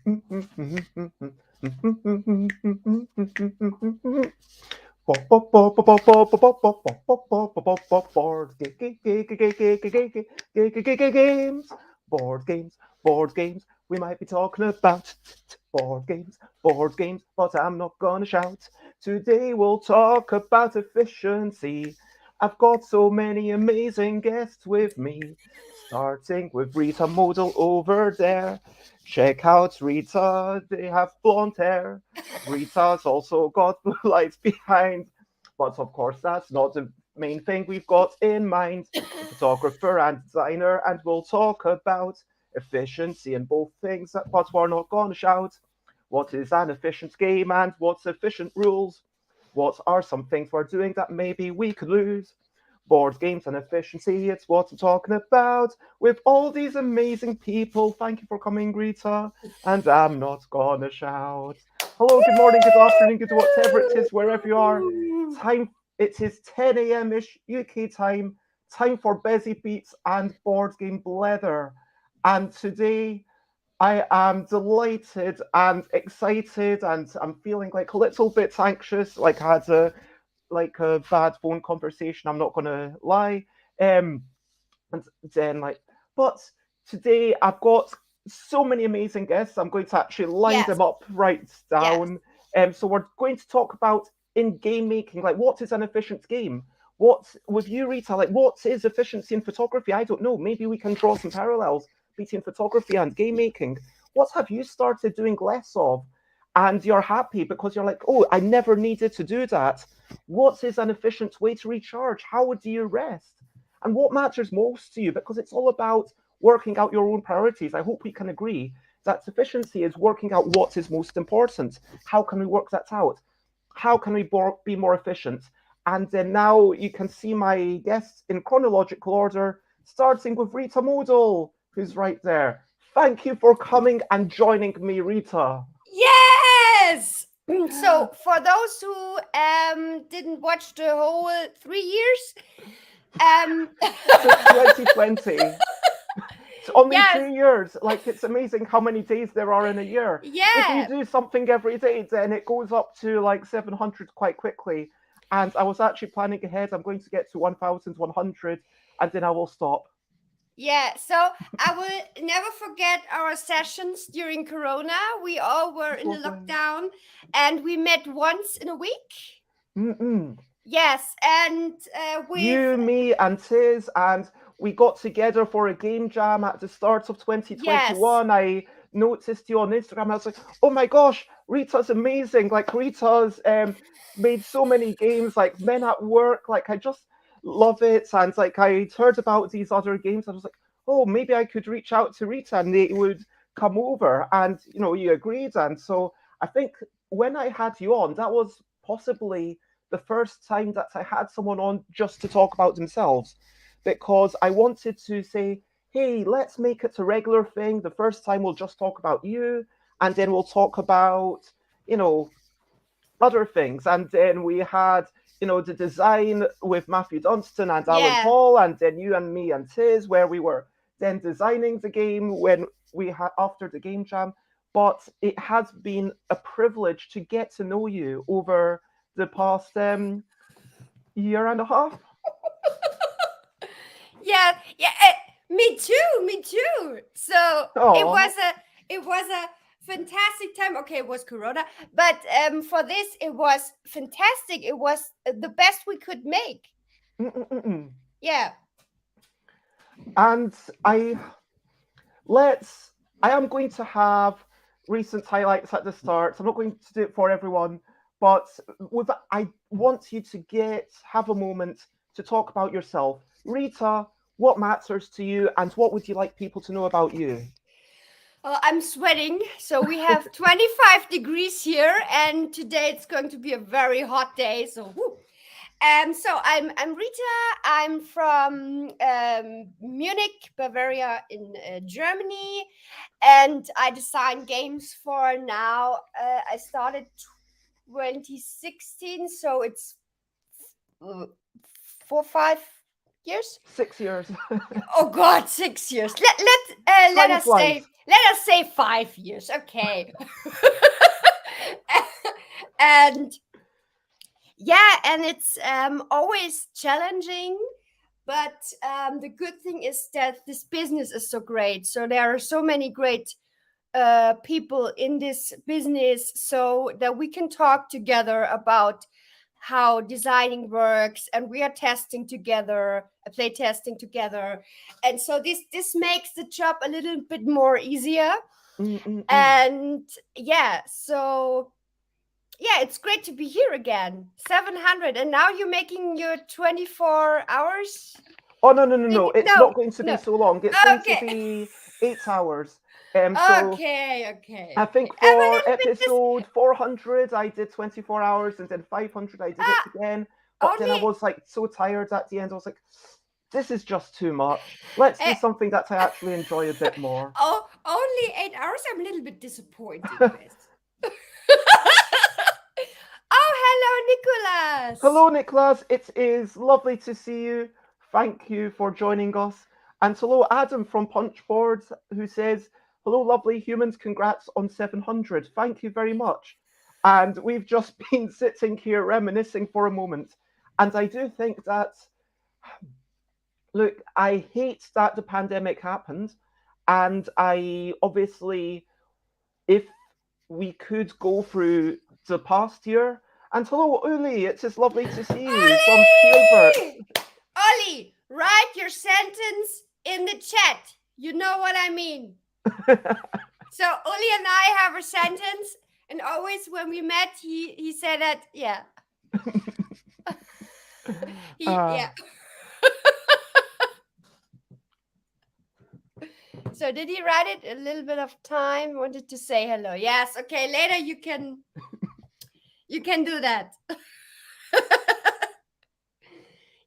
Games, board games, board games. We might be talking about board games, but I'm not gonna shout. Today we'll talk about efficiency. I've got so many amazing guests with me, starting with Rita Modl over there. Check out Rita, they have blonde hair. Rita's also got blue lights behind. But of course, that's not the main thing we've got in mind. A photographer and designer, and we'll talk about efficiency in both things, but we're not going to shout. What is an efficient game and what's efficient rules? What are some things we're doing that maybe we could lose? Board games and efficiency, it's what I'm talking about with all these amazing people. Thank you for coming, Rita. And I'm not gonna shout. Hello, good morning, good afternoon, good whatever it is, wherever you are. Time it is 10 a.m. ish UK time. Time for Busy Beats and Board Game Blether. And today I am delighted and excited, and I'm feeling like a little bit anxious. Like I had a bad phone conversation. I'm not gonna lie. Um, and then but today I've got so many amazing guests. I'm going to actually line Yes, them up right yes. down. So we're going to talk about in game making, like what is an efficient game? What with you, Rita? Like what is efficiency in photography? I don't know. Maybe we can draw some parallels between photography and game making. What have you started doing less of? And you're happy because you're like, oh, I never needed to do that. What is an efficient way to recharge? How do you rest? And what matters most to you, because it's all about working out your own priorities. I hope we can agree that sufficiency is working out what is most important. How can we work that out? How can we be more efficient? And then now you can see my guests in chronological order, starting with Rita Modl, who's right there. Thank you for coming and joining me, Rita. Yes. So for those who didn't watch the whole 3 years, um Since 2020. It's only yes, 2 years. Like, it's amazing how many days there are in a year. If you yeah. do something every day, then it goes up to like 700 quite quickly. And I was actually planning ahead. I'm going to get to 1,100 and then I will stop. Yeah, so I will never forget our sessions during Corona. We all were It's in the lovely. lockdown and we met once in a week. Mm-mm. Yes, and with You, me, and Tiz, and we got together for a game jam at the start of yes, 2021. I noticed you on Instagram. I was like, oh my gosh, Rita's amazing. Like, Rita's made so many games, like Men at Work. Like, I just love it. And like, I heard about these other games. I was like, oh, maybe I could reach out to Rita and they would come over. And, you agreed. And so I think when I had you on, that was possibly the first time that I had someone on just to talk about themselves, because I wanted to say, hey, let's make it a regular thing. The first time we'll just talk about you, and then we'll talk about, you know, other things. And then we had, the design with Matthew Dunstan and Alan yeah. Hall, and then you and me and Tiz, where we were then designing the game when we had after the game jam. But it has been a privilege to get to know you over the past year and a half. Yeah, yeah, me too, me too. So Oh, it was a fantastic time. Okay, it was Corona, but for this it was fantastic. It was the best we could make. mm-mm-mm. Yeah. And I let's. I am going to have recent highlights at the start. I'm not going to do it for everyone, but I want you to have a moment to talk about yourself. Rita, what matters to you, and what would you like people to know about you? I'm sweating. So we have 25 degrees here, and today it's going to be a very hot day. So, whew. So I'm Rita. I'm from Munich, Bavaria, in Germany, and I design games for now. I started 2016, so it's uh, 4, 5. years? 6 years. Oh God, 6 years. Let Time us flies. say 5 years. Okay. And yeah, and it's always challenging, but the good thing is that this business is so great. So there are so many great people in this business, so that we can talk together about how designing works, and we are testing together, play testing together, and so this makes the job a little bit more easier. Mm-mm-mm. And yeah, so yeah, it's great to be here again. 700, and now you're making your 24 hours Oh, no, no, no, thing. no. It's No, not going to be no. so long. It's going to Okay. be 8 hours. So Okay, okay, I okay. think I'm a for little bit episode 400, I did 24 hours, and then 500, I did it again. But then I only was like so tired at the end. I was like, this is just too much. Let's do eh, something that I actually enjoy a bit more. oh, only 8 hours. I'm a little bit disappointed with. Oh, hello, Nicholas. Hello, Nicholas. It is lovely to see you. Thank you for joining us. And hello, Adam from Punchboards, who says, hello, lovely humans. Congrats on 700. Thank you very much. And we've just been sitting here reminiscing for a moment. And I do think that, look, I hate that the pandemic happened. And I obviously, if we could go through the past year. And hello, Uli. It's just lovely to see you from Spielberg. Ollie! Ollie, write your sentence in the chat. You know what I mean. So Ollie and I have a sentence, and always when we met, he said that, yeah. Yeah. So did he write it? A little bit of time. Wanted to say hello. Yes. Okay. Later you can do that.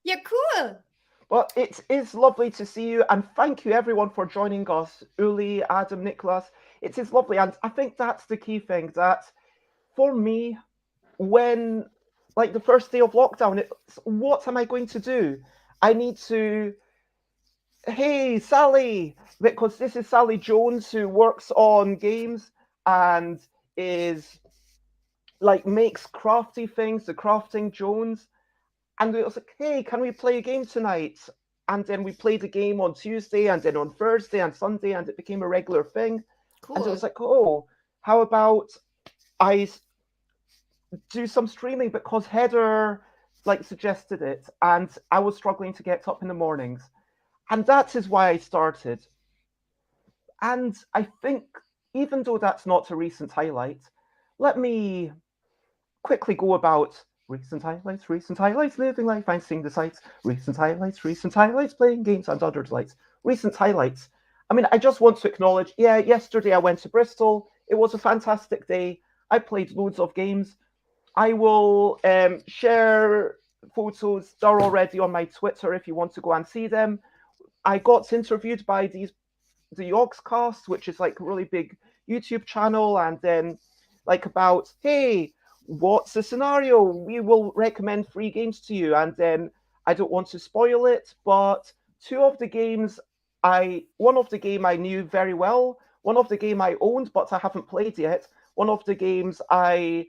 Yeah. Cool. Well, it is lovely to see you, and thank you everyone for joining us, Uli, Adam, Nicholas. It is lovely, and I think that's the key thing. That for me, when like the first day of lockdown, it's what am I going to do? I need to, hey Sally, because this is Sally Jones who works on games and is like makes crafty things, the Crafting Jones. And it was like, hey, can we play a game tonight? And then we played a game on Tuesday and then on Thursday and Sunday, and it became a regular thing. And it Cool. was like, oh, how about I do some streaming because Heather like suggested it, and I was struggling to get up in the mornings. And that is why I started. And I think, even though that's not a recent highlight, let me quickly go about recent highlights, living life, and seeing the sights, recent highlights, playing games and other delights, recent highlights. I mean, I just want to acknowledge, yeah, yesterday I went to Bristol. It was a fantastic day. I played loads of games. I will share photos. They're already on my Twitter if you want to go and see them. I got interviewed by the Yogscast, which is like a really big YouTube channel, and then like about, hey, what's the scenario? We will recommend free games to you, and then I don't want to spoil it, but one of the game I knew very well, one of the game I owned but I haven't played yet, one of the games I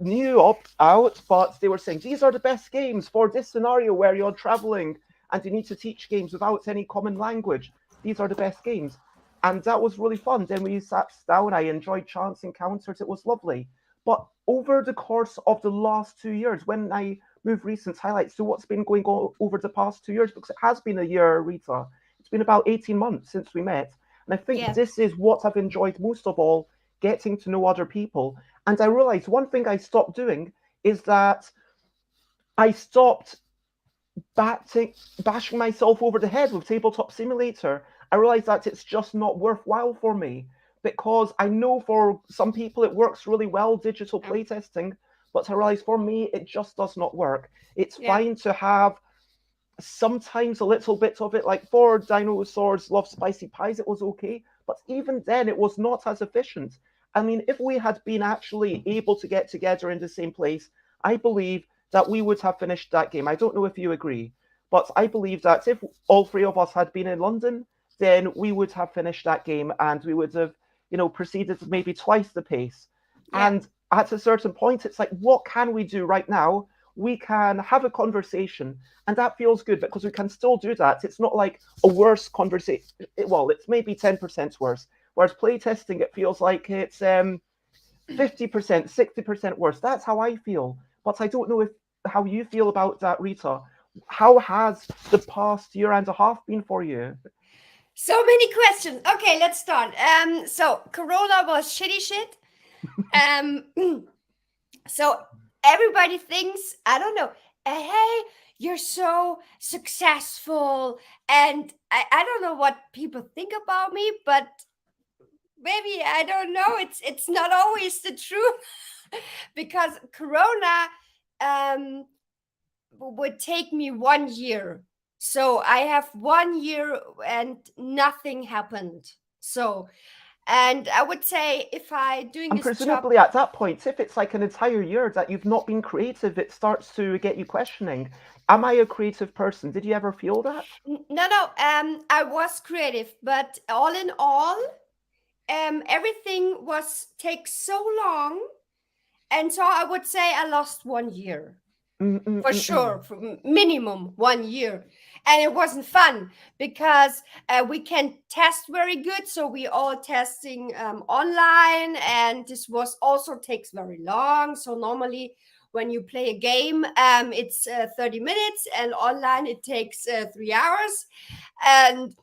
knew out, but they were saying these are the best games for this scenario where you're traveling and you need to teach games without any common language. These are the best games. And that was really fun. Then we sat down, I enjoyed Chance Encounters, it was lovely. But over the course of the last 2 years, when I move recent highlights to what's been going on over the past 2 years, because it has been a year, Rita, it's been about 18 months since we met. And I think Yeah. this is what I've enjoyed most of all, getting to know other people. And I realized one thing I stopped doing is that I stopped bashing myself over the head with Tabletop Simulator. I realized that it's just not worthwhile for me because I know for some people it works really well, digital Yeah. playtesting, but I realize for me it just does not work. It's Yeah. fine to have sometimes a little bit of it, like for Dinosaurs Love Spicy Pies, it was okay, but even then it was not as efficient. I mean, if we had been actually able to get together in the same place, I believe that we would have finished that game. I don't know if you agree, But I believe that if all three of us had been in London, then we would have finished that game and we would have, proceeded maybe twice the pace. Yeah. And at a certain point, it's like, what can we do right now? We can have a conversation, and that feels good because we can still do that. It's not like a worse conversation. Well, it's maybe 10% worse. Whereas playtesting, it feels like it's 50%, 60% worse. That's how I feel. But I don't know if how you feel about that, Rita. How has the past year and a half been for you? So many questions. Okay, let's start. So Corona was shitty shit. Um, so everybody thinks, I don't know, hey, you're so successful, and I don't know what people think about me, but maybe I don't know. It's not always the truth because Corona would take me 1 year. So I have 1 year and nothing happened. So, and I would say if I doing And this job, presumably at that point, if it's like an entire year that you've not been creative, it starts to get you questioning, am I a creative person? Did you ever feel that? no, I was creative, but all in all, everything was takes so long, and so I would say I lost 1 year. For sure, for minimum 1 year. And it wasn't fun because we can test very good. So we all testing online, and this was also takes very long. So normally when you play a game, it's 30 minutes, and online it takes 3 hours. And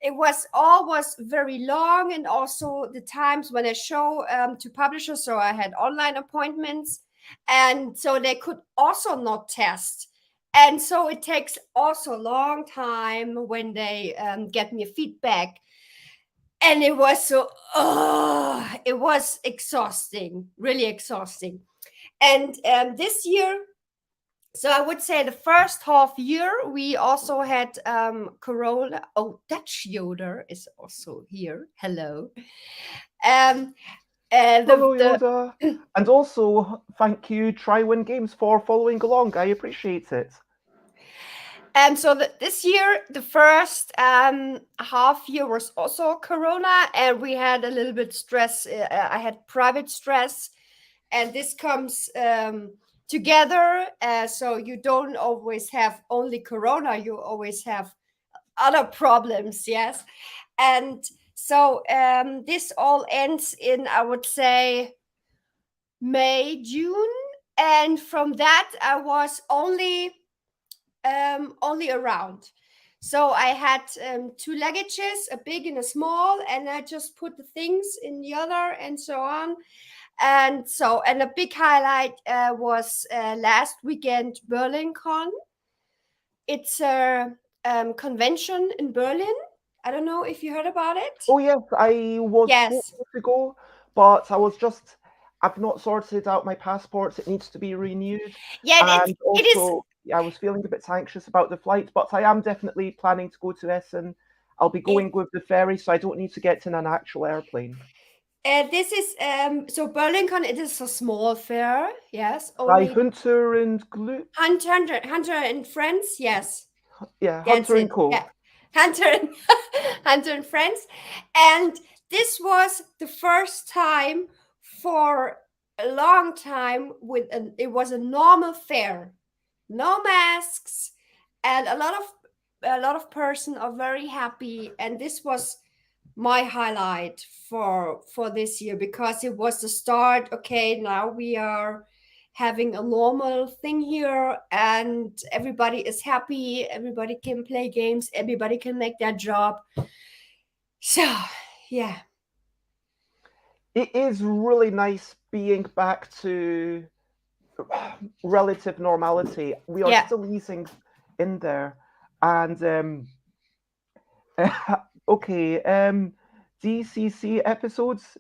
it was very long, and also the times when I show to publishers, so I had online appointments, and so they could also not test, and so it takes also a long time when they get me feedback, and it was it was exhausting, really exhausting. And this year, so I would say the first half year we also had Corona. Oh, Dutch Yoder is also here. Hello. Um, Hello, the Yoda. And also, thank you, Trywin Games, for following along. I appreciate it. so this year the first half year was also Corona, and we had a little bit stress. I had private stress, and this comes together. So you don't always have only Corona; you always have other problems. Yes, and so this all ends in, I would say, May, June, and from that I was only around. So I had two luggages, a big and a small, and I just put the things in the other, and so on. And so, and a big highlight was last weekend BerlinCon. It's a convention in Berlin. I don't know if you heard about it. Oh, yes, I was hoping Yes. to go, but I've not sorted out my passport. It needs to be renewed. Yeah, And it is. also, I was feeling a bit anxious about the flight, but I am definitely planning to go to Essen. I'll be going with the ferry, so I don't need to get in an actual airplane. This is so BerlinCon. It is a small fair. Yes, By only Hunter and Glue? Hunter and friends. Yes, Yeah, that's Hunter and it. Co. Yeah, Hunter and Hunter and friends. And this was the first time for a long time it was a normal fair, no masks, and a lot of person are very happy. And this was my highlight for this year because it was the start. Okay, now we are having a normal thing here, and everybody is happy, everybody can play games, everybody can make their job. So yeah. It is really nice being back to relative normality. We are Yeah. still easing in there. And okay, DCC episodes.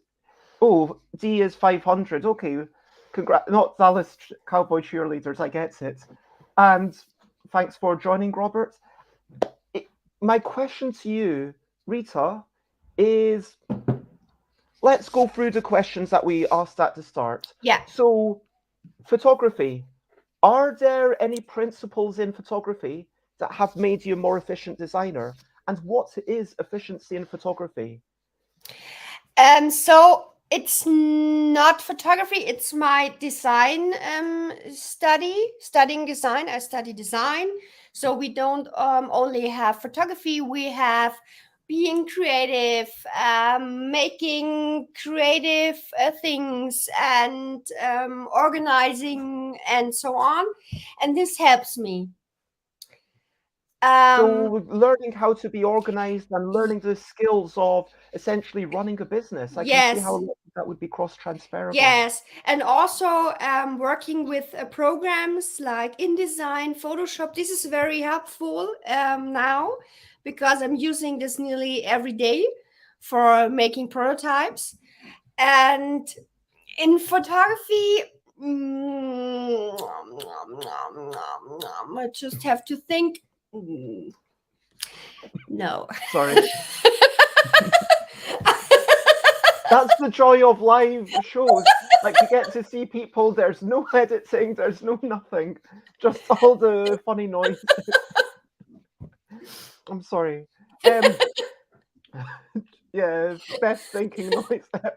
Oh, D is 500. Okay, not Dallas Cowboy cheerleaders. I get it. And thanks for joining, Robert. My question to you, Rita, is let's go through the questions that we asked at the start. Yeah. So, photography. Are there any principles in photography that have made you a more efficient designer? And what is efficiency in photography? So it's not photography, it's my design studying design. I study design. So we don't only have photography, we have being creative, making creative things, and organizing, and so on. And this helps me. So Um, learning how to be organized and learning the skills of essentially running a business, I can see yes. how that would be cross-transferable. Yes, and also working with programs like InDesign, Photoshop. This is very helpful now because I'm using this nearly every day for making prototypes. And in photography, I just have to think. No. Sorry. That's the joy of live shows. Like you get to see people, there's no editing, there's no nothing, just all the funny noise. I'm sorry. Yeah, best thinking noise ever.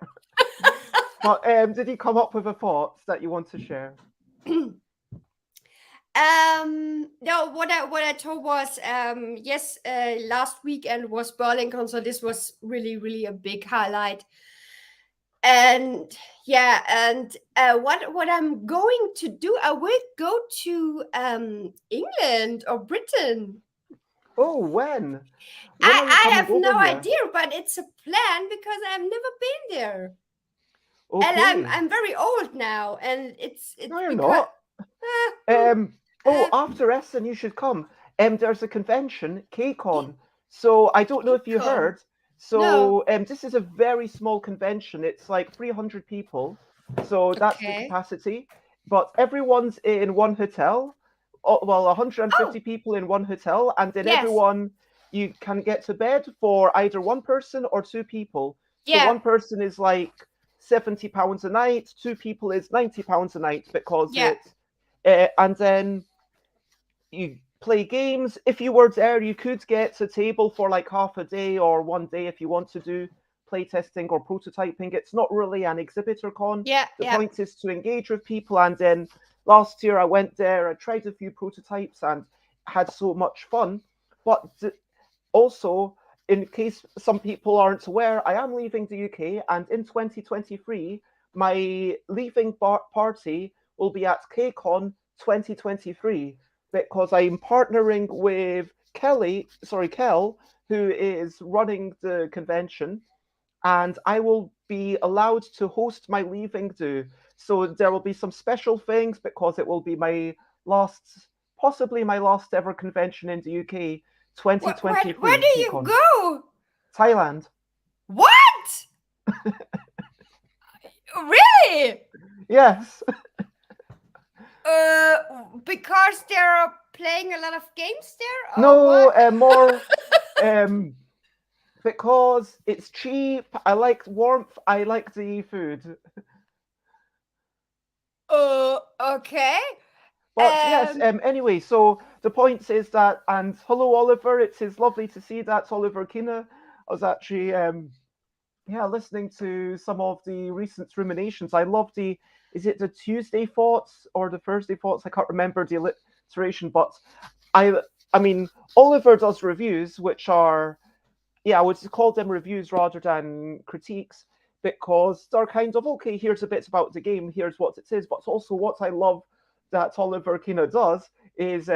But did he come up with a thought that you want to share? No, what I told was yes, last weekend was Berlin, so this was really a big highlight. And yeah, and what I'm going to do, I will go to England or Britain. Oh, when? When are you I coming have over no here? idea, but it's a plan because I've never been there. And Okay. I'm very old now, and it's No, you're because not. Oh, after Essen, you should come. There's a convention, KCON. So I don't know if you Con. heard. No. So this is a very small convention. It's like 300 people. So that's the Okay. capacity. But everyone's in one hotel. Well, 150 Oh, people in one hotel, and then yes. everyone you can get to bed for either one person or two people. So Yeah. one person is like £70 a night, two people is £90 a night because Yeah. it's and then you play games. If you were there, you could get a table for like half a day or one day if you want to do playtesting or prototyping. It's not really an exhibitor con. Yeah. The Yeah. point is to engage with people. And then last year I went there, I tried a few prototypes and had so much fun. But also, in case some people aren't aware, I am leaving the UK, and in 2023, my leaving party will be at KCON 2023 because I'm partnering with Kel, who is running the convention, and I will be allowed to host my leaving do. So there will be some special things because it will be my last, possibly my last ever convention in the UK, Where 2023 do you KCON. go? Thailand. What? Really? Yes. Because they're playing a lot of games there, or No, what? more because it's cheap. I like warmth. I like the food. Okay. But yes, Um, anyway, so the point is that, and hello, Oliver. It's lovely to see. That's Oliver Kina. I was actually, yeah, listening to some of the recent ruminations. I love is it the Tuesday thoughts or the Thursday thoughts? I can't remember the alliteration, but I, I mean, Oliver does reviews, which are, yeah, I would call them reviews rather than critiques because they're kind of okay. Here's a bit about the game. Here's what it is. But also, what I love that Oliver kind of does is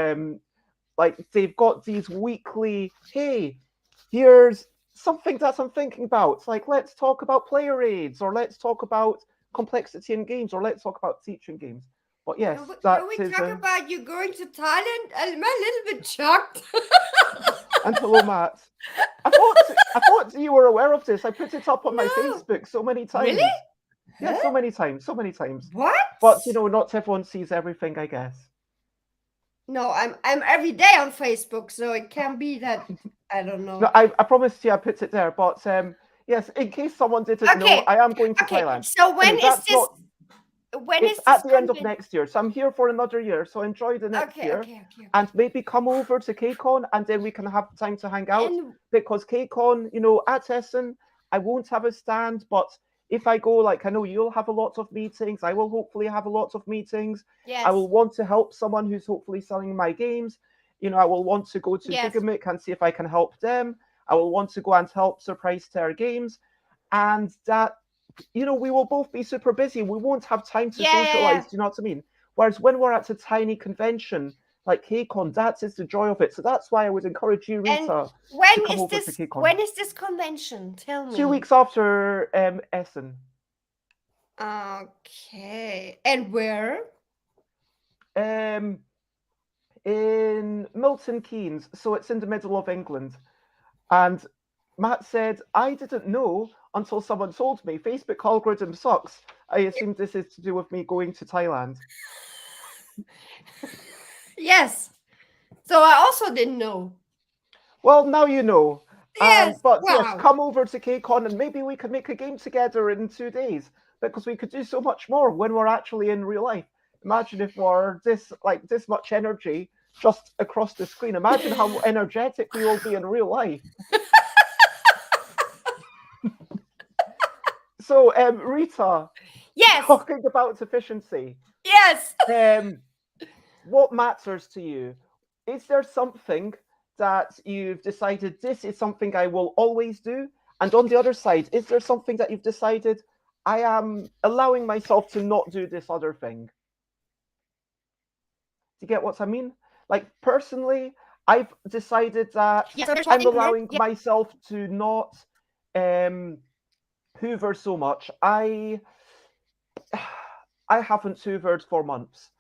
like they've got these weekly. Hey, here's something that I'm thinking about. It's like let's talk about player aids, or let's talk about complexity in games, or let's talk about teaching games. But yes, that can we is. talk about you going to Thailand? I'm a little bit shocked. And hello, Matt. I thought you were aware of this. I put it up on my No. Facebook so many Really? times. Yeah, Huh? so many times, so many times. What? But not everyone sees everything, I guess. No, I'm every day on Facebook, so it can be that I don't No, know. I promised you I put it there. But yes, in case someone didn't know, Okay. I am going to Okay. Thailand. So Anyway, that's not. when It's is this at the end of convention? next year, so I'm here for another year. So enjoy the next Okay, year, okay, okay, and okay. maybe come over to KCON, and then we can have time to hang out. And Because KCON, at Essen, I won't have a stand, but if I go, like I know you'll have a lot of meetings, I will hopefully have a lot of meetings. I yes, will want to help someone who's hopefully selling my games. I will want to go to yes, Gigamic and see if I can help them. I will want to go and help Surprise Terror Games, and that we will both be super busy. We won't have time to yeah, yeah, yeah. socialize. Do you know what I mean? Whereas when we're at a tiny convention like KCON, that is the joy of it. So that's why I would encourage you, And Rita, to when come is over to this? KCON. When is this convention? Tell 2 weeks me. after Essen, Okay. And where? um, in Milton Keynes. So it's in the middle of England. And Matt said, I didn't know until someone told me Facebook algorithm sucks. I assumed this is to do with me going to Thailand. Yes. So I also didn't know. Well, now you know. Yes. But yes, Wow. come over to KCON and maybe we can make a game together in 2 days because we could do so much more when we're actually in real life. Imagine if we're this much energy just across the screen. Imagine how energetic we will be in real life. So, Rita, Yes. talking about efficiency, Yes. um, what matters to you? Is there something that you've decided this is something I will always do? And on the other side, is there something that you've decided I am allowing myself to not do this other thing? Do you get what I mean? Like personally, I've decided that Yeah. So there's one I'm thing here. allowing Yeah. myself to not um, hoover so much. I haven't hoovered for months,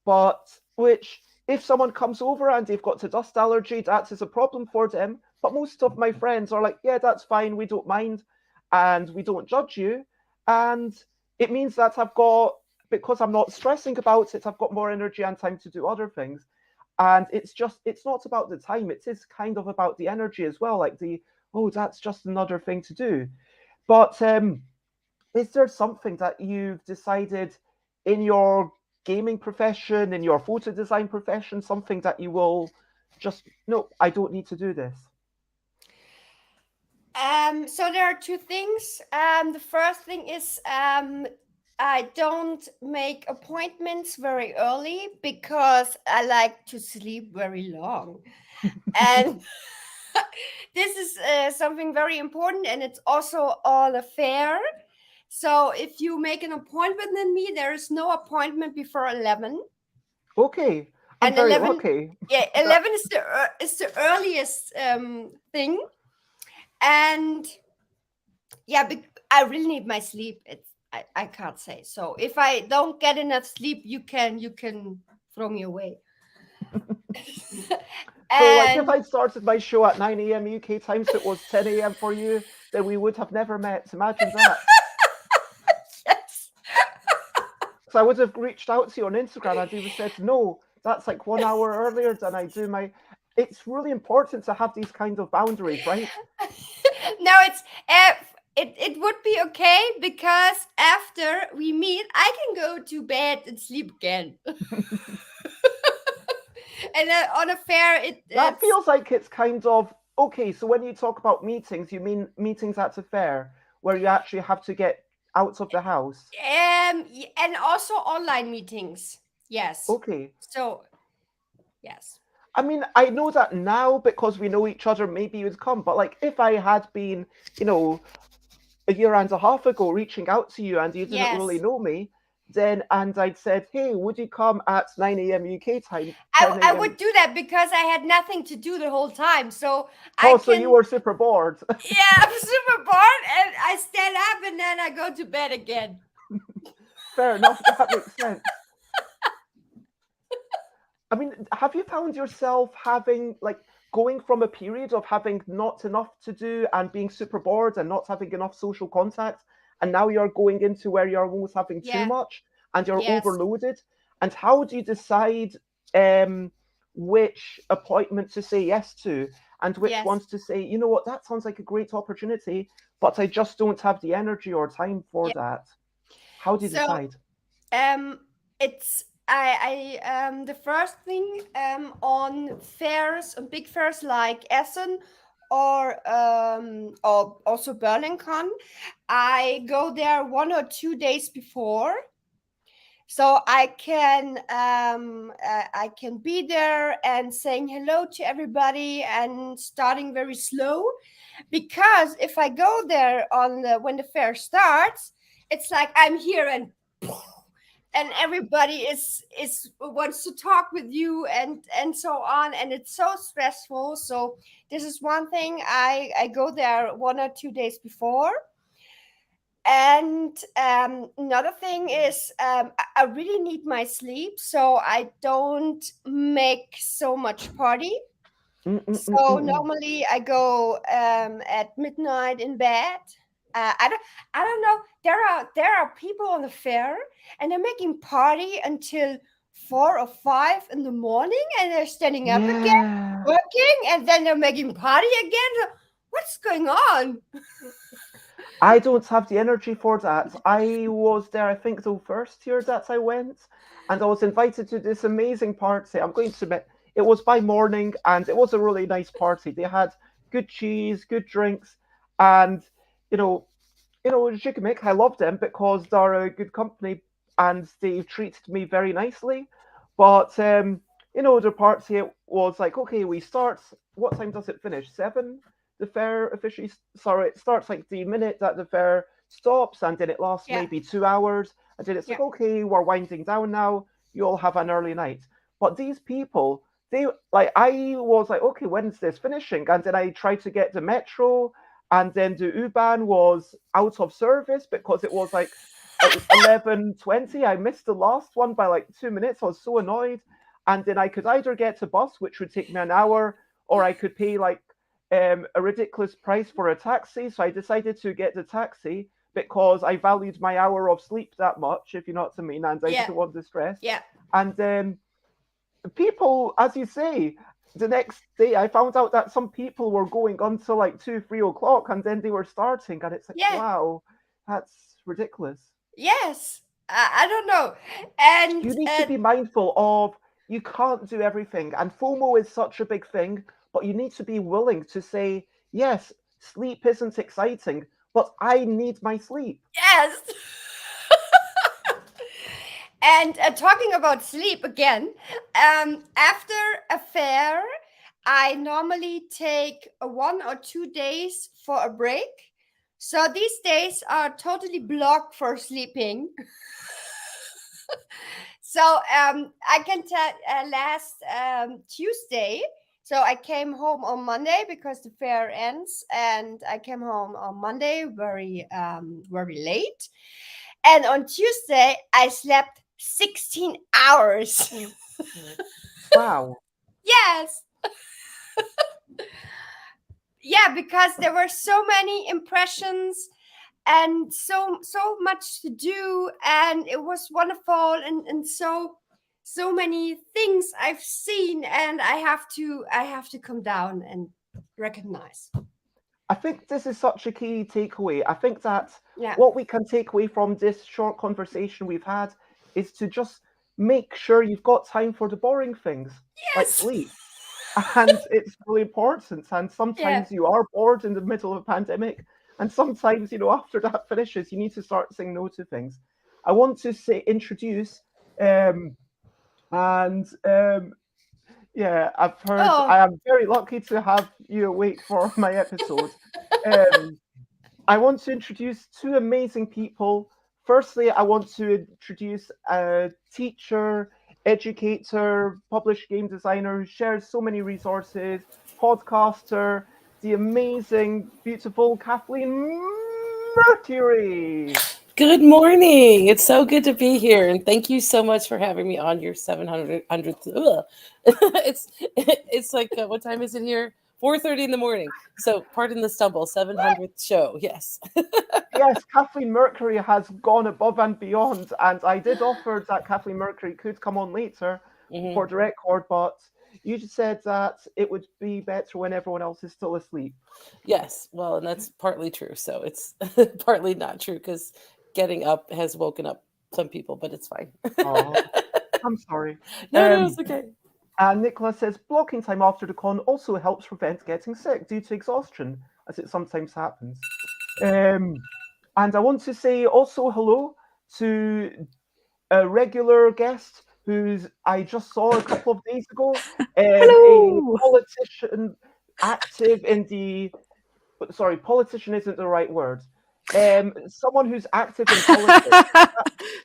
but which if someone comes over and they've got a dust allergy, that is a problem for them. But most of my friends are like, yeah, that's fine, we don't mind, and we don't judge you. And it means that because I'm not stressing about it, I've got more energy and time to do other things. And it's not about the time, it is kind of about the energy as well, like oh, that's just another thing to do. But is there something that you've decided in your gaming profession, in your photo design profession, something that you will just, no, I don't need to do this? So there are two things. The first thing is I don't make appointments very early because I like to sleep very long. And this is something very important, and it's also all affair. So if you make an appointment with me, there is no appointment before 11. Okay, I'm And very 11, lucky. yeah, 11 is the earliest thing. And yeah, I really need my sleep. I can't say. So if I don't get enough sleep, you can throw me away. So, like, if And I started my show at 9 a.m. UK time, so it was 10 a.m. for you, then we would have never met. Imagine that. yes. So I would have reached out to you on Instagram and you would have said, no, that's like 1 hour earlier than I do my. It's really important to have these kind of boundaries, right? No, it would be okay because after we meet, I can go to bed and sleep again. And on a fair, That it's feels like it's kind of okay. So when you talk about meetings, you mean meetings at a fair where you actually have to get out of the house. and also online meetings. Yes. Okay. So yes. I mean, I know that now because we know each other, maybe you'd come. But like if I had been, a year and a half ago reaching out to you and you didn't really Yes. know me, then and I'd said, hey, would you come at 9 a.m. UK time, I 10 I a.m. would do that because I had nothing to do the whole time. So I Oh, so you can were super bored. yeah, I'm super bored and I stand up and then I go to bed again. Fair enough, that makes sense. I mean, have you found yourself having like going from a period of having not enough to do and being super bored and not having enough social contact, and now you're going into where you're almost having too Yeah. much and you're Yes. overloaded? And how do you decide um, which appointment to say yes to and which Yes. ones to say, you know what, that sounds like a great opportunity, but I just don't have the energy or time for Yeah. that? How do you So decide? Um, it's the first thing on fairs, on big fairs like Essen or also BerlinCon. I go there 1 or 2 days before, so I can be there and saying hello to everybody and starting very slow, because if I go there when the fair starts, it's like I'm here and everybody is wants to talk with you and so on, and it's so stressful. So this is one thing. I go there 1 or 2 days before. And another thing is, I really need my sleep, so I don't make so much party. Mm, mm, mm, So mm, mm. normally I go at midnight in bed. I don't know. There are people on the fair, and they're making party until 4 or 5 in the morning, and they're standing up again, Yeah. working, and then they're making party again. So what's going on? I don't have the energy for that. I was there, I think, the first year that I went, and I was invited to this amazing party. I'm going to admit, it was by morning, and it was a really nice party. They had good cheese, good drinks, and you know, Shikimik, I love them because they're a good company and they've treated me very nicely. But the party it was like, okay, we start. What time does it finish? 7. The fair officially. Sorry, it starts like the minute that the fair stops, and then it lasts Yeah, maybe 2 hours. And then it's like, yeah, okay, we're winding down now. You all have an early night. But these people, they like, I was like, okay, when's this finishing? And then I tried to get the metro, and then the U-Bahn was out of service because it was like 11:20. I missed the last one by like 2 minutes. I was so annoyed. And then I could either get a bus, which would take me an hour, or I could pay like a ridiculous price for a taxi. So I decided to get the taxi because I valued my hour of sleep that much, if you know what I mean, and I yeah, didn't want the stress. yeah, And people, as you say, the next day I found out that some people were going until like 2, 3 o'clock, and then they were starting, and it's like, yeah. wow, that's ridiculous. Yes, I don't know, and You need to be mindful of you can't do everything, and FOMO is such a big thing, but you need to be willing to say, yes, sleep isn't exciting, but I need my sleep. yes. And talking about sleep again, after a fair, I normally take 1 or 2 days for a break. So these days are totally blocked for sleeping. So I can tell last Tuesday. So I came home on Monday because the fair ends, and I came home on Monday very late. And on Tuesday, I slept 16 hours. Wow. Yes. Yeah, because there were so many impressions and so much to do, and it was wonderful, and so many things I've seen, and I have to come down and recognize. I think this is such a key takeaway. I think that Yeah. what we can take away from this short conversation we've had is to just make sure you've got time for the boring things like Yes. sleep. And it's really important. And Yeah. sometimes you are bored in the middle of a pandemic, and sometimes, after that finishes, you need to start saying no to things. I want to introduce, um, and yeah, I've heard. Oh, I am very lucky to have you awake for my episode. Um, I want to introduce two amazing people. Firstly, I want to introduce a teacher, educator, published game designer who shares so many resources, podcaster, the amazing, beautiful Kathleen Mercury. Good morning. It's so good to be here, and thank you so much for having me on your 700th. It's like what time is it here? 4:30 in the morning. So pardon the stumble. 700th show. Yes. Yes, Kathleen Mercury has gone above and beyond, and I did offer that Kathleen Mercury could come on later Hmm. for the record, but you just said that it would be better when everyone else is still asleep. Yes. Well, and that's partly true. So it's partly not true because getting up has woken up some people, but it's fine. Oh, I'm sorry. No, it's okay. And Nicola says blocking time after the con also helps prevent getting sick due to exhaustion, as it sometimes happens. And I want to say also hello to a regular guest who's I just saw a couple of days ago, a Hello. politician active in the sorry, politician isn't the right word. Someone who's active in politics.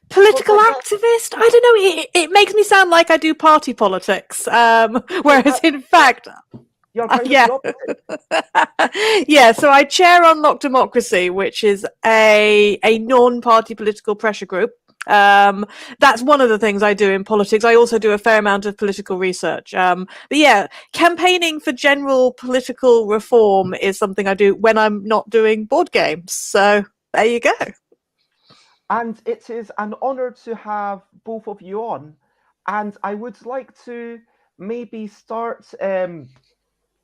Political That, activist? I don't know. It makes me sound like I do party politics, whereas in fact, you're kind of yeah. the opposite. Yeah, so I chair Unlock Democracy, which is a non-party political pressure group. That's one of the things I do in politics. I also do a fair amount of political research. But yeah, campaigning for general political reform is something I do when I'm not doing board games. So there you go. And it is an honor to have both of you on. And I would like to maybe start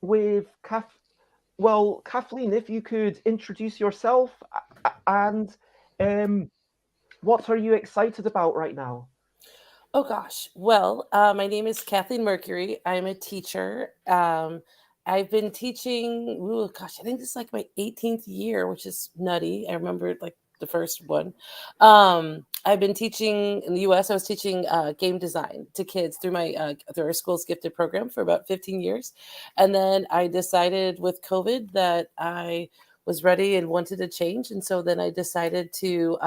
with Kathleen, if you could introduce yourself and what are you excited about right now? Oh gosh. Well, my name is Kathleen Mercury. I'm a teacher. I've been teaching. Ooh, gosh, I think this is like my 18th year, which is nutty. I remember like the first one. I've been teaching in the U.S. I was teaching game design to kids through our school's gifted program for about 15 years, and then I decided with COVID that I was ready and wanted to change, and so then I decided to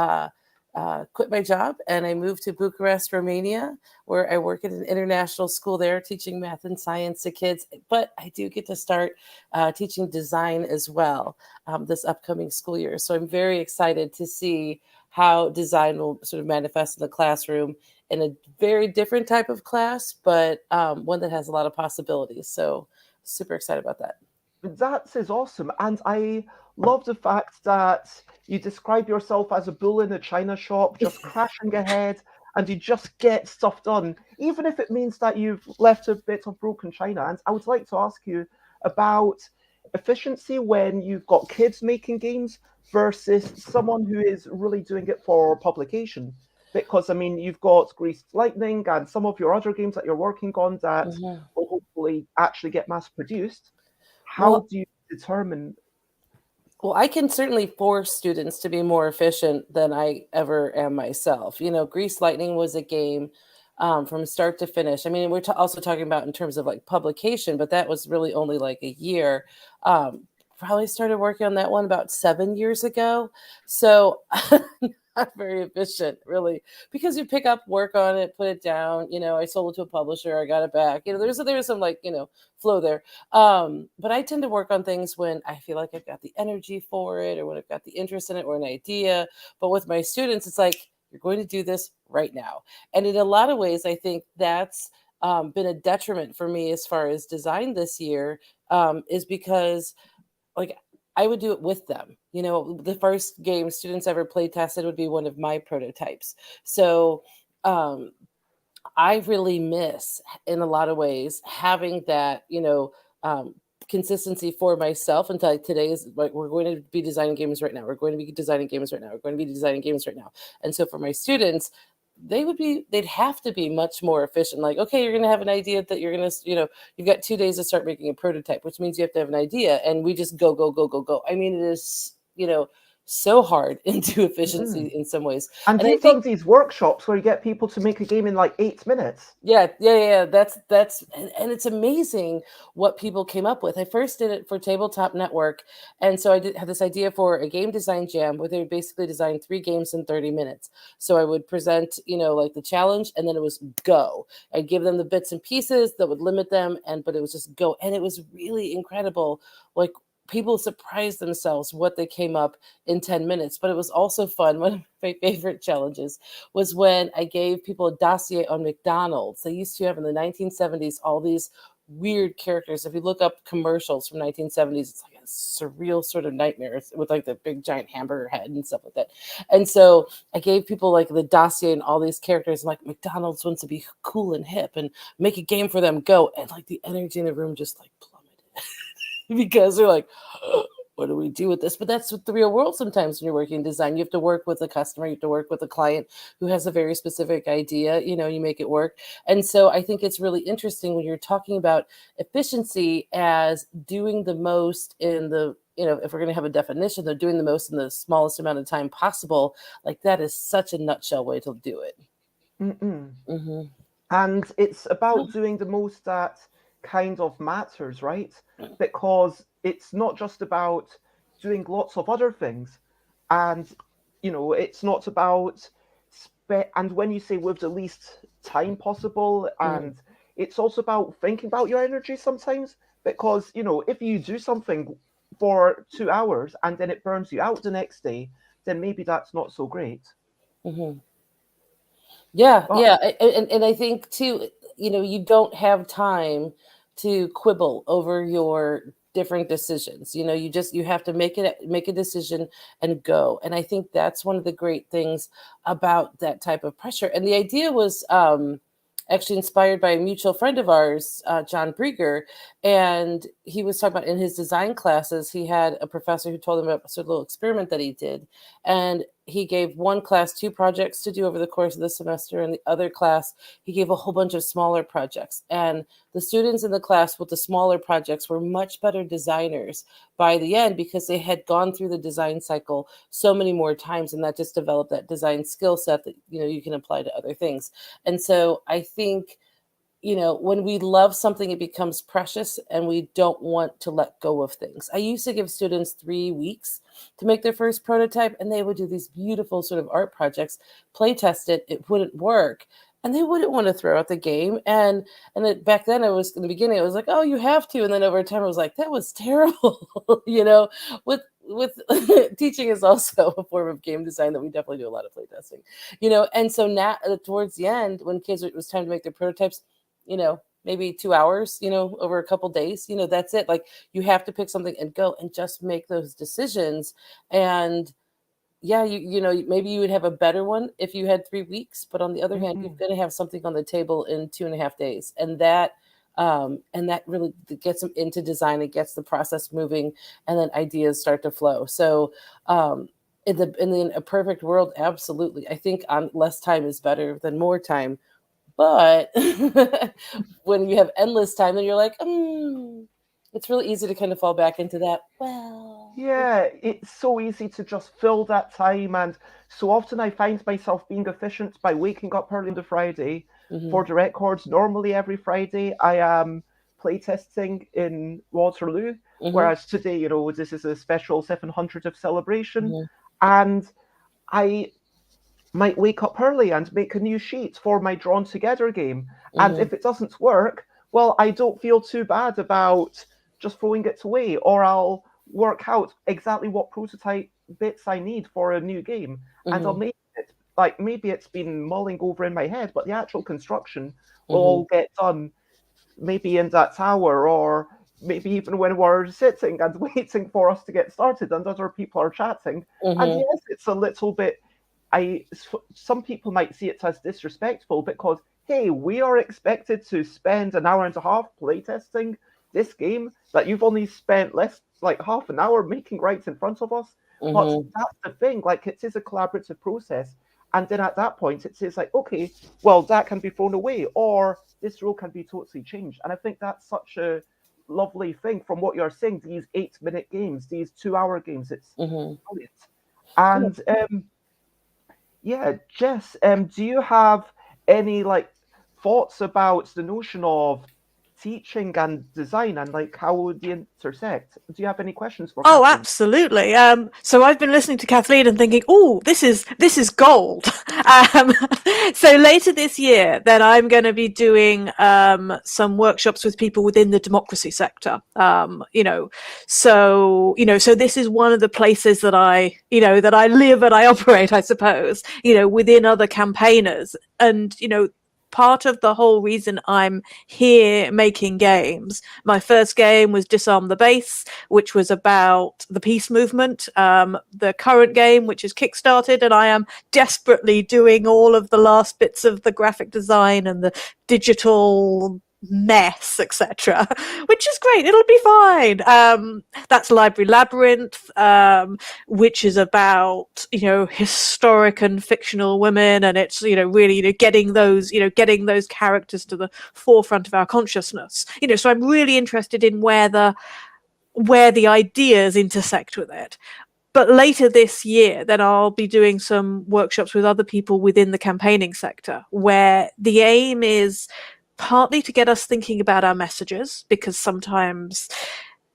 quit my job and I moved to Bucharest, Romania, where I work at an international school there teaching math and science to kids. But I do get to start teaching design as well this upcoming school year. So I'm very excited to see how design will sort of manifest in the classroom in a very different type of class, but one that has a lot of possibilities. So super excited about that. That is awesome. And I love the fact that you describe yourself as a bull in a china shop, just crashing ahead, and you just get stuff done, even if it means that you've left a bit of broken china. And I would like to ask you about efficiency when you've got kids making games versus someone who is really doing it for publication. Because, I mean, you've got Greased Lightning and some of your other games that you're working on that will hopefully actually get mass produced. How do you determine? Well, I can certainly force students to be more efficient than I ever am myself. You know, Grease Lightning was a game from start to finish. I mean, we're also talking about in terms of like publication, but that was really only like a year. Probably started working on that one about 7 years ago. So not very efficient, really, because you pick up, work on it, put it down. You know, I sold it to a publisher, I got it back. You know, there's some like, you know, flow there. But I tend to work on things when I feel like I've got the energy for it or when I've got the interest in it or an idea. But with my students, it's like, you're going to do this right now. And in a lot of ways, I think that's been a detriment for me as far as design this year, is because like I would do it with them. You know, the first game students ever play tested would be one of my prototypes. So I really miss, in a lot of ways, having that, you know, consistency for myself until today is like, we're going to be designing games right now. We're going to be designing games right now. We're going to be designing games right now. And so for my students, they'd have to be much more efficient. Like, okay, you're going to have an idea that you're going to, you know, you've got 2 days to start making a prototype, which means you have to have an idea. And we just go, go, go, go, go. I mean, it is, you know, so hard into efficiency in some ways. And you've done these workshops where you get people to make a game in like 8 minutes. Yeah. That's and it's amazing what people came up with. I first did it for Tabletop Network, and so I had this idea for a game design jam where they would basically design 3 games in 30 minutes. So I would present, you know, like the challenge, and then it was go. I'd give them the bits and pieces that would limit them, but it was just go, and it was really incredible. Like, people surprised themselves what they came up in 10 minutes. But it was also fun. One of my favorite challenges was when I gave people a dossier on McDonald's. They used to have in the 1970s all these weird characters. If you look up commercials from 1970s, it's like a surreal sort of nightmare with like the big giant hamburger head and stuff like that. And so I gave people like the dossier and all these characters. Like, McDonald's wants to be cool and hip and make a game for them. Go. And like the energy in the room just like plummeted. Because they're like, oh, what do we do with this? But that's with the real world. Sometimes when you're working in design, you have to work with a customer, you have to work with a client who has a very specific idea, you make it work. And so I think it's really interesting when you're talking about efficiency as doing the most in the, if we're going to have a definition, they're doing the most in the smallest amount of time possible. Like that is such a nutshell way to do it. Mm-hmm. And it's about doing the most that kind of matters, right? Because it's not just about doing lots of other things. And, it's not about, and when you say with the least time possible, and it's also about thinking about your energy sometimes, because, if you do something for 2 hours and then it burns you out the next day, then maybe that's not so great. Yeah. And I think too, you don't have time to quibble over your different decisions. You have to make a decision and go. And I think that's one of the great things about that type of pressure. And the idea was actually inspired by a mutual friend of ours, John Brieger. And he was talking about in his design classes, he had a professor who told him about a sort of little experiment that he did. And he gave one class 2 projects to do over the course of the semester, and the other class, he gave a whole bunch of smaller projects. And the students in the class with the smaller projects were much better designers by the end because they had gone through the design cycle so many more times, and that just developed that design skill set that, you can apply to other things. And so I think, when we love something, it becomes precious and we don't want to let go of things. I used to give students 3 weeks to make their first prototype, and they would do these beautiful sort of art projects, play test it, it wouldn't work, and they wouldn't want to throw out the game. And back then, in the beginning, it was like, oh, you have to. And then over time, I was like, that was terrible. With teaching is also a form of game design that we definitely do a lot of play testing, and so now towards the end, when kids, it was time to make their prototypes, maybe 2 hours, over a couple days, that's it. Like you have to pick something and go and just make those decisions. And yeah, maybe you would have a better one if you had 3 weeks, but on the other hand, you're going to have something on the table in 2.5 days. And that really gets them into design. It gets the process moving, and then ideas start to flow. So, in a perfect world, absolutely. I think less time is better than more time. But when you have endless time, then you're like, it's really easy to kind of fall back into that. Well, yeah, it's so easy to just fill that time. And so often I find myself being efficient by waking up early on the Friday. For the records, normally every Friday I am playtesting in Waterloo, whereas today, this is a special 700th celebration. And I might wake up early and make a new sheet for my drawn together game. And if it doesn't work, well, I don't feel too bad about just throwing it away, or I'll work out exactly what prototype bits I need for a new game. And I'll make it, like maybe it's been mulling over in my head, but the actual construction will all get done maybe in that hour, or maybe even when we're sitting and waiting for us to get started and other people are chatting. And yes, it's a little bit, some people might see it as disrespectful because, hey, we are expected to spend an hour and a half playtesting this game that you've only spent half an hour making right in front of us. But that's the thing, like it is a collaborative process. And then at that point, it says like, okay, well, that can be thrown away, or this rule can be totally changed. And I think that's such a lovely thing from what you're saying, these 8-minute games, these 2-hour games. It's brilliant. And yeah, Jess, do you have any thoughts about the notion of teaching and design and how would they intersect? Do you have any questions for Oh, Kathleen? Absolutely. So I've been listening to Kathleen and thinking, oh, this is gold. So later this year, then I'm going to be doing some workshops with people within the democracy sector. So this is one of the places that I live and I operate, I suppose. Within other campaigners, and part of the whole reason I'm here making games. My first game was Disarm the Base, which was about the peace movement. The current game, which is kickstarted, and I am desperately doing all of the last bits of the graphic design and the digital mess, etc., which is great. It'll be fine. That's Library Labyrinth, which is about, historic and fictional women, and it's, really, getting those characters to the forefront of our consciousness. So I'm really interested in where the ideas intersect with it. But later this year, then I'll be doing some workshops with other people within the campaigning sector, where the aim is partly to get us thinking about our messages, because sometimes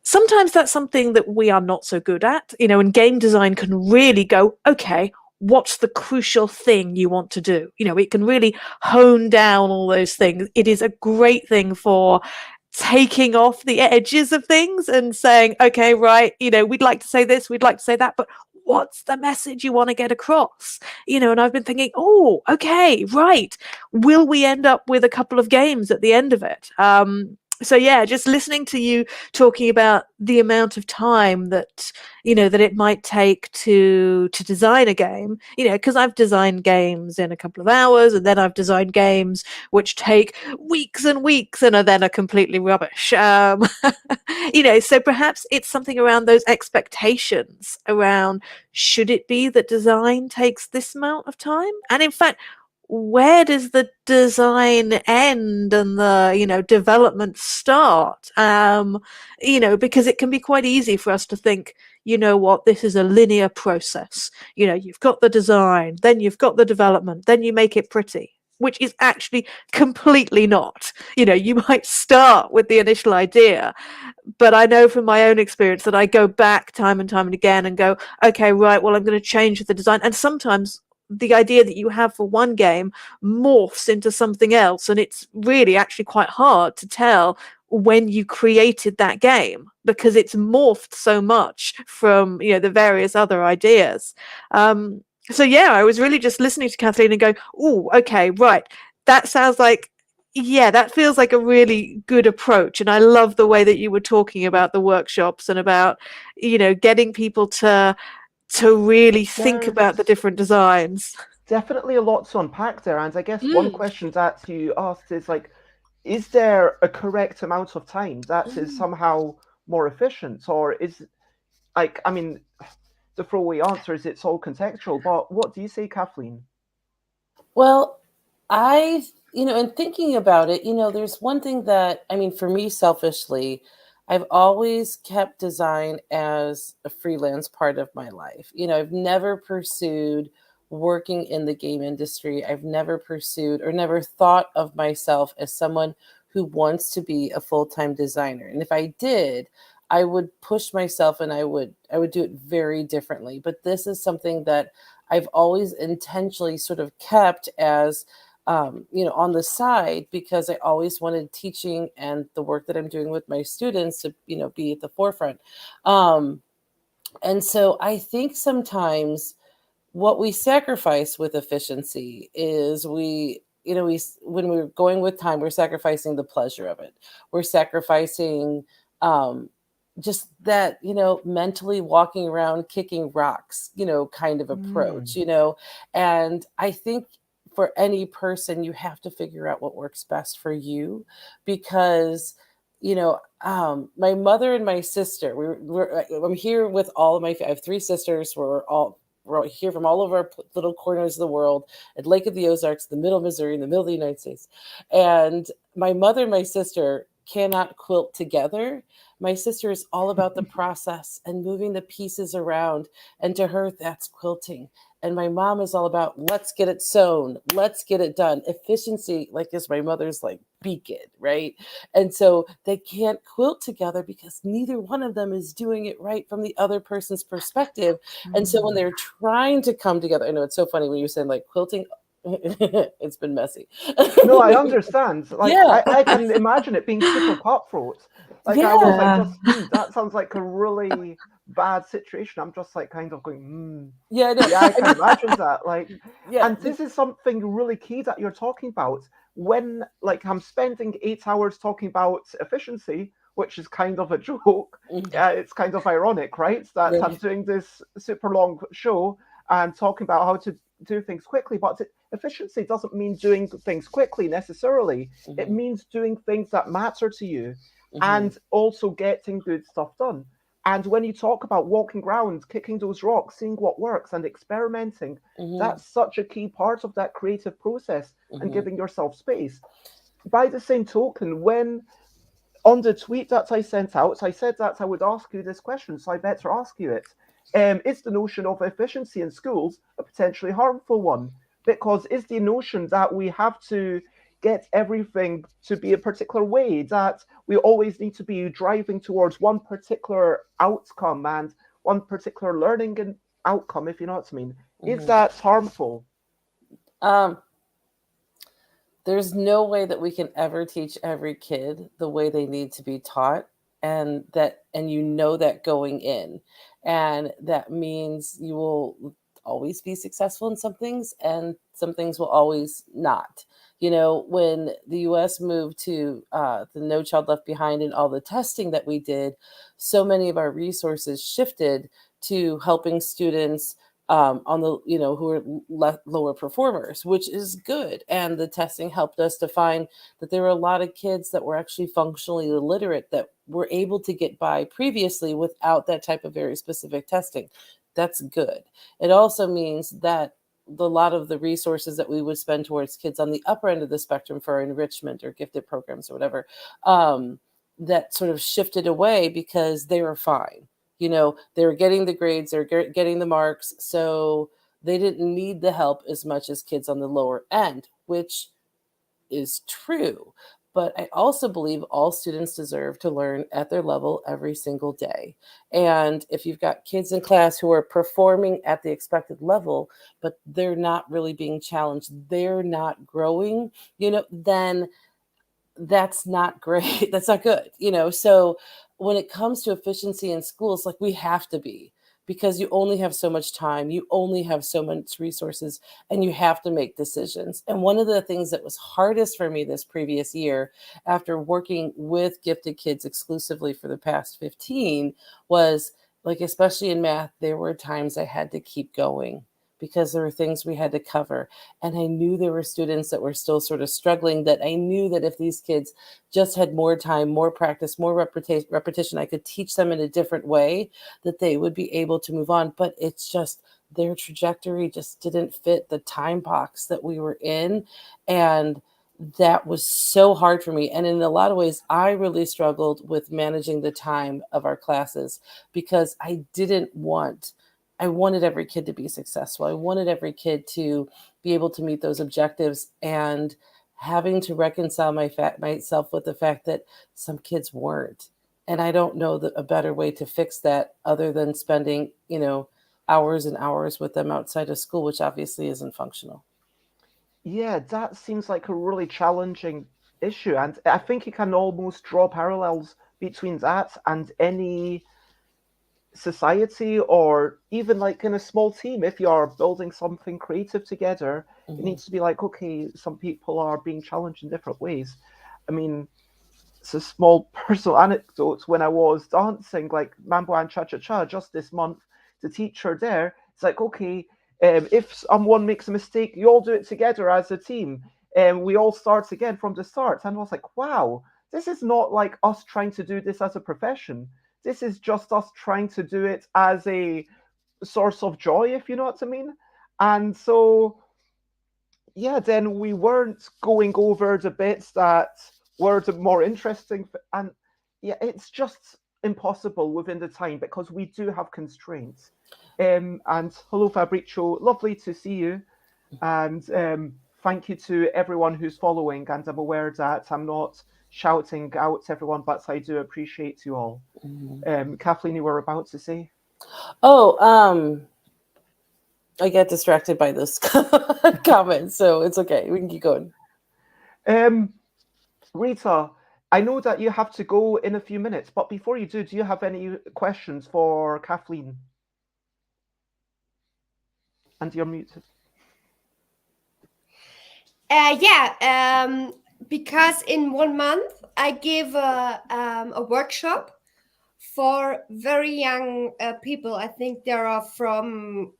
that's something that we are not so good at, and game design can really go, okay, what's the crucial thing you want to do? It can really hone down all those things. It is a great thing for taking off the edges of things and saying, okay, right, we'd like to say this, we'd like to say that, but what's the message you want to get across? And I've been thinking, oh, okay, right, will we end up with a couple of games at the end of it? So yeah, just listening to you talking about the amount of time that that it might take to design a game, because I've designed games in a couple of hours, and then I've designed games which take weeks and weeks and then are completely rubbish. So perhaps it's something around those expectations around, should it be that design takes this amount of time? And in fact, where does the design end and the development start? Because it can be quite easy for us to think, this is a linear process. You've got the design, then you've got the development, then you make it pretty, which is actually completely not. You might start with the initial idea, but I know from my own experience that I go back time and time and again and go, okay, right, well, I'm going to change the design. And sometimes the idea that you have for one game morphs into something else, and it's really actually quite hard to tell when you created that game, because it's morphed so much from the various other ideas. So yeah, I was really just listening to Kathleen and going, oh, okay, right, that sounds like, yeah, that feels like a really good approach. And I love the way that you were talking about the workshops and about getting people to really think about the different designs. Definitely a lot to unpack there, and I guess one question that you asked is like, is there a correct amount of time that is somehow more efficient, or is, like, I mean, the throwaway answer is it's all contextual, but what do you say, Kathleen? Well, in thinking about it, there's one thing that, for me, selfishly, I've always kept design as a freelance part of my life. I've never pursued working in the game industry. I've never pursued or never thought of myself as someone who wants to be a full-time designer. And if I did, I would push myself and I would do it very differently. But this is something that I've always intentionally sort of kept as on the side, because I always wanted teaching and the work that I'm doing with my students to, be at the forefront. And so I think sometimes what we sacrifice with efficiency is when we're going with time, we're sacrificing the pleasure of it. We're sacrificing just that, mentally walking around kicking rocks, kind of approach, and I think for any person, you have to figure out what works best for you, because my mother and my sister, I'm here with all of I have three sisters. We're here from all over our little corners of the world, at Lake of the Ozarks, the middle of Missouri, in the middle of the United States. And my mother and my sister cannot quilt together. My sister is all about the process and moving the pieces around. And to her, that's quilting. And my mom is all about, let's get it sewn, let's get it done. Efficiency, is my mother's beacon, right? And so they can't quilt together because neither one of them is doing it right from the other person's perspective. And so when they're trying to come together, I know it's so funny when you're saying quilting, it's been messy. No, I understand. I can imagine it being super cutthroat. I was that sounds like a really bad situation. I'm just kind of going, Yeah, no. Yeah, I can imagine that. And this is something really key that you're talking about. When I'm spending 8 hours talking about efficiency, which is kind of a joke. Yeah, it's kind of ironic, right? That I'm doing this super long show, and talking about how to do things quickly. But efficiency doesn't mean doing things quickly necessarily. It means doing things that matter to you and also getting good stuff done. And when you talk about walking around, kicking those rocks, seeing what works and experimenting, that's such a key part of that creative process and giving yourself space. By the same token, when on the tweet that I sent out, I said that I would ask you this question, so I better ask you it. Is the notion of efficiency in schools a potentially harmful one? Because is the notion that we have to get everything to be a particular way, that we always need to be driving towards one particular outcome and one particular learning and outcome, if you know what I mean, is that harmful? There's no way that we can ever teach every kid the way they need to be taught, and you know that going in, and that means you will always be successful in some things and some things will always not. You know, when the US moved to the No Child Left Behind and all the testing that we did, so many of our resources shifted to helping students on the, you know, who are lower performers, which is good. And the testing helped us to find that there were a lot of kids that were actually functionally illiterate that were able to get by previously without that type of very specific testing. That's good. It also means that a lot of the resources that we would spend towards kids on the upper end of the spectrum for enrichment or gifted programs or whatever, that sort of shifted away because they were fine. You know, they were getting the grades, they're getting the marks, so they didn't need the help as much as kids on the lower end, which is true. But I also believe all students deserve to learn at their level every single day. And if you've got kids in class who are performing at the expected level, but they're not really being challenged, they're not growing, you know, then that's not great. That's not good, you know. So when it comes to efficiency in schools, like, we have to be, because you only have so much time, you only have so much resources, and you have to make decisions. And one of the things that was hardest for me this previous year, after working with gifted kids exclusively for the past 15, was, like, especially in math, there were times I had to keep going because there were things we had to cover. And I knew there were students that were still sort of struggling, that I knew that if these kids just had more time, more practice, more repetition, I could teach them in a different way, that they would be able to move on. But it's just, their trajectory just didn't fit the time box that we were in. And that was so hard for me. And in a lot of ways, I really struggled with managing the time of our classes, because I wanted every kid to be successful. I wanted every kid to be able to meet those objectives, and having to reconcile myself with the fact that some kids weren't. And I don't know a better way to fix that other than spending, you know, hours and hours with them outside of school, which obviously isn't functional. Yeah, that seems like a really challenging issue. And I think you can almost draw parallels between that and any society, or even like in a small team. If you are building something creative together, it needs to be like, okay, some people are being challenged in different ways. I mean, it's a small personal anecdote. When I was dancing like Mambo and Cha Cha Cha just this month, the teacher there, it's like, okay, if someone makes a mistake, you all do it together as a team, and we all start again from the start. And I was like, wow, this is not like us trying to do this as a profession. This is just us trying to do it as a source of joy, if you know what I mean. And so, yeah, then we weren't going over the bits that were the more interesting. And yeah, it's just impossible within the time because we do have constraints. And hello, Fabricio, lovely to see you. And thank you to everyone who's following. And I'm aware that I'm not shouting out to everyone, but I do appreciate you all. Kathleen, you were about to say? I get distracted by this comment, so it's okay. We can keep going. Rita, I know that you have to go in a few minutes, but before you do you have any questions for Kathleen? And you're muted. Because in 1 month I give a workshop for very young people. I think there are from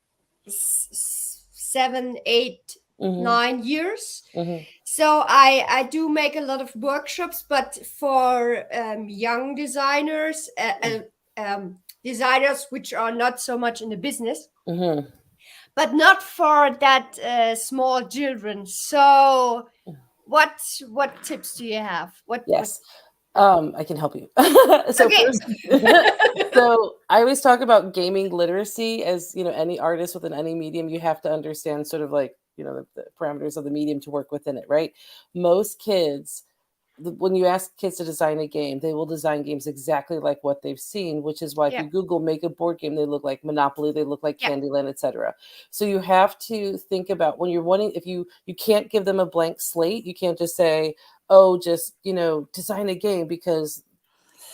7, 8, Mhm. 9 years. Mhm. So I do make a lot of workshops, but for young designers, designers which are not so much in the business, Mhm. but not for that small children. So what tips do you have? Yes. I can help you. So Okay. first, so I always talk about gaming literacy. As you know, any artist within any medium, you have to understand sort of like, you know, the parameters of the medium to work within it, right? Most kids, when you ask kids to design a game, they will design games exactly like what they've seen, which is why if Yeah. you Google make a board game, they look like Monopoly, they look like Yeah. Candyland, etc. So you have to think about when you're wanting, if you can't give them a blank slate, you can't just say, oh, just, you know, design a game, because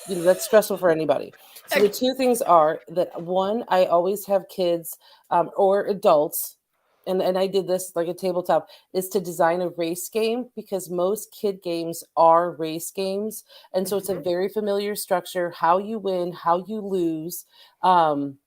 you know that's stressful for anybody. So the Okay. two things are that, one, I always have kids or adults, and I did this like a tabletop, is to design a race game, because most kid games are race games, and so it's a Mhm. very familiar structure. How you win, how you lose, um,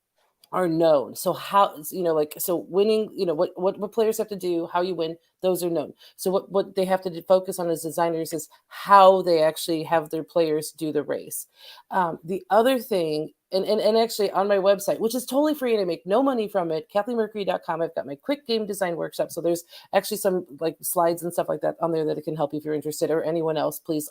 are known. So how, you know, like, so winning, you know, what players have to do, how you win, those are known. So what they have to focus on as designers is how they actually have their players do the race. The other thing, and actually on my website, which is totally free and I make no money from it, KathleenMercury.com, I've got my quick game design workshop. So there's actually some like slides and stuff like that on there that it can help you if you're interested, or anyone else, please,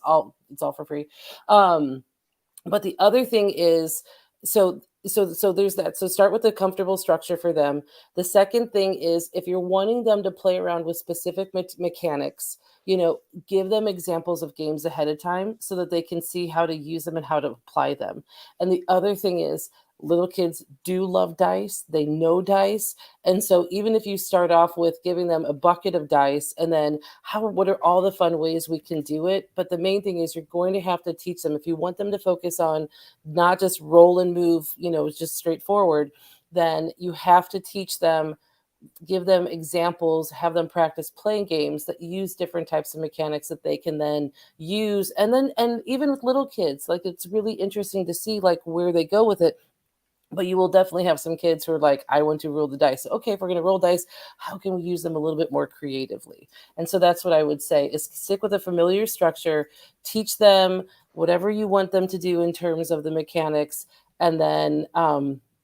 it's all for free. But the other thing is, so there's that. So start with a comfortable structure for them. The second thing is, if you're wanting them to play around with specific mechanics, you know, give them examples of games ahead of time so that they can see how to use them and how to apply them. And the other thing is, little kids do love dice, they know dice. And so even if you start off with giving them a bucket of dice, and then what are all the fun ways we can do it, but the main thing is you're going to have to teach them, if you want them to focus on not just roll and move, you know, just straightforward, then you have to teach them, give them examples, have them practice playing games that use different types of mechanics that they can then use. And even with little kids, like, it's really interesting to see like where they go with it. But you will definitely have some kids who are like, I want to roll the dice. Okay, if we're going to roll dice, how can we use them a little bit more creatively? And so that's what I would say, is stick with a familiar structure, teach them whatever you want them to do in terms of the mechanics, and then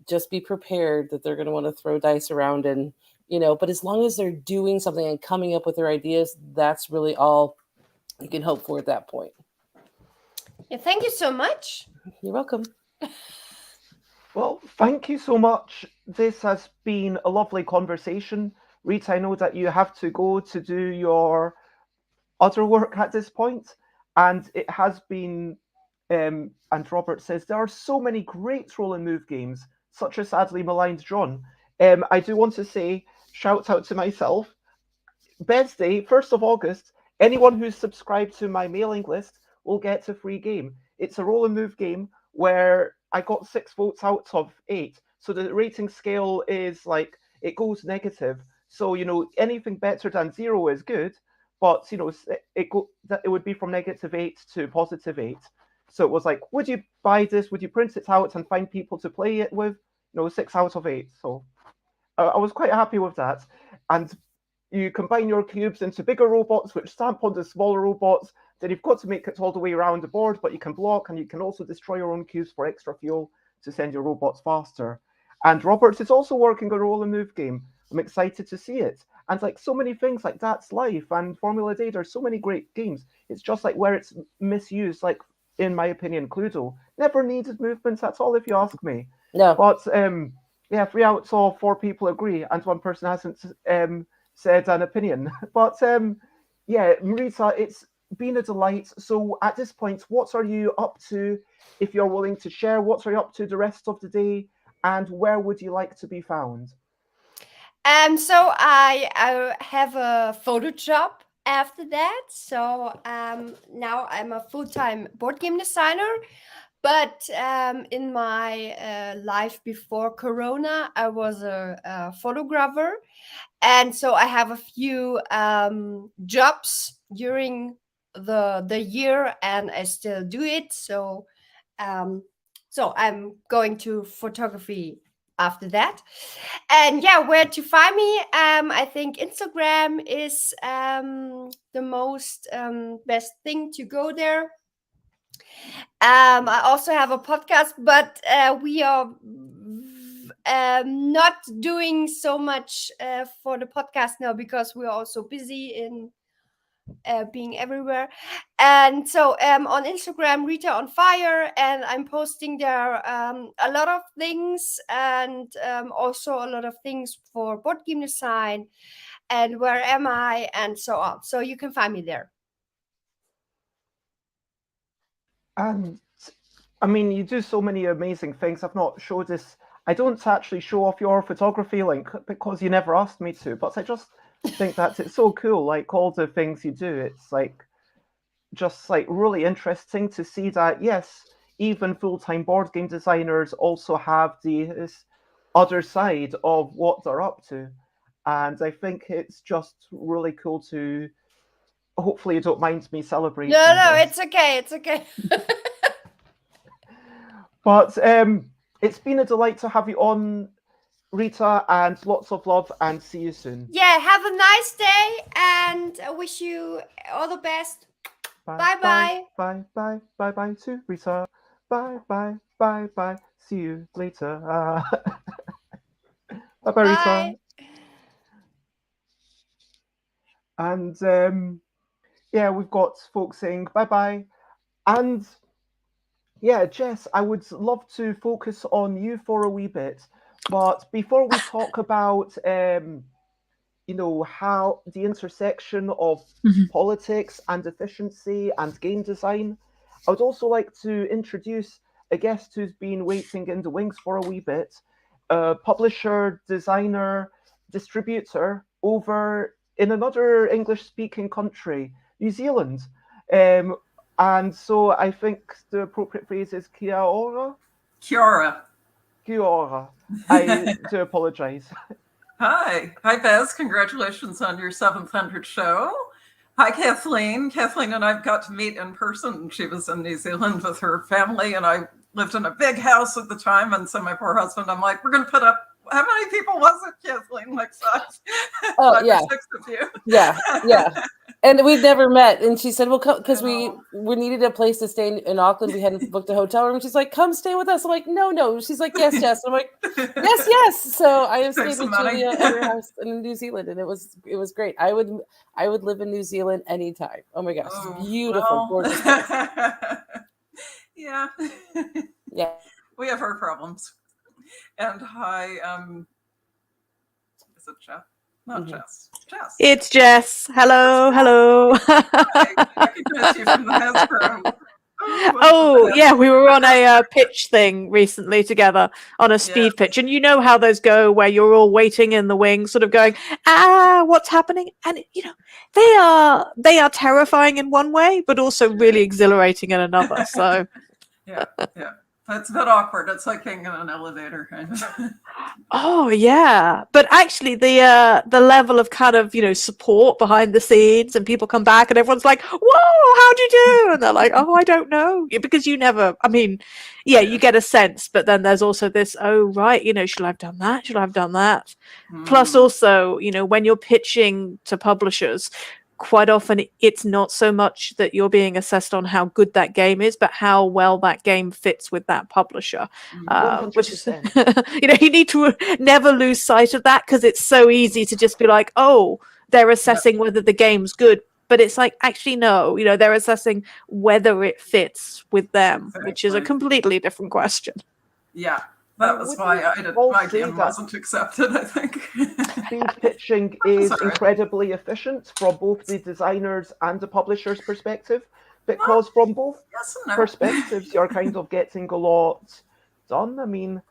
just be prepared that they're going to want to throw dice around. And, you know, but as long as they're doing something and coming up with their ideas, that's really all you can hope for at that point. Yeah, thank you so much. You're welcome. Well, thank you so much. This has been a lovely conversation. Rita, I know that you have to go to do your other work at this point, and it has been, and Robert says, there are so many great roll and move games, such as sadly maligned John. I do want to say, shout out to myself. Wednesday, 1st of August, anyone who's subscribed to my mailing list will get a free game. It's a roll and move game where I got 6 votes out of 8. So the rating scale is like, it goes negative. So, you know, anything better than 0 is good, but, you know, it would be from -8 to +8. So it was like, would you buy this? Would you print it out and find people to play it with? You know, 6 out of 8. So I was quite happy with that. And you combine your cubes into bigger robots, which stamp on the smaller robots. Then you've got to make it all the way around the board, but you can block, and you can also destroy your own cubes for extra fuel to send your robots faster. And Roberts is also working a roll and move game. I'm excited to see it. And like so many things like That's Life and Formula Day, there's so many great games. It's just like where it's misused, like in my opinion, Cluedo never needed movements at all, if you ask me. No. But yeah, 3 out of 4 people agree, and one person hasn't said an opinion. But yeah, Marita, it's been a delight. So at this point, what are you up to? If you're willing to share, what are you up to the rest of the day, and where would you like to be found? So I have a photo job after that. So now I'm a full-time board game designer. But in my life before Corona, I was a photographer, and so I have a few jobs during the year, and I still do it. So so I'm going to photography after that. And yeah, where to find me? I think Instagram is the most best thing to go there. I also have a podcast, but we are not doing so much for the podcast now because we are also busy in being everywhere. And so on Instagram, Rita on Fire, and I'm posting there a lot of things, and also a lot of things for board game design and where am I and so on. So you can find me there. And I mean, you do so many amazing things. I've not showed this. I don't actually show off your photography link because you never asked me to, but I just think that it's so cool. Like all the things you do, it's like just like really interesting to see that, yes, even full-time board game designers also have this other side of what they're up to. And I think it's just really cool to, hopefully you don't mind me celebrating. No, this. it's okay. It's okay. But it's been a delight to have you on, Rita, and lots of love, and see you soon. Yeah, have a nice day, and I wish you all the best. Bye bye. Bye bye bye bye to Rita. Bye bye bye bye. See you later. Bye bye, Rita. And yeah, we've got folks saying bye bye. And yeah, Jess, I would love to focus on you for a wee bit. But before we talk about you know, how the intersection of politics and efficiency and game design, I would also like to introduce a guest who's been waiting in the wings for a wee bit, a publisher, designer, distributor over in another English-speaking country, New Zealand. And so I think the appropriate phrase is kia ora? Kia ora. Kia ora. I do apologise. Hi. Hi, Bez. Congratulations on your 700 show. Hi, Kathleen. Kathleen and I've got to meet in person. She was in New Zealand with her family, and I lived in a big house at the time. And so my poor husband, I'm like, we're going to put up, how many people was it, Kathleen? Like 5 Oh, yeah. or 6 of you. Yeah. And we'd never met. And she said, well, because we needed a place to stay in Auckland. We hadn't booked a hotel room. She's like, come stay with us. I'm like, no. She's like, yes. I'm like, yes. So I have stayed with Julia at your house in New Zealand, and it was great. I would live in New Zealand anytime. Oh my gosh, it's beautiful, gorgeous place. Yeah. Yeah. We have our problems. And hi, is it Jeff? Not Jess. Jess. It's Jess. Hello. I recognize you from the Hasbro. Oh, yeah, we were on a pitch thing recently together on a speed pitch, and you know how those go, where you're all waiting in the wings, sort of going, what's happening? And you know, they are terrifying in one way, but also really exhilarating in another. So yeah. It's a bit awkward. It's like being in an elevator, kind of. Oh yeah, but actually the level of kind of, you know, support behind the scenes, and people come back and everyone's like, "Whoa, how'd you do?" And they're like, "Oh, I don't know," because you never. I mean, you get a sense, but then there's also this, "Oh, right, you know, should I have done that? Should I have done that?" Plus, also, you know, when you're pitching to publishers, quite often it's not so much that you're being assessed on how good that game is, but how well that game fits with that publisher. Which is, you know, you need to never lose sight of that, because it's so easy to just be like, oh, they're assessing whether the game's good. But it's like, actually, no, you know, they're assessing whether it fits with them, which is a completely different question. Yeah. That was why my game wasn't accepted, I think. Speed pitching is incredibly efficient from both the designer's and the publisher's perspective, because from both perspectives, you're kind of getting a lot done. I mean,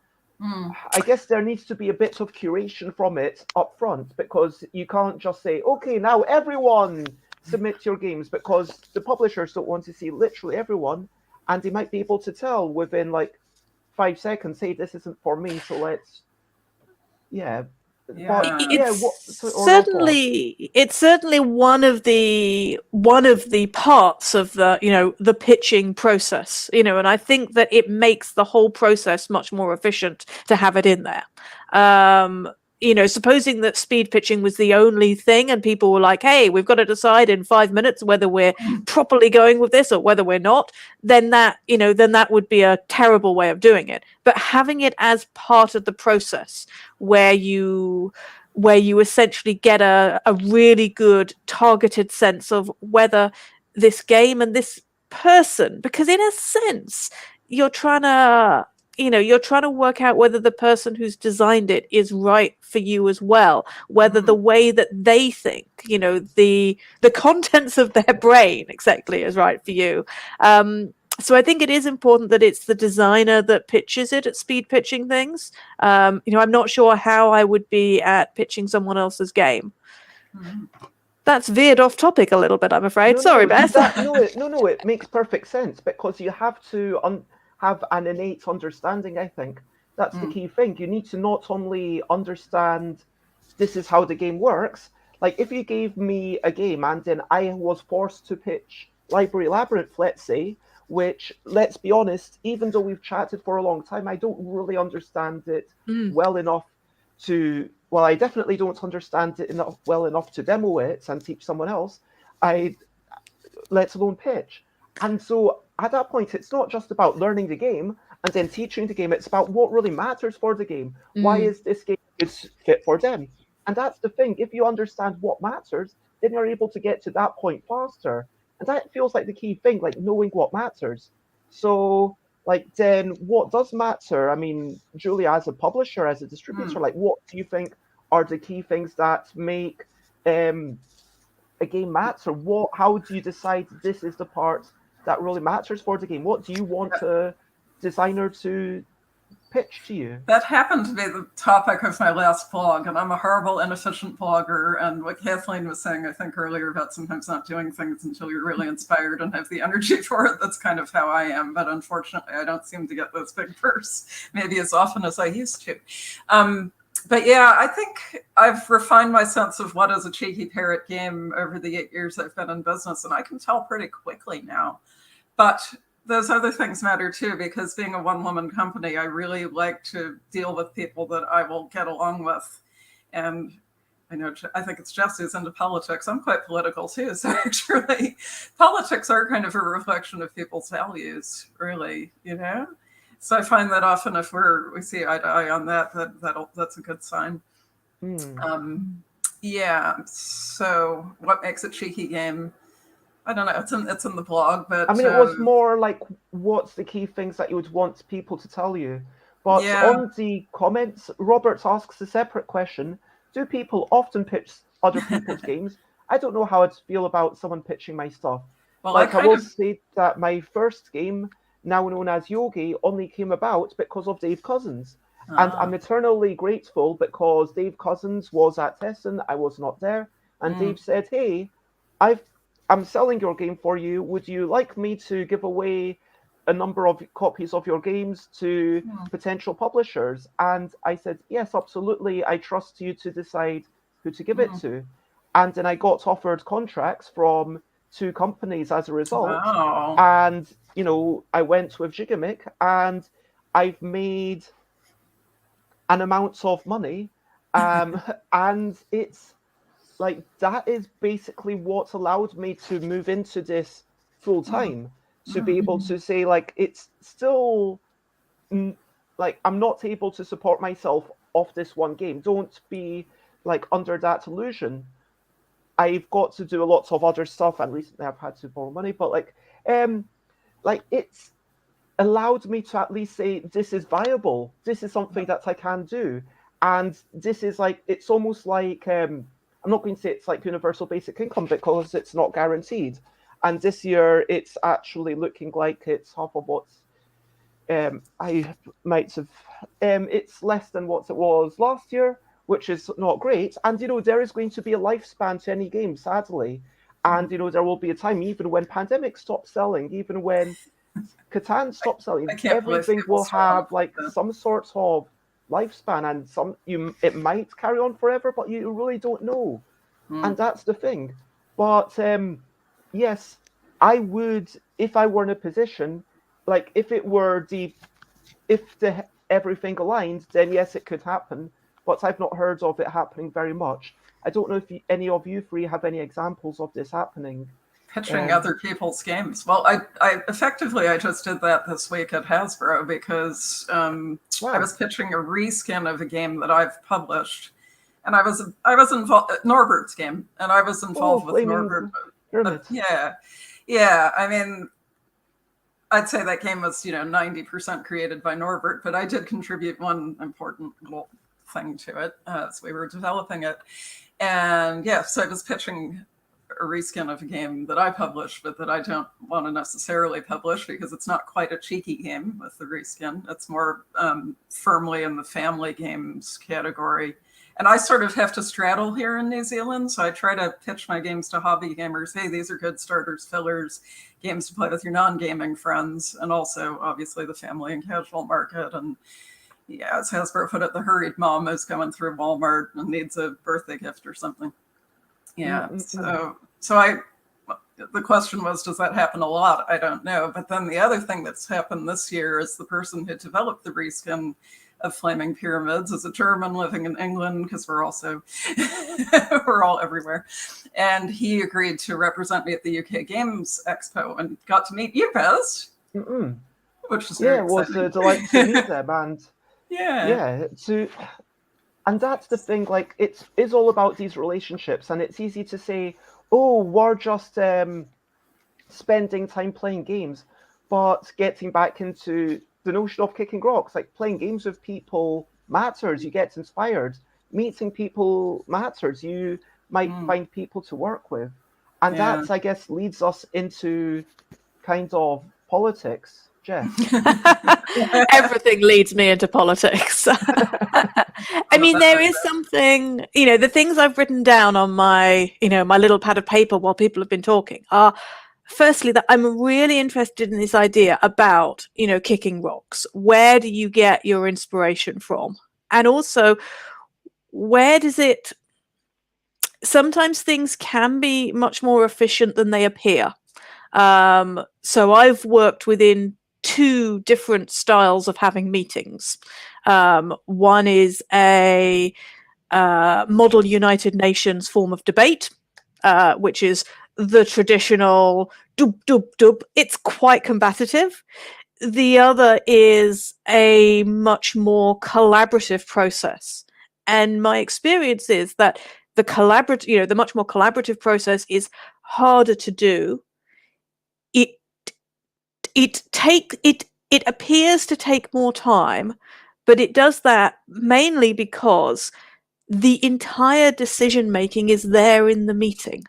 I guess there needs to be a bit of curation from it up front, because you can't just say, okay, now everyone submit your games, because the publishers don't want to see literally everyone, and they might be able to tell within like 5 seconds, hey, this isn't for me, so let's Yeah. It's certainly one of the parts of the pitching process, and I think that it makes the whole process much more efficient to have it in there. Supposing that speed pitching was the only thing and people were like, hey, we've got to decide in 5 minutes whether we're properly going with this or whether we're not, then that would be a terrible way of doing it. But having it as part of the process where you essentially get a really good targeted sense of whether this game and this person, because in a sense you're trying to work out whether the person who's designed it is right for you as well, whether the way that they think, the contents of their brain exactly is right for you. So I think it is important that it's the designer that pitches it at speed pitching things. I'm not sure how I would be at pitching someone else's game. That's veered off topic a little bit, I'm afraid. Sorry, Beth. It makes perfect sense, because you have to have an innate understanding, I think. That's the key thing. You need to not only understand this is how the game works. Like, if you gave me a game and then I was forced to pitch Library Labyrinth, let's say, which, let's be honest, even though we've chatted for a long time, I don't really understand it well enough to... Well, I definitely don't understand it well enough to demo it and teach someone else, let alone pitch. And so at that point, it's not just about learning the game and then teaching the game. It's about what really matters for the game. Why is this game fit for them? And that's the thing. If you understand what matters, then you're able to get to that point faster. And that feels like the key thing, like knowing what matters. So, then what does matter? I mean, Julia, as a publisher, as a distributor, what do you think are the key things that make a game matter? How do you decide this is the part that really matters for the game? What do you want a designer to pitch to you? That happened to be the topic of my last blog, and I'm a horrible, inefficient blogger. And what Kathleen was saying, I think earlier, about sometimes not doing things until you're really inspired and have the energy for it, that's kind of how I am. But unfortunately, I don't seem to get those big bursts maybe as often as I used to. But yeah, I think I've refined my sense of what is a cheeky parrot game over the 8 years I've been in business, and I can tell pretty quickly now. But those other things matter too, because being a one-woman company, I really like to deal with people that I will get along with. And I think it's Jess who's into politics. I'm quite political too. So actually, politics are kind of a reflection of people's values, really, So I find that often if we see eye to eye on that's a good sign. Yeah. So what makes a cheeky game? I don't know. It's in the blog, but I mean, it was more like, what's the key things that you would want people to tell you? But on the comments, Robert asks a separate question: do people often pitch other people's games? I don't know how I'd feel about someone pitching my stuff. Well, I will say that my first game, now known as Yogi, only came about because of Dave Cousins. And I'm eternally grateful because Dave Cousins was at Essen, I was not there, and Dave said, hey, I'm selling your game for you. Would you like me to give away a number of copies of your games to potential publishers? And I said, yes, absolutely. I trust you to decide who to give it to. And then I got offered contracts from 2 companies as a result. Wow. And, I went with Gigamic, and I've made an amount of money. And it's like, that is basically what allowed me to move into this full time, to be able to say, like, it's still, like, I'm not able to support myself off this one game. Don't be, like, under that illusion. I've got to do a lot of other stuff, and recently I've had to borrow money, but, like, it's allowed me to at least say, this is viable. This is something that I can do. And this is, like, it's almost like, I'm not going to say it's like universal basic income because it's not guaranteed. And this year, it's actually looking like it's half of what I might have. It's less than what it was last year, which is not great. And, there is going to be a lifespan to any game, sadly. And, there will be a time, even when Pandemic stops selling, even when Catan stops selling, everything will have, like, some sort of lifespan, and it might carry on forever, but you really don't know. And that's the thing. But yes, I would, if I were in a position, like if it were everything aligned, then yes, it could happen. But I've not heard of it happening very much. I don't know if any of you three have any examples of this happening. Pitching other people's games. Well, I effectively just did that this week at Hasbro because I was pitching a reskin of a game that I've published, and I was involved Norbert's game, and I was involved with Norbert. Yeah. I mean, I'd say that game was 90% created by Norbert, but I did contribute one important little thing to it as we were developing it. And so I was pitching a reskin of a game that I published, but that I don't want to necessarily publish because it's not quite a cheeky game with the reskin. It's more firmly in the family games category. And I sort of have to straddle here in New Zealand. So I try to pitch my games to hobby gamers. Hey, these are good starters, fillers, games to play with your non-gaming friends. And also, obviously, the family and casual market. And as Hasbro put it, the hurried mom is going through Walmart and needs a birthday gift or something. So the question was, does that happen a lot? I don't know. But then the other thing that's happened this year is the person who developed the reskin of Flaming Pyramids is a German living in England, because we're all everywhere. And he agreed to represent me at the UK Games Expo and got to meet you, Pez. Which is very it was a delight to meet them. And and that's the thing, like, it is all about these relationships, and it's easy to say, oh, we're just spending time playing games, but getting back into the notion of kicking rocks, like playing games with people matters. You get inspired. Meeting people matters. You might find people to work with. And that, I guess, leads us into kind of politics. Jeff? Everything leads me into politics. I mean, there is something, the things I've written down on my, my little pad of paper while people have been talking are, firstly, that I'm really interested in this idea about, kicking rocks. Where do you get your inspiration from? And also, where does it... Sometimes things can be much more efficient than they appear. So I've worked within two different styles of having meetings. One is a model United Nations form of debate, which is the traditional dub dub dub. It's quite combative. The other is a much more collaborative process. And my experience is that the much more collaborative process is harder to do. It appears to take more time, but it does that mainly because the entire decision making is there in the meeting.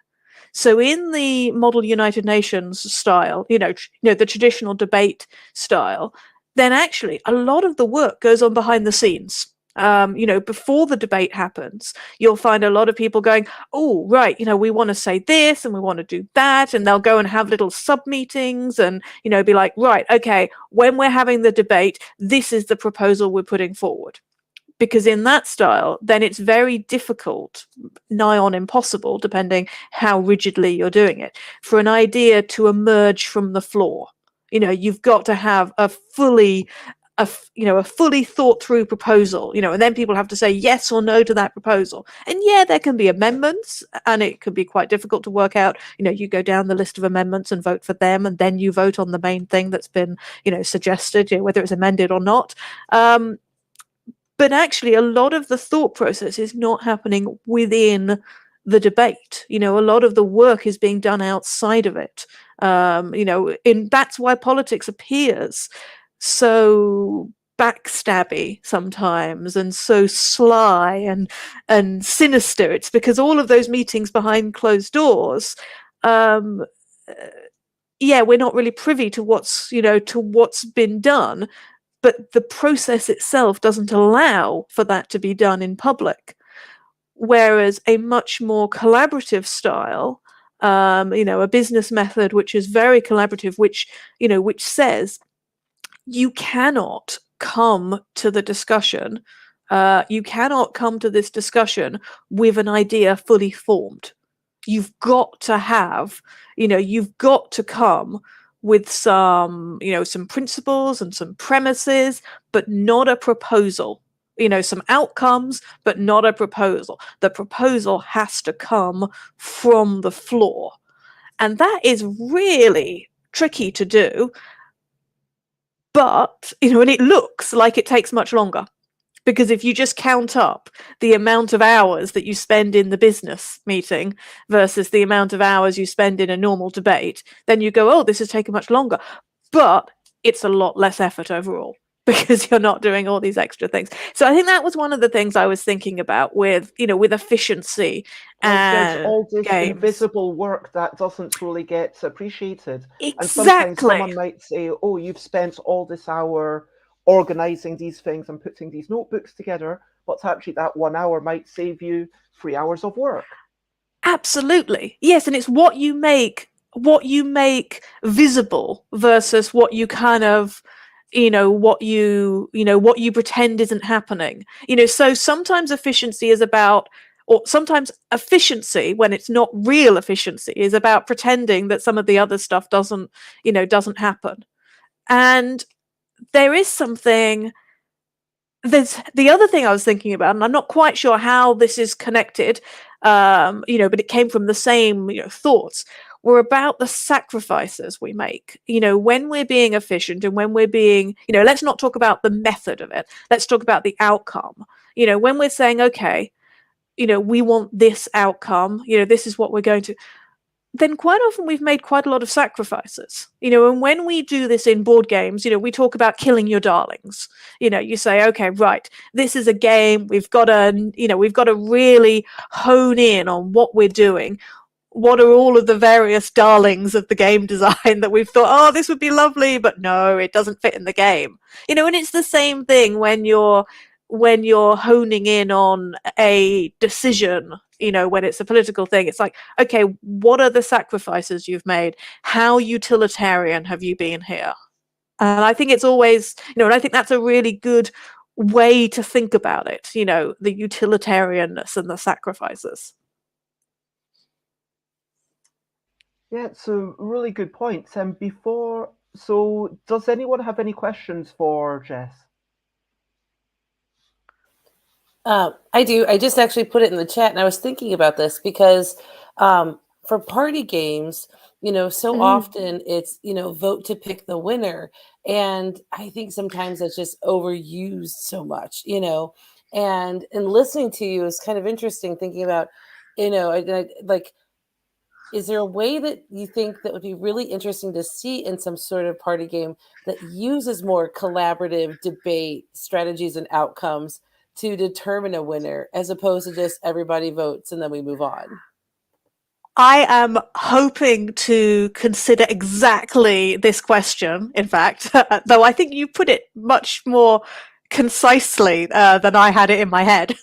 So in the Model United Nations style, the traditional debate style, then actually a lot of the work goes on behind the scenes. Before the debate happens, you'll find a lot of people going, oh, right, we want to say this and we want to do that. And they'll go and have little sub meetings and, be like, right, okay, when we're having the debate, this is the proposal we're putting forward. Because in that style, then it's very difficult, nigh on impossible, depending how rigidly you're doing it, for an idea to emerge from the floor. You've got to have a fully thought through proposal, and then people have to say yes or no to that proposal. And there can be amendments, and it can be quite difficult to work out, you go down the list of amendments and vote for them, and then you vote on the main thing that's been, suggested, whether it's amended or not. But actually, a lot of the thought process is not happening within the debate. A lot of the work is being done outside of it. That's why politics appears so backstabby sometimes and so sly and sinister. It's because all of those meetings behind closed doors, we're not really privy to what's been done. But the process itself doesn't allow for that to be done in public. Whereas a much more collaborative style, a business method which is very collaborative, which says you cannot come to the discussion You cannot come to this discussion with an idea fully formed. You've got to have, you've got to come with some, some principles and some premises, but not a proposal. Some outcomes, but not a proposal. The proposal has to come from the floor. And that is really tricky to do. But, and it looks like it takes much longer. Because if you just count up the amount of hours that you spend in the business meeting versus the amount of hours you spend in a normal debate, then you go, oh, this has taken much longer. But it's a lot less effort overall because you're not doing all these extra things. So I think that was one of the things I was thinking about with, with efficiency there's and all this games. invisible work that doesn't really get appreciated. Exactly. And sometimes someone might say, oh, you've spent all this hour organizing these things and putting these notebooks together, but actually that 1 hour might save you 3 hours of work. Absolutely. Yes, and it's what you make visible versus what you kind of what you pretend isn't happening. So sometimes efficiency is about, or sometimes efficiency, when it's not real efficiency, is about pretending that some of the other stuff doesn't happen. And there is something, there's the other thing I was thinking about, and I'm not quite sure how this is connected, but it came from the same, thoughts, were about the sacrifices we make, when we're being efficient and when we're being, let's not talk about the method of it. Let's talk about the outcome. When we're saying, okay, we want this outcome, this is what we're going to, then quite often we've made quite a lot of sacrifices, and when we do this in board games, we talk about killing your darlings. You say, okay, right, this is a game, we've got to really hone in on what we're doing. What are all of the various darlings of the game design that we've thought, oh, this would be lovely, but no, it doesn't fit in the game. And it's the same thing when you're honing in on a decision, when it's a political thing. It's like, okay, what are the sacrifices you've made? How utilitarian have you been here? And I think it's always, and I think that's a really good way to think about it, the utilitarianness and the sacrifices. Yeah, it's a really good point. So does anyone have any questions for Jess? I do. I just actually put it in the chat, and I was thinking about this because for party games, so often it's, vote to pick the winner. And I think sometimes that's just overused so much, and listening to you is kind of interesting, thinking about, is there a way that you think that would be really interesting to see in some sort of party game that uses more collaborative debate strategies and outcomes to determine a winner, as opposed to just everybody votes and then we move on? I am hoping to consider exactly this question, in fact, though I think you put it much more concisely than I had it in my head.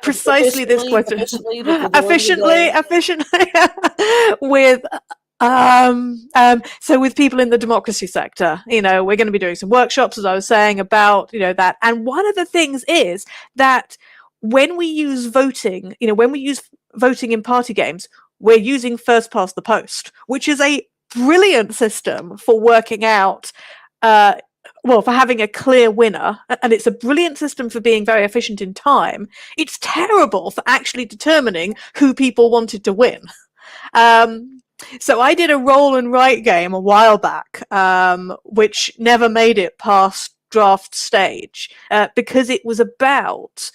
Precisely this question. Efficiently, with so with people in the democracy sector, we're going to be doing some workshops, as I was saying, about that. And one of the things is that when we use voting, in party games, we're using first past the post, which is a brilliant system for working out for having a clear winner, and it's a brilliant system for being very efficient in time. It's terrible for actually determining who people wanted to win. So I did a roll and write game a while back, which never made it past draft stage, because it was about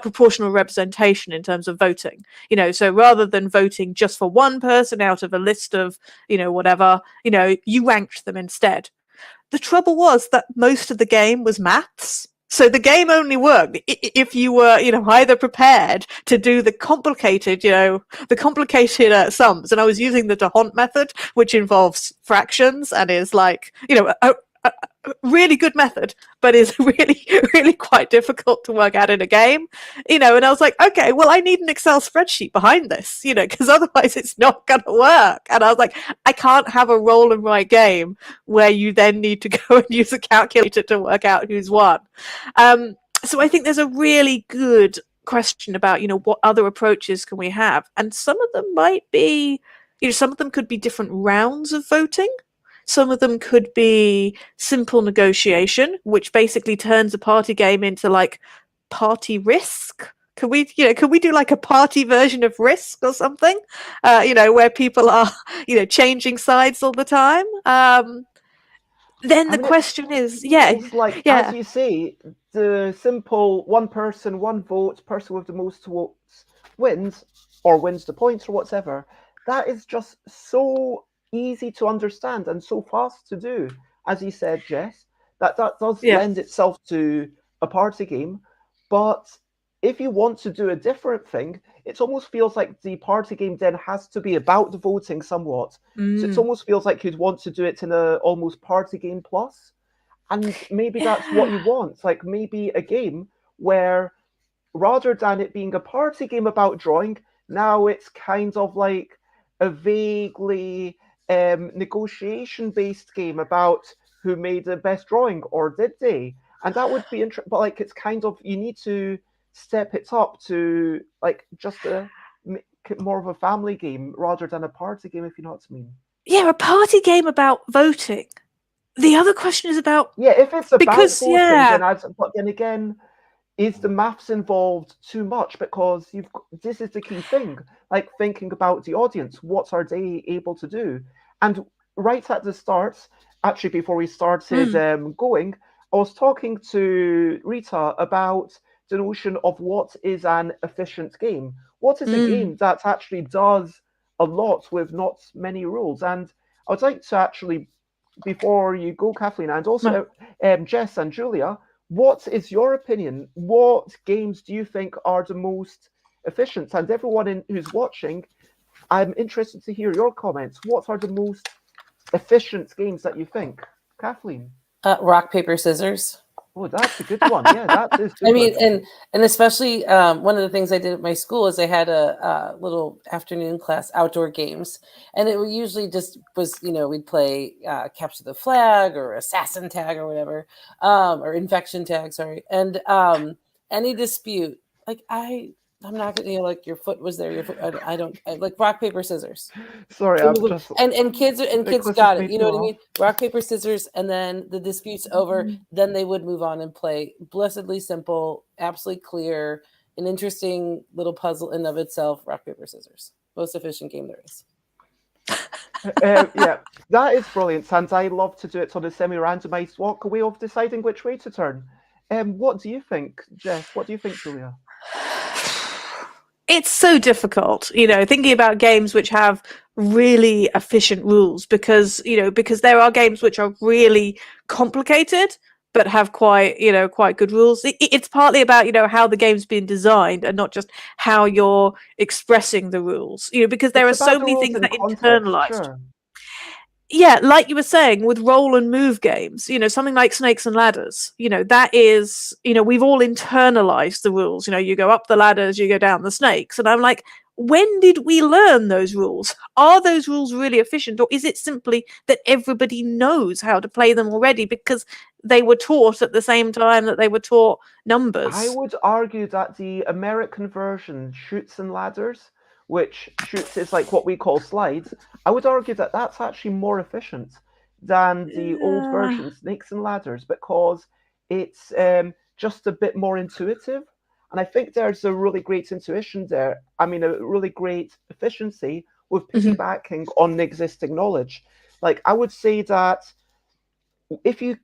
proportional representation in terms of voting. So rather than voting just for one person out of a list of, whatever, you ranked them instead. The trouble was that most of the game was maths. So the game only worked if you were, either prepared to do the complicated sums. And I was using the D'Hondt method, which involves fractions and is like, a really good method, but is really, really quite difficult to work out in a game, and I was like, okay, well, I need an Excel spreadsheet behind this, because otherwise it's not going to work. And I was like, I can't have a roll and write game where you then need to go and use a calculator to work out who's won. So I think there's a really good question about, what other approaches can we have? And some of them might be, some of them could be different rounds of voting. Some of them could be simple negotiation, which basically turns a party game into like party Risk. Can we do like a party version of Risk or something? Where people are, changing sides all the time. Then the question is, it's like, as yeah. you say, the simple one person, one vote, person with the most votes wins, or wins the points or whatever. That is just so easy to understand and so fast to do. As you said, Jess, that does Yeah. lend itself to a party game. But if you want to do a different thing, it almost feels like the party game then has to be about the voting somewhat. So it almost feels like you'd want to do it in a almost party game plus. And maybe that's what you want. Like maybe a game where rather than it being a party game about drawing, now it's kind of like a vaguely negotiation-based game about who made the best drawing, or did they? And that would be interesting. But like, it's kind of, you need to step it up to like just make it more of a family game rather than a party game, if you know what I mean. Yeah, a party game about voting. The other question is about if it's about voting, yeah. but then again, is the maths involved too much? Because this is the key thing, like thinking about the audience, what are they able to do? And right at the start, actually before we started going, I was talking to Rita about the notion of what is an efficient game. What is a game that actually does a lot with not many rules? And I would like to actually, before you go, Kathleen, and also Jess and Julia, what is your opinion? What games do you think are the most efficient? And everyone who's watching, I'm interested to hear your comments. What are the most efficient games that you think? Kathleen? Rock, paper, scissors. Oh, that's a good one. Yeah, that is good. I mean, and especially one of the things I did at my school is I had a little afternoon class, outdoor games, and it usually just was, we'd play capture the flag or assassin tag or whatever, or infection tag, sorry, and any dispute, like I'm not gonna, like your foot was there, your foot, I like rock, paper, scissors. Sorry, I'm just and kids got it. You know what I mean? Rock, paper, scissors, and then the dispute's over. Then they would move on and play. Blessedly simple, absolutely clear, an interesting little puzzle in of itself. Rock, paper, scissors, most efficient game there is. Yeah, that is brilliant, and I love to do it on a semi-randomized walk away of deciding which way to turn. What do you think, Jess? What do you think, Julia? It's so difficult, thinking about games which have really efficient rules, because there are games which are really complicated but have quite good rules. It's partly about how the game's been designed and not just how you're expressing the rules. Because there are so many things that internalize. Sure. Yeah, like you were saying with roll and move games, something like Snakes and Ladders, that is, we've all internalized the rules. You go up the ladders, you go down the snakes. And I'm like, when did we learn those rules? Are those rules really efficient? Or is it simply that everybody knows how to play them already because they were taught at the same time that they were taught numbers? I would argue that the American version, Chutes and Ladders, which Chutes is like what we call slides, I would argue that that's actually more efficient than the old version, Snakes and Ladders, because it's just a bit more intuitive. And I think there's a really great intuition there. I mean, a really great efficiency with piggybacking on existing knowledge. Like, I would say that if you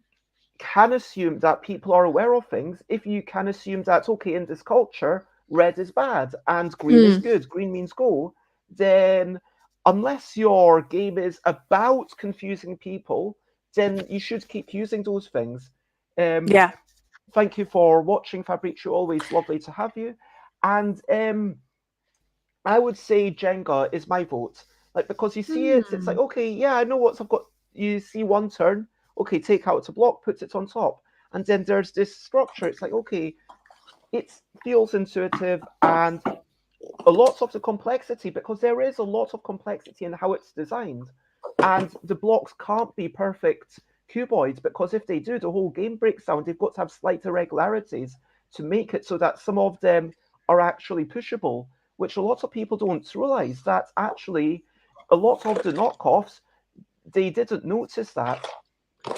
can assume that people are aware of things, if you can assume that, okay, in this culture, red is bad and green is good, green means go, then unless your game is about confusing people, then you should keep using those things. Yeah. Thank you for watching, Fabricio. Always lovely to have you. And I would say Jenga is my vote. Like, because you see it, it's like, okay, yeah, I know what I've got. You see one turn, okay, take out a block, put it on top. And then there's this structure. It's like, okay, it feels intuitive and a lot of the complexity, because there is a lot of complexity in how it's designed. And the blocks can't be perfect cuboids, because if they do, the whole game breaks down. They've got to have slight irregularities. to make it so that some of them are actually pushable, which a lot of people don't realize that actually a lot of the knockoffs, they didn't notice that.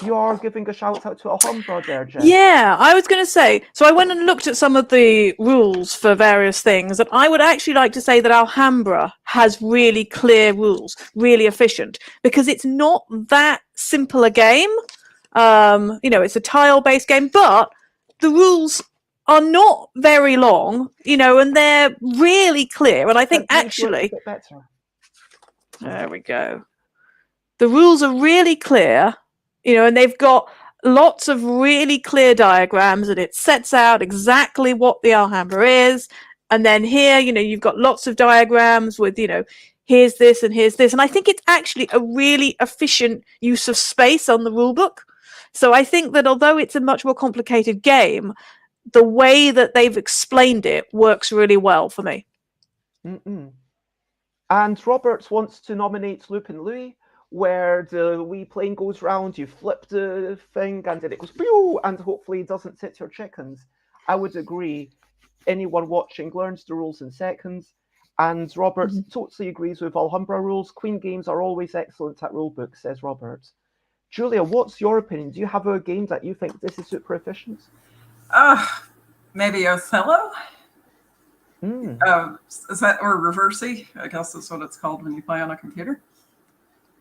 You are giving a shout out to Alhambra there, Jen. Yeah, I was going to say, so I went and looked at some of the rules for various things, and I would actually like to say that Alhambra has really clear rules, really efficient, because it's not that simple a game. It's a tile-based game, but the rules are not very long, and they're really clear. And I think actually, there we go. The rules are really clear, and they've got lots of really clear diagrams, and it sets out exactly what the Alhambra is. And then here, you've got lots of diagrams with, here's this and here's this. And I think it's actually a really efficient use of space on the rule book. So I think that although it's a much more complicated game, the way that they've explained it works really well for me. And Robert wants to nominate Lupin Louis, where the wee plane goes round, you flip the thing, and then it goes pew, and hopefully it doesn't hit your chickens. I would agree. Anyone watching learns the rules in seconds. And Robert totally agrees with Alhambra rules. Queen games are always excellent at rulebooks, says Robert. Julia, what's your opinion? Do you have a game that you think this is super efficient? Maybe Othello? Is that, or Reversey, I guess is what it's called when you play on a computer.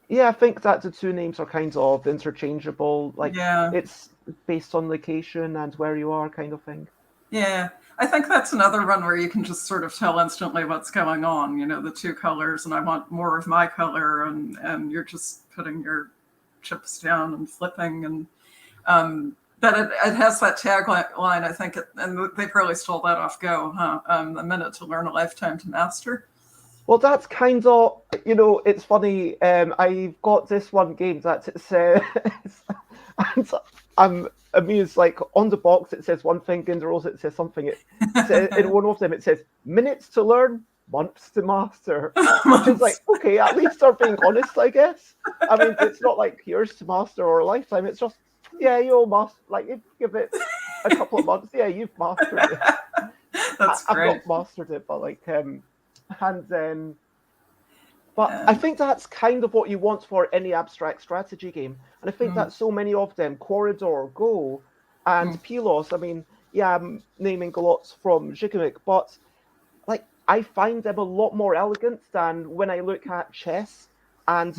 Yeah, I think that the two names are kind of interchangeable. It's based on location and where you are, kind of thing. Yeah, I think that's another one where you can just sort of tell instantly what's going on. The two colors, and I want more of my color, and you're just putting your chips down and flipping, and but it has that tagline. I think, and they probably stole that off Go, huh? A minute to learn, a lifetime to master. Well, that's kind of, it's funny. I've got this one game that it says, and I'm amused, like on the box it says one thing, in the rules it says something. In one of them it says, minutes to learn, months to master. Which is like, okay, at least they're being honest, I guess. I mean, it's not like years to master or a lifetime. It's just, yeah, you'll master, like, you give it a couple of months, yeah, you've mastered it. That's great. I've not mastered it, but like, and then, but I think that's kind of what you want for any abstract strategy game. And I think that so many of them, Corridor, Go, and Pilos, I mean, yeah, I'm naming a lot from Zhigamic, but like, I find them a lot more elegant than when I look at chess. And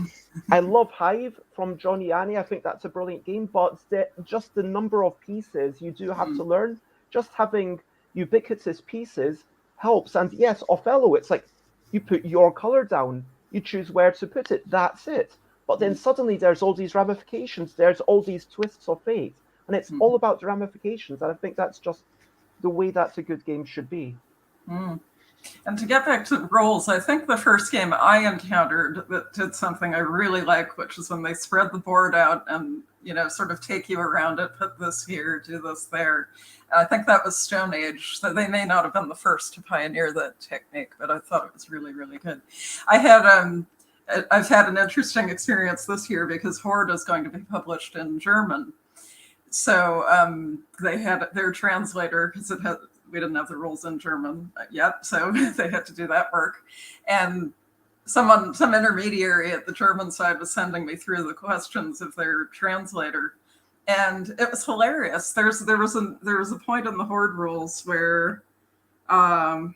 I love Hive from Johnny Annie. I think that's a brilliant game, but just the number of pieces you do have to learn, just having ubiquitous pieces helps. And yes, Othello, it's like you put your color down, you choose where to put it, that's it. But then suddenly there's all these ramifications, there's all these twists of fate, and it's all about the ramifications. And I think that's just the way that a good game should be. And to get back to roles, I think the first game I encountered that did something I really like, which is when they spread the board out and, sort of take you around it, put this here, do this there. I think that was Stone Age. So they may not have been the first to pioneer that technique, but I thought it was really, really good. I've had an interesting experience this year because Horde is going to be published in German. So they had their translator, because we didn't have the rules in German yet, so they had to do that work. And some intermediary at the German side was sending me through the questions of their translator, and it was hilarious. There was a point in the Horde rules where, trying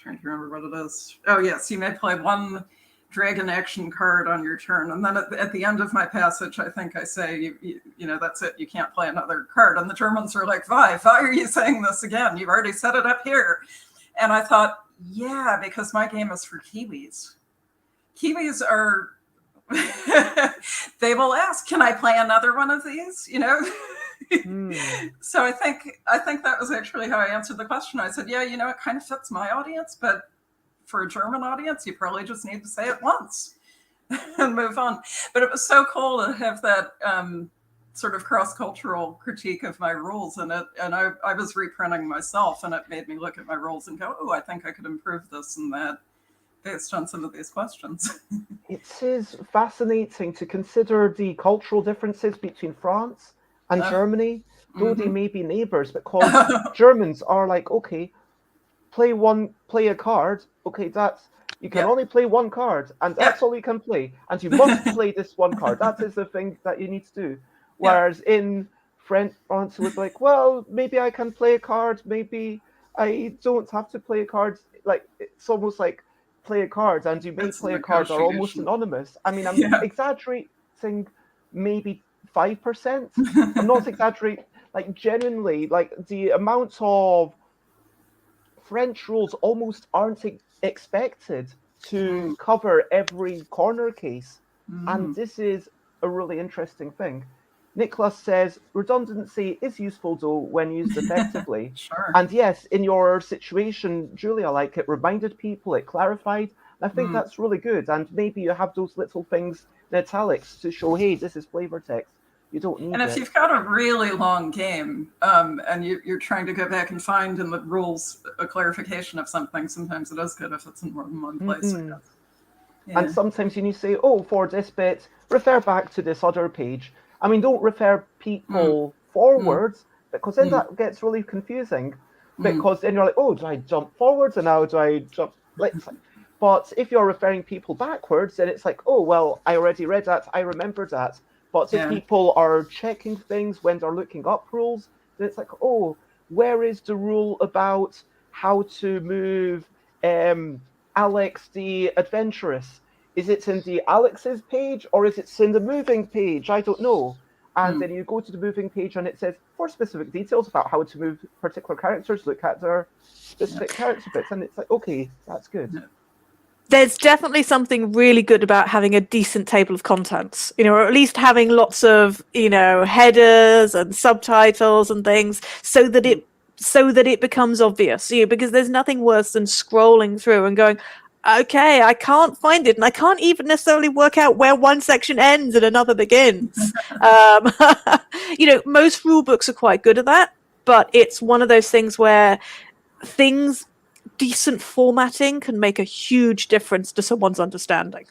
to remember what it is. Oh yes, you may play one dragon action card on your turn, and then at the end of my passage, I think I say, that's it, you can't play another card. And the Germans are like, why are you saying this again? You've already set it up here. And I thought, yeah, because my game is for Kiwis. Kiwis are, they will ask, can I play another one of these? So I think that was actually how I answered the question. I said, yeah, it kind of fits my audience, but for a German audience, you probably just need to say it once and move on. But it was so cool to have that sort of cross-cultural critique of my rules in it. And I was reprinting myself, and it made me look at my rules and go, oh, I think I could improve this and that based on some of these questions. It is fascinating to consider the cultural differences between France And Germany, though they Mhm. may be neighbours, because Germans are like, okay, play a card. Okay, you can Yeah. only play one card, and that's all you can play, and you must play this one card. That is the thing that you need to do. Whereas in France, it would be like, well, maybe I can play a card, maybe I don't have to play a card. Like it's almost like play a card, and you may It's a play a card are almost negotiation. synonymous. I mean, I'm Yeah. exaggerating maybe 5%. I'm not exaggerating. Like genuinely, like the amount of French rules almost aren't expected to cover every corner case. And this is a really interesting thing. Nicholas says redundancy is useful though when used effectively. Sure. And yes, in your situation, Julia, like it reminded people, it clarified. And I think that's really good. And maybe you have those little things in italics to show, hey, this is flavor text. You don't need And if it. you've got a really long game and you're trying to go back and find in the rules a clarification of something, sometimes it is good if it's in more than one place, I guess. Yeah. And sometimes you need to say, oh, for this bit, refer back to this other page. I mean, don't refer people forwards, because then that gets really confusing. Because then you're like, oh, do I jump forwards and now do I jump? But if you're referring people backwards, then it's like, oh, well, I already read that, I remember that. But if people are checking things when they're looking up rules, then it's like, oh, where is the rule about how to move Alex the adventurous? Is it in the Alex's page or is it in the moving page? I don't know. And then you go to the moving page and it says, for specific details about how to move particular characters, look at their specific character bits. And it's like, okay, that's good. There's definitely something really good about having a decent table of contents, or at least having lots of, headers and subtitles and things so that it becomes obvious, because there's nothing worse than scrolling through and going, okay, I can't find it, and I can't even necessarily work out where one section ends and another begins. Most rule books are quite good at that, but it's one of those things where decent formatting can make a huge difference to someone's understanding.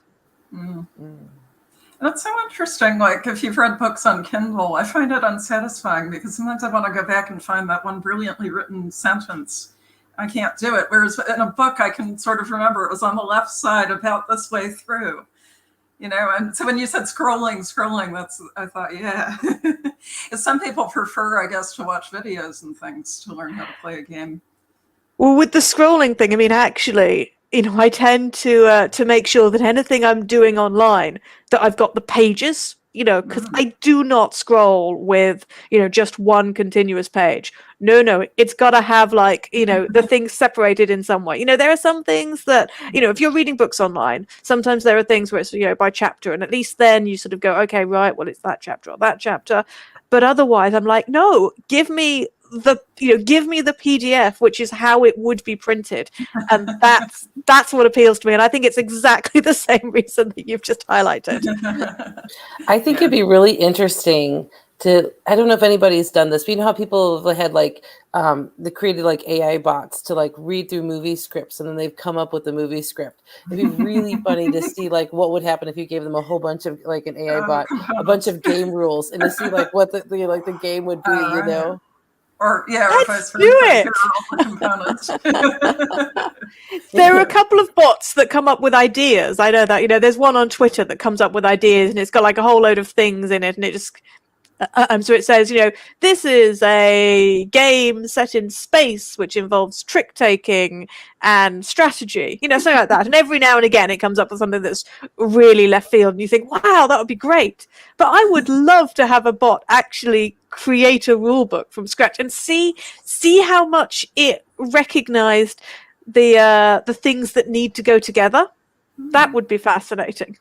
That's so interesting. Like if you've read books on Kindle, I find it unsatisfying because sometimes I want to go back and find that one brilliantly written sentence. I can't do it. Whereas in a book, I can sort of remember it was on the left side about this way through, And so when you said scrolling, I thought, yeah. Some people prefer, I guess, to watch videos and things to learn how to play a game. Well, with the scrolling thing, I mean, actually, I tend to make sure that anything I'm doing online, that I've got the pages, because I do not scroll with, just one continuous page. No, it's got to have the things separated in some way. There are some things that, if you're reading books online, sometimes there are things where it's, by chapter, and at least then you sort of go, okay, right, well, it's that chapter or that chapter. But otherwise, I'm like, no, give me the PDF, which is how it would be printed, and that's what appeals to me. And I think it's exactly the same reason that you've just highlighted. I think it'd be really interesting to, I don't know if anybody's done this, but you know how people have had they created AI bots to read through movie scripts, and then they've come up with a movie script. It'd be really funny to see what would happen if you gave them a whole bunch of an AI bot, a bunch of game rules, and to see what the game would be, Or let's do it. There are a couple of bots that come up with ideas. I know that there's one on Twitter that comes up with ideas, and it's got a whole load of things in it, and it just so it says, this is a game set in space which involves trick taking and strategy, something like that. And every now and again it comes up with something that's really left field, and you think, wow, that would be great. But I would love to have a bot actually create a rule book from scratch and see how much it recognized the things that need to go together. That would be fascinating.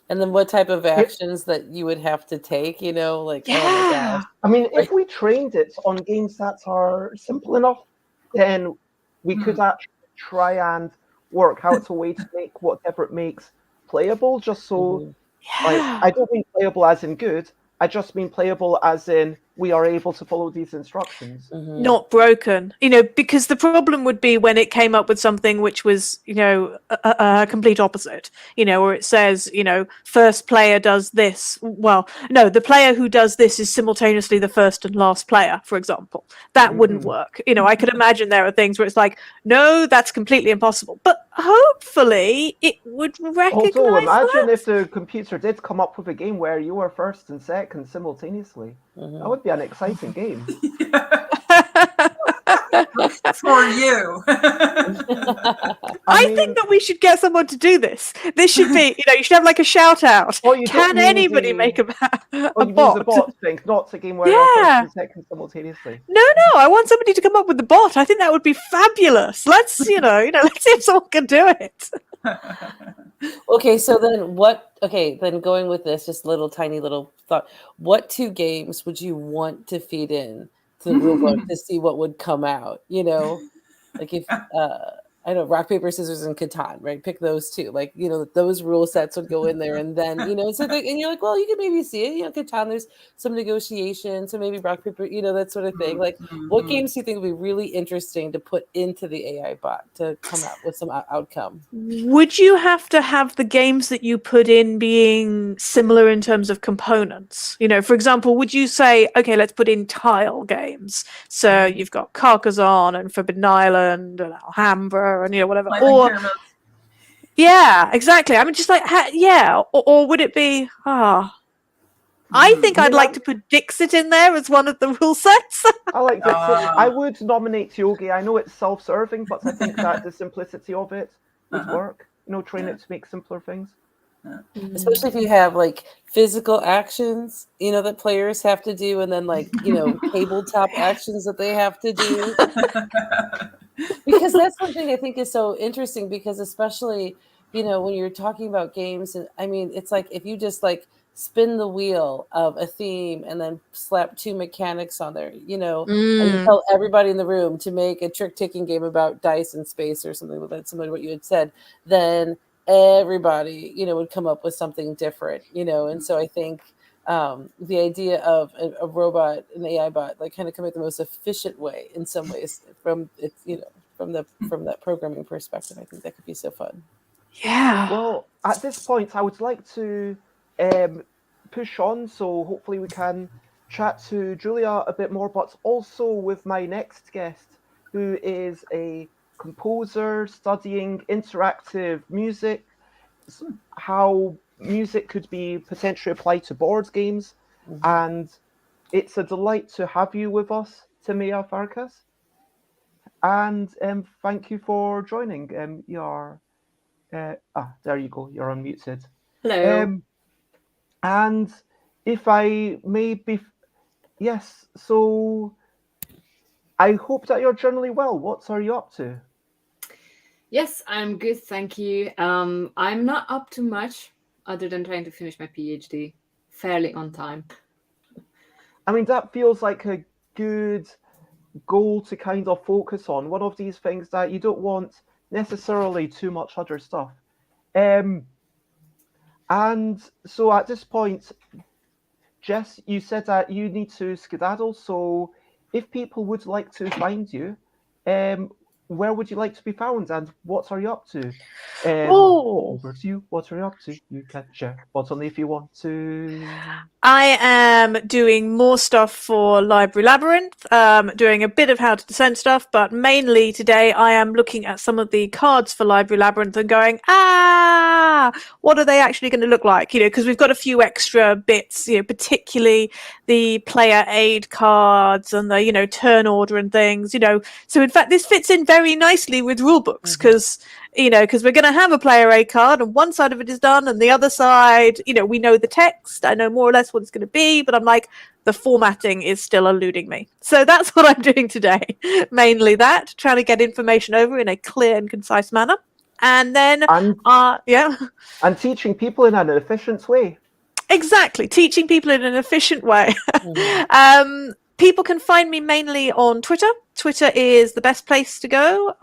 And then what type of actions that you would have to take, oh my gosh. I mean, if we trained it on games that are simple enough, then we could actually try and work out a way to make whatever it makes playable, just so, I don't mean playable as in good, I just mean playable as in we are able to follow these instructions. Not broken, because the problem would be when it came up with something which was, a complete opposite, where it says, first player does this. Well, no, the player who does this is simultaneously the first and last player, for example. That wouldn't work. I could imagine there are things where it's like, no, that's completely impossible. But hopefully it would recognize Although, imagine that. if the computer did come up with a game where you were first and second simultaneously. That would be an exciting game. For you. I think that we should get someone to do this. This should be, you should have like a shout out. Can anybody make a bot? Use a bot thing, not a game where you're first and second simultaneously. No, I want somebody to come up with the bot. I think that would be fabulous. Let's, let's see if someone can do it. Okay, so then then going with this, just tiny little thought. What 2 games would you want to feed in to the rulebook to see what would come out? Like if I know rock, paper, scissors, and Catan, right? Pick those 2. Like, those rule sets would go in there, and then and you're like, well, you can maybe see it. Catan, there's some negotiation, so maybe rock, paper, that sort of thing. Like, what games do you think would be really interesting to put into the AI bot to come out with some outcome? Would you have to have the games that you put in being similar in terms of components? For example, would you say, okay, let's put in tile games? So you've got Carcassonne and Forbidden Island and Alhambra and whatever. Yeah, exactly. I mean, just like or would it be I think I'd like to put Dixit in there as one of the rule sets. I like Dixit. I would nominate Yogi. I know it's self-serving, but I think that the simplicity of it would work. Train it to make simpler things. Especially if you have like physical actions, that players have to do, and then like, tabletop actions that they have to do. Because that's something I think is so interesting, because especially, when you're talking about games, and I mean, it's like if you just like spin the wheel of a theme and then slap 2 mechanics on there, and you tell everybody in the room to make a trick-taking game about dice and space or something like that, similar to what you had said, then everybody, would come up with something different, and so I think the idea of a robot, an AI bot, like kind of come at the most efficient way in some ways from it's, from that programming perspective, I think that could be so fun. Yeah. Well, at this point, I would like to push on, so hopefully we can chat to Julia a bit more, but also with my next guest, who is a composer studying interactive music, how music could be potentially applied to board games, and it's a delight to have you with us, Timea Farkas, and thank you for joining. There you go, you're unmuted. Hello. And if I may be, yes, so I hope that you're generally well. What are you up to? Yes, I'm good, thank you. I'm not up to much other than trying to finish my PhD fairly on time. I mean, that feels like a good goal to kind of focus on. One of these things that you don't want necessarily too much other stuff. And so at this point, Jess, you said that you need to skedaddle. So if people would like to find you, where would you like to be found, and what are you up to? Over to you. What are you up to? You can share, but only if you want to. I am doing more stuff for Library Labyrinth, doing a bit of How to Descent stuff, but mainly today I am looking at some of the cards for Library Labyrinth and going, what are they actually going to look like? Because we've got a few extra bits, particularly the player aid cards and the, turn order and things, So in fact, this fits in very nicely with rulebooks because, because we're going to have a player aid card and one side of it is done and the other side, we know the text. I know more or less what it's going to be, but I'm like, the formatting is still eluding me. So that's what I'm doing today. Mainly that, trying to get information over in a clear and concise manner. And then, and teaching people in an efficient way. Exactly, teaching people in an efficient way. People can find me mainly on Twitter. Twitter is the best place to go.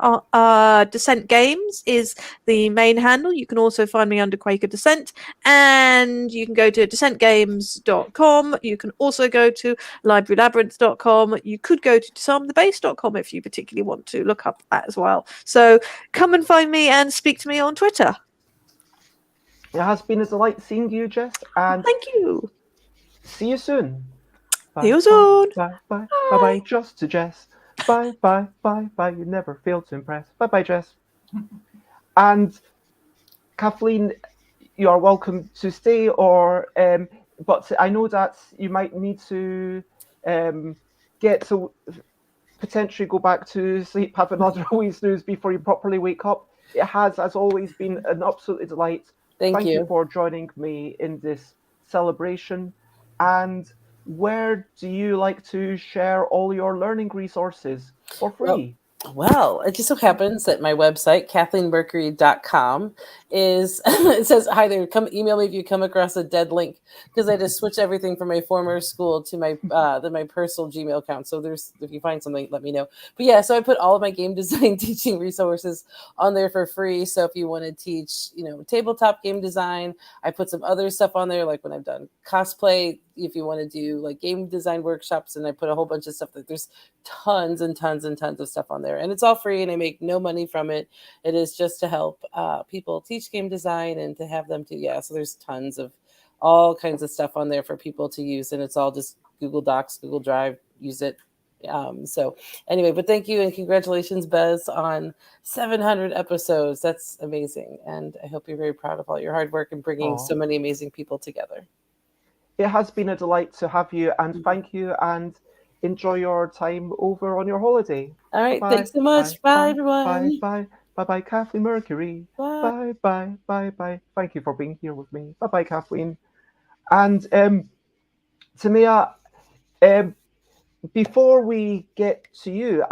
Descent Games is the main handle. You can also find me under Quaker Descent, and you can go to descentgames.com. You can also go to librarylabyrinth.com. You could go to disarmthebase.com if you particularly want to look up that as well. So come and find me and speak to me on Twitter. It has been a delight seeing you, Jess, and Thank you. see you soon. See you soon. Bye, bye, bye, bye, just to Jess. Bye, bye, bye, bye. You never fail to impress. Bye, bye, Jess. And Kathleen, you are welcome to stay, but I know that you might need to get to potentially go back to sleep, have another wee snooze before you properly wake up. It has, as always, been an absolute delight. Thank you. For joining me in this celebration. And where do you like to share all your learning resources for free? Well, it just so happens that my website, KathleenMercury.com, is, it says, hi there, come email me if you come across a dead link, because I just switched everything from my former school to my my personal Gmail account. So if you find something, let me know. But yeah, so I put all of my game design teaching resources on there for free. So if you want to teach, tabletop game design, I put some other stuff on there, like when I've done cosplay, if you want to do like game design workshops, and I put a whole bunch of stuff that there's tons and tons and tons of stuff on there, and it's all free and I make no money from it. It is just to help people teach game design and to have them so there's tons of all kinds of stuff on there for people to use, and it's all just Google Docs, Google Drive, use it. So anyway, but thank you and congratulations, Bez, on 700 episodes. That's amazing, and I hope you're very proud of all your hard work and bringing so many amazing people together. It has been a delight to have you, and thank you, and enjoy your time over on your holiday. All right, thanks so much. Bye, everyone. Bye, Kathleen Mercury. Bye. Thank you for being here with me. Bye, Kathleen. And Tamia, before we get to you,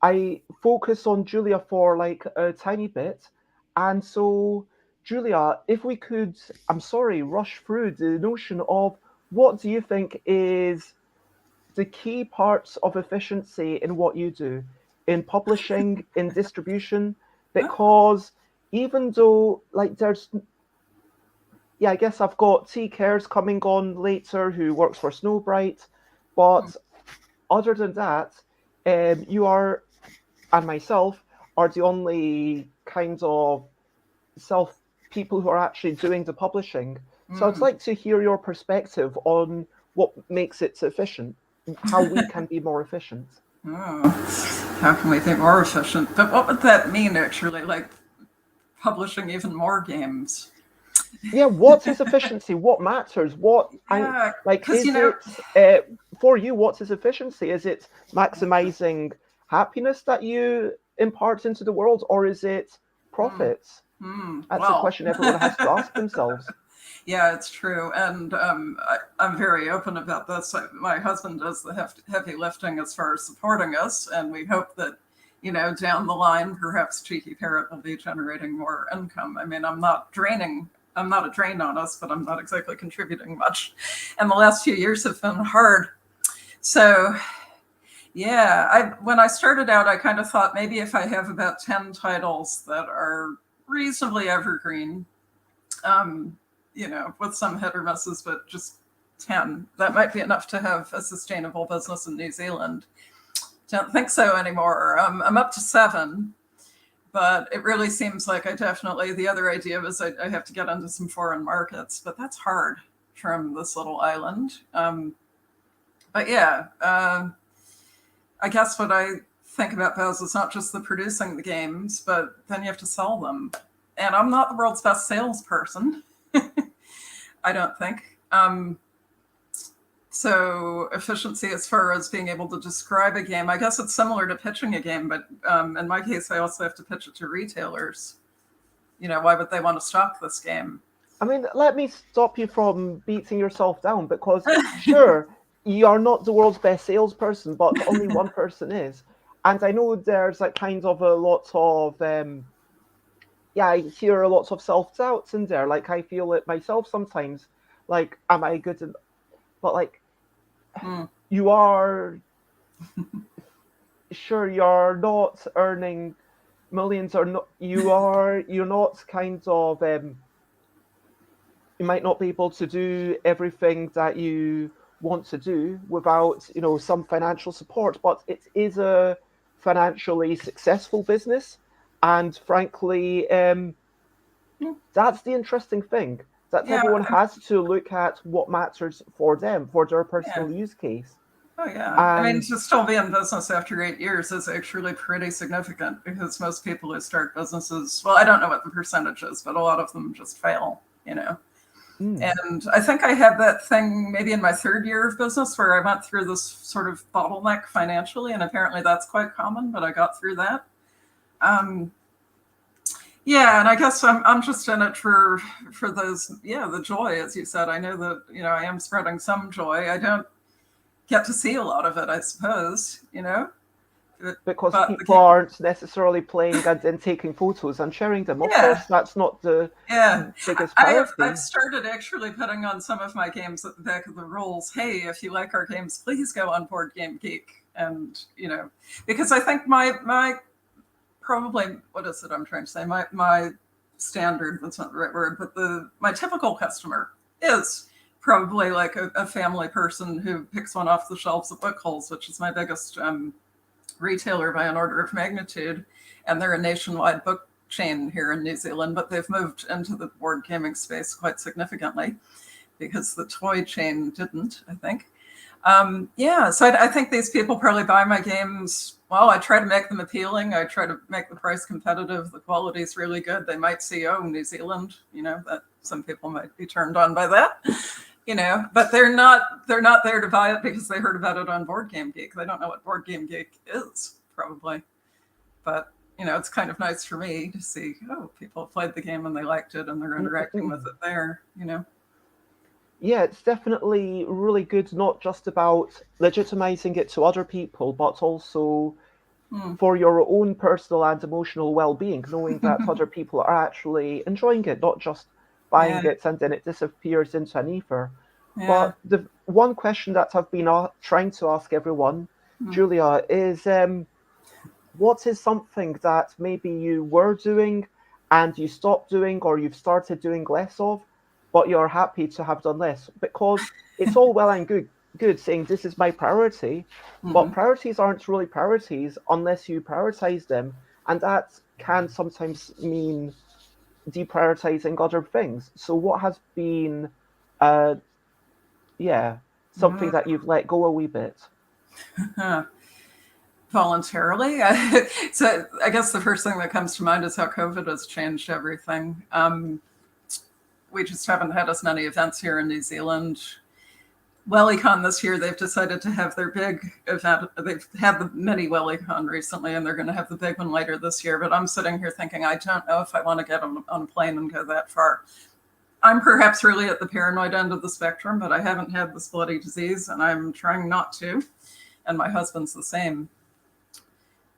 I focus on Julia for like a tiny bit, and so. Julia, if we could, rush through the notion of what do you think is the key parts of efficiency in what you do, in publishing, in distribution, because even though, I guess I've got T. Cares coming on later, who works for Snowbright, but other than that, you are, and myself, are the only kinds of people who are actually doing the publishing. So I'd like to hear your perspective on what makes it efficient, how we can be more efficient. How can we be more efficient? But what would that mean, actually? Like publishing even more games? Yeah, what is efficiency? What matters? For you, what is efficiency? Is it maximizing happiness that you impart into the world, or is it profits? That's a question everyone has to ask themselves. Yeah, it's true. And I'm very open about this. My husband does the heavy lifting as far as supporting us. And we hope that, down the line, perhaps Cheeky Parrot will be generating more income. I mean, I'm not a drain on us, but I'm not exactly contributing much. And the last few years have been hard. So, yeah, when I started out, I kind of thought maybe if I have about 10 titles that are reasonably evergreen, with some hit or misses, but just 10. That might be enough to have a sustainable business in New Zealand. Don't think so anymore. I'm up to 7, but it really seems like the other idea was I have to get into some foreign markets, but that's hard from this little island. But yeah, I guess what I think about those is not just the producing the games, but then you have to sell them. And I'm not the world's best salesperson, I don't think. So efficiency as far as being able to describe a game, I guess it's similar to pitching a game, but in my case, I also have to pitch it to retailers. Why would they want to stock this game? I mean, let me stop you from beating yourself down, because sure, you are not the world's best salesperson, but only one person is. And I know there's kind of a lot of, I hear a lot of self-doubts in there. I feel it myself sometimes. Am I good? But you are sure you're not earning millions, or not. You're not kind of you might not be able to do everything that you want to do without some financial support, but it is a financially successful business, and frankly, that's the interesting thing, that Yeah. everyone has to look at what matters for them, for their personal Yeah. use case. Oh, yeah. I mean, And to still be in business after 8 years is actually pretty significant, because most people who start businesses, well, I don't know what the percentage is, but a lot of them just fail, And I think I had that thing maybe in my 3rd year of business where I went through this sort of bottleneck financially, and apparently that's quite common, but I got through that. Yeah, and I guess I'm just in it for those, the joy, as you said. I know that, I am spreading some joy. I don't get to see a lot of it, I suppose, because but people aren't necessarily playing and taking photos and sharing them. Of course, that's not the biggest priority. I've started actually putting on some of my games at the back of the rules. Hey, if you like our games, please go on Board Game Geek. And, because I think my probably, what is it I'm trying to say? My standard, that's not the right word, but my typical customer is probably like a family person who picks one off the shelves at Bookholes, which is my biggest retailer by an order of magnitude. And they're a nationwide book chain here in New Zealand, but they've moved into the board gaming space quite significantly because the toy chain didn't, I think. So I think these people probably buy my games. Well, I try to make them appealing. I try to make the price competitive. The quality is really good. They might see, New Zealand, that some people might be turned on by that, but they're not there to buy it because they heard about it on Board Game Geek. They don't know what Board Game Geek is, probably. But, it's kind of nice for me to see, people have played the game and they liked it and they're interacting with it there, Yeah, it's definitely really good, not just about legitimizing it to other people, but also for your own personal and emotional well-being, knowing that other people are actually enjoying it, not just buying it and then it disappears into an ether. But the one question that I've been trying to ask everyone, Julia, is what is something that maybe you were doing and you stopped doing, or you've started doing less of, but you're happy to have done less? Because it's all well and good saying this is my priority, but priorities aren't really priorities unless you prioritize them, and that can sometimes mean deprioritizing other things. So what has been something that you've let go a wee bit? Voluntarily. So I guess the first thing that comes to mind is how COVID has changed everything. We just haven't had as many events here in New Zealand. WellyCon this year, they've decided to have their big event. They've had the mini WellyCon recently, and they're going to have the big one later this year. But I'm sitting here thinking, I don't know if I want to get on a plane and go that far. I'm perhaps really at the paranoid end of the spectrum, but I haven't had this bloody disease, and I'm trying not to. And my husband's the same.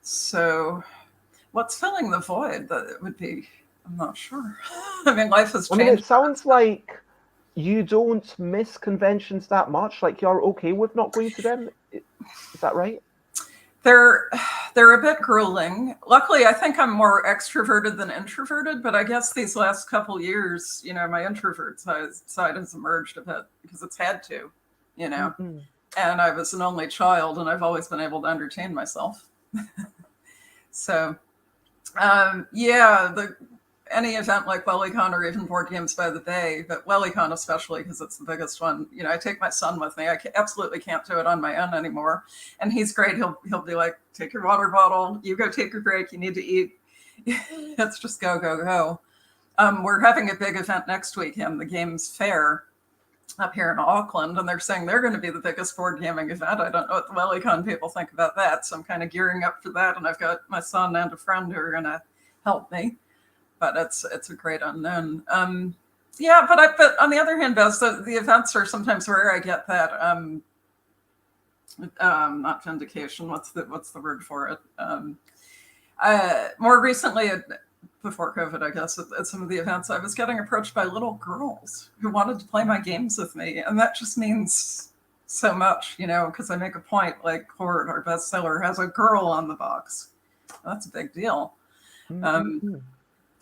So what's filling the void? That it would be, I'm not sure. I mean, life has changed. I mean, it sounds like you don't miss conventions that much. Like, you're okay with not going to them. Is that right? They're a bit grueling. Luckily, I think I'm more extroverted than introverted, but I guess these last couple years, my introvert side has emerged a bit because it's had to, And I was an only child, and I've always been able to entertain myself. So, any event like WellyCon or even Board Games by the Bay, but WellyCon especially because it's the biggest one. I take my son with me. I absolutely can't do it on my own anymore, and he's great. He'll be like, "Take your water bottle. You go take your break. You need to eat." Let's just go. We're having a big event next weekend, the Games Fair, up here in Auckland, and they're saying they're going to be the biggest board gaming event. I don't know what the WellyCon people think about that, so I'm kind of gearing up for that, and I've got my son and a friend who are going to help me, but it's a great unknown. But on the other hand, Bess, the events are sometimes where I get that not vindication. What's the word for it? More recently, before COVID, I guess, at some of the events, I was getting approached by little girls who wanted to play my games with me. And that just means so much, because I make a point, like Horde, our bestseller, has a girl on the box. That's a big deal. Mm-hmm.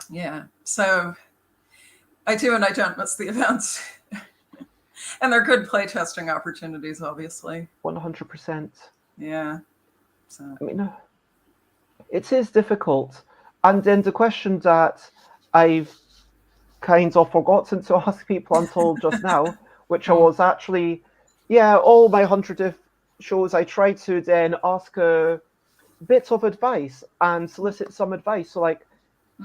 Yeah. So I do and I don't miss the events. And they're good playtesting opportunities, obviously. 100%. Yeah. So I mean, it is difficult. And then the question that I've kind of forgotten to ask people until just now, which I was actually, all my 100th shows, I try to then ask a bit of advice and solicit some advice. So, like,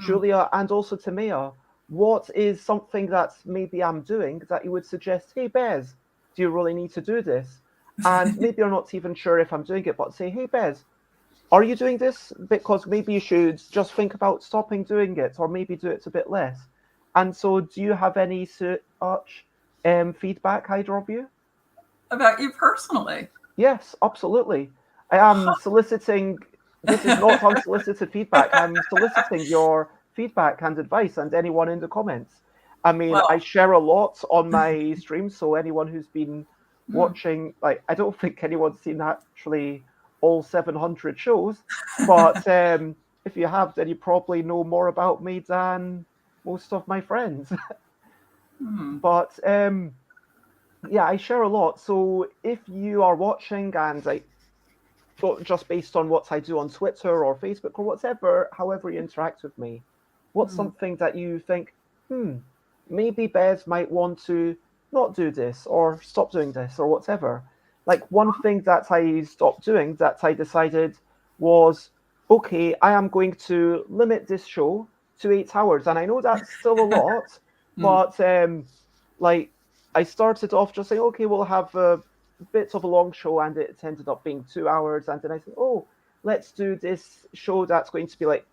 Julia and also Tamia, what is something that maybe I'm doing that you would suggest, hey, Bez, do you really need to do this? And maybe you're not even sure if I'm doing it, but say, hey, Bez, are you doing this? Because maybe you should just think about stopping doing it, or maybe do it a bit less. And so, do you have any such feedback, either of you? about you personally? Yes, absolutely. I am soliciting. This is not unsolicited feedback. I'm soliciting your feedback and advice, and anyone in the comments. I mean, Well, I share a lot on my stream, so anyone who's been watching, like, I don't think anyone's seen actually all 700 shows, but if you have, then you probably know more about me than most of my friends. But yeah, I share a lot. So if you are watching and just based on what I do on Twitter or Facebook or whatever, however you interact with me, what's something that you think, maybe Bez might want to not do this or stop doing this or whatever? Like, one thing that I stopped doing that I decided was, okay, I am going to limit this show to 8 hours. And I know that's still a lot, but like, I started off just saying, okay, we'll have a bit of a long show, and it ended up being 2 hours. And then I said, oh, let's do this show that's going to be like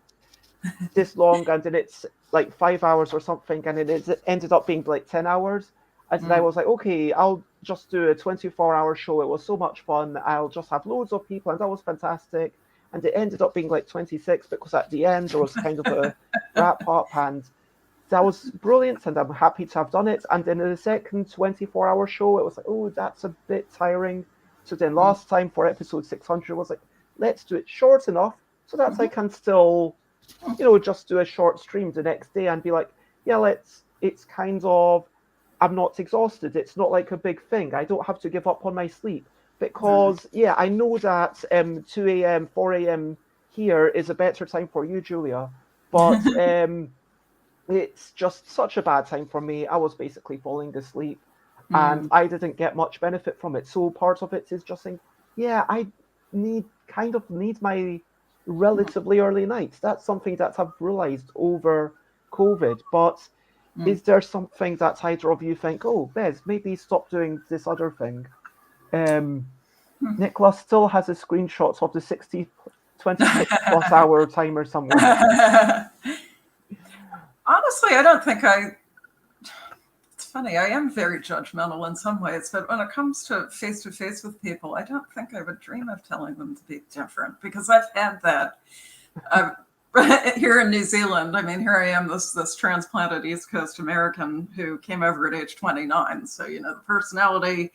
this long, and then it's like 5 hours or something, and it ended up being like 10 hours. And then I was like, okay, I'll just do a 24-hour show. It was so much fun. I'll just have loads of people, and that was fantastic. And it ended up being like 26 because at the end there was kind of a wrap up, and that was brilliant, and I'm happy to have done it. And then in the second 24-hour show, it was like, oh, that's a bit tiring. So then last time for episode 600 was like, let's do it short enough so that I can still, just do a short stream the next day and be like, yeah, it's kind of, I'm not exhausted. It's not like a big thing. I don't have to give up on my sleep because, I know that 2 a.m., 4 a.m. here is a better time for you, Julia. But it's just such a bad time for me. I was basically falling asleep and I didn't get much benefit from it. So part of it is just saying, I need my relatively early nights. That's something that I've realized over COVID. But is there something that either of you think, oh, Bez, maybe stop doing this other thing? Nicholas still has a screenshot of the 26 plus hour timer somewhere. Honestly, I don't think it's funny, I am very judgmental in some ways, but when it comes to face with people, I don't think I would dream of telling them to be different, because I've had that. Here in New Zealand, I mean, here I am, this transplanted East Coast American who came over at age 29. So, the personality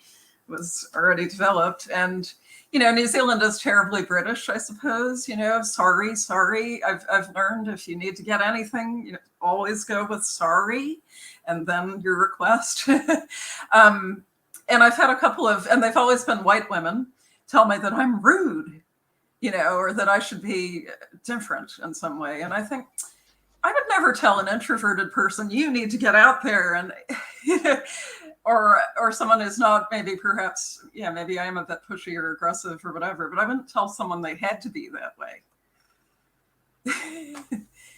was already developed. And, New Zealand is terribly British, I suppose. Sorry. I've learned if you need to get anything, always go with sorry, and then your request. And I've had a couple of, and they've always been white women, tell me that I'm rude, or that I should be different in some way. And I think I would never tell an introverted person, you need to get out there, and or someone who's not, maybe perhaps, maybe I am a bit pushy or aggressive or whatever, but I wouldn't tell someone they had to be that way.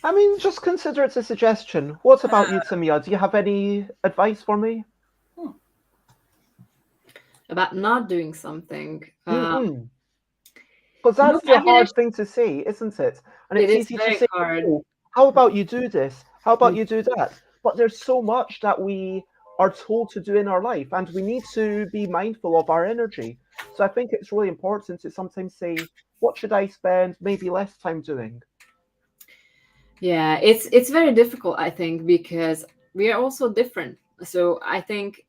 I mean, just consider it a suggestion. What about you, Tamia? Do you have any advice for me? About not doing something. Because that's the hard thing to say, isn't it? And it's easy to say, oh, how about you do this? How about you do that? But there's so much that we are told to do in our life, and we need to be mindful of our energy. So I think it's really important to sometimes say, what should I spend maybe less time doing? Yeah, it's very difficult, I think, because we are also different. So I think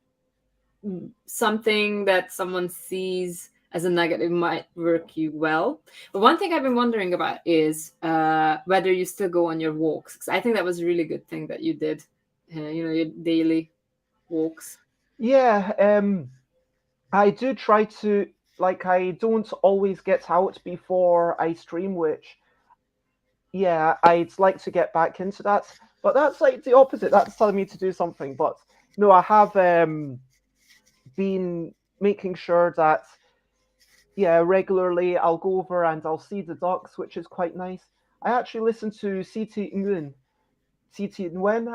something that someone sees as a negative might work you well. But one thing I've been wondering about is whether you still go on your walks. 'Cause I think that was a really good thing that you did, your daily walks. Yeah, I do try to, like, I don't always get out before I stream, which, yeah, I'd like to get back into that. But that's like the opposite. That's telling me to do something. But no, I have been making sure that, yeah, regularly I'll go over and I'll see the ducks, which is quite nice. I actually listened to C.T. Nguyen,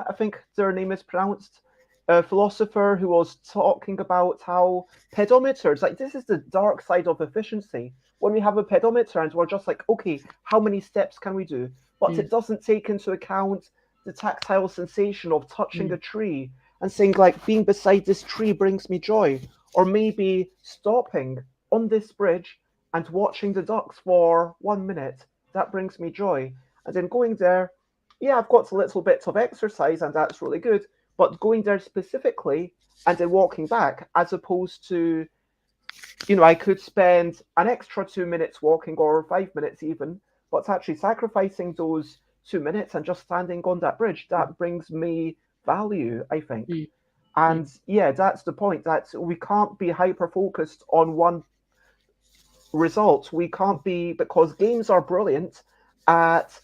I think their name is pronounced, a philosopher who was talking about how pedometers, like, this is the dark side of efficiency. When we have a pedometer and we're just like, okay, how many steps can we do? But it doesn't take into account the tactile sensation of touching a tree and saying, like, being beside this tree brings me joy. Or maybe stopping on this bridge and watching the ducks for 1 minute. That brings me joy. And then going there, yeah, I've got a little bit of exercise and that's really good. But going there specifically and then walking back, as opposed to, I could spend an extra 2 minutes walking or 5 minutes even, but actually sacrificing those 2 minutes and just standing on that bridge, that brings me value, I think. And yeah, that's the point, that we can't be hyper focused on one result. We can't be, because games are brilliant at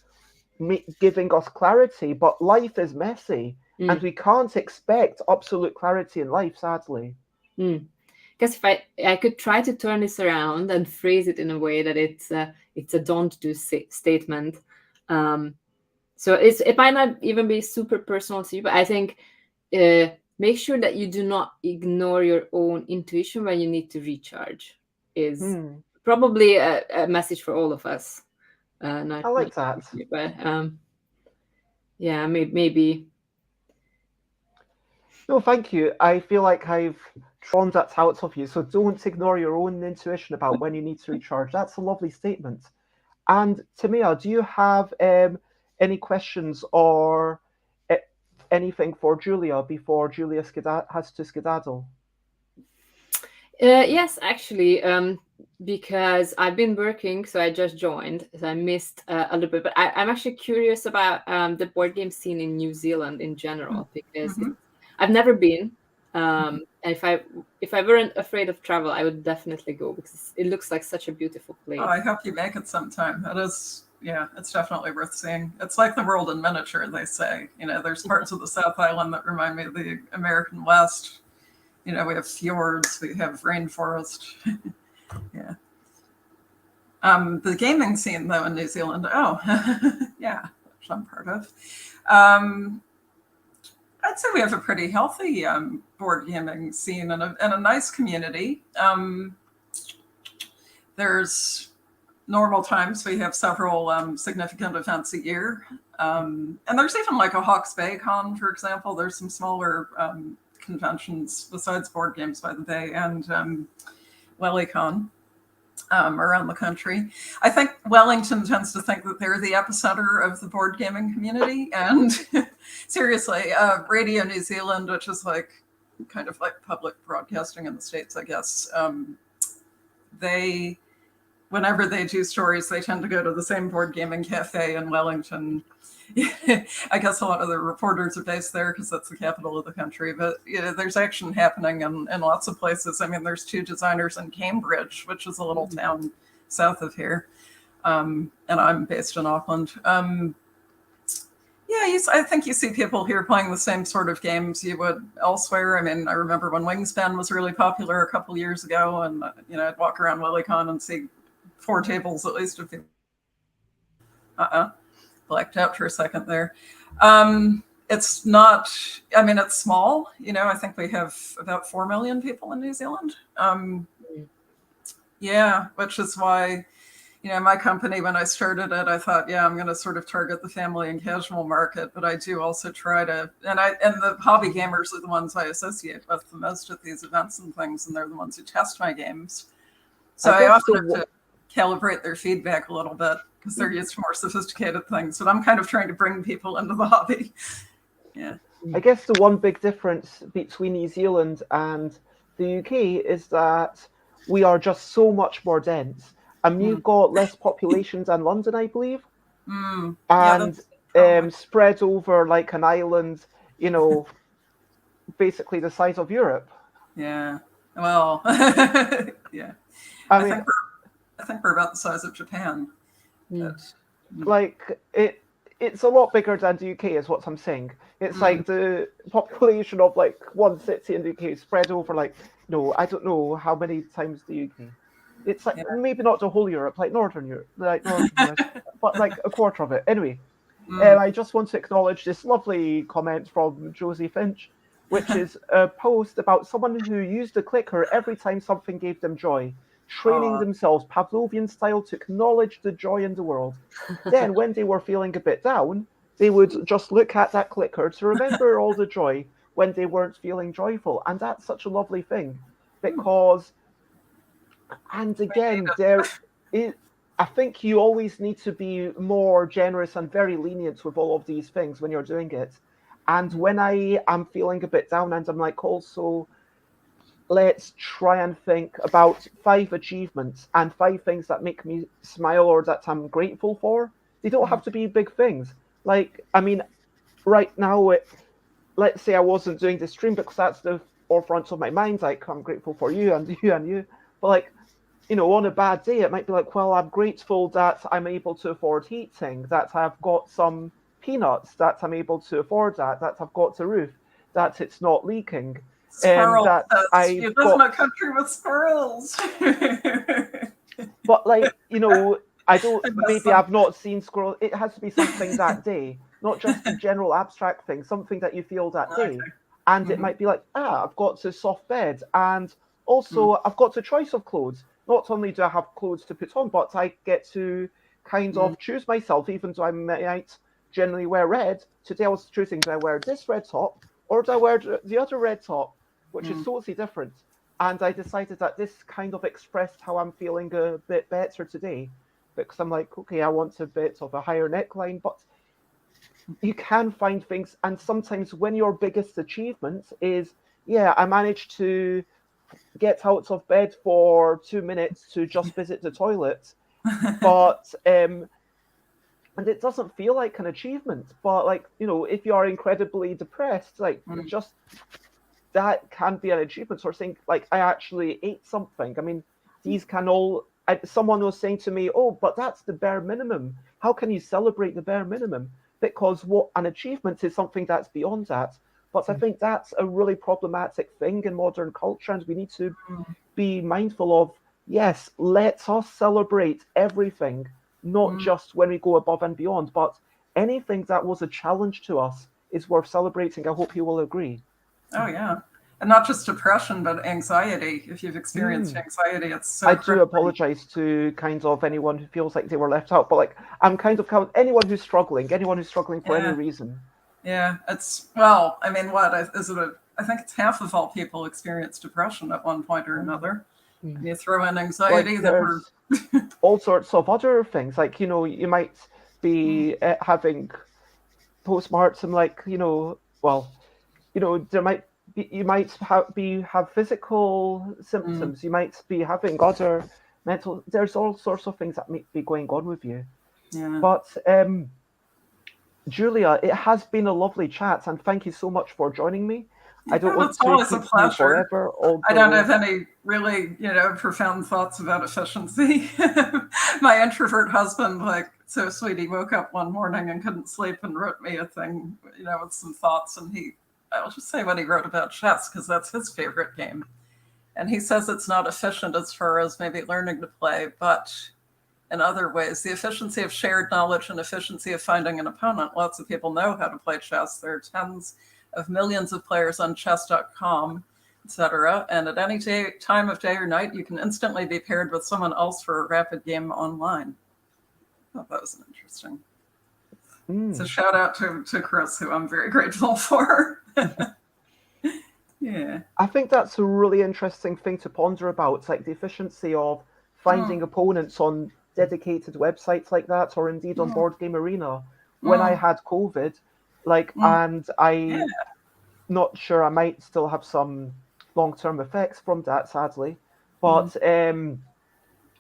giving us clarity, but life is messy. And we can't expect absolute clarity in life, sadly. Because if I could try to turn this around and phrase it in a way that it's a don't do statement. So it might not even be super personal to you, but I think make sure that you do not ignore your own intuition when you need to recharge is probably a message for all of us. I like that. But yeah, maybe. No, thank you. I feel like I've drawn that out of you. So don't ignore your own intuition about when you need to recharge. That's a lovely statement. And Tamia, do you have any questions or anything for Julia before Julia has to skedaddle? Yes, actually, because I've been working, so I just joined, so I missed a little bit. But I'm actually curious about the board game scene in New Zealand in general, because I've never been. And if I weren't afraid of travel, I would definitely go, because it looks like such a beautiful place. Oh, I hope you make it sometime. It is, yeah, it's definitely worth seeing. It's like the world in miniature, they say. There's parts of the South Island that remind me of the American West. We have fjords, we have rainforest. Yeah. The gaming scene, though, in New Zealand, yeah, which I'm part of. I'd say we have a pretty healthy board gaming scene and a nice community. There's normal times we have several significant events a year. And there's even like a Hawke's Bay Con, for example. There's some smaller conventions besides board games by the bay, and WellyCon around the country. I think Wellington tends to think that they're the epicenter of the board gaming community, and seriously, Radio New Zealand, which is like kind of like public broadcasting in the States, I guess, whenever they do stories, they tend to go to the same board gaming cafe in Wellington. I guess a lot of the reporters are based there because that's the capital of the country. But there's action happening in lots of places. I mean, there's 2 designers in Cambridge, which is a little town south of here. And I'm based in Auckland. Yeah, I think you see people here playing the same sort of games you would elsewhere. I mean, I remember when Wingspan was really popular a couple years ago, and I'd walk around WillyCon and see 4 tables at least of people. Blacked out for a second there. It's not, I mean, it's small. I think we have about 4 million people in New Zealand. Yeah, which is why, my company, when I started it, I thought, yeah, I'm going to sort of target the family and casual market, but I do also try to, and the hobby gamers are the ones I associate with the most at these events and things, and they're the ones who test my games. So I often have to calibrate their feedback a little bit, because they're used to more sophisticated things. But I'm kind of trying to bring people into the hobby. Yeah. I guess the one big difference between New Zealand and the UK is that we are just so much more dense. You've got less population than London, I believe, Yeah, and that's probably. spread over like an island, basically the size of Europe. Yeah. Well, yeah. I I mean, think we're about the size of Japan. Mm. But, like it's a lot bigger than the UK, is what I'm saying. It's like the population of like one city in the UK spread over like I don't know how many times the UK. It's like Yeah. maybe not the whole Europe, like Northern Europe, like Northern US, but like a quarter of it. Anyway, I just want to acknowledge this lovely comment from Josie Finch, which is a post about someone who used a clicker every time something gave them joy, training Aw. themselves Pavlovian style to acknowledge the joy in the world. Then, when they were feeling a bit down, they would just look at that clicker to remember all the joy when they weren't feeling joyful. And that's such a lovely thing because, and again, I think you always need to be more generous and very lenient with all of these things when you're doing it. And when I am feeling a bit down and I'm like, also, let's try and think about 5 achievements and 5 things that make me smile or that I'm grateful for. They don't have to be big things. Like, I mean, right now, let's say I wasn't doing the stream because that's the forefront of my mind. Like, I'm grateful for you and you and you. But like, on a bad day, it might be like, well, I'm grateful that I'm able to afford heating, that I've got some peanuts, that I'm able to afford that I've got a roof, that it's not leaking, Squirrel that pets. I've You live got. in a country with squirrels. But like, I don't. I miss Maybe them. I've not seen squirrels. It has to be something that day, not just a general abstract thing. Something that you feel that day, and it might be like, I've got a soft bed, and also I've got a choice of clothes. Not only do I have clothes to put on, but I get to kind of choose myself. Even though I might generally wear red, today I was choosing: do I wear this red top or do I wear the other red top, which is totally different. And I decided that this kind of expressed how I'm feeling a bit better today, because I'm like, okay, I want a bit of a higher neckline, but you can find things. And sometimes when your biggest achievement is, I managed to get out of bed for 2 minutes to just visit the toilet, but and it doesn't feel like an achievement, but like, if you are incredibly depressed, like just that can be an achievement. Or saying like, I actually ate something. I mean, these can all. Someone was saying to me, "Oh, but that's the bare minimum. How can you celebrate the bare minimum?" Because what an achievement is something that's beyond that. But I think that's a really problematic thing in modern culture, and we need to be mindful of. Yes, let us celebrate everything, not just when we go above and beyond, but anything that was a challenge to us is worth celebrating. I hope you will agree. Oh yeah, and not just depression, but anxiety. If you've experienced anxiety, it's so. I do apologize to kind of anyone who feels like they were left out, but like I'm kind of anyone who's struggling for any reason. Yeah, it's well. I mean, what is it? I think it's half of all people experience depression at one point or another. And you throw in anxiety, like, that we're all sorts of other things. Like you might be having postpartum, like there might be, you might have physical symptoms. You might be having other mental. There's all sorts of things that may be going on with you. Yeah. But Julia, it has been a lovely chat, and thank you so much for joining me. I don't want to keep you forever. I don't have any really, profound thoughts about efficiency. My introvert husband, so sweet, he woke up one morning and couldn't sleep and wrote me a thing, with some thoughts. And I'll just say what he wrote about chess, because that's his favorite game. And he says it's not efficient as far as maybe learning to play, but in other ways, the efficiency of shared knowledge and efficiency of finding an opponent. Lots of people know how to play chess. There are tens of millions of players on chess.com, etc. And at any time of day or night, you can instantly be paired with someone else for a rapid game online. I thought that was interesting. So shout out to Chris, who I'm very grateful for. Yeah. I think that's a really interesting thing to ponder about. It's like the efficiency of finding opponents on dedicated websites like that, or indeed on Board Game Arena. When I had COVID, and not sure, I might still have some long-term effects from that, sadly. But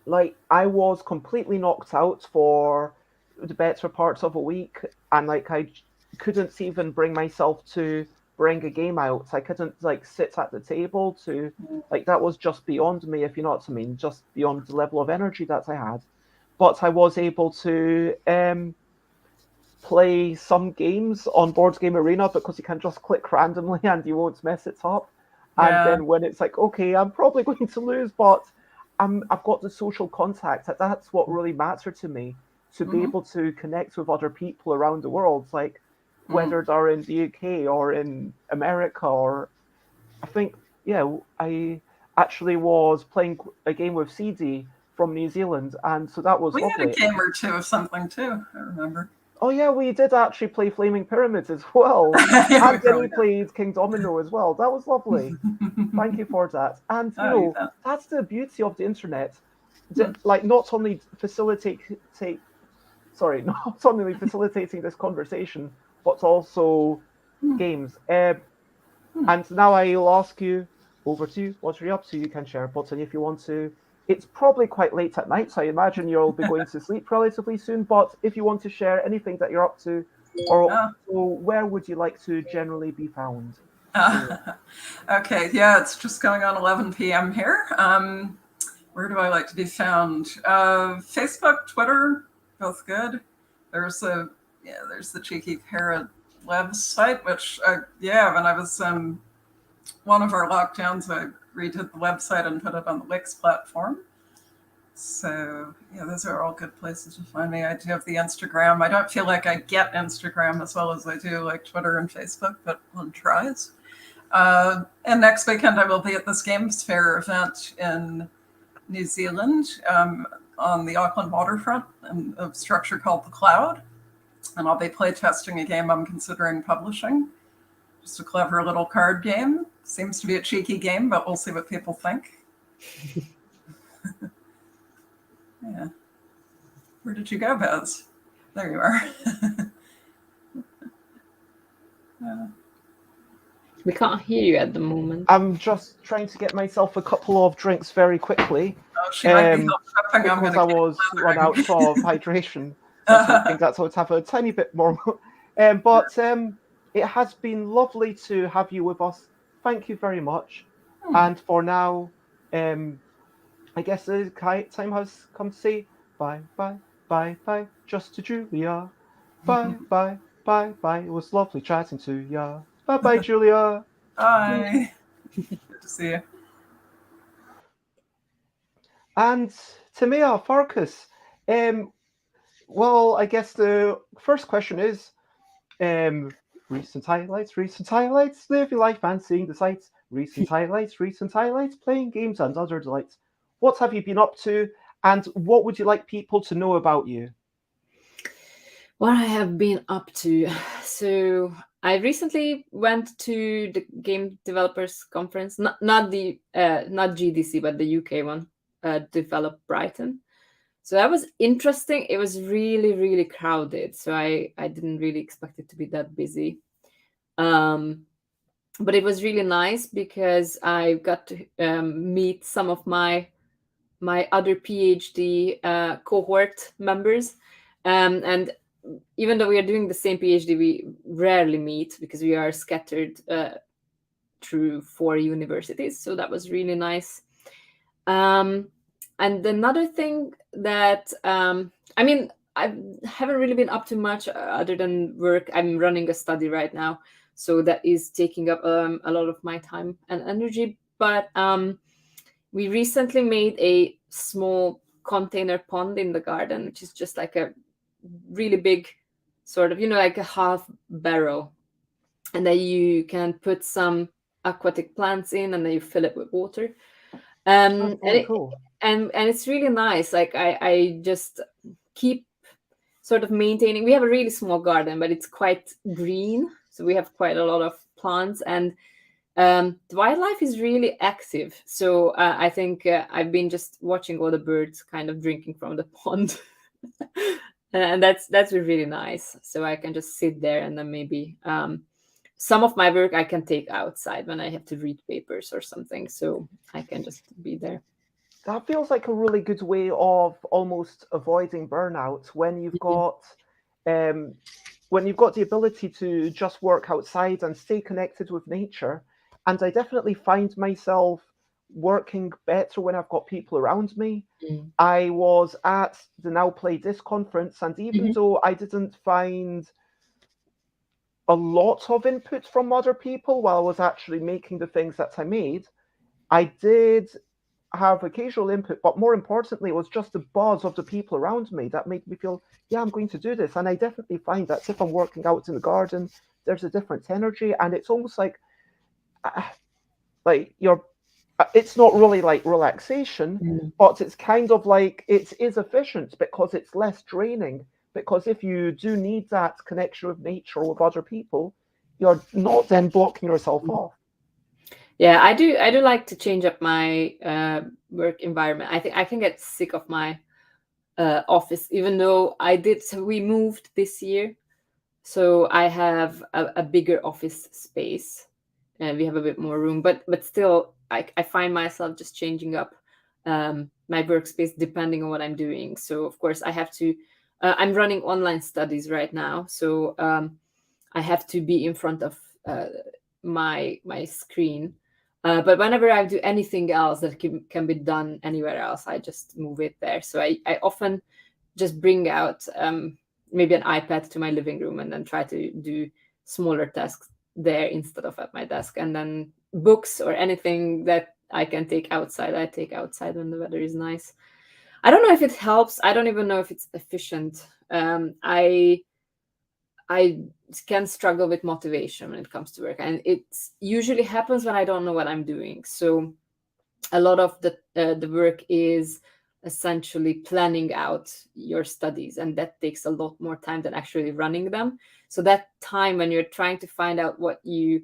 like I was completely knocked out for the better parts of a week, and like I couldn't even bring myself to bring a game out. I couldn't like sit at the table to like that was just beyond me, if you know what I mean, just beyond the level of energy that I had. But I was able to play some games on Board Game Arena because you can just click randomly and you won't mess it up. And Yeah. then when it's like, okay, I'm probably going to lose, but I've got the social contact. That's what really mattered to me, to be able to connect with other people around the world, like whether they're in the UK or in America, or I think, yeah, I actually was playing a game with CD from New Zealand, and so that was We had a lovely. game or two of something too, I remember. Oh yeah, we did actually play Flaming Pyramids as well. Yeah, And we then really we played King Domino as well. That was lovely. Thank you for that. And you Oh, you know, bet. that's the beauty of the internet. Like not only not only facilitating this conversation, but also games. And now I'll ask you, over to you, what are you up to? You can share a button if you want to. It's probably quite late at night, so I imagine you'll be going to sleep relatively soon. But if you want to share anything that you're up to, or so where would you like to generally be found? Okay, yeah, it's just going on 11 p.m. here. Where do I like to be found? Facebook, Twitter, both good. There's the Cheeky Parrot website, which when I was one of our lockdowns, I redid the website and put it on the Wix platform. So yeah, those are all good places to find me. I do have the Instagram. I don't feel like I get Instagram as well as I do like Twitter and Facebook, but one tries. And next weekend I will be at this Games Fair event in New Zealand on the Auckland waterfront in a structure called The Cloud. And I'll be playtesting a game I'm considering publishing. Just a clever little card game. Seems to be a cheeky game, but we'll see what people think. Yeah. Where did you go, Bez? There you are. We can't hear you at the moment. I'm just trying to get myself a couple of drinks very quickly. She might be because I was run out of hydration. I think that's why to have a tiny bit more. But it has been lovely to have you with us. Thank you very much. And for now, I guess the time has come to say bye, bye, bye, bye, just to Julia. Bye, bye, bye, bye. It was lovely chatting to you. Bye, bye, Julia. Bye. Good to see you. And Tamia, Farkas, well, I guess the first question is, recent highlights, live your life and seeing the sights, recent highlights, playing games and other delights. What have you been up to, and what would you like people to know about you? What I have been up to. So I recently went to the Game Developers Conference, not GDC, but the UK one, Develop Brighton. So that was interesting. It was really, really crowded. So I didn't really expect it to be that busy. But it was really nice because I got to meet some of my other PhD cohort members. And even though we are doing the same PhD, we rarely meet because we are scattered through 4 universities. So that was really nice. And another thing that, I haven't really been up to much other than work. I'm running a study right now. So that is taking up a lot of my time and energy. But we recently made a small container pond in the garden, which is just like a really big sort of, like a half barrel. And then you can put some aquatic plants in and then you fill it with water. Cool. And it's really nice. Like I just keep sort of maintaining. We have a really small garden, but it's quite green. So we have quite a lot of plants, and the wildlife is really active. So I think I've been just watching all the birds kind of drinking from the pond. And that's really nice. So I can just sit there and then maybe some of my work I can take outside when I have to read papers or something, so I can just be there. That feels like a really good way of almost avoiding burnout when you've got the ability to just work outside and stay connected with nature. And I definitely find myself working better when I've got people around me. I was at the Now Play Disc conference, and even though I didn't find a lot of input from other people while I was actually making the things that I made, I did have occasional input, but more importantly, it was just the buzz of the people around me that made me feel, yeah, I'm going to do this. And I definitely find that if I'm working out in the garden, there's a different energy, and it's almost like you're. It's not really like relaxation, but it's kind of like it is efficient because it's less draining. Because if you do need that connection with nature or with other people, you're not then blocking yourself off. Yeah, I do like to change up my work environment. I can get sick of my office, even though we moved this year, so I have a bigger office space and we have a bit more room, but still I find myself just changing up my workspace depending on what I'm doing. So of course I have to I'm running online studies right now, so I have to be in front of my screen. But whenever I do anything else that can be done anywhere else, I just move it there. So I often just bring out maybe an iPad to my living room and then try to do smaller tasks there instead of at my desk. And then books or anything that I can take outside, I take outside when the weather is nice. I don't know if it helps. I don't even know if it's efficient. I can struggle with motivation when it comes to work, and it usually happens when I don't know what I'm doing. So a lot of the work is essentially planning out your studies, and that takes a lot more time than actually running them. So that time when you're trying to find out what you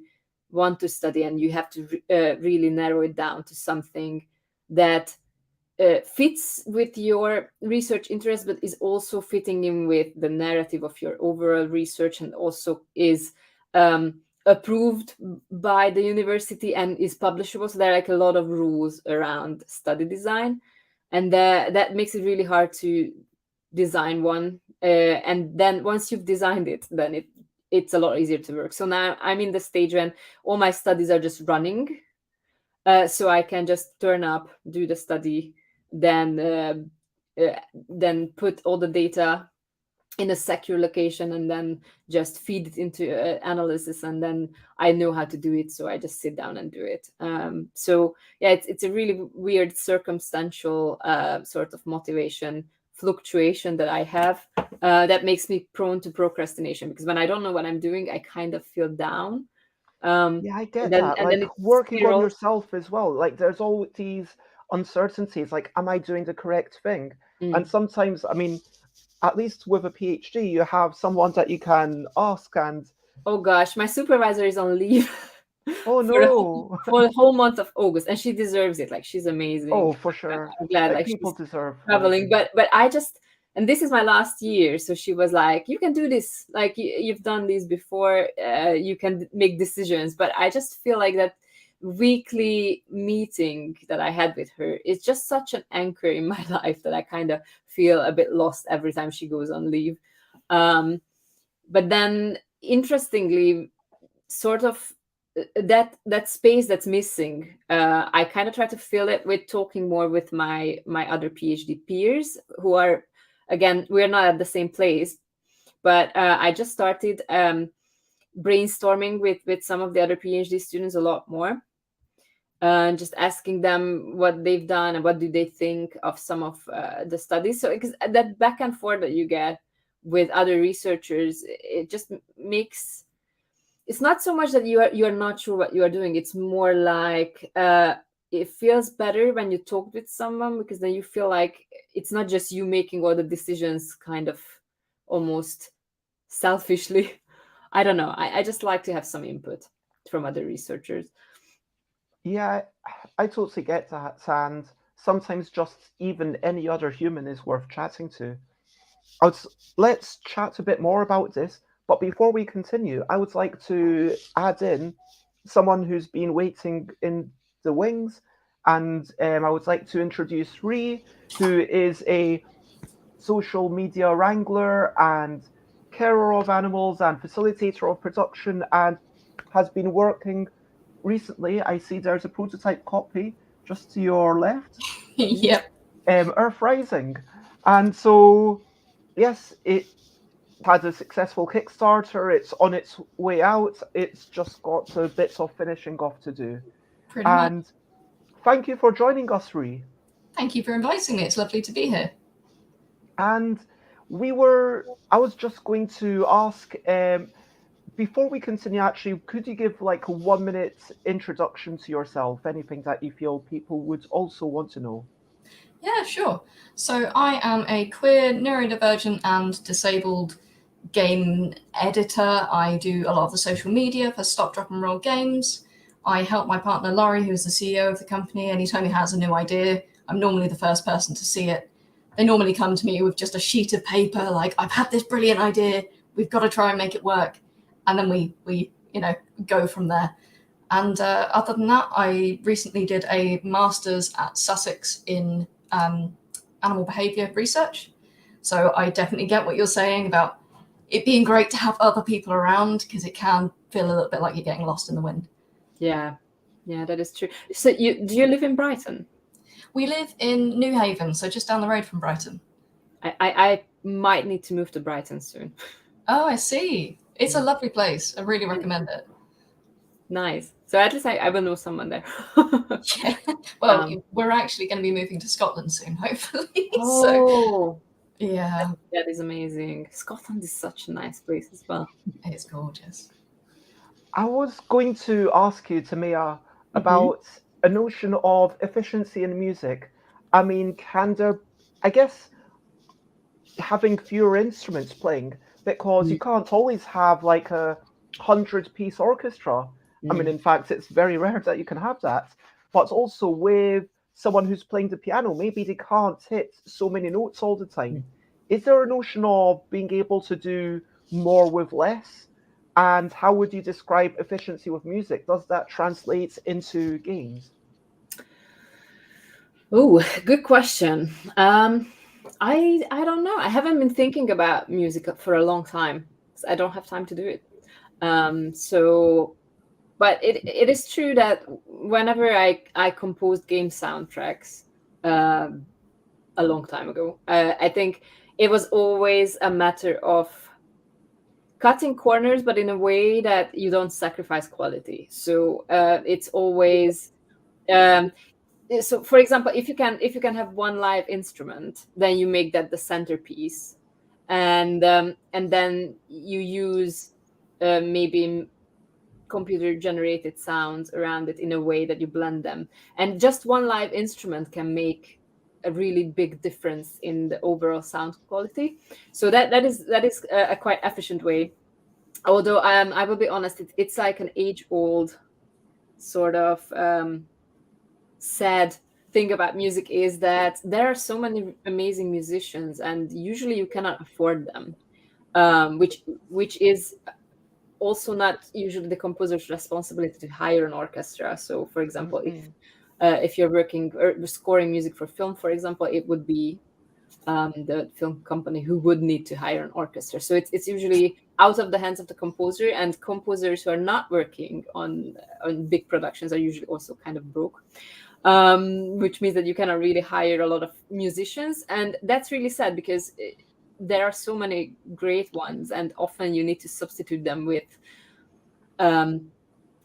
want to study, and you have to really narrow it down to something that fits with your research interest, but is also fitting in with the narrative of your overall research, and also is approved by the university and is publishable. So there are like a lot of rules around study design, and that makes it really hard to design one. And then once you've designed it, then it's a lot easier to work. So now I'm in the stage when all my studies are just running. So I can just turn up, do the study, then put all the data in a secure location, and then just feed it into analysis, and then I know how to do it, so I just sit down and do it. So yeah, it's a really weird circumstantial sort of motivation fluctuation that I have that makes me prone to procrastination, because when I don't know what I'm doing, I kind of feel down. Yeah, I get then, that. and Like then it working on spirals. yourself as well. Like there's all these uncertainties. Like, am I doing the correct thing? And sometimes, I mean, at least with a PhD, you have someone that you can ask. And Oh gosh, my supervisor is on leave oh for no, the whole month of August, and she deserves it. Like, she's amazing. oh for sure. I'm glad Like like people she's deserve traveling, holidays. but I just, and this is my last year, so she was like, you can do this, like you've done these before, you can make decisions. But I just feel like that weekly meeting that I had with her is just such an anchor in my life that I kind of feel a bit lost every time she goes on leave. But then interestingly, sort of that space that's missing, I kind of try to fill it with talking more with my other PhD peers, who are, again, we're not at the same place, but I just started brainstorming with some of the other PhD students a lot more, just asking them what they've done and what do they think of some of the studies. So because that back and forth that you get with other researchers, it just makes, it's not so much that you're not sure what you are doing. It's more like it feels better when you talk with someone, because then you feel like it's not just you making all the decisions kind of almost selfishly. I don't know. I just like to have some input from other researchers. Yeah, I totally get that. And sometimes just even any other human is worth chatting to. Let's chat a bit more about this. But before we continue, I would like to add in someone who's been waiting in the wings, and I would like to introduce Ree, who is a social media wrangler and carer of animals and facilitator of production, and has been working recently. I see there's a prototype copy just to your left. Yep. Earth Rising. And so, yes, it had a successful Kickstarter. It's on its way out. It's just got a bits of finishing off to do. Pretty much. And thank you for joining us, Ree. Thank you for inviting me. It's lovely to be here. And I was just going to ask, before we continue, actually, could you give like a 1-minute introduction to yourself? Anything that you feel people would also want to know? Yeah, sure. So I am a queer, neurodivergent and disabled game editor. I do a lot of the social media for Stop, Drop and Roll Games. I help my partner Laurie, who's the CEO of the company. Anytime he has a new idea, I'm normally the first person to see it. They normally come to me with just a sheet of paper, like, I've had this brilliant idea, we've got to try and make it work. And then we go from there. And other than that, I recently did a master's at Sussex in animal behaviour research. So I definitely get what you're saying about it being great to have other people around, because it can feel a little bit like you're getting lost in the wind. Yeah, that is true. So do you live in Brighton? We live in New Haven, so just down the road from Brighton. I might need to move to Brighton soon. Oh, I see. It's a lovely place. I really recommend it. Nice. So at least I will know someone there. Yeah. Well, we're actually going to be moving to Scotland soon, hopefully. Oh, So, yeah. that is amazing. Scotland is such a nice place as well. It's gorgeous. I was going to ask you, Tamia, about a notion of efficiency in music. I mean, can there, I guess, having fewer instruments playing, because you can't always have like a 100-piece orchestra. I mean, in fact, it's very rare that you can have that. But also with someone who's playing the piano, maybe they can't hit so many notes all the time. Is there a notion of being able to do more with less? And how would you describe efficiency with music? Does that translate into games? Oh, good question. I don't know. I haven't been thinking about music for a long time. I don't have time to do it. But it is true that whenever I composed game soundtracks a long time ago, I think it was always a matter of cutting corners, but in a way that you don't sacrifice quality. So it's always so. For example, if you can have one live instrument, then you make that the centerpiece, and then you use maybe computer generated sounds around it in a way that you blend them. And just one live instrument can make a really big difference in the overall sound quality. So that is a quite efficient way. Although I will be honest, it's like an age-old sort of sad thing about music, is that there are so many amazing musicians, and usually you cannot afford them, which is also not usually the composer's responsibility to hire an orchestra. So, for example, if you're working or scoring music for film, for example, it would be the film company who would need to hire an orchestra. So it's usually out of the hands of the composer, and composers who are not working on big productions are usually also kind of broke, which means that you cannot really hire a lot of musicians. And that's really sad, because there are so many great ones, and often you need to substitute them with a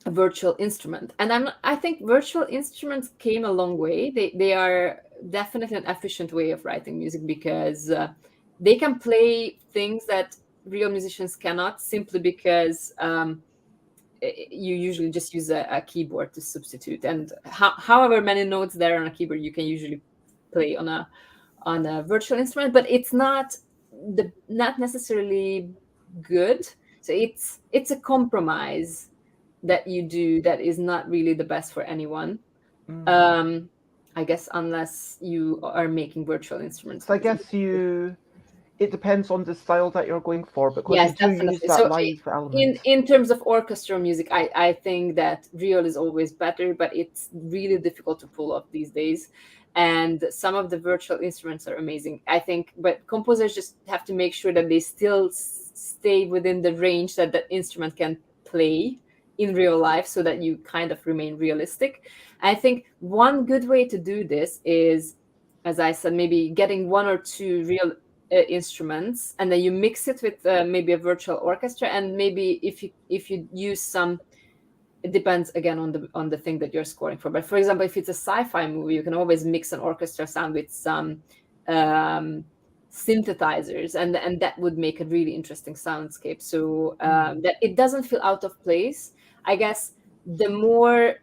virtual instrument. And I think virtual instruments came a long way. They are definitely an efficient way of writing music, because they can play things that real musicians cannot, simply because you usually just use a keyboard to substitute. And however many notes there are on a keyboard, you can usually play on a virtual instrument, but it's not necessarily good. So it's a compromise that you do that is not really the best for anyone. I guess, unless you are making virtual instruments. So I guess it depends on the style that you're going for, because Yes, you do use definitely. that So live element. in terms of orchestra music, I think that real is always better, but it's really difficult to pull off these days. And some of the virtual instruments are amazing, I think, but composers just have to make sure that they still stay within the range that the instrument can play in real life, so that you kind of remain realistic. I think one good way to do this is, as I said, maybe getting one or two real instruments, and then you mix it with maybe a virtual orchestra, and maybe if you use some, it depends again on the thing that you're scoring for. But for example, if it's a sci-fi movie, you can always mix an orchestra sound with some synthesizers, and that would make a really interesting soundscape, so that it doesn't feel out of place. I guess the more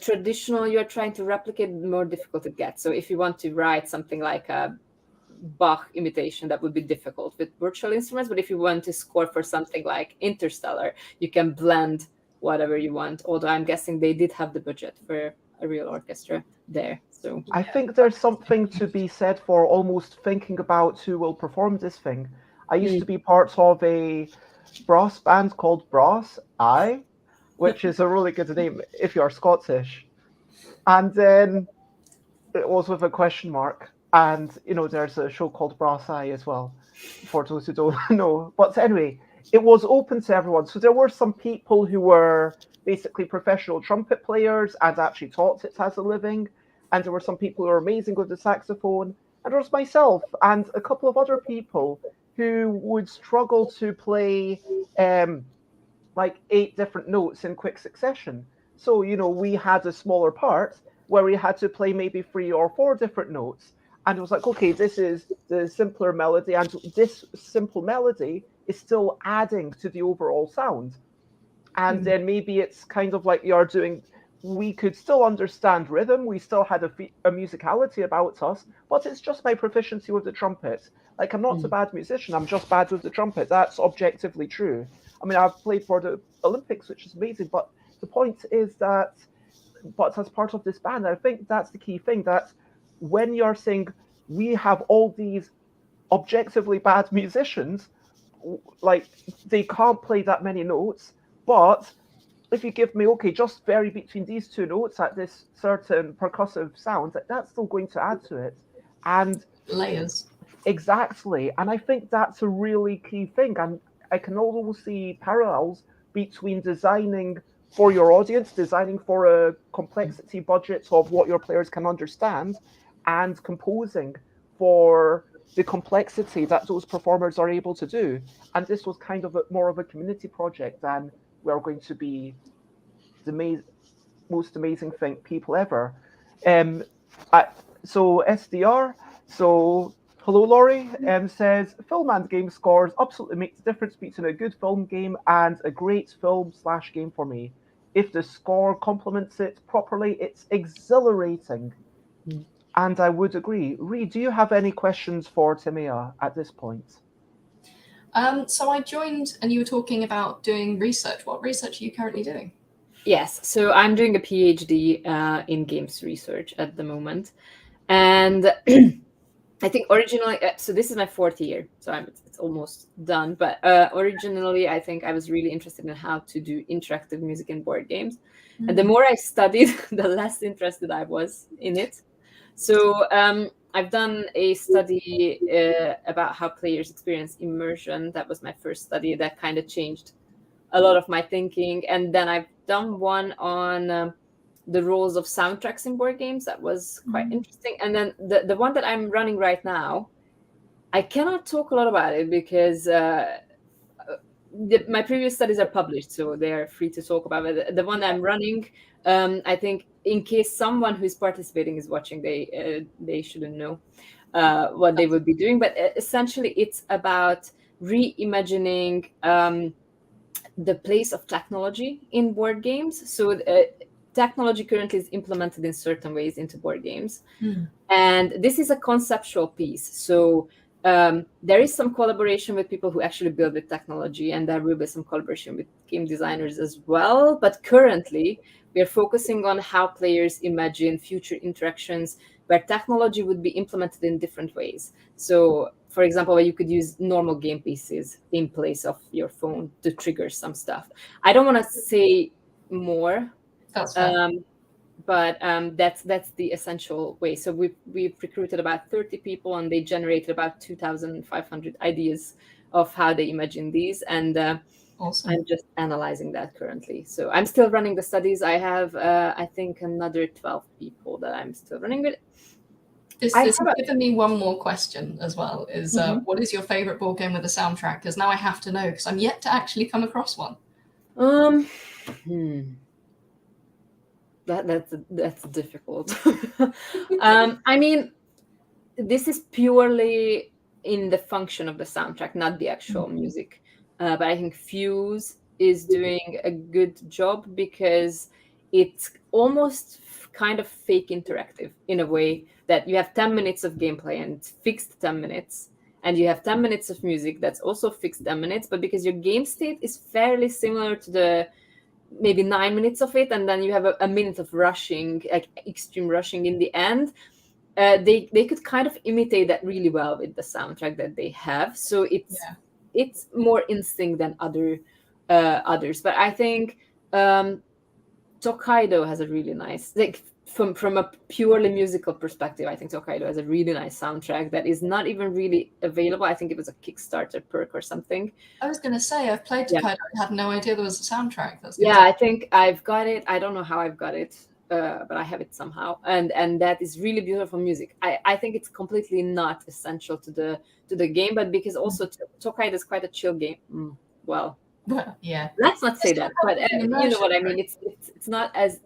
traditional you're trying to replicate, the more difficult it gets. So if you want to write something like a Bach imitation, that would be difficult with virtual instruments. But if you want to score for something like Interstellar, you can blend whatever you want. Although I'm guessing they did have the budget for a real orchestra there. So I think there's something to be said for almost thinking about who will perform this thing. I used to be part of a brass band called Brass Eye, which is a really good name if you're Scottish. And then it was with a question mark. And, there's a show called Brass Eye as well, for those who don't know. But anyway, it was open to everyone. So there were some people who were basically professional trumpet players and actually taught it as a living. And there were some people who were amazing with the saxophone. And there was myself and a couple of other people who would struggle to play like 8 different notes in quick succession. So, we had a smaller part where we had to play maybe 3 or 4 different notes. And it was like, okay, this is the simpler melody, and this simple melody is still adding to the overall sound. And then maybe it's kind of like you're doing, we could still understand rhythm, we still had a musicality about us, but it's just my proficiency with the trumpet. Like, I'm not a bad musician, I'm just bad with the trumpet. That's objectively true. I mean, I've played for the Olympics, which is amazing, but the point is that, but as part of this band, I think that's the key thing, that when you're saying we have all these objectively bad musicians, like, they can't play that many notes, but if you give me, okay, just vary between these 2 notes at this certain percussive sound, that's still going to add to it. And layers. Exactly. And I think that's a really key thing. And I can almost see parallels between designing for your audience, designing for a complexity budget of what your players can understand, and composing for the complexity that those performers are able to do. And this was kind of more of a community project than we're going to be the most amazing people ever. So SDR, so hello Laurie, says film and game scores absolutely make the difference between a good film game and a great film/game for me. If the score complements it properly, it's exhilarating. And I would agree. Ree, do you have any questions for Timea at this point? So I joined, and you were talking about doing research. What research are you currently doing? yes, so I'm doing a PhD in games research at the moment. And I think originally, so this is my 4th year, so it's almost done. But originally, I think I was really interested in how to do interactive music in board games. And the more I studied, the less interested I was in it. So I've done a study about how players experience immersion. That was my first study. That kind of changed a lot of my thinking. And then I've done one on the roles of soundtracks in board games. That was quite interesting. And then the one that I'm running right now, I cannot talk a lot about it because my previous studies are published, so they are free to talk about it. The one that I'm running, I think in case someone who's participating is watching, they shouldn't know what they would be doing. But essentially, it's about reimagining the place of technology in board games. So technology currently is implemented in certain ways into board games. And this is a conceptual piece. So there is some collaboration with people who actually build with technology, and there will be some collaboration with game designers as well. But currently, we are focusing on how players imagine future interactions where technology would be implemented in different ways. So for example, where you could use normal game pieces in place of your phone to trigger some stuff. I don't want to say more, That's fair. but that's the essential way. So we've recruited about 30 people, and they generated about 2,500 ideas of how they imagine these, and Awesome. I'm just analyzing that currently. So I'm still running the studies. I have I think another 12 people that I'm still running with. This I has have given me one more question as well. Is what is your favorite board game with a soundtrack? Because now I have to know, because I'm yet to actually come across one. That's difficult. I mean, this is purely in the function of the soundtrack, not the actual music. But I think Fuse is doing a good job because it's almost kind of fake interactive in a way that you have 10 minutes of gameplay and it's fixed 10 minutes. And you have 10 minutes of music that's also fixed 10 minutes. But because your game state is fairly similar to the maybe 9 minutes of it, and then you have a minute of rushing, like extreme rushing in the end, they could kind of imitate that really well with the soundtrack that they have. So it's more instinct than others. But I think Tokaido has a really nice, like from a purely musical perspective, I think Tokaido has a really nice soundtrack that is not even really available. I think it was a Kickstarter perk or something. I was going to say, I've played Tokaido. I had no idea there was a soundtrack. That's I think I've got it. I don't know how I've got it, but I have it somehow. And that is really beautiful music. I think it's completely not essential to the game, but because also Tokaido is quite a chill game. Well, yeah. Let's not say that, but you know what I mean. It's not as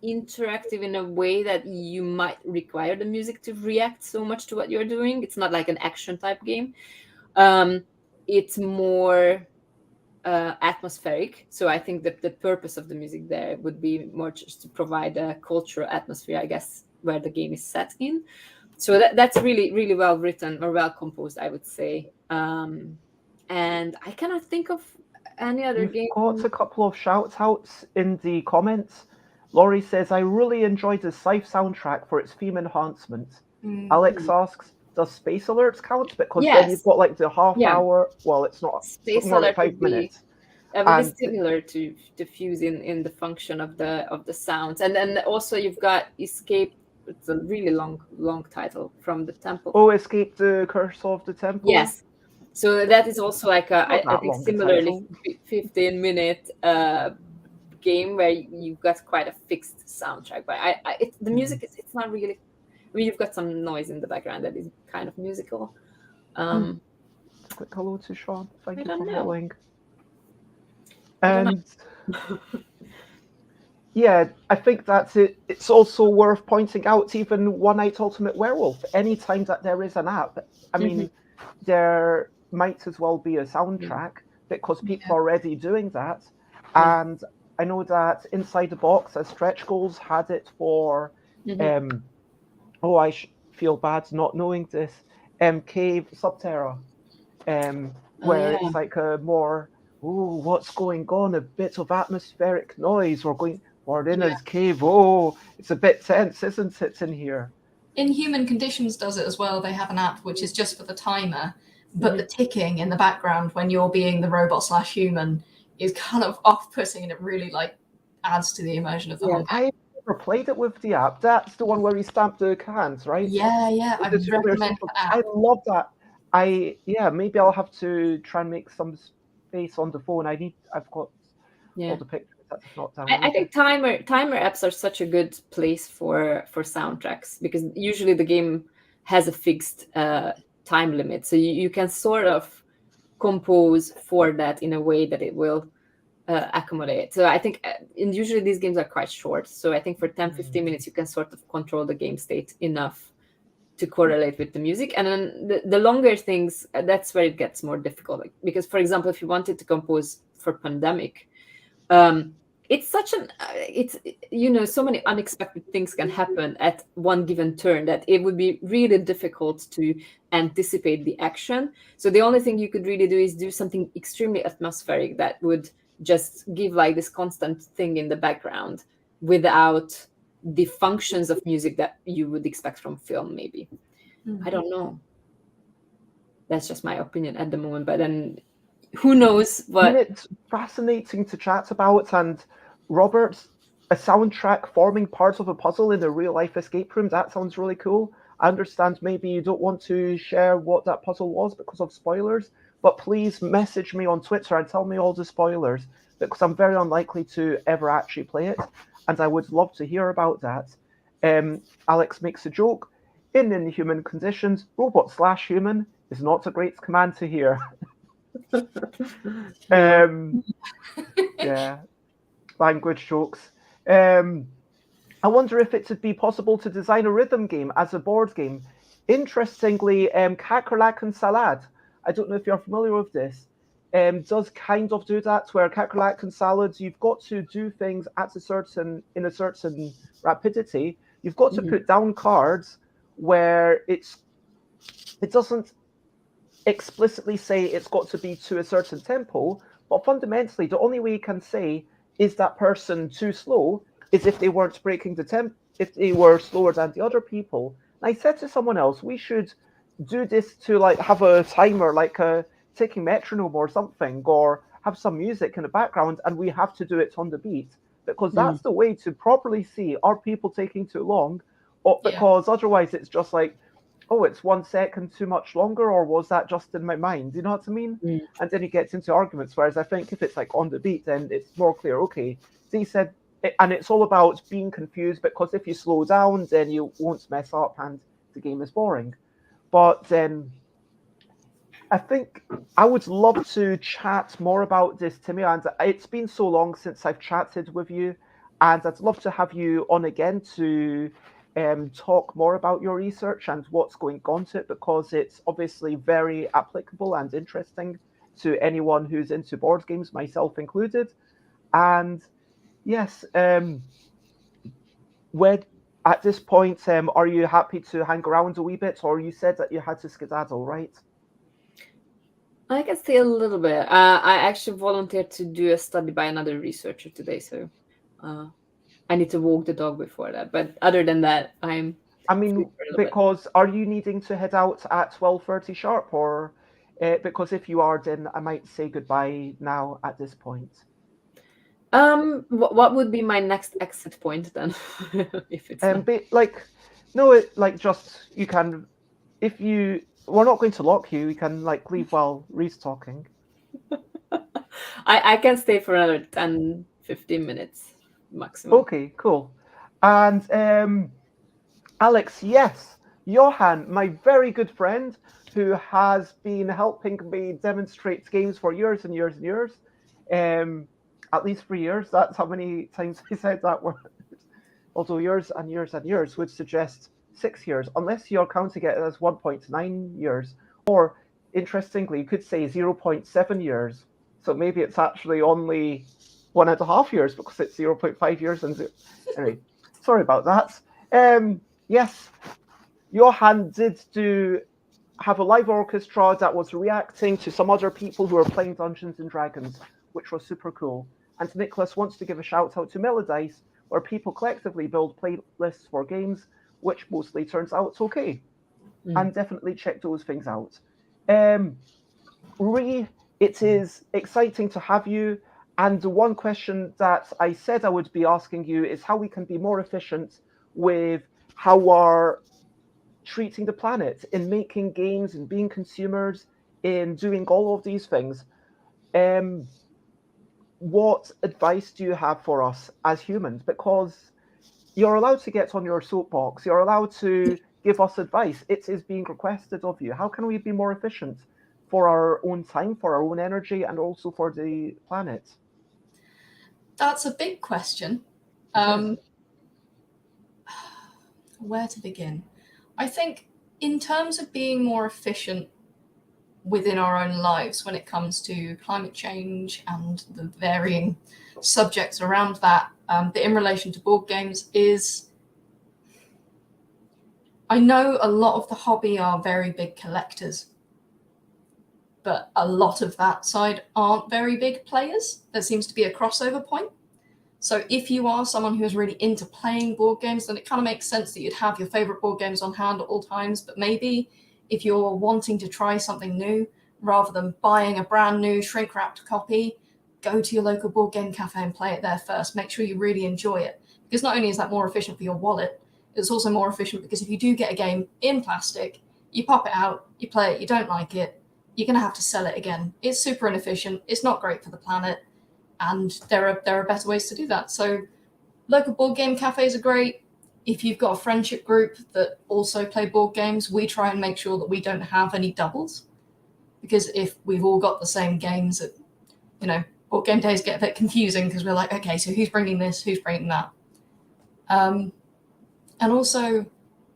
interactive in a way that you might require the music to react so much to what you're doing. It's not like an action type game. It's more atmospheric. So I think that the purpose of the music there would be more just to provide a cultural atmosphere, I guess, where the game is set in. So that's really, really well written or well composed, I would say. And I cannot think of any other game. Got a couple of shout outs in the comments. Laurie says, I really enjoyed the Scythe soundtrack for its theme enhancement. Alex asks, does Space Alerts count? Because then you've got like the half hour. Well, it's not. Space more Alert like 5 minutes. It is similar to Fuse in the function of the sounds. And then also you've got Escape. It's a really long title, from the Temple. Oh, Escape the Curse of the Temple? Yes. So that is also like I think similarly 15-minute game where you've got quite a fixed soundtrack. But the music it's not really. I mean, you've got some noise in the background that is kind of musical. Quick hello to Sean. Thank you for know. following. And yeah, I think that's it. It's also worth pointing out, even One Night Ultimate Werewolf, anytime that there is an app, I mean, there might as well be a soundtrack because people are already doing that. And I know that Inside the Box, as stretch goals, had it for, I feel bad not knowing this, Cave Subterra, where it's like a more, what's going on? A bit of atmospheric noise. We're in his cave. Oh, it's a bit tense, isn't it, in here? Inhuman Conditions does it as well. They have an app which is just for the timer, but the ticking in the background when you're being the robot/human is kind of off-putting, and it really like adds to the immersion of the whole game. I never played it with the app. That's the one where you stamp the cans, right? Yeah. I recommend that app. I love that. Maybe I'll have to try and make some space on the phone. I've got all the pictures. That's not down. I think timer apps are such a good place for soundtracks, because usually the game has a fixed time limit, so you can sort of compose for that in a way that it will accommodate. So I think usually these games are quite short, so I think for 10-15 minutes you can sort of control the game state enough to correlate with the music. And then the longer things, that's where it gets more difficult, because for example, if you wanted to compose for Pandemic, it's such so many unexpected things can happen at one given turn that it would be really difficult to anticipate the action. So the only thing you could really do is do something extremely atmospheric that would just give like this constant thing in the background without the functions of music that you would expect from film, maybe. I don't know. that's just my opinion at the moment. But then who knows I mean, what? it's fascinating to chat about, and Robert, a soundtrack forming part of a puzzle in a real life escape room, that sounds really cool. I understand maybe you don't want to share what that puzzle was because of spoilers, but please message me on Twitter and tell me all the spoilers, because I'm very unlikely to ever actually play it, and I would love to hear about that. Alex makes a joke. In inhuman conditions, robot/human is not a great command to hear. Yeah, language jokes. I wonder if it would be possible to design a rhythm game as a board game. Interestingly, Kakerlak and Salad, I don't know if you're familiar with this, does kind of do that, where Kakerlak and Salad, you've got to do things at in a certain rapidity. You've got to put down cards where it doesn't explicitly say it's got to be to a certain tempo, but fundamentally the only way you can say is that person too slow is if they weren't breaking the tempo, if they were slower than the other people. And I said to someone else, we should do this to like have a timer, like a ticking metronome or something, or have some music in the background, and we have to do it on the beat, because that's the way to properly see, are people taking too long, or because otherwise it's just like, oh, it's 1 second too much longer, or was that just in my mind? You know what I mean? And then it gets into arguments. Whereas I think if it's like on the beat, then it's more clear. Okay, they said, and it's all about being confused, because if you slow down, then you won't mess up, and the game is boring. But I think I would love to chat more about this, Timmy. And it's been so long since I've chatted with you, and I'd love to have you on again to talk more about your research and what's going on to it, because it's obviously very applicable and interesting to anyone who's into board games, myself included. And yes, at this point, are you happy to hang around a wee bit, or you said that you had to skedaddle, right? I can stay a little bit. I actually volunteered to do a study by another researcher today, so I need to walk the dog before that. But other than that, I mean, because are you needing to head out at 12:30 sharp, or because if you are, then I might say goodbye now at this point. What would be my next exit point then? If it's just you can, if you, we're not going to lock you. You can like leave while Ree's talking. I can stay for another 10-15 minutes maximum. Okay, cool. And Alex, yes, Johan, my very good friend, who has been helping me demonstrate games for years and years and years. At least 3 years. That's how many times I said that word. Although years and years and years would suggest 6 years, unless you're counting it as 1.9 years. Or, interestingly, you could say 0.7 years. So maybe it's actually only 1.5 years, because it's 0.5 years and anyway, sorry about that. Yes, Johan did have a live orchestra that was reacting to some other people who were playing Dungeons and Dragons, which was super cool. And Nicholas wants to give a shout out to Melodice, where people collectively build playlists for games, which mostly turns out okay. And definitely check those things out. Ree, it is exciting to have you. And the one question that I said I would be asking you is how we can be more efficient with how we're treating the planet, in making games, in being consumers, in doing all of these things. What advice do you have for us as humans? Because you're allowed to get on your soapbox, you're allowed to give us advice. It is being requested of you. How can we be more efficient for our own time, for our own energy, and also for the planet? That's a big question. Where to begin? I think in terms of being more efficient within our own lives when it comes to climate change and the varying subjects around that, in relation to board games is, I know a lot of the hobby are very big collectors, but a lot of that side aren't very big players. There seems to be a crossover point. So if you are someone who is really into playing board games, then it kind of makes sense that you'd have your favorite board games on hand at all times, but maybe if you're wanting to try something new, rather than buying a brand new shrink-wrapped copy, go to your local board game cafe and play it there first. Make sure you really enjoy it. Because not only is that more efficient for your wallet, it's also more efficient because if you do get a game in plastic, you pop it out, you play it, you don't like it, you're going to have to sell it again. It's super inefficient. It's not great for the planet. And there are better ways to do that. So local board game cafes are great. If you've got a friendship group that also play board games, we try and make sure that we don't have any doubles. Because if we've all got the same games, board game days get a bit confusing because we're like, okay, so who's bringing this, who's bringing that? And also,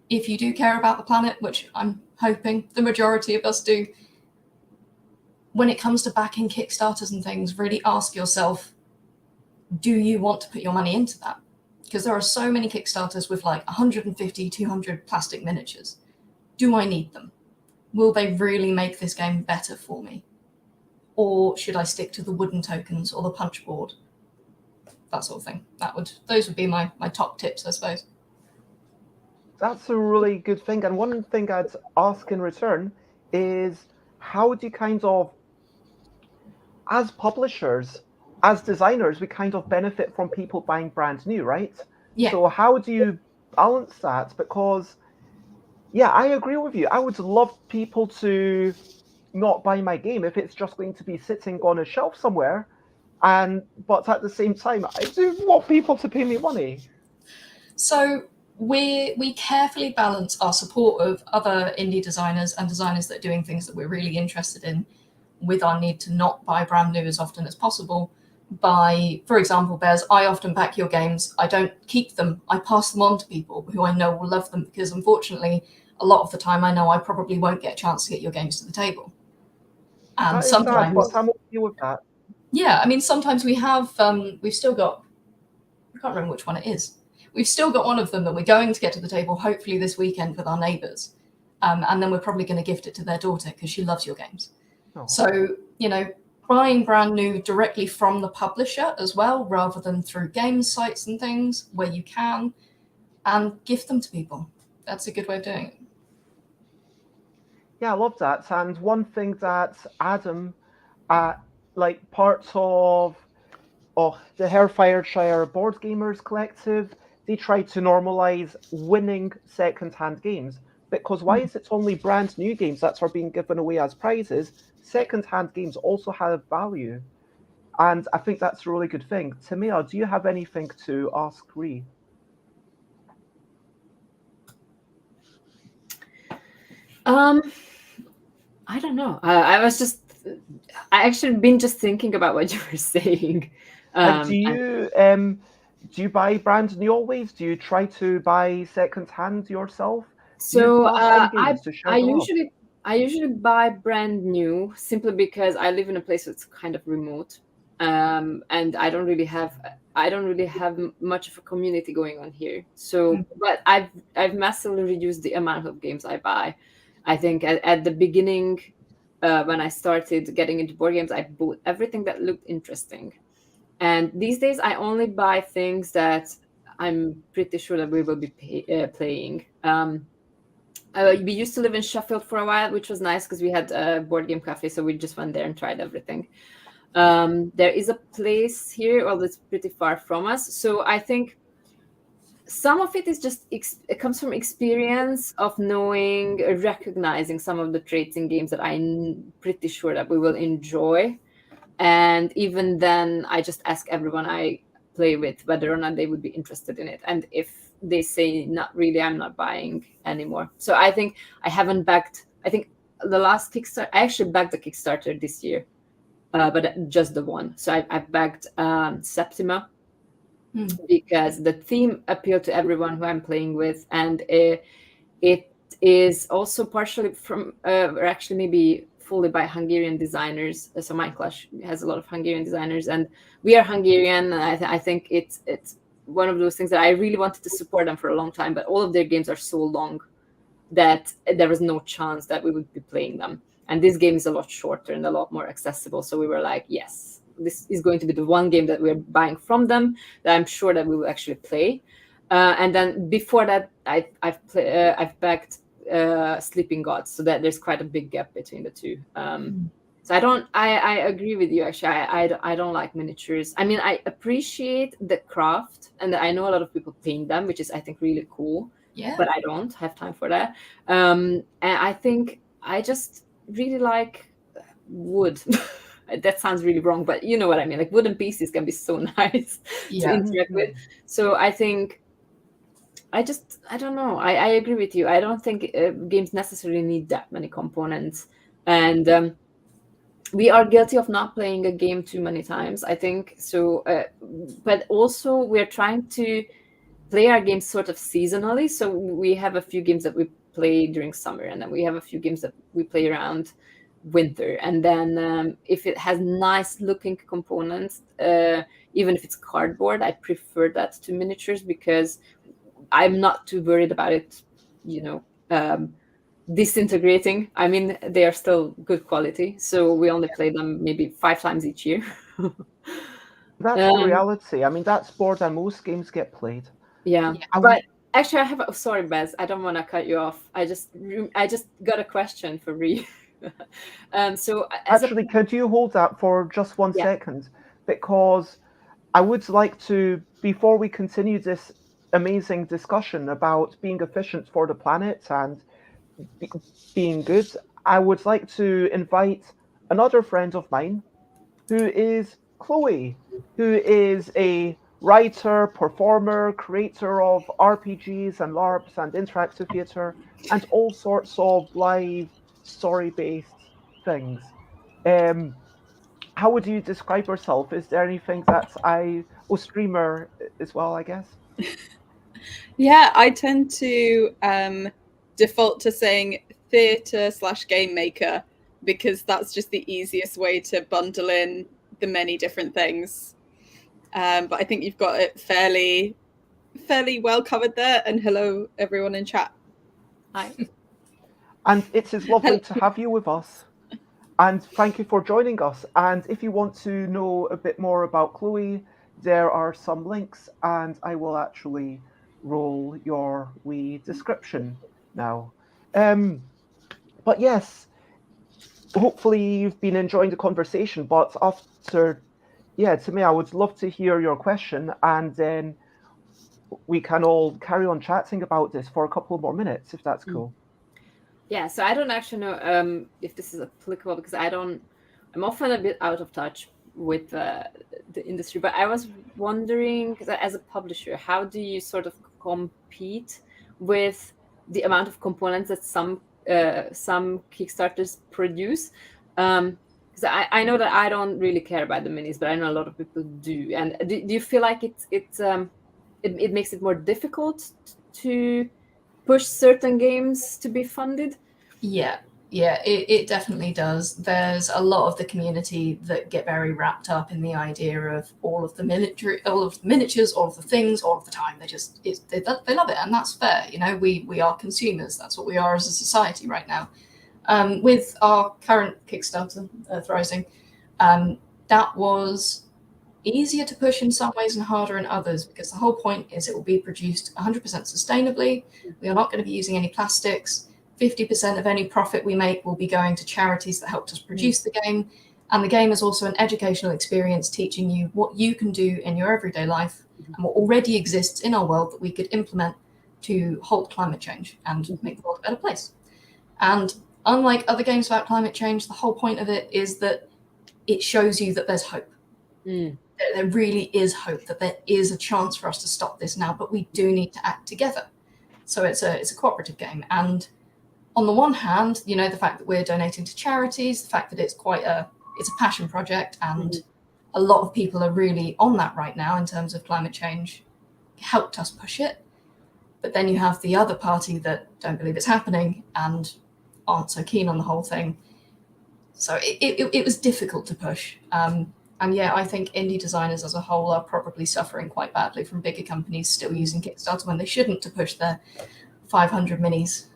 if you do care about the planet, which I'm hoping the majority of us do, when it comes to backing Kickstarters and things, really ask yourself, do you want to put your money into that? Because there are so many Kickstarters with like 150, 200 plastic miniatures. Do I need them? Will they really make this game better for me? Or should I stick to the wooden tokens or the punch board? That sort of thing. Those would be my top tips, I suppose. That's a really good thing. And one thing I'd ask in return is, how do you kind of, as publishers, as designers, we kind of benefit from people buying brand new, right? Yeah. So how do you balance that? Because, yeah, I agree with you. I would love people to not buy my game if it's just going to be sitting on a shelf somewhere. But at the same time, I do want people to pay me money. So we carefully balance our support of other indie designers and designers that are doing things that we're really interested in with our need to not buy brand new as often as possible. By, for example, Bez, I often back your games. I don't keep them. I pass them on to people who I know will love them because, unfortunately, a lot of the time I know I probably won't get a chance to get your games to the table. And That is sometimes, sad, but I'm okay with that. yeah, I mean, sometimes we have, we've still got, I can't remember which one it is. We've still got one of them that we're going to get to the table, hopefully this weekend with our neighbours. And then we're probably going to gift it to their daughter because she loves your games. Oh. So, buying brand new directly from the publisher as well, rather than through game sites and things where you can, and gift them to people. That's a good way of doing it. Yeah, I love that. And one thing that Adam, parts of the Herefordshire Board Gamers Collective, they try to normalise winning second-hand games. Because why is it only brand new games that are being given away as prizes? Second-hand games also have value. And I think that's a really good thing. Tamia, do you have anything to ask Ree? I don't know. I actually been just thinking about what you were saying. Do you buy brand new always? Do you try to buy second hand yourself? So I usually buy brand new simply because I live in a place that's kind of remote, and I don't really have much of a community going on here. So, but I've massively reduced the amount of games I buy. I think at the beginning, when I started getting into board games, I bought everything that looked interesting. And these days, I only buy things that I'm pretty sure that we will be playing. We used to live in Sheffield for a while, which was nice because we had a board game cafe, so we just went there and tried everything. There is a place here, well, it's pretty far from us. So I think some of it is just, it comes from experience of knowing, recognizing some of the traits in games that I'm pretty sure that we will enjoy. And even then, I just ask everyone I play with whether or not they would be interested in it. And if they say not really, I'm not buying anymore. So I think I haven't backed, I think the last Kickstarter, I actually backed the Kickstarter this year, but just the one. So I backed Septima because the theme appealed to everyone who I'm playing with. And it is also partially from, or actually maybe fully by Hungarian designers. So my class has a lot of Hungarian designers, and we are Hungarian. And I think it's one of those things that I really wanted to support them for a long time, but all of their games are so long that there was no chance that we would be playing them. And this game is a lot shorter and a lot more accessible. So we were like, yes, this is going to be the one game that we're buying from them that I'm sure that we will actually play. And then before that, I've backed Sleeping Gods, so that there's quite a big gap between the two. So I agree with you, actually. I don't like miniatures. I mean, I appreciate the craft, and I know a lot of people paint them, which is, I think, really cool. Yeah. But I don't have time for that. And I think I just really like wood. That sounds really wrong, but you know what I mean. Like, wooden pieces can be so nice to interact with. So I think I don't know. I agree with you. I don't think games necessarily need that many components. And we are guilty of not playing a game too many times, I think. So, but also we're trying to play our games sort of seasonally. So we have a few games that we play during summer, and then we have a few games that we play around winter. And then if it has nice looking components, even if it's cardboard, I prefer that to miniatures, because I'm not too worried about it, disintegrating. I mean, they are still good quality, so we only play them maybe 5 times each year. That's the reality. I mean, that's more than most games get played. Yeah. But actually, I have sorry, Bez, I don't want to cut you off. I just got a question for Ree. So actually, could you hold that for just 1 second? Because I would like to, before we continue this amazing discussion about being efficient for the planet and being good, I would like to invite another friend of mine, who is Chloe, who is a writer, performer, creator of RPGs and LARPs and interactive theatre and all sorts of live story-based things. How would you describe yourself? Is there anything that streamer as well, I guess? Yeah, I tend to default to saying theatre/game maker, because that's just the easiest way to bundle in the many different things. But I think you've got it fairly well covered there. And hello, everyone in chat. Hi. And it is lovely to have you with us. And thank you for joining us. And if you want to know a bit more about Chloe, there are some links, and I will actually roll your wee description now. But yes, hopefully you've been enjoying the conversation. But to me, I would love to hear your question, and then we can all carry on chatting about this for a couple more minutes, if that's cool. Yeah, so I don't actually know if this is applicable, because I'm often a bit out of touch with the industry, but I was wondering, as a publisher, how do you sort of compete with the amount of components that some Kickstarters produce? Because I know that I don't really care about the minis, but I know a lot of people do. And do you feel like it makes it more difficult to push certain games to be funded? Yeah, it definitely does. There's a lot of the community that get very wrapped up in the idea of all of the miniatures, all of the things, all of the time. They love it, and that's fair. We are consumers. That's what we are as a society right now. With our current Kickstarter, Earthrising, that was easier to push in some ways and harder in others, because the whole point is it will be produced 100% sustainably. We are not going to be using any plastics. 50% of any profit we make will be going to charities that helped us produce the game. And the game is also an educational experience, teaching you what you can do in your everyday life and what already exists in our world that we could implement to halt climate change and make the world a better place. And unlike other games about climate change, the whole point of it is that it shows you that there's hope. There really is hope, that there is a chance for us to stop this now, but we do need to act together. So it's a cooperative game. And on the one hand, the fact that we're donating to charities, the fact that it's a passion project, and a lot of people are really on that right now in terms of climate change, helped us push it. But then you have the other party that don't believe it's happening and aren't so keen on the whole thing. So it was difficult to push. And yeah, I think indie designers as a whole are probably suffering quite badly from bigger companies still using Kickstarter when they shouldn't, to push their 500 minis.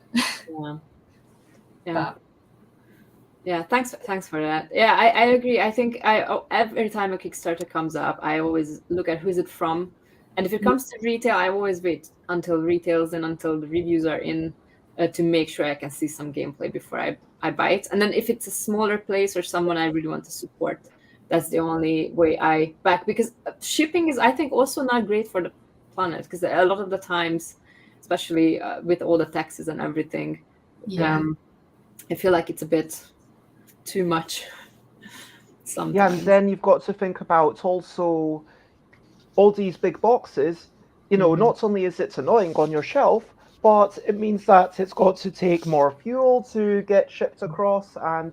Yeah. Thanks for that. Yeah, I agree. I think every time a Kickstarter comes up, I always look at who is it from, and if it comes to retail, I always wait until retails and until the reviews are in, to make sure I can see some gameplay before I buy it. And then if it's a smaller place or someone I really want to support, that's the only way I back, because shipping is, I think, also not great for the planet, because a lot of the times, especially with all the taxes and everything, I feel like it's a bit too much sometimes. Yeah, and then you've got to think about also all these big boxes. You know, not only is it annoying on your shelf, but it means that it's got to take more fuel to get shipped across, and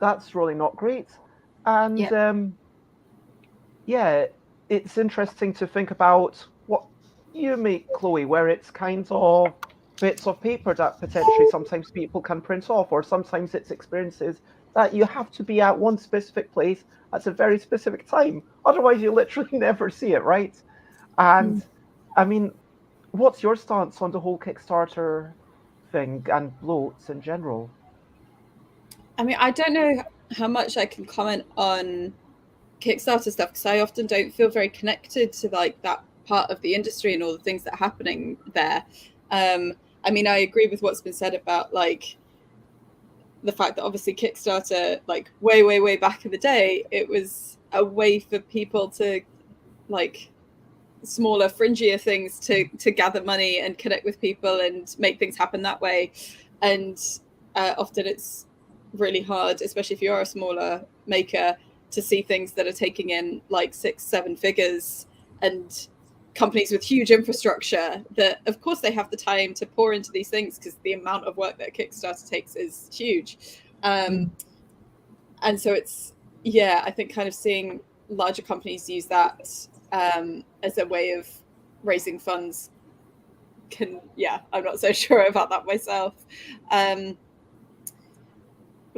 that's really not great. And yeah, it's interesting to think about what you make, Chloe, where it's kind of bits of paper that potentially sometimes people can print off, or sometimes it's experiences that you have to be at one specific place at a very specific time. Otherwise, you literally never see it, right? And I mean, what's your stance on the whole Kickstarter thing and bloats in general? I mean, I don't know how much I can comment on Kickstarter stuff, because I often don't feel very connected to like that part of the industry and all the things that are happening there. I mean, I agree with what's been said about like the fact that obviously Kickstarter, like way back in the day, it was a way for people to like smaller, fringier things to gather money and connect with people and make things happen that way. And often it's really hard, especially if you're a smaller maker, to see things that are taking in like 6-7 figures, and companies with huge infrastructure that of course they have the time to pour into these things because the amount of work that Kickstarter takes is huge. And so it's, yeah, I think kind of seeing larger companies use that as a way of raising funds can, yeah, I'm not so sure about that myself. But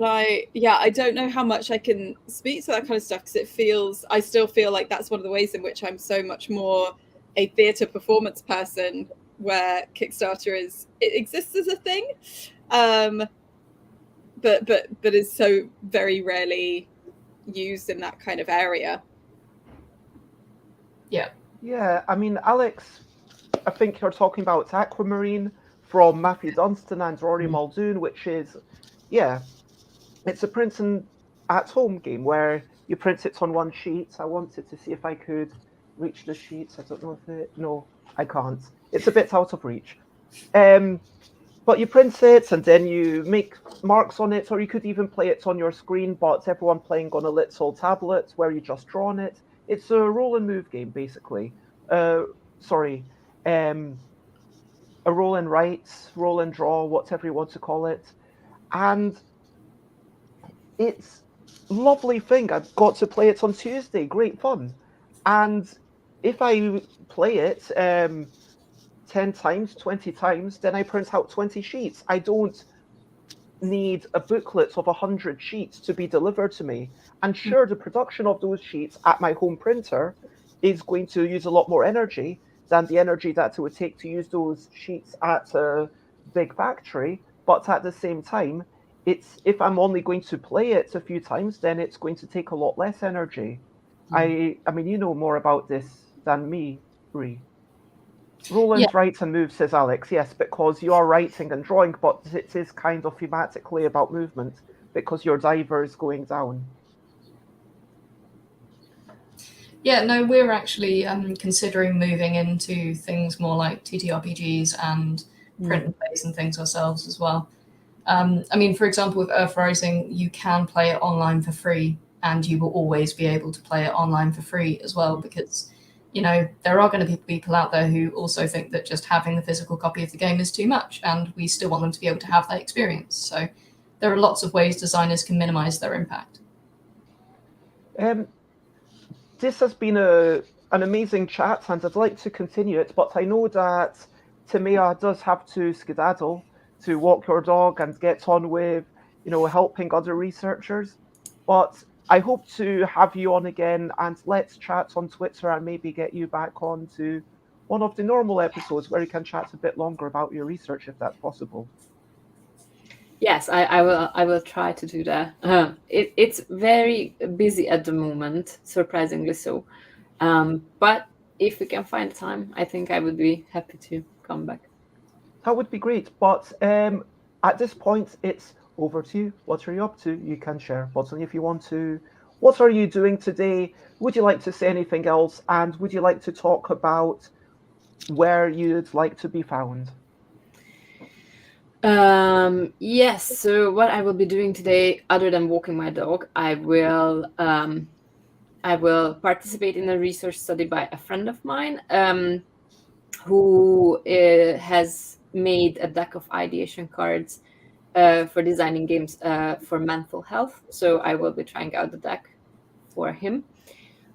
I don't know how much I can speak to that kind of stuff, because I still feel like that's one of the ways in which I'm so much more a theatre performance person, where Kickstarter it exists as a thing, but is so very rarely used in that kind of area. Yeah, I mean, Alex, I think you're talking about Aquamarine from Matthew Dunstan and Rory Muldoon, which is, yeah, it's a print and at-home game where you print it on one sheet. I wanted to see if I could reach the sheets. I don't know if no, I can't. It's a bit out of reach. But you print it and then you make marks on it, or you could even play it on your screen, but everyone playing on a little tablet where you just draw on it. It's a roll and move game, basically. A roll and write, roll and draw, whatever you want to call it. And it's a lovely thing. I've got to play it on Tuesday. Great fun. And if I play it 10 times, 20 times, then I print out 20 sheets. I don't need a booklet of 100 sheets to be delivered to me. And sure, the production of those sheets at my home printer is going to use a lot more energy than the energy that it would take to use those sheets at a big factory. But at the same time, if I'm only going to play it a few times, then it's going to take a lot less energy. I mean, you know more about this than me, Bree. Roland writes and moves, says Alex. Yes, because you are writing and drawing, but it is kind of thematically about movement because your diver is going down. Yeah, no, we're actually considering moving into things more like TTRPGs and print and plays and things ourselves as well. I mean, for example, with Earth Rising, you can play it online for free, and you will always be able to play it online for free as well, because, you know, there are going to be people out there who also think that just having the physical copy of the game is too much, and we still want them to be able to have that experience. So there are lots of ways designers can minimize their impact. This has been an amazing chat, and I'd like to continue it, but I know that Timea does have to skedaddle to walk your dog and get on with, you know, helping other researchers. But I hope to have you on again, and let's chat on Twitter and maybe get you back on to one of the normal episodes where you can chat a bit longer about your research, if that's possible. Yes, I will try to do that. It's very busy at the moment, surprisingly so. But if we can find time, I think I would be happy to come back. That would be great. But at this point, it's over to you. What are you up to? You can share. Botany, if you want to. What are you doing today? Would you like to say anything else? And would you like to talk about where you'd like to be found? Yes. So what I will be doing today, other than walking my dog, I will participate in a research study by a friend of mine, who has made a deck of ideation cards for designing games for mental health. So I will be trying out the deck for him.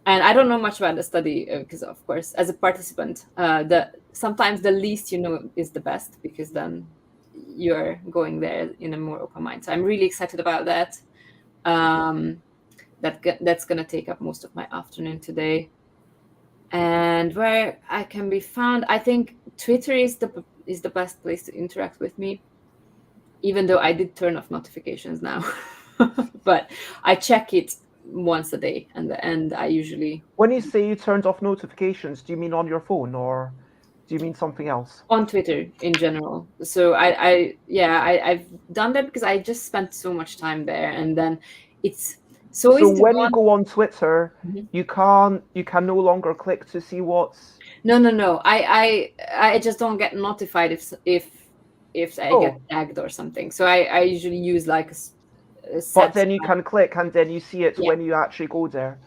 And I don't know much about the study because, of course, as a participant, sometimes the least you know is the best, because then you're going there in a more open mind. So I'm really excited about that. That's going to take up most of my afternoon today. And where I can be found, I think Twitter is the best place to interact with me, even though I did turn off notifications now. But I check it once a day, and I usually... When you say you turned off notifications, do you mean on your phone, or do you mean something else? On Twitter in general. So I've done that because I just spent so much time there, and then it's so easy. So when you go on Twitter, you can no longer click to see what's... No. I just don't get notified if I get tagged or something. So I usually use like a but then you can click and then you see it when you actually go there.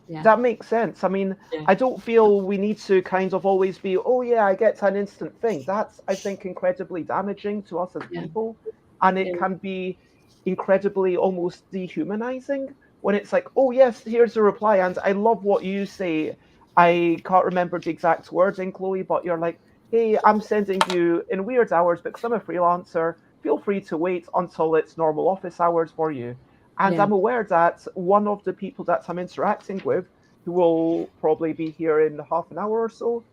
That makes sense. I mean, I don't feel we need to kind of always be, I get an instant thing. That's, I think, incredibly damaging to us as people. And it can be incredibly almost dehumanizing when it's like, yes, here's a reply. And I love what you say. I can't remember the exact wording, Chloe, but you're like, hey, I'm sending you in weird hours because I'm a freelancer. Feel free to wait until it's normal office hours for you. And I'm aware that one of the people that I'm interacting with, who will probably be here in half an hour or so,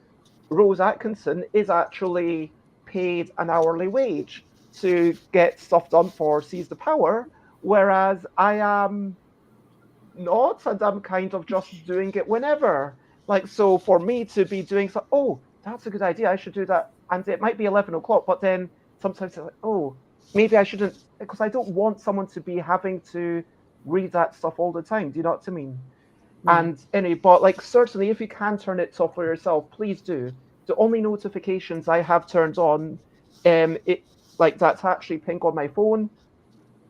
Rose Atkinson, is actually paid an hourly wage to get stuff done for Seize the Power, whereas I am not, and I'm kind of just doing it whenever. Like, so for me to be doing so, that's a good idea, I should do that. And it might be 11 o'clock, but then sometimes it's like, maybe I shouldn't, because I don't want someone to be having to read that stuff all the time. Do you know what I mean? And anyway, but like certainly if you can turn it off for yourself, please do. The only notifications I have turned on, that's actually ping on my phone,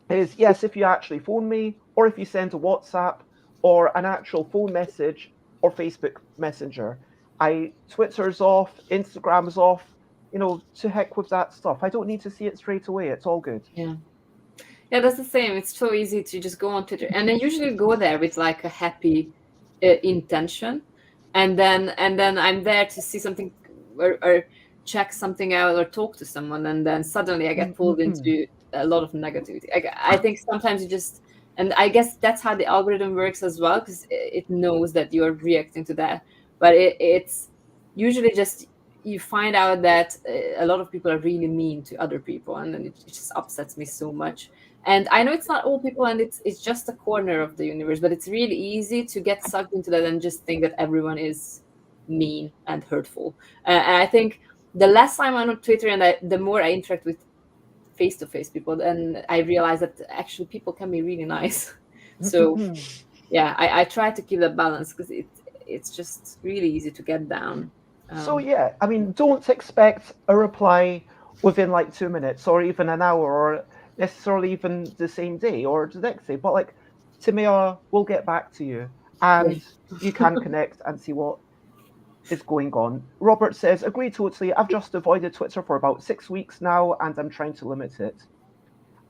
is yes, if you actually phone me, or if you send a WhatsApp or an actual phone message or Facebook Messenger. Twitter's off, Instagram's off. To heck with that stuff. I don't need to see it straight away. It's all good. Yeah, that's the same. It's so easy to just go on Twitter, and I usually go there with like a happy intention, and then I'm there to see something or check something out or talk to someone, and then suddenly I get pulled into a lot of negativity. I think sometimes you just, and I guess that's how the algorithm works as well, because it knows that you're reacting to that, but it's usually just, you find out that a lot of people are really mean to other people, and then it just upsets me so much. And I know it's not all people, and it's just a corner of the universe, but it's really easy to get sucked into that and just think that everyone is mean and hurtful. And I think the less I'm on Twitter and the more I interact with face-to-face people, then I realize that actually people can be really nice. So I try to keep that balance, because it's just really easy to get down. I mean, don't expect a reply within like 2 minutes or even an hour or necessarily even the same day or the next day. But like, Timea will get back to you, and you can connect and see what is going on. Robert says, agree totally. I've just avoided Twitter for about 6 weeks now, and I'm trying to limit it.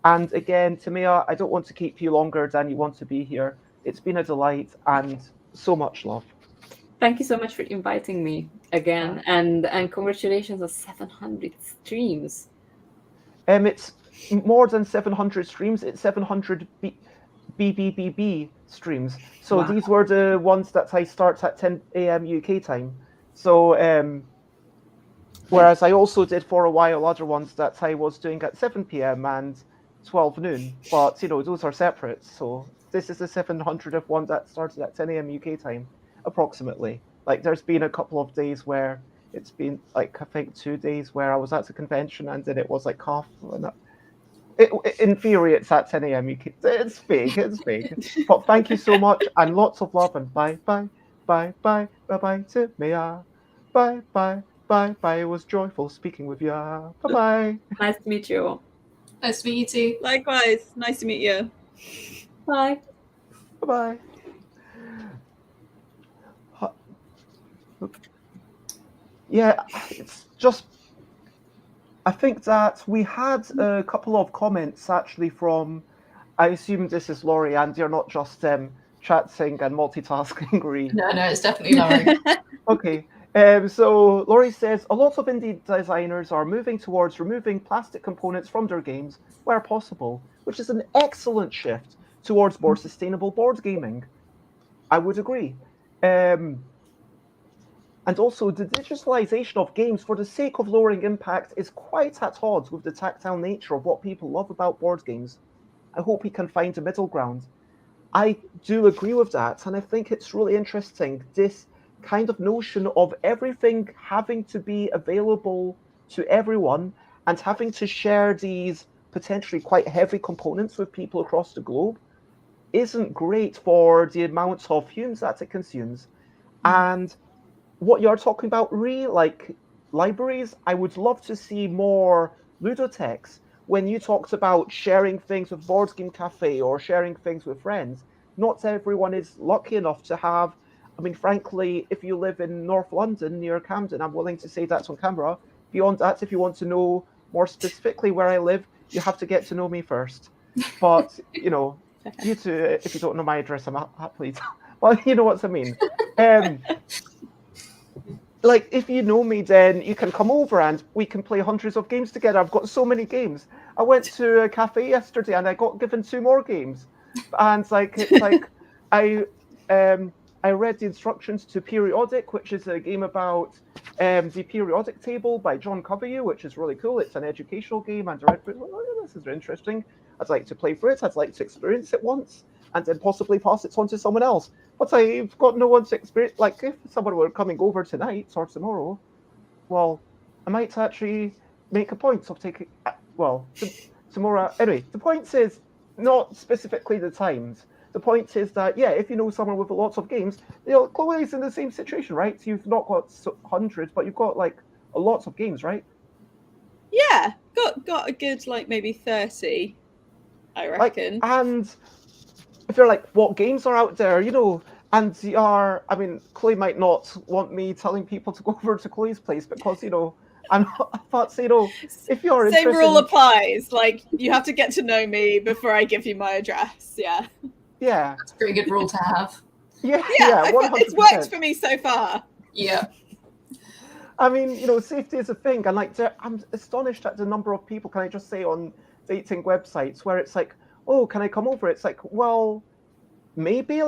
And again, Timea, I don't want to keep you longer than you want to be here. It's been a delight and so much love. Thank you so much for inviting me again, and congratulations on 700 streams. It's more than 700 streams. It's 700 BBBB streams. So these were the ones that I start at 10 a.m. UK time. So whereas I also did for a while other ones that I was doing at 7 p.m. and 12 noon. But those are separate. So this is the 700th one that started at 10 a.m. UK time. Approximately. Like, there's been a couple of days where it's been like I think 2 days where I was at the convention and then it was like half. And in theory, it's at 10 a.m. It's fake. It's fake. But thank you so much and lots of love and bye bye bye bye bye bye to Mia. Bye bye bye bye. It was joyful speaking with you. Bye bye. Nice to meet you all. Nice to meet you too. Likewise. Nice to meet you. Bye. Bye bye. Yeah, it's just. I think that we had a couple of comments actually from. I assume this is Laurie, and you're not just chatting and multitasking, Ree. No, it's definitely Laurie. Okay. So Laurie says a lot of indie designers are moving towards removing plastic components from their games where possible, which is an excellent shift towards more sustainable board gaming. I would agree. And also, the digitalization of games for the sake of lowering impact is quite at odds with the tactile nature of what people love about board games. I hope we can find a middle ground. I do agree with that, and I think it's really interesting, this kind of notion of everything having to be available to everyone and having to share these potentially quite heavy components with people across the globe isn't great for the amount of fumes that it consumes. And what you're talking about, like libraries, I would love to see more ludothèques. When you talked about sharing things with Board Game Cafe or sharing things with friends, not everyone is lucky enough to have. I mean, frankly, if you live in North London near Camden, I'm willing to say that on camera. Beyond that, if you want to know more specifically where I live, you have to get to know me first. But, you two, if you don't know my address, I'm happily. Well, you know what I mean. Like, if you know me, then you can come over and we can play hundreds of games together. I've got so many games. I went to a cafe yesterday and I got given 2 more games. And I read the instructions to Periodic, which is a game about the periodic table by John Covey, which is really cool. It's an educational game, and I read, oh, this is interesting. I'd like to play for it. I'd like to experience it once, and then possibly pass it on to someone else. But I've got no one to experience. Like, if someone were coming over tonight or tomorrow, well, I might actually make a point of taking. Tomorrow. Anyway, the point is not specifically the times. The point is that, yeah, if you know someone with lots of games, Chloe's in the same situation, right? You've not got hundreds, but you've got like a lots of games, right? Yeah, got a good maybe 30, I reckon. And if you're like, what games are out there, and you are, I mean, Chloe might not want me telling people to go over to Chloe's place because, I'm not, but, if you're same rule applies. Like, you have to get to know me before I give you my address. Yeah. Yeah. That's a pretty good rule to have. Yeah, 100%. It's worked for me so far. Yeah. I mean, safety is a thing, and I'm astonished at the number of people, can I just say, on dating websites where it's like, oh, can I come over? It's like, well, maybe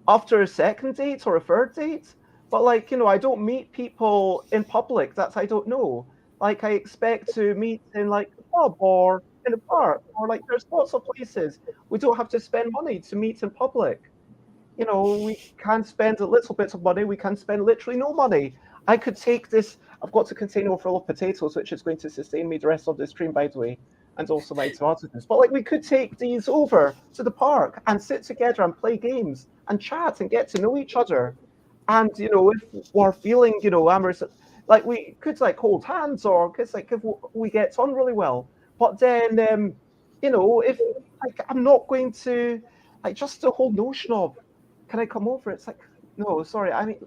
after a second date or a third date, but I don't meet people in public that I don't know. I expect to meet in a pub or in a park, or there's lots of places we don't have to spend money to meet in public. We can spend a little bit of money, we can spend literally no money. I could take this, I've got a container full of potatoes, which is going to sustain me the rest of the stream, by the way, and also my tomatoes. But we could take these over to the park and sit together and play games and chat and get to know each other. And if we're feeling amorous, we could hold hands, or because if we get on really well. But then if I'm not going to just the whole notion of, can I come over? It's no, sorry. I mean,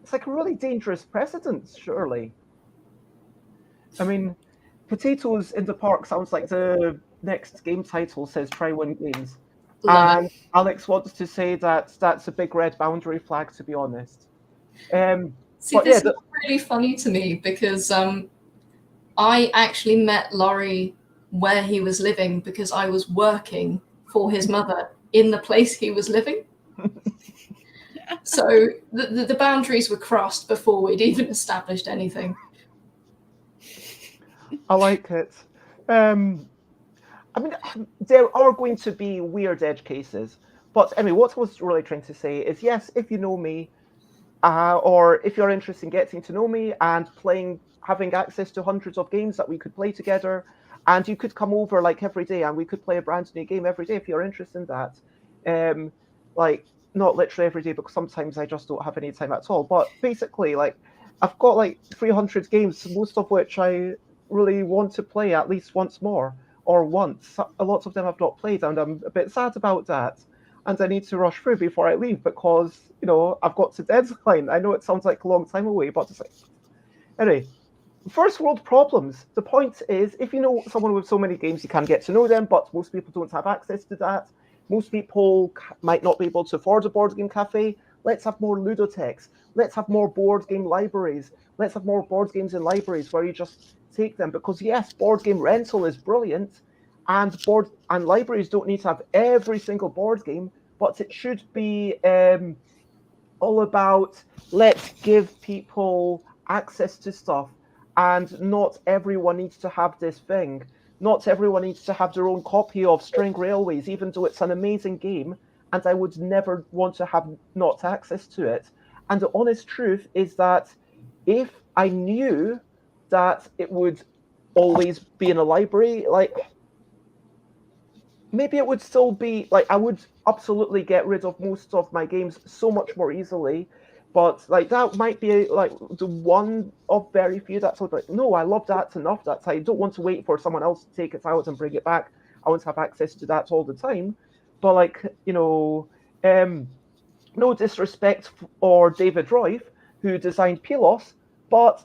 it's a really dangerous precedent, surely. I mean, potatoes in the park sounds like the next game title says try win games. And Alex wants to say that that's a big red boundary flag, to be honest. See, this is really funny to me because I actually met Laurie where he was living because I was working for his mother in the place he was living. So the boundaries were crossed before we'd even established anything. I like it. I mean, there are going to be weird edge cases, but I mean, what I was really trying to say is, yes, if you know me, or if you're interested in getting to know me and having access to hundreds of games that we could play together, and you could come over like every day and we could play a brand new game every day if you're interested in that. Like not literally every day, because sometimes I just don't have any time at all. But basically, like I've got like 300 games, most of which I really want to play at least once more or once. A lot of them I've not played, and I'm a bit sad about that. And I need to rush through before I leave because, I've got to deadline. I know it sounds like a long time away, but it's like... Anyway, first world problems. The point is, if you know someone with so many games, you can get to know them, but most people don't have access to that. Most people might not be able to afford a board game cafe. Let's have more ludotheks. Let's have more board game libraries. Let's have more board games in libraries where you just take them. Because yes, board game rental is brilliant, and libraries don't need to have every single board game, but it should be all about let's give people access to stuff, and not everyone needs to have this thing. Not everyone needs to have their own copy of String Railways, even though it's an amazing game, and I would never want to have not access to it. And the honest truth is that if I knew that it would always be in a library, like maybe it would still be like I would absolutely get rid of most of my games so much more easily. But like that might be like the one of very few that's like, no, I love that enough that I don't want to wait for someone else to take it out and bring it back. I want to have access to that all the time. But like, no disrespect for David Royf, who designed Pelos, but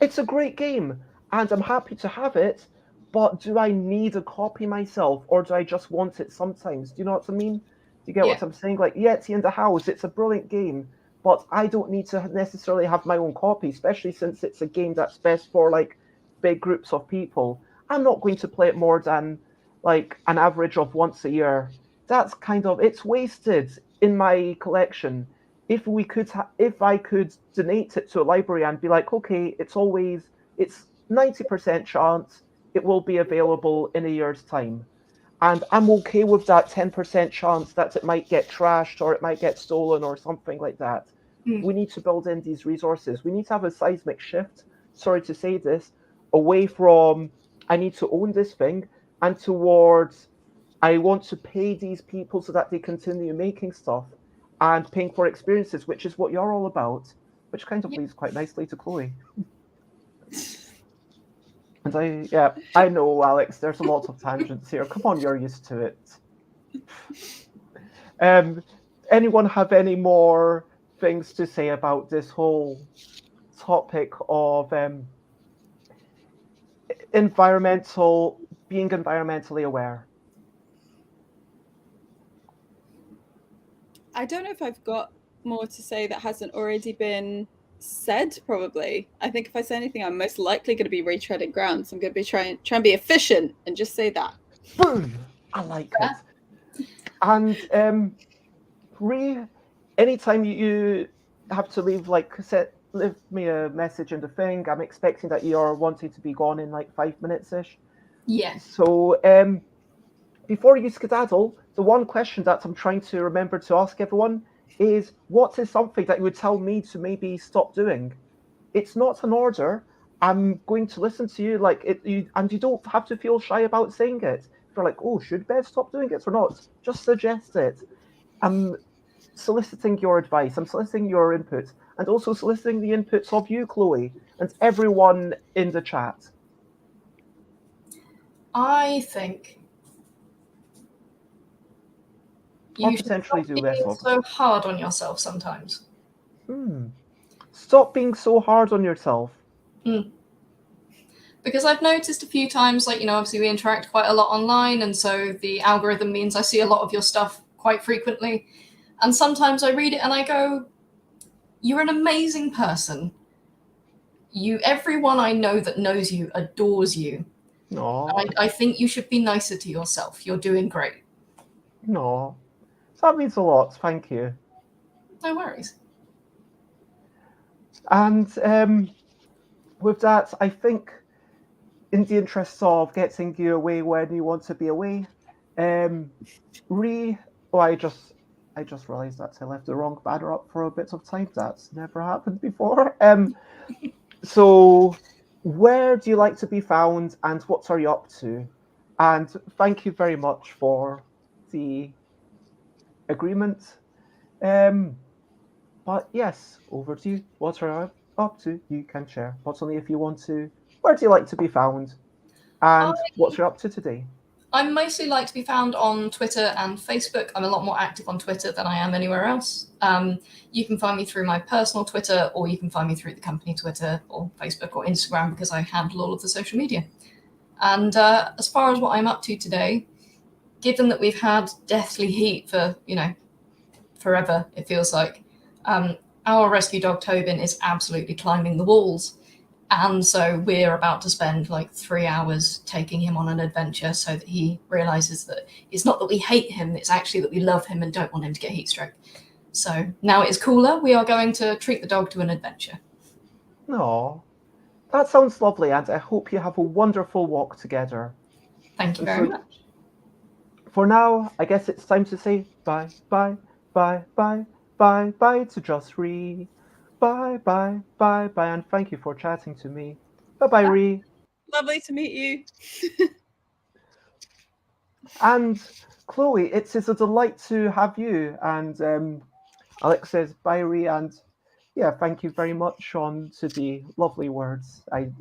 it's a great game and I'm happy to have it. But do I need a copy myself, or do I just want it sometimes? Do you know what I mean? Do you get what I'm saying? Like Yeti in the House, it's a brilliant game, but I don't need to necessarily have my own copy, especially since it's a game that's best for like big groups of people. I'm not going to play it more than like an average of once a year. That's it's wasted in my collection. If I could donate it to a library and be like, okay, it's 90% chance it will be available in a year's time. And I'm okay with that 10% chance that it might get trashed or it might get stolen or something like that. We need to build in these resources. We need to have a seismic shift, sorry to say this, away from I need to own this thing and towards I want to pay these people so that they continue making stuff and paying for experiences, which is what you're all about, which kind of leads quite nicely to Chloe. And I know, Alex, there's a lot of tangents here. Come on, you're used to it. Anyone have any more things to say about this whole topic of being environmentally aware? I don't know if I've got more to say that hasn't already been said, probably. I think if I say anything, I'm most likely going to be retreading ground. So I'm going to be try and be efficient and just say that. Boom! I like it. And anytime you have to leave me a message in the thing, I'm expecting that you're wanting to be gone in like 5 minutes-ish. Yeah. So before you skedaddle, the one question that I'm trying to remember to ask everyone is, what is something that you would tell me to maybe stop doing? It's not an order. I'm going to listen to you and you don't have to feel shy about saying it. If you're like, oh, should Bev stop doing it or not? Just suggest it. I'm soliciting your advice. I'm soliciting your input, and also soliciting the inputs of you, Chloe, and everyone in the chat. I think Or you should potentially stop do less being of. so hard on yourself sometimes. Stop being so hard on yourself. Because I've noticed a few times, obviously we interact quite a lot online, and so the algorithm means I see a lot of your stuff quite frequently. And sometimes I read it and I go, you're an amazing person. Everyone I know that knows you adores you. I think you should be nicer to yourself. You're doing great. No. That means a lot. Thank you. No worries. And with that, I think in the interests of getting you away when you want to be away, I just realised that I left the wrong banner up for a bit of time. That's never happened before. So, where do you like to be found, and what are you up to? And thank you very much for the agreement. But yes, over to you. What are you up to? You can share, but only if you want to. Where do you like to be found? And what you're up to today? I mostly like to be found on Twitter and Facebook. I'm a lot more active on Twitter than I am anywhere else. You can find me through my personal Twitter, or you can find me through the company Twitter or Facebook or Instagram, because I handle all of the social media. And as far as what I'm up to today, given that we've had deathly heat for, forever, it feels like, our rescue dog Tobin is absolutely climbing the walls. And so we're about to spend like 3 hours taking him on an adventure so that he realizes that it's not that we hate him, it's actually that we love him and don't want him to get heat stroke. So now it is cooler, we are going to treat the dog to an adventure. No, that sounds lovely, and I hope you have a wonderful walk together. Thank you very much. For now, I guess it's time to say bye, bye, bye, bye, bye, bye to Just Ree. Bye, bye, bye, bye, and thank you for chatting to me. Bye-bye, Ree. Lovely to meet you. And Chloe, it is a delight to have you. And Alex says bye, Ree, and yeah, thank you very much, Sean, to the lovely words. I'm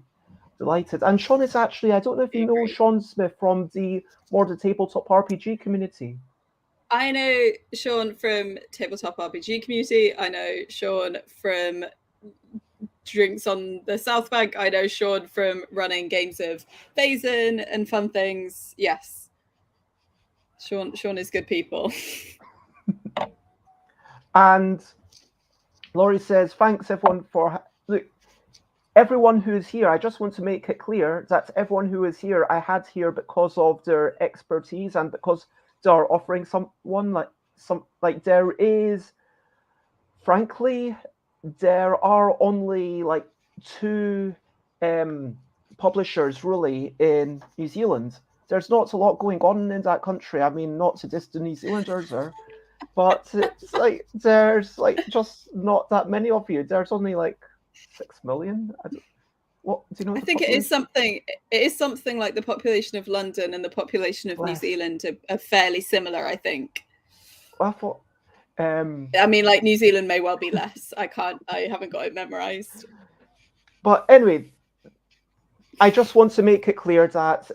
delighted. And Sean is actually, I don't know if you know Sean Smith from the Modern Tabletop RPG community. I know Sean from Tabletop RPG community. I know Sean from Drinks on the South Bank. I know Sean from running games of Phazon and fun things. Yes. Sean is good people. And Laurie says, thanks everyone for... Look, everyone who's here, I just want to make it clear that everyone who is here, I had here because of their expertise and because are offering someone like there is, frankly, there are only like 2 publishers really in New Zealand. There's not a lot going on in that country. I mean, not to diss the New Zealanders but it's like there's like just not that many of you. There's only like 6 million. What do you know? I think it is something like the population of London and the population of New Zealand are fairly similar, I think. I thought I mean, like New Zealand may well be less. I haven't got it memorized. But anyway, I just want to make it clear that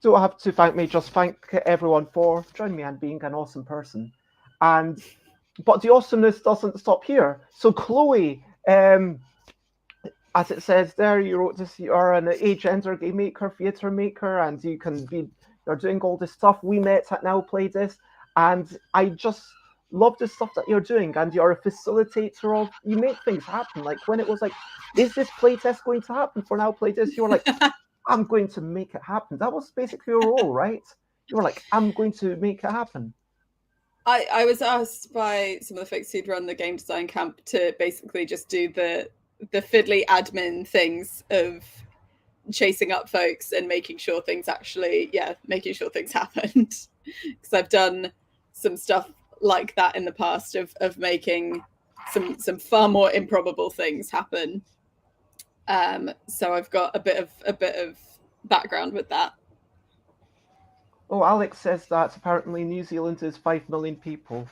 don't have to thank me, just thank everyone for joining me and being an awesome person. But the awesomeness doesn't stop here. So Chloe, as it says there, you wrote this, you are an agender game maker, theatre maker, and you're doing all this stuff. We met at Now Play This, and I just love the stuff that you're doing, and you're a facilitator of, you make things happen. Like when it was like, is this playtest going to happen for Now Play This? You were like, I'm going to make it happen. That was basically your role, right? You were like, I'm going to make it happen. I was asked by some of the folks who'd run the game design camp to basically just do the fiddly admin things of chasing up folks and making sure things happened. Because I've done some stuff like that in the past of making some far more improbable things happen. So I've got a bit of background with that. Oh, Alex says that apparently New Zealand is 5 million people.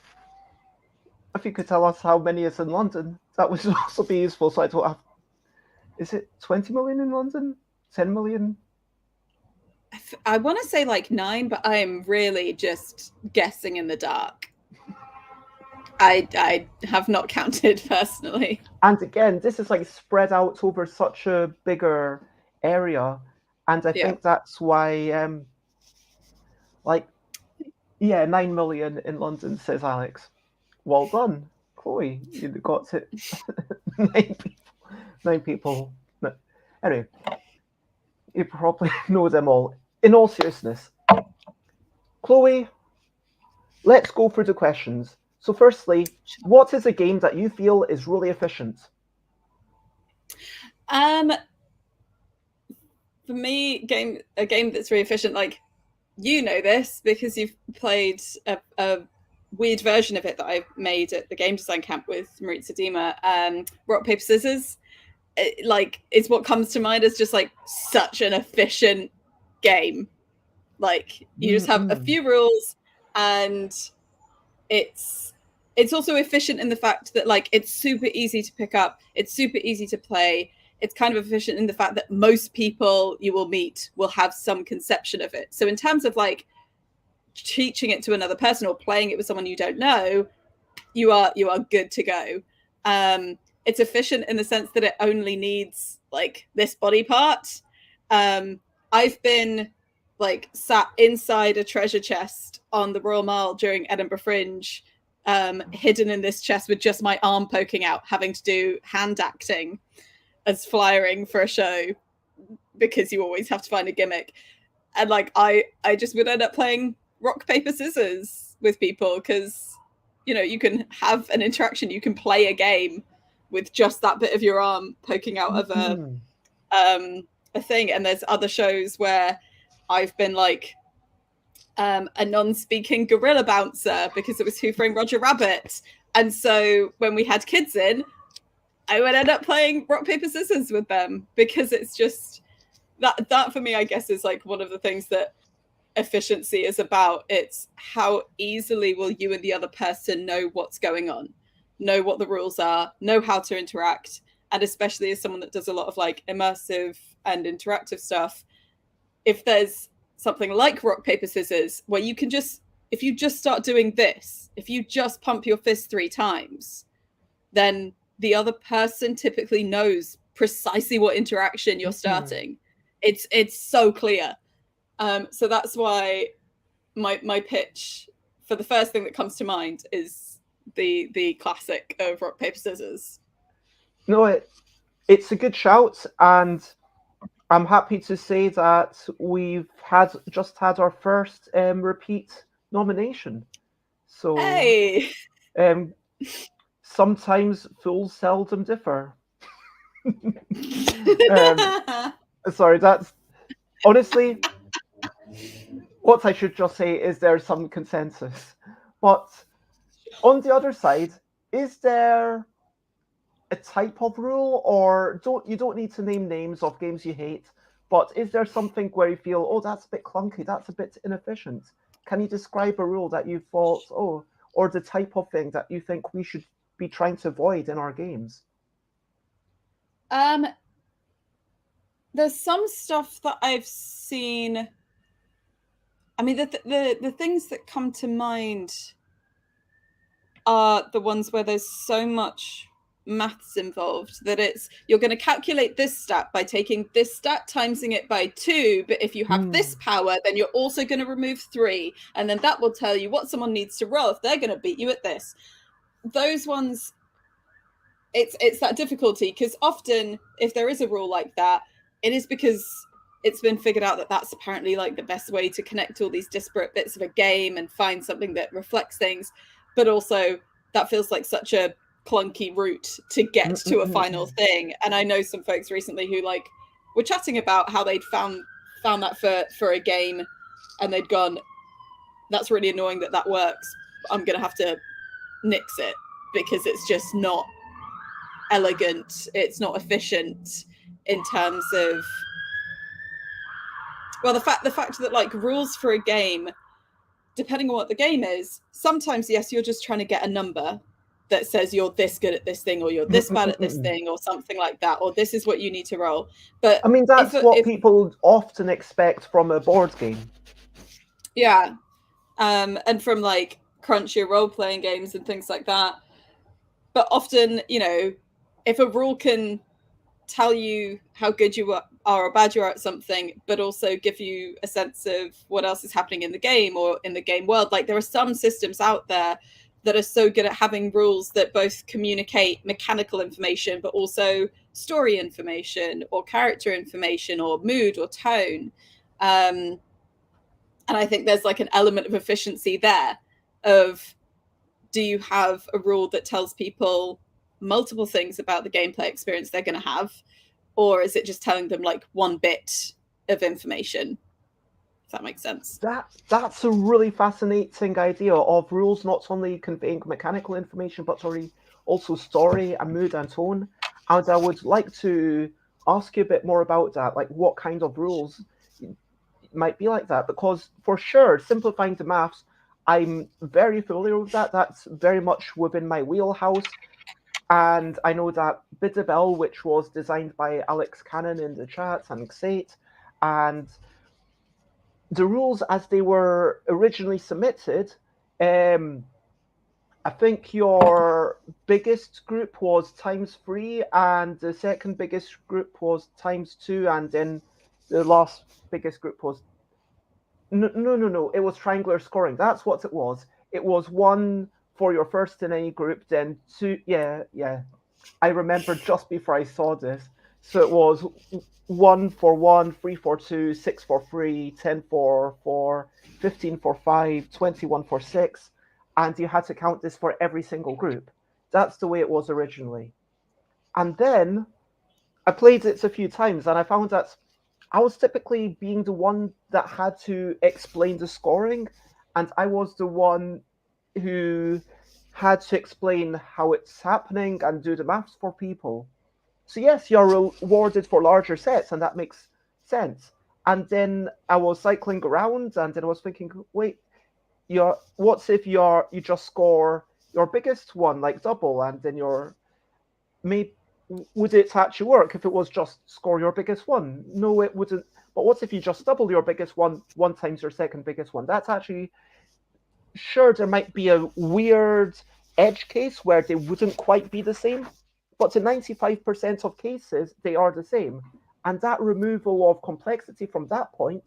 If you could tell us how many is in London, that would also be useful. So I don't have. Is it 20 million in London? 10 million? I want to say like 9, but I am really just guessing in the dark. I have not counted personally. And again, this is like spread out over such a bigger area, and I think that's why, 9 million in London, says Alex. Well done, Chloe. You got it. 9 people. No. Anyway, you probably know them all. In all seriousness, Chloe, let's go through the questions. So firstly, what is a game that you feel is really efficient? For me, a game that's really efficient, like, you know this because you've played a weird version of it that I made at the game design camp with Maritza Dima, rock, paper, scissors, is what comes to mind as just like such an efficient game. Like you just have a few rules, and it's also efficient in the fact that like it's super easy to pick up, it's super easy to play. It's kind of efficient in the fact that most people you will meet will have some conception of it. So in terms of like teaching it to another person or playing it with someone you don't know, you are good to go. It's efficient in the sense that it only needs like this body part. I've been like sat inside a treasure chest on the Royal Mile during Edinburgh Fringe, hidden in this chest with just my arm poking out, having to do hand acting as flyering for a show, because you always have to find a gimmick. And like I just would end up playing rock, paper, scissors with people, because you can have an interaction, you can play a game with just that bit of your arm poking out of a thing. And there's other shows where I've been like a non-speaking gorilla bouncer because it was Who Framed Roger Rabbit. And so when we had kids in, I would end up playing rock, paper, scissors with them, because it's just that for me, I guess, is like one of the things that efficiency is about. It's how easily will you and the other person know what's going on, know what the rules are, know how to interact. And especially as someone that does a lot of like immersive and interactive stuff, if there's something like rock, paper, scissors, where you can just, if you just start doing this, if you just pump your fist 3 times, then the other person typically knows precisely what interaction you're starting. It's so clear. So that's why my pitch for the first thing that comes to mind is the classic of rock, paper, scissors. No, it's a good shout, and I'm happy to say that we've just had our first repeat nomination. So hey, sometimes fools seldom differ. Sorry, that's honestly what I should just say is there's some consensus. But on the other side, is there a type of rule, or you don't need to name names of games you hate, but is there something where you feel, oh, that's a bit clunky, that's a bit inefficient? Can you describe a rule that you thought, oh, or the type of thing that you think we should be trying to avoid in our games? There's some stuff that I've seen. I mean, the things that come to mind are the ones where there's so much maths involved that you're going to calculate this stat by taking this stat timesing it by 2, but if you have this power, then you're also going to remove 3, and then that will tell you what someone needs to roll if they're going to beat you at this. Those ones, it's that difficulty, because often if there is a rule like that, it is because it's been figured out that that's apparently like the best way to connect all these disparate bits of a game and find something that reflects things, but also that feels like such a clunky route to get to a final thing. And I know some folks recently who like were chatting about how they'd found that for a game, and they'd gone, that's really annoying that works, I'm gonna have to nix it because it's just not elegant, it's not efficient in terms of, well, the fact that like rules for a game, depending on what the game is, sometimes yes, you're just trying to get a number that says you're this good at this thing, or you're this bad at this thing, or something like that, or this is what you need to roll. But I mean, that's what people often expect from a board game. Yeah. And from like crunchier role-playing games and things like that. But often, if a rule can tell you how good you are or bad you are at something, but also give you a sense of what else is happening in the game or in the game world, like there are some systems out there that are so good at having rules that both communicate mechanical information, but also story information or character information or mood or tone. And I think there's like an element of efficiency there of, do you have a rule that tells people multiple things about the gameplay experience they're going to have, or is it just telling them like one bit of information? if that makes sense. That's a really fascinating idea of rules not only conveying mechanical information, but also story and mood and tone. And I would like to ask you a bit more about that, like what kind of rules might be like that, because for sure, simplifying the maths, I'm very familiar with that. That's very much within my wheelhouse. And I know that BBBB, which was designed by Alex Cannon in the chat and Xate, and the rules as they were originally submitted, I think your biggest group was ×3, and the second biggest group was ×2, and then the last biggest group was no. It was triangular scoring. That's what it was. It was 1 for your first in any group, then 2. Yeah. I remember just before I saw this. So it was 1 for 1, 3 for 2, 6 for 3, 10 for 4, 15 for 5, 21 for 6. And you had to count this for every single group. That's the way it was originally. And then I played it a few times, and I found that I was typically being the one that had to explain the scoring, and I was the one who had to explain how it's happening and do the maths for people. So yes, you're rewarded for larger sets, and that makes sense. And then I was cycling around, and then I was thinking, wait, what if you just score your biggest one, like double, and then would it actually work if it was just score your biggest one? No, it wouldn't. But what if you just double your biggest one times your second biggest one? That's actually, sure, there might be a weird edge case where they wouldn't quite be the same, but in 95% of cases, they are the same. And that removal of complexity from that point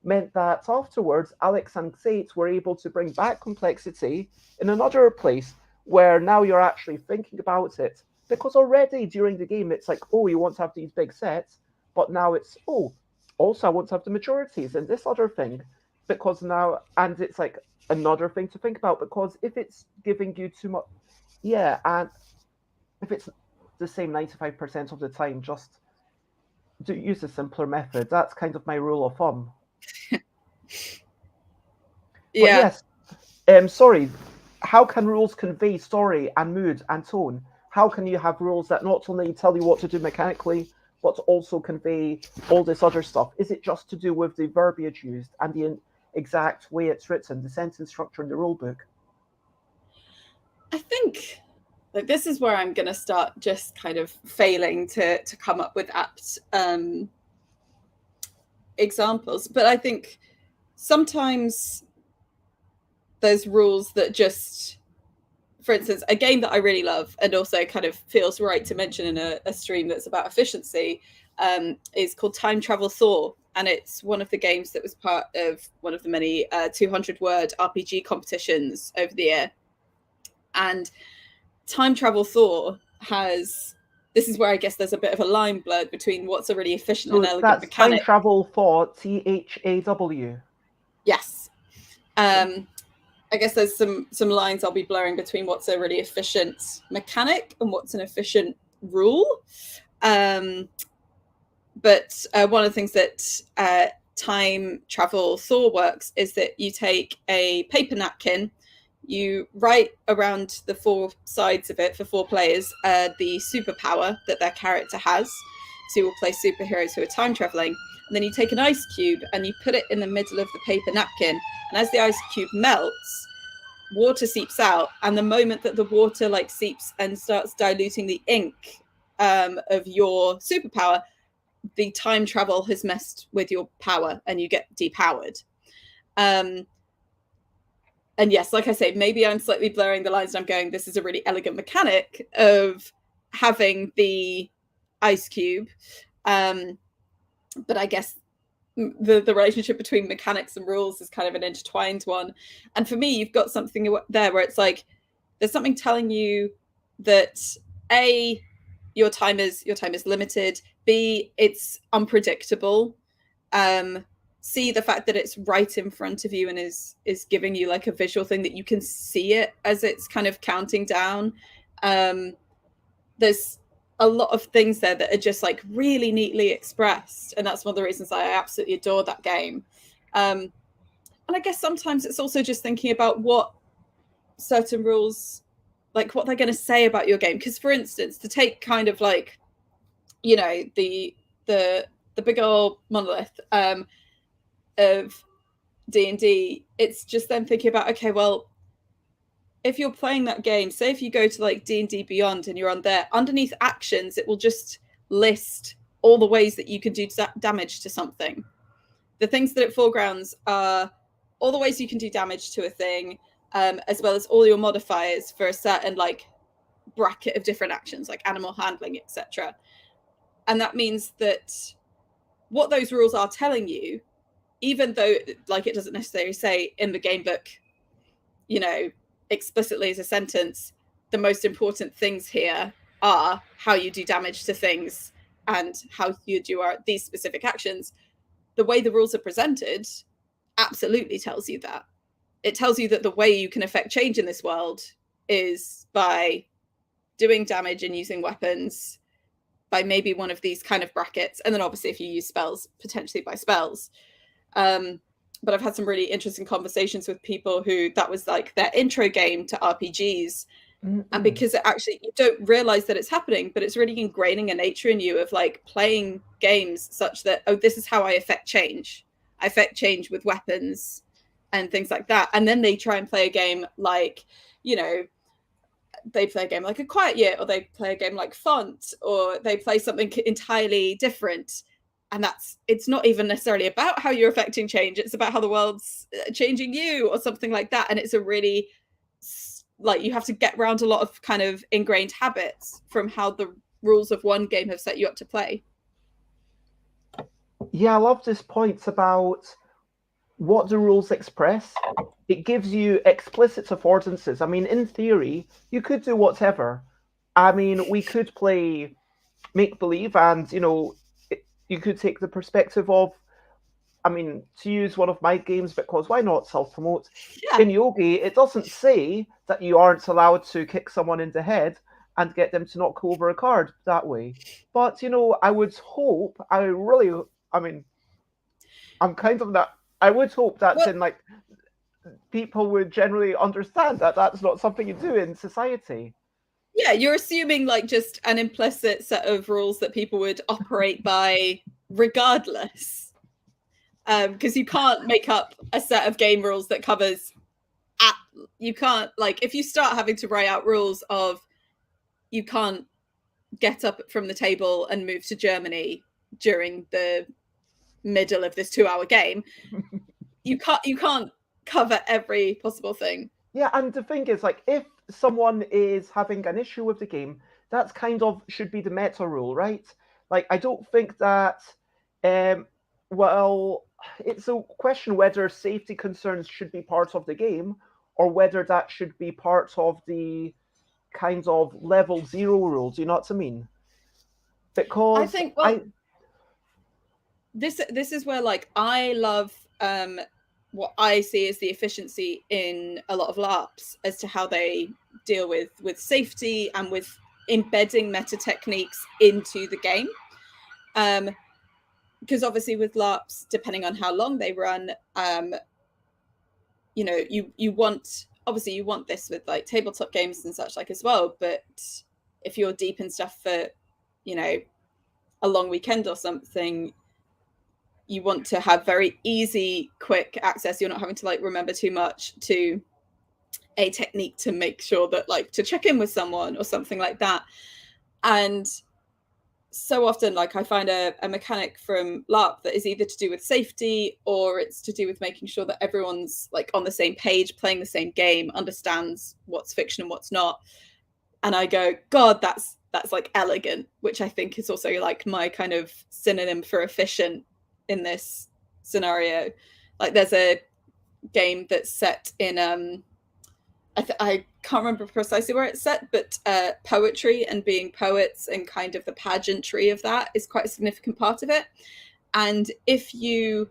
meant that afterwards, Alex and Xate were able to bring back complexity in another place where now you're actually thinking about it. Because already during the game, it's like, oh, you want to have these big sets, but now it's, oh, also I want to have the majorities and this other thing. Because now, and it's like another thing to think about, because if it's giving you too much, yeah, and if it's the same 95% of the time, just use a simpler method. That's kind of my rule of thumb. Yeah. But yes, sorry, how can rules convey story and mood and tone? How can you have rules that not only tell you what to do mechanically, but also convey all this other stuff? Is it just to do with the verbiage used and the exact way it's written, the sentence structure in the rule book? I think this is where I'm going to start just kind of failing to come up with apt examples. But I think sometimes there's rules that just, for instance, a game that I really love and also kind of feels right to mention in a stream that's about efficiency is called Time Travel Thor. And it's one of the games that was part of one of the many 200-word RPG competitions over the year. And Time Travel Thor has, this is where I guess there's a bit of a line blurred between what's a really efficient and elegant mechanic. Time Travel Thor, THAW. Yes. I guess there's some lines I'll be blurring between what's a really efficient mechanic and what's an efficient rule. But one of the things that Time Travel Thor works is that you take a paper napkin, you write around the 4 sides of it for 4 players the superpower that their character has. So you will play superheroes who are time traveling. And then you take an ice cube and you put it in the middle of the paper napkin. And as the ice cube melts, water seeps out. And the moment that the water seeps and starts diluting the ink of your superpower, the time travel has messed with your power and you get depowered. And yes, like I say, maybe I'm slightly blurring the lines and I'm going, this is a really elegant mechanic of having the ice cube. But I guess the relationship between mechanics and rules is kind of an intertwined one. And for me, you've got something there where it's like, there's something telling you that A, your time is limited. B, it's unpredictable. C, the fact that it's right in front of you and is giving you like a visual thing that you can see it as it's kind of counting down. There's a lot of things there that are just like really neatly expressed, and that's one of the reasons I absolutely adore that game. And I guess sometimes it's also just thinking about what certain rules, like what they're going to say about your game. Because, for instance, to take kind of like, you know, the big old monolith of D&D, it's just then thinking about, okay, well, if you're playing that game, say if you go to like D&D Beyond and you're on there, underneath actions, it will just list all the ways that you can do damage to something. The things that it foregrounds are all the ways you can do damage to a thing, as well as all your modifiers for a certain like bracket of different actions, like animal handling, etc. And that means that what those rules are telling you, even though like it doesn't necessarily say in the game book, you know, explicitly as a sentence, the most important things here are how you do damage to things and how you do these specific actions. The way the rules are presented absolutely tells you that. It tells you that the way you can affect change in this world is by doing damage and using weapons, by maybe one of these kind of brackets, and then obviously if you use spells, potentially by spells. But I've had some really interesting conversations with people who that was like their intro game to RPGs. And because it actually, you don't realize that it's happening, but it's really ingraining a nature in you of like playing games such that, oh, this is how I affect change. I affect change with weapons and things like that. And then they try and play a game like, you know, they play a game like A Quiet Year, or they play a game like Font, or they play something entirely different. And it's not even necessarily about how you're affecting change. It's about how the world's changing you or something like that. And it's a really, like, you have to get around a lot of kind of ingrained habits from how the rules of one game have set you up to play. Yeah, I love this point about what the rules express. It gives you explicit affordances. I mean, in theory, you could do whatever. I mean, we could play make-believe and, you know, you could take the perspective of, I mean, to use one of my games, because why not self-promote? Yeah. In Yogi, it doesn't say that you aren't allowed to kick someone in the head and get them to knock over a card that way. But, you know, I would hope, I'm kind of that, I would hope that's in, like, people would generally understand that that's not something you do in society. Yeah, you're assuming like just an implicit set of rules that people would operate by regardless. Because you can't make up a set of game rules that covers you can't, like, if you start having to write out rules of you can't get up from the table and move to Germany during the middle of this 2-hour game, you can't cover every possible thing. Yeah, and the thing is, like, if someone is having an issue with the game, that's kind of should be the meta rule, right? Like, I don't think that, well, it's a question whether safety concerns should be part of the game or whether that should be part of the kind of level 0 rules, you know what I mean? Because I think, this is where, like, I love what I see as the efficiency in a lot of LARPs as to how they deal with safety and with embedding meta techniques into the game. Because obviously with LARPs, depending on how long they run, you know, you want this with like tabletop games and such like as well. But if you're deep in stuff for, you know, a long weekend or something, you want to have very easy, quick access. You're not having to like remember too much to a technique to make sure that, like, to check in with someone or something like that. And so often, like, I find a mechanic from LARP that is either to do with safety or it's to do with making sure that everyone's like on the same page, playing the same game, understands what's fiction and what's not. And I go, God, that's like elegant, which I think is also like my kind of synonym for efficient in this scenario. Like, there's a game that's set in I can't remember precisely where it's set, but poetry and being poets and kind of the pageantry of that is quite a significant part of it. And if you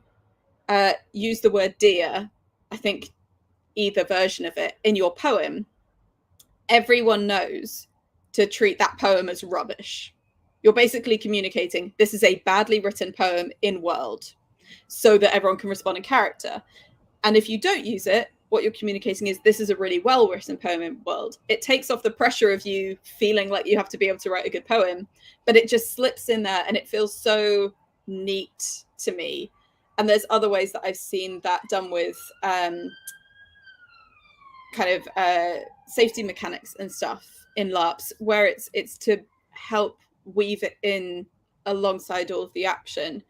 use the word dear, I think either version of it in your poem, everyone knows to treat that poem as rubbish. You're basically communicating, this is a badly written poem in world. so that everyone can respond in character. And if you don't use it, what you're communicating is, this is a really well-written poem in world. It takes off the pressure of you feeling like you have to be able to write a good poem, but it just slips in there and it feels so neat to me. And there's other ways that I've seen that done with safety mechanics and stuff in LARPs, where it's to help weave it in alongside all of the action.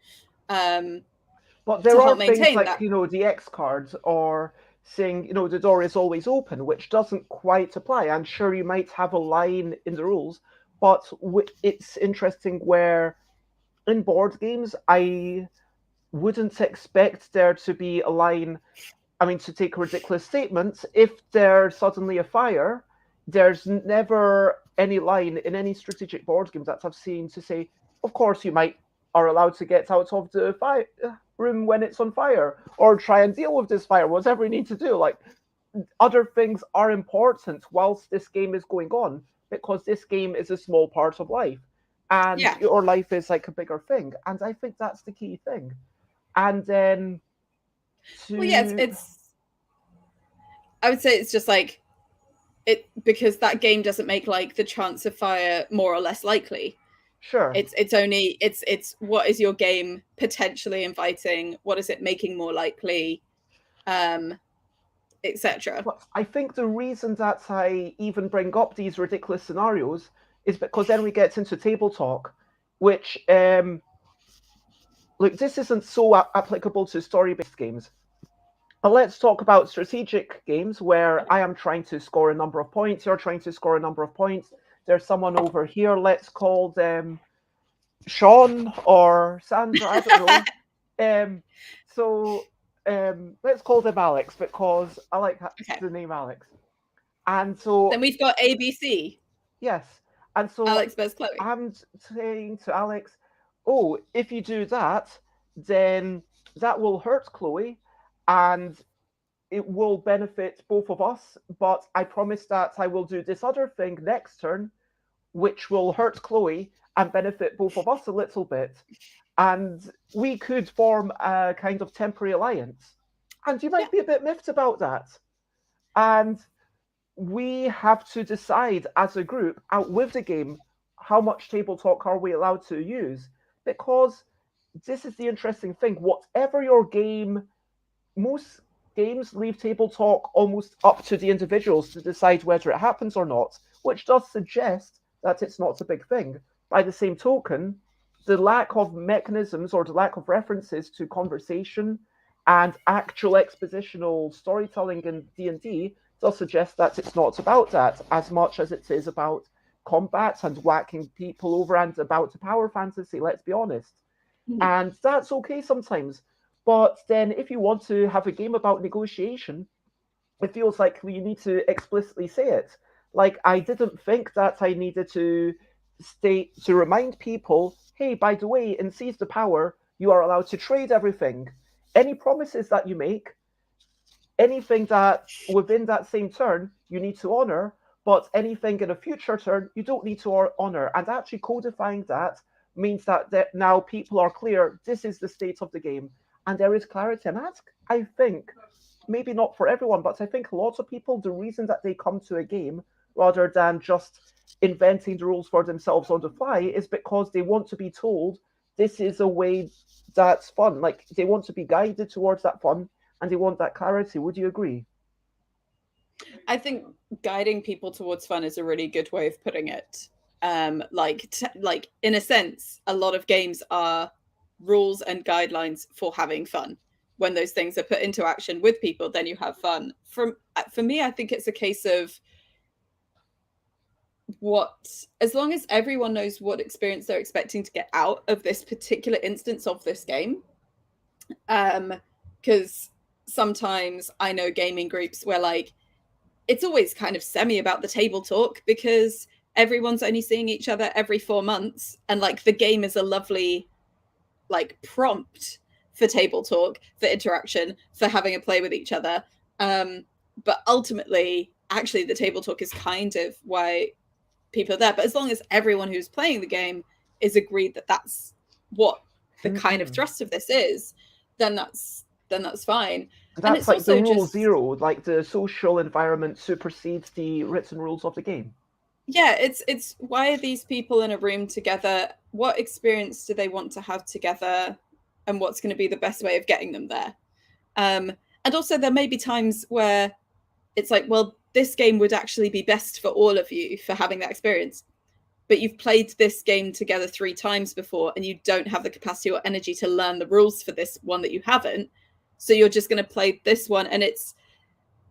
But there are things maintain like, that. the X cards, or saying, the door is always open, which doesn't quite apply. I'm sure you might have a line in the rules, but it's interesting where in board games, I wouldn't expect there to be a line. I mean, to take a ridiculous statement, if there's suddenly a fire, there's never any line in any strategic board game that I've seen to say, of course you are allowed to get out of the fire room when it's on fire, or try and deal with this fire, whatever you need to do. Like, other things are important whilst this game is going on, because this game is a small part of life, and your life is like a bigger thing. And I think that's the key thing. And then I would say it's just like because that game doesn't make like the chance of fire more or less likely. Sure. It's what is your game potentially inviting? What is it making more likely? Etc. I think the reason that I even bring up these ridiculous scenarios is because then we get into table talk, which look, this isn't so applicable to story-based games. But let's talk about strategic games where I am trying to score a number of points, you're trying to score a number of points. There's someone over here, let's call them Sean or Sandra, I don't know. Let's call them Alex, because I like the name Alex. And so then we've got ABC. Yes. And so Alex versus Chloe. I'm saying to Alex, oh, if you do that, then that will hurt Chloe and it will benefit both of us. But I promise that I will do this other thing next turn, which will hurt Chloe and benefit both of us a little bit. And we could form a kind of temporary alliance. And you might be a bit miffed about that. And we have to decide as a group out with the game, how much table talk are we allowed to use? Because this is the interesting thing. Whatever your game, most games leave table talk almost up to the individuals to decide whether it happens or not, which does suggest that it's not a big thing. By the same token, the lack of mechanisms or the lack of references to conversation and actual expositional storytelling in D&D does suggest that it's not about that as much as it is about combat and whacking people over and about the power fantasy, let's be honest. And that's okay sometimes. But then if you want to have a game about negotiation, it feels like you need to explicitly say it. Like, I didn't think that I needed to remind people, hey, by the way, in Seize the Power, you are allowed to trade everything. Any promises that you make, anything that within that same turn you need to honor, but anything in a future turn you don't need to honor. And actually codifying that means that now people are clear, this is the state of the game, and there is clarity. And that's, I think, maybe not for everyone, but I think a lot of people, the reason that they come to a game rather than just inventing the rules for themselves on the fly is because they want to be told this is a way that's fun. Like, they want to be guided towards that fun and they want that clarity. Would you agree? I think guiding people towards fun is a really good way of putting it. Like in a sense, a lot of games are rules and guidelines for having fun. When those things are put into action with people, then you have fun. For me, I think it's a case of as long as everyone knows what experience they're expecting to get out of this particular instance of this game. Because sometimes I know gaming groups where like it's always kind of semi about the table talk because everyone's only seeing each other every 4 months, and like the game is a lovely like prompt for table talk, for interaction, for having a play with each other. But ultimately, actually, the table talk is kind of why people are there. But as long as everyone who's playing the game is agreed that that's what the kind of thrust of this is, then that's fine. That's it's like also the rule just- zero, like the social environment supersedes the written rules of the game. Yeah, it's why are these people in a room together? What experience do they want to have together? And what's going to be the best way of getting them there? And also there may be times where it's like, well, this game would actually be best for all of you for having that experience. But you've played this game together 3 times before and you don't have the capacity or energy to learn the rules for this one that you haven't. So you're just going to play this one. And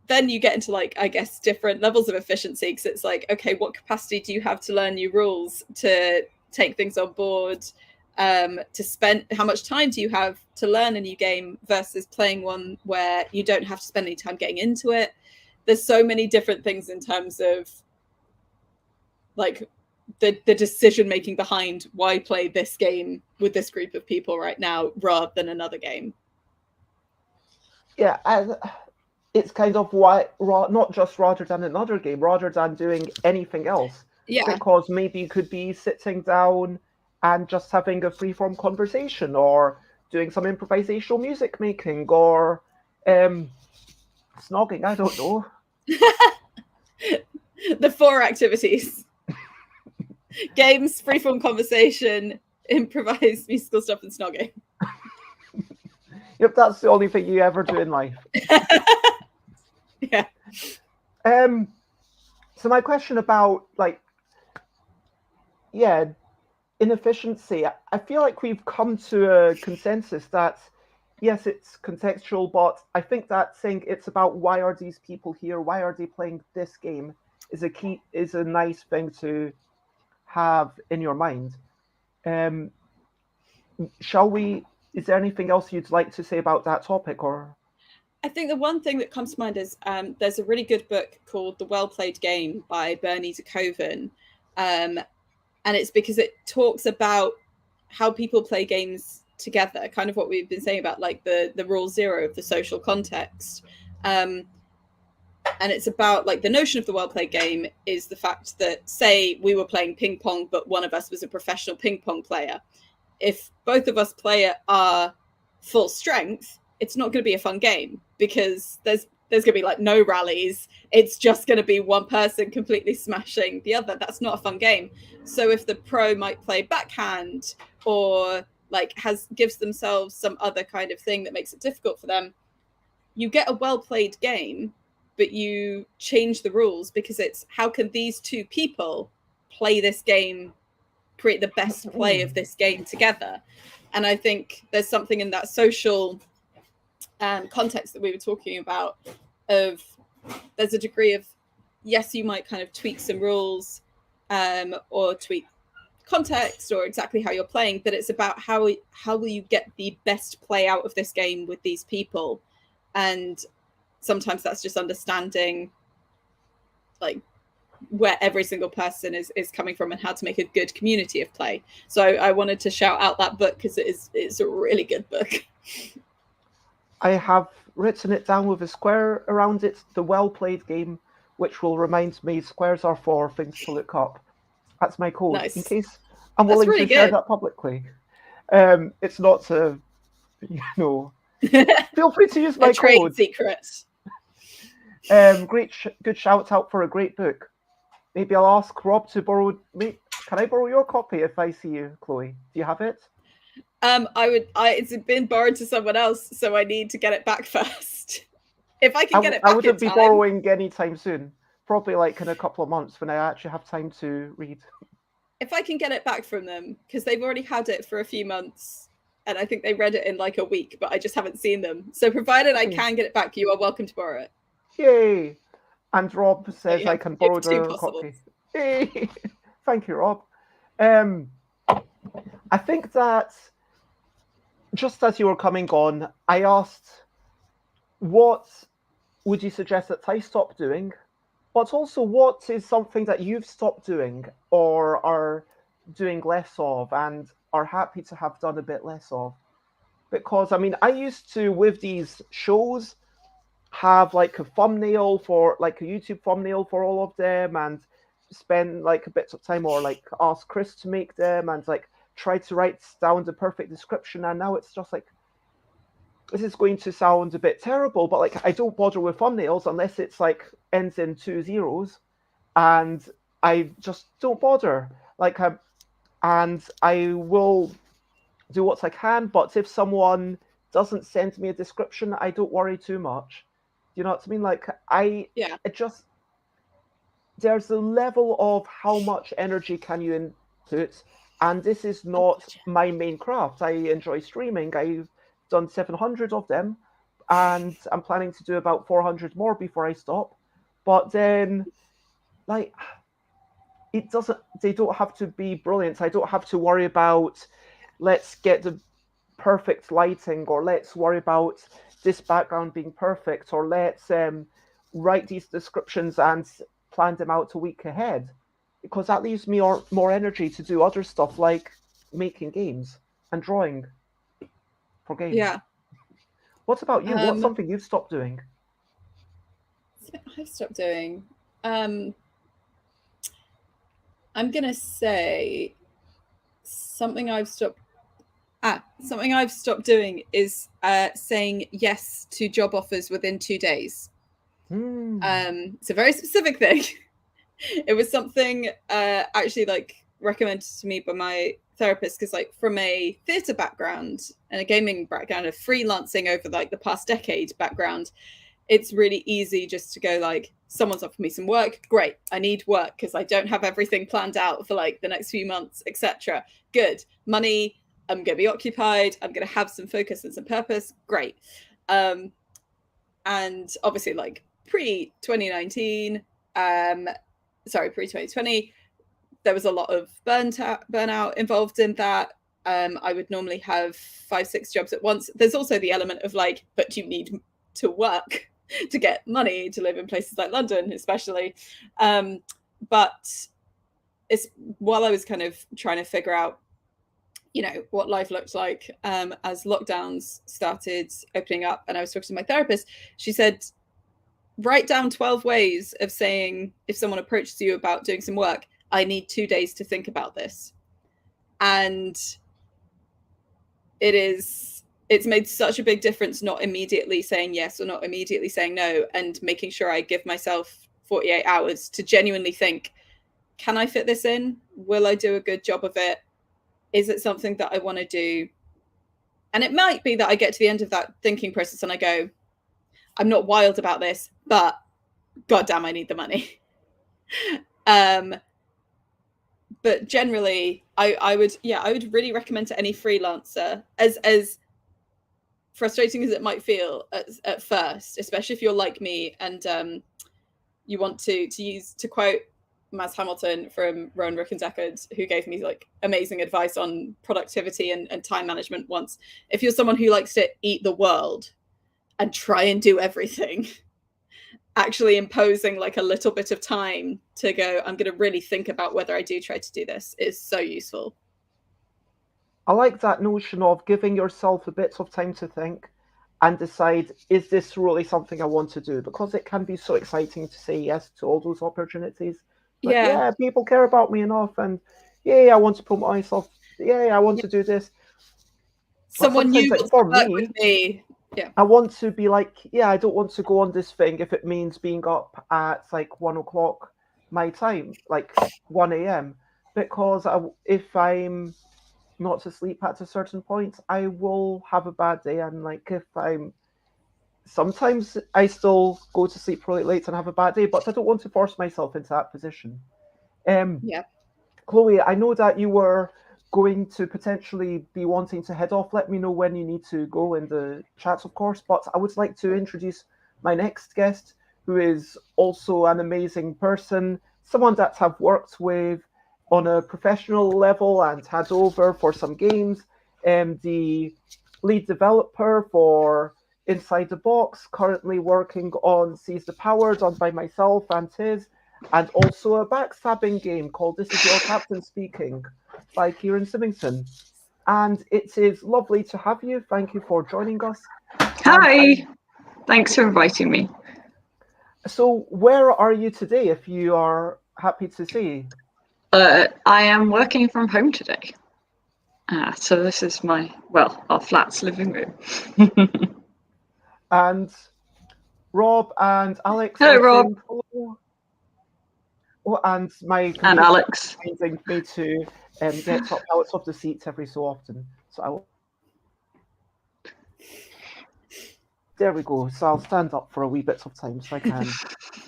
then you get into, like, I guess, different levels of efficiency, because it's like, okay, what capacity do you have to learn new rules, to take things on board, to spend, how much time do you have to learn a new game versus playing one where you don't have to spend any time getting into it. There's so many different things in terms of, like, the decision making behind why play this game with this group of people right now rather than another game. Yeah, and it's kind of why, not just rather than another game, rather than doing anything else. Yeah. Because maybe you could be sitting down and just having a freeform conversation, or doing some improvisational music making, or snogging, I don't know. The 4 activities. Games, freeform conversation, improvised musical stuff, and snogging. Yep, that's the only thing you ever do in life. Yeah. So my question about, like, inefficiency, I feel like we've come to a consensus that, yes, it's contextual, but I think that saying it's about why are these people here, why are they playing this game, is a nice thing to have in your mind. Is there anything else you'd like to say about that topic? Or I think the one thing that comes to mind is there's a really good book called The Well-Played Game by Bernie de Koven. And it's because it talks about how people play games together, kind of what we've been saying about, like, the rule zero of the social context. And it's about, like, the notion of the well-played game is the fact that, say we were playing ping pong, but one of us was a professional ping pong player. If both of us play are full strength, it's not going to be a fun game, because there's going to be, like, no rallies. It's just going to be one person completely smashing the other. That's not a fun game. So if the pro might play backhand, or, like, gives themselves some other kind of thing that makes it difficult for them, you get a well-played game, but you change the rules, because it's how can these 2 people play this game, create the best play of this game together. And I think there's something in that social context that we were talking about, of there's a degree of, yes, you might kind of tweak some rules, or tweak context, or exactly how you're playing, but it's about how will you get the best play out of this game with these people. And sometimes that's just understanding, like, where every single person is coming from, and how to make a good community of play. So I wanted to shout out that book, because it's a really good book. I have written it down with a square around it, The Well-Played Game, which will remind me squares are for things to look up. That's my code, Nice. in case I'm willing really to share good. that publicly. It's not to, feel free to use my A trade code. secret. Good shout out for a great book. Maybe I'll ask Rob to borrow. Can I borrow your copy if I see you, Chloe? Do you have it? It's been borrowed to someone else, so I need to get it back first. If I can get it back, I wouldn't be time, borrowing anytime soon. Probably, like, in a couple of months, when I actually have time to read. If I can get it back from them, because they've already had it for a few months, and I think they read it in, like, a week, but I just haven't seen them. So provided I can get it back, you are welcome to borrow it. Yay! And Rob says I can borrow two the possibles. copy. Yay! Thank you, Rob. I think that just as you were coming on, I asked, what would you suggest that I stop doing? But also, what is something that you've stopped doing, or are doing less of, and are happy to have done a bit less of? Because, I mean, I used to, with these shows, have, like, a thumbnail for, like, a YouTube thumbnail for all of them, and spend, like, a bit of time, or, like, ask Chris to make them, and, like, try to write down the perfect description. And now it's just like, this is going to sound a bit terrible, but like I don't bother with thumbnails unless it's like ends in 2 zeros, and I just don't bother. And I will do what I can, but if someone doesn't send me a description, I don't worry too much. Do you know what I mean? Like it just, there's a level of how much energy can you input, and this is not my main craft. I enjoy streaming. I've done 700 of them, and I'm planning to do about 400 more before I stop. But then, like, they don't have to be brilliant. I don't have to worry about, let's get the perfect lighting, or let's worry about this background being perfect, or let's write these descriptions and plan them out a week ahead, because that leaves me more energy to do other stuff like making games and drawing for games. Yeah. What about you? What's something you've stopped doing? I've stopped doing. I'm gonna say something I've stopped doing is saying yes to job offers within 2 days. It's a very specific thing. It was something actually like recommended to me by my therapist, because like from a theatre background and a gaming background, of freelancing over like the past decade background, it's really easy just to go like, someone's offered me some work, great, I need work because I don't have everything planned out for like the next few months, etc. Good, money, I'm going to be occupied, I'm going to have some focus and some purpose, great. And obviously like pre-2019, pre-2020, there was a lot of burnout involved in that. I would normally have 5-6 jobs at once. There's also the element of like, but you need to work to get money to live in places like London, especially. But it's while I was kind of trying to figure out, you know, what life looked like as lockdowns started opening up, and I was talking to my therapist, she said, write down 12 ways of saying, if someone approaches you about doing some work, I need 2 days to think about this. And it's made such a big difference not immediately saying yes or not immediately saying no, and making sure I give myself 48 hours to genuinely think, can I fit this in? Will I do a good job of it? Is it something that I want to do? And it might be that I get to the end of that thinking process and I go, I'm not wild about this, but goddamn, I need the money. But generally, I would really recommend to any freelancer, as frustrating as it might feel at first, especially if you're like me and you want to quote Maz Hamilton from Rowan Rook and Deckard, who gave me like amazing advice on productivity and time management once. If you're someone who likes to eat the world and try and do everything, actually imposing like a little bit of time to go, I'm going to really think about whether I do try to do this, is so useful. I like that notion of giving yourself a bit of time to think and decide, is this really something I want to do? Because it can be so exciting to say yes to all those opportunities. Like, yeah, people care about me enough, and I want to promote myself. I want to do this. Someone new wants to work with me. Yeah, I want to be like, I don't want to go on this thing if it means being up at like 1 o'clock my time, like 1 a.m. Because if I'm not to sleep at a certain point, I will have a bad day. And like, sometimes I still go to sleep really late and have a bad day, but I don't want to force myself into that position. Chloe, I know that you were going to potentially be wanting to head off. Let me know when you need to go in the chat, of course, but I would like to introduce my next guest, who is also an amazing person, someone that I've worked with on a professional level and had over for some games, the lead developer for Inside the Box, currently working on Seize the Power, done by myself and Tiz, and also a backstabbing game called This Is Your Captain Speaking by Kieran Symington. And it is lovely to have you. Thank you for joining us. Hi, thanks for inviting me. So where are you today, if you are happy to say? I am working from home today. So this is our flat's living room. And Rob and Alex. Hello, are Rob. saying hello. Oh, and my And computer Alex. reminding me to get top pallets off the seats every so often. So I'll. There we go. So I'll stand up for a wee bit of time so I can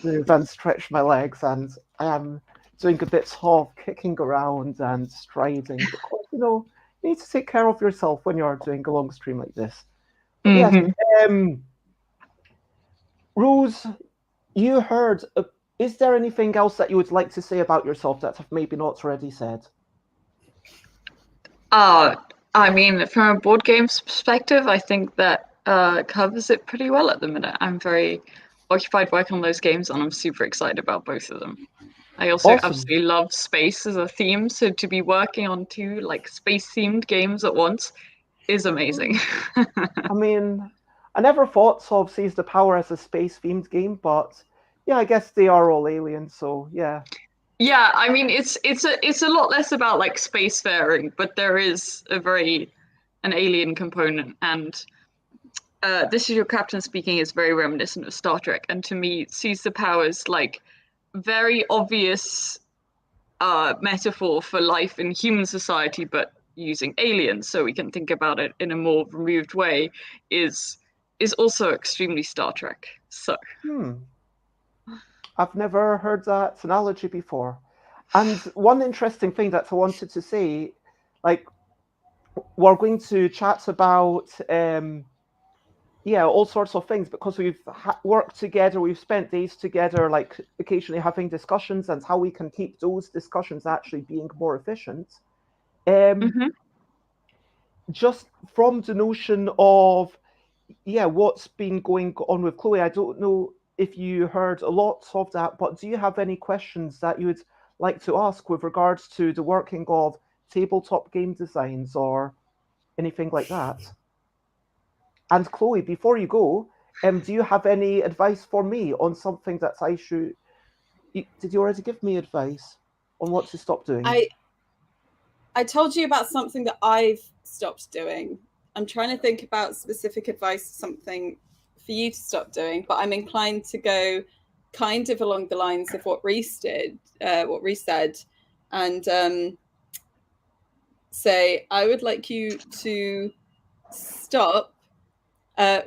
move and stretch my legs, and I am doing a bit of kicking around and striding because you need to take care of yourself when you're doing a long stream like this. But yes, Rose, you heard. Is there anything else that you would like to say about yourself that I've maybe not already said? I mean, from a board games perspective, I think that covers it pretty well at the minute. I'm very occupied working on those games, and I'm super excited about both of them. I also Awesome. absolutely love space as a theme, so to be working on two like space-themed games at once is amazing. I mean, I never thought of Seize the Power as a space-themed game, but yeah, I guess they are all aliens, so yeah. Yeah, I mean it's a lot less about like spacefaring, but there is an alien component, and This Is Your Captain Speaking is very reminiscent of Star Trek, and to me, Seize the Power's like very obvious metaphor for life in human society, but using aliens, so we can think about it in a more removed way, is also extremely Star Trek. So. I've never heard that analogy before. And one interesting thing that I wanted to say, like, we're going to chat about, all sorts of things because we've worked together, we've spent days together, like occasionally having discussions and how we can keep those discussions actually being more efficient. Just from the notion of, what's been going on with Chloe, I don't know if you heard a lot of that, but do you have any questions that you would like to ask with regards to the working of tabletop game designs or anything like that? And Chloe, before you go, do you have any advice for me on something that I should... Did you already give me advice on what to stop doing? I told you about something that I've stopped doing. I'm trying to think about specific advice, something for you to stop doing, but I'm inclined to go kind of along the lines of what Reese did, what Reese said, and say, I would like you to stop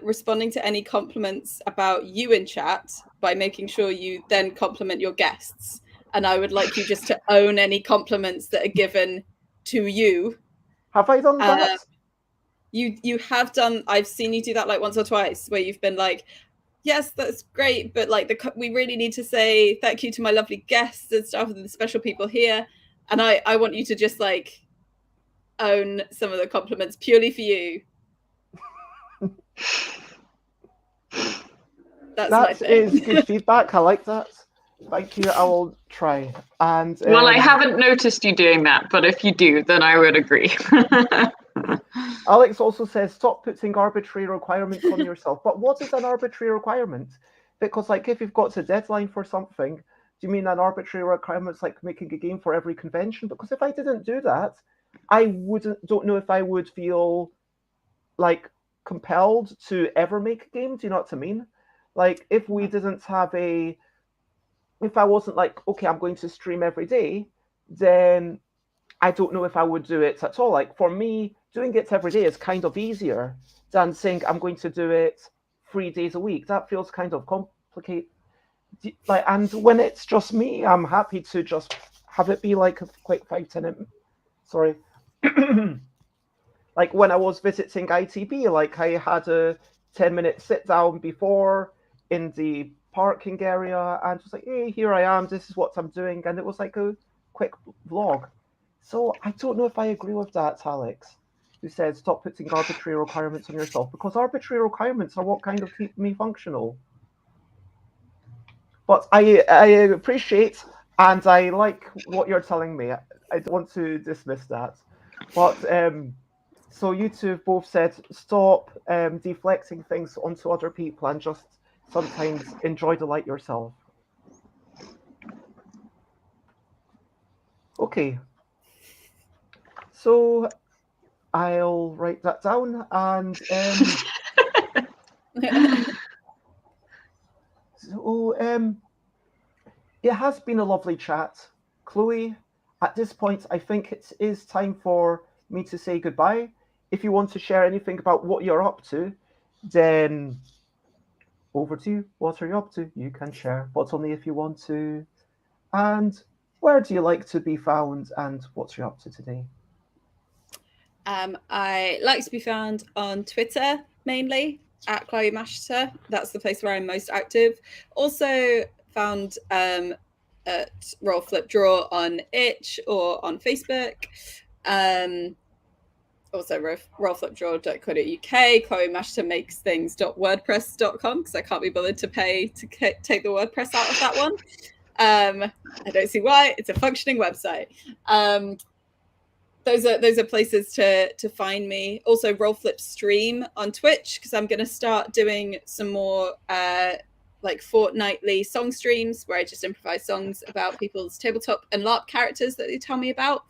responding to any compliments about you in chat by making sure you then compliment your guests. And I would like you just to own any compliments that are given to you. Have I done that? You have done. I've seen you do that like once or twice, where you've been like, "Yes, that's great, but like we really need to say thank you to my lovely guests and stuff, and the special people here." And I want you to just like own some of the compliments purely for you. That is good feedback. I like that. Thank you. I will try. And well, I haven't noticed you doing that, but if you do, then I would agree. Alex also says, stop putting arbitrary requirements on yourself. But what is an arbitrary requirement? Because like if you've got a deadline for something, do you mean an arbitrary requirement is like making a game for every convention? Because if I didn't do that, I don't know if I would feel like compelled to ever make a game. Do you know what I mean? Like if we didn't have if I wasn't like, okay, I'm going to stream every day, then I don't know if I would do it at all. Like for me, doing it every day is kind of easier than saying I'm going to do it 3 days a week. That feels kind of complicated. Like, and when it's just me, I'm happy to just have it be like a quick 5-10 minute. Sorry. Like when I was visiting ITB, like I had a 10-minute sit down before in the parking area and just like, hey, here I am, this is what I'm doing, and it was like a quick vlog. So I don't know if I agree with that, Alex, who says stop putting arbitrary requirements on yourself, because arbitrary requirements are what kind of keep me functional. But I appreciate and I like what you're telling me. I don't want to dismiss that. But so you two both said stop deflecting things onto other people and just sometimes enjoy the light yourself. Okay. So I'll write that down and So, it has been a lovely chat. Chloe, at this point, I think it is time for me to say goodbye. If you want to share anything about what you're up to, then over to you. What are you up to? You can share, but only if you want to. And where do you like to be found, and what you're up to today? I like to be found on Twitter mainly at Chloe Mashter. That's the place where I'm most active. Also found at Roll Flip Draw on Itch or on Facebook. Also rollflipdraw.co.uk. Chloe Mashter makes things.wordpress.com because I can't be bothered to pay to take the WordPress out of that one. I don't see why. It's a functioning website. Those are places to find me. Also, Roll Flip stream on Twitch because I'm going to start doing some more like fortnightly song streams where I just improvise songs about people's tabletop and LARP characters that they tell me about.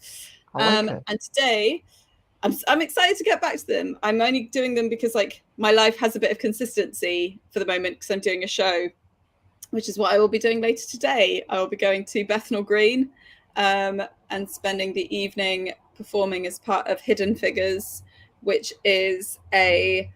And today, I'm excited to get back to them. I'm only doing them because like my life has a bit of consistency for the moment because I'm doing a show, which is what I will be doing later today. I will be going to Bethnal Green and spending the evening performing as part of Hidden Figures, which is a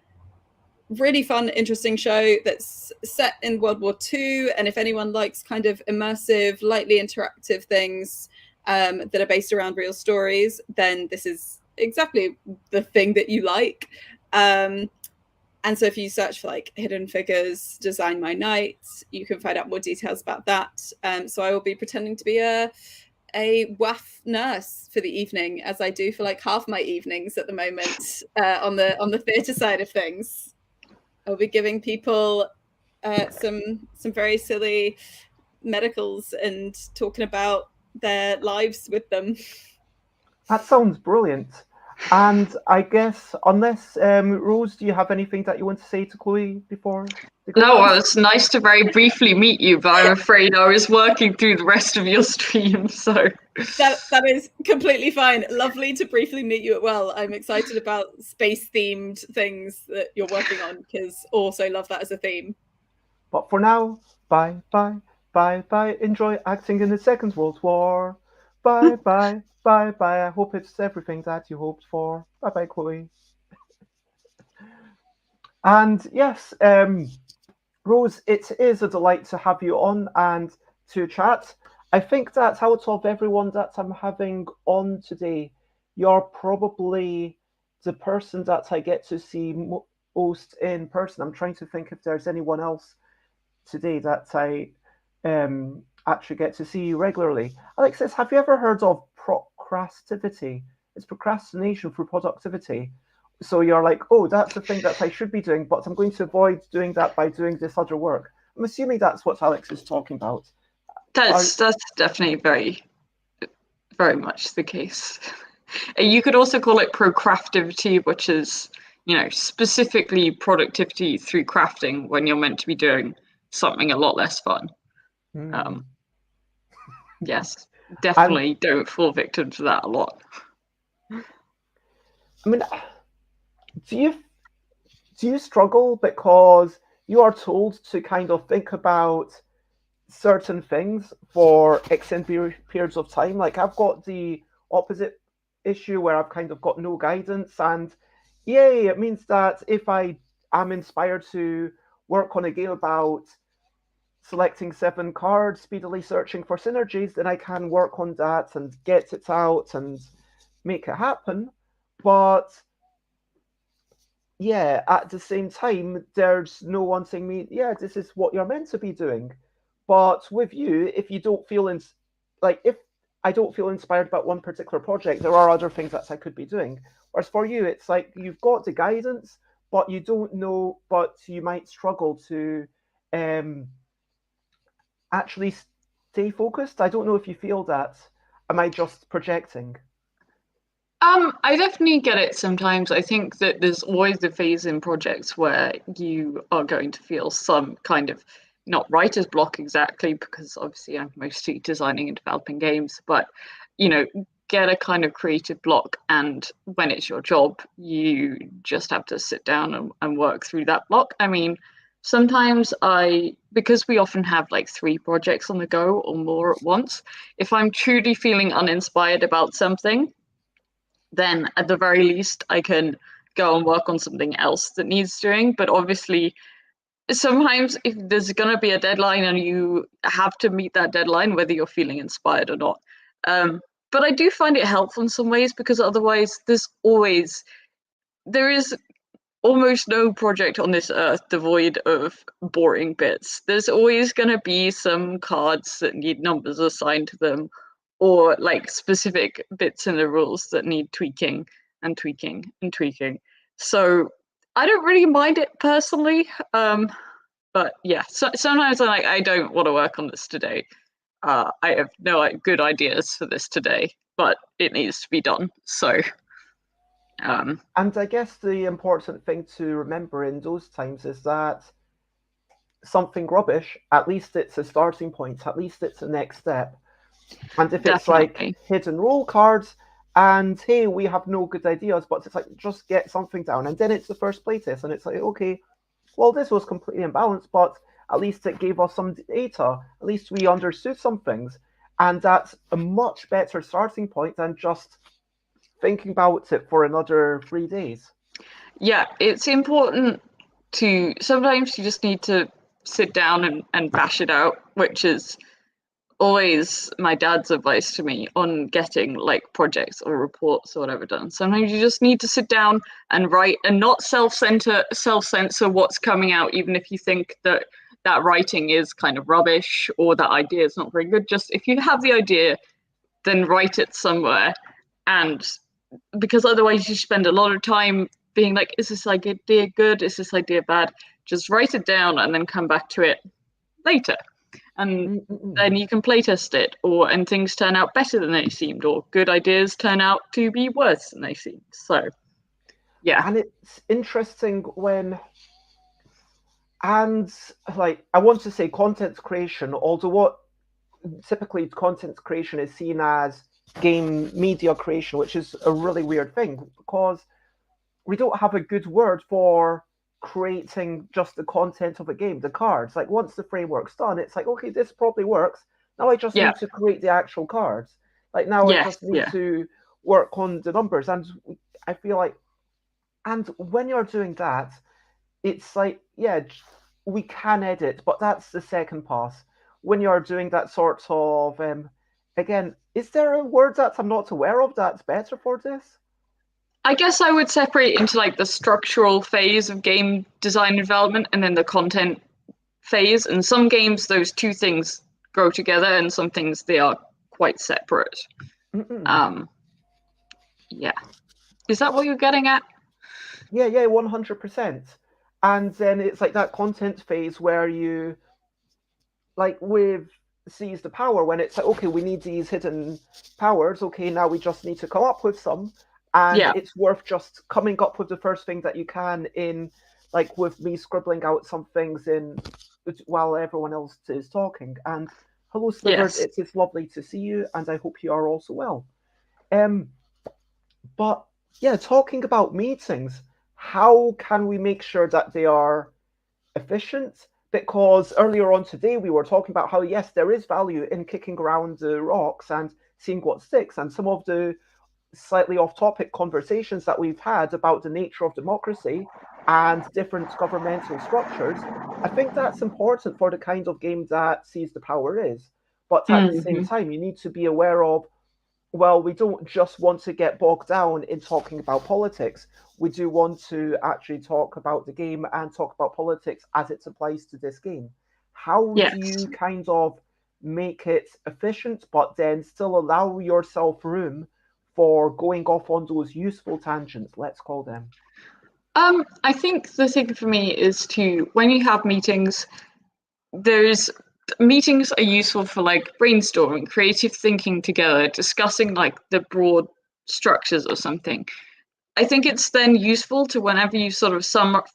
really fun, interesting show that's set in World War II. And if anyone likes kind of immersive, lightly interactive things that are based around real stories, then this is exactly the thing that you like. And so if you search for like Hidden Figures, Design My Night, you can find out more details about that. So I will be pretending to be a WAF nurse for the evening, as I do for like half my evenings at the moment on the theatre side of things. I'll be giving people some very silly medicals and talking about their lives with them. That sounds brilliant. And I guess, unless, Rose, do you have anything that you want to say to Chloe before? No, well, it's nice to very briefly meet you, but I'm afraid I was working through the rest of your stream, so... That is completely fine. Lovely to briefly meet you as well. I'm excited about space-themed things that you're working on, because also love that as a theme. But for now, bye, bye, bye, bye. Enjoy acting in the Second World War. Bye, bye, bye, bye. I hope it's everything that you hoped for. Bye, bye, Chloe. And yes, Rose, it is a delight to have you on and to chat. I think that out of everyone that I'm having on today, you're probably the person that I get to see most in person. I'm trying to think if there's anyone else today that I actually get to see regularly. Alexis, have you ever heard of procrastivity? It's procrastination for productivity. So you're like, oh, that's the thing that I should be doing, but I'm going to avoid doing that by doing this other work. I'm assuming that's what Alex is talking about. That's definitely very, very much the case. You could also call it procraftivity, which is, specifically productivity through crafting when you're meant to be doing something a lot less fun. Yes, definitely don't fall victim to that a lot. I mean, do you struggle because you are told to kind of think about certain things for extended periods of time? Like, I've got the opposite issue where I've kind of got no guidance, and yay, it means that if I am inspired to work on a game about selecting 7 cards, speedily searching for synergies, then I can work on that and get it out and make it happen. But yeah, at the same time, there's no one saying me, yeah, this is what you're meant to be doing. But with you, if you don't feel if I don't feel inspired about one particular project, there are other things that I could be doing. Whereas for you, it's like you've got the guidance, but you don't know, but you might struggle to actually stay focused. I don't know if you feel that. Am I just projecting? I definitely get it sometimes. I think that there's always a phase in projects where you are going to feel some kind of, not writer's block exactly, because obviously I'm mostly designing and developing games, but, get a kind of creative block. And when it's your job, you just have to sit down and work through that block. I mean, sometimes because we often have like 3 projects on the go or more at once, if I'm truly feeling uninspired about something, then at the very least I can go and work on something else that needs doing. But obviously, sometimes if there's going to be a deadline and you have to meet that deadline, whether you're feeling inspired or not. But I do find it helpful in some ways, because otherwise there is almost no project on this earth devoid of boring bits. There's always going to be some cards that need numbers assigned to them, or like specific bits in the rules that need tweaking and tweaking and tweaking. So I don't really mind it personally. But yeah, sometimes I'm like, I don't want to work on this today. I have no good ideas for this today, but it needs to be done. So and I guess the important thing to remember in those times is that something rubbish, at least it's a starting point, at least it's a next step. And if it's Definitely. like hidden roll cards, and hey, we have no good ideas, but it's like, just get something down, and then it's the first playtest, and it's like, okay, well, this was completely imbalanced, but at least it gave us some data, at least we understood some things, and that's a much better starting point than just thinking about it for another 3 days. Yeah, it's important to, sometimes you just need to sit down and bash it out, which is always my dad's advice to me on getting like projects or reports or whatever done. Sometimes you just need to sit down and write, and not self-censor what's coming out, even if you think that writing is kind of rubbish or that idea is not very good. Just if you have the idea, then write it somewhere. And because otherwise you spend a lot of time being like, is this idea good? Is this idea bad? Just write it down and then come back to it later. And then you can playtest it, and things turn out better than they seemed, or good ideas turn out to be worse than they seemed. So, yeah. And it's interesting and like, I want to say content creation, although what typically content creation is seen as game media creation, which is a really weird thing, because we don't have a good word for creating just the content of a game, the cards. Like, once the framework's done, it's like, okay, this probably works. Now I just need to create the actual cards. Like, now I just need to work on the numbers. And I feel like, and when you're doing that, it's like, yeah, we can edit, but that's the second pass. When you're doing that sort of, again, is there a word that I'm not aware of that's better for this? I guess I would separate into like the structural phase of game design and development, and then the content phase. And some games, those two things go together, and some things they are quite separate. Yeah. Is that what you're getting at? Yeah, 100%. And then it's like that content phase where you, like with Seize the Power, when it's like, okay, we need these hidden powers. Okay, now we just need to come up with some. And it's worth just coming up with the first thing that you can, in like with me scribbling out some things in while everyone else is talking. And hello, Slivers, it is lovely to see you, and I hope you are also well. But yeah, talking about meetings, how can we make sure that they are efficient? Because earlier on today we were talking about how, yes, there is value in kicking around the rocks and seeing what sticks, and some of the slightly off-topic conversations that we've had about the nature of democracy and different governmental structures, I think that's important for the kind of game that Seize the Power is. But at the same time, you need to be aware of, well, we don't just want to get bogged down in talking about politics. We do want to actually talk about the game and talk about politics as it applies to this game. How do you kind of make it efficient, but then still allow yourself room for going off on those useful tangents, let's call them? I think the thing for me is when you have meetings, meetings are useful for like brainstorming, creative thinking together, discussing like the broad structures or something. I think it's then useful to, whenever you sort of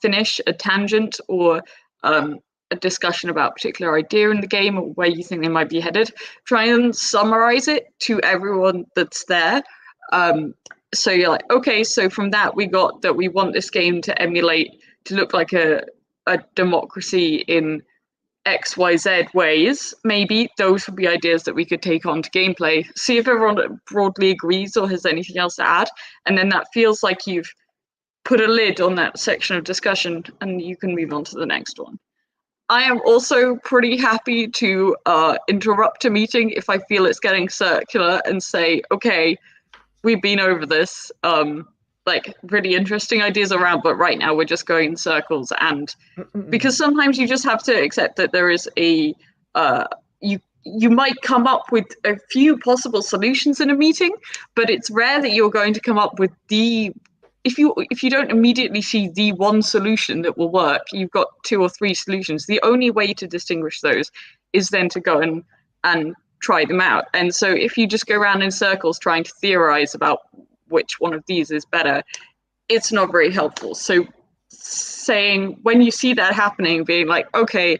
finish a tangent or a discussion about a particular idea in the game or where you think they might be headed, try and summarize it to everyone that's there. So you're like, okay, so from that we got that we want this game to look like a a democracy in XYZ ways, maybe those would be ideas that we could take on to gameplay. See if everyone broadly agrees or has anything else to add, and then that feels like you've put a lid on that section of discussion and you can move on to the next one. I am also pretty happy to interrupt a meeting if I feel it's getting circular and say, okay, we've been over this, like really interesting ideas around, but right now we're just going in circles. And because sometimes you just have to accept that there is a, you might come up with a few possible solutions in a meeting, but it's rare that you're going to come up with if you don't immediately see the one solution that will work, you've got 2 or 3 solutions. The only way to distinguish those is then to go and try them out. And so if you just go around in circles trying to theorize about which one of these is better, it's not very helpful. So saying, when you see that happening, being like, okay,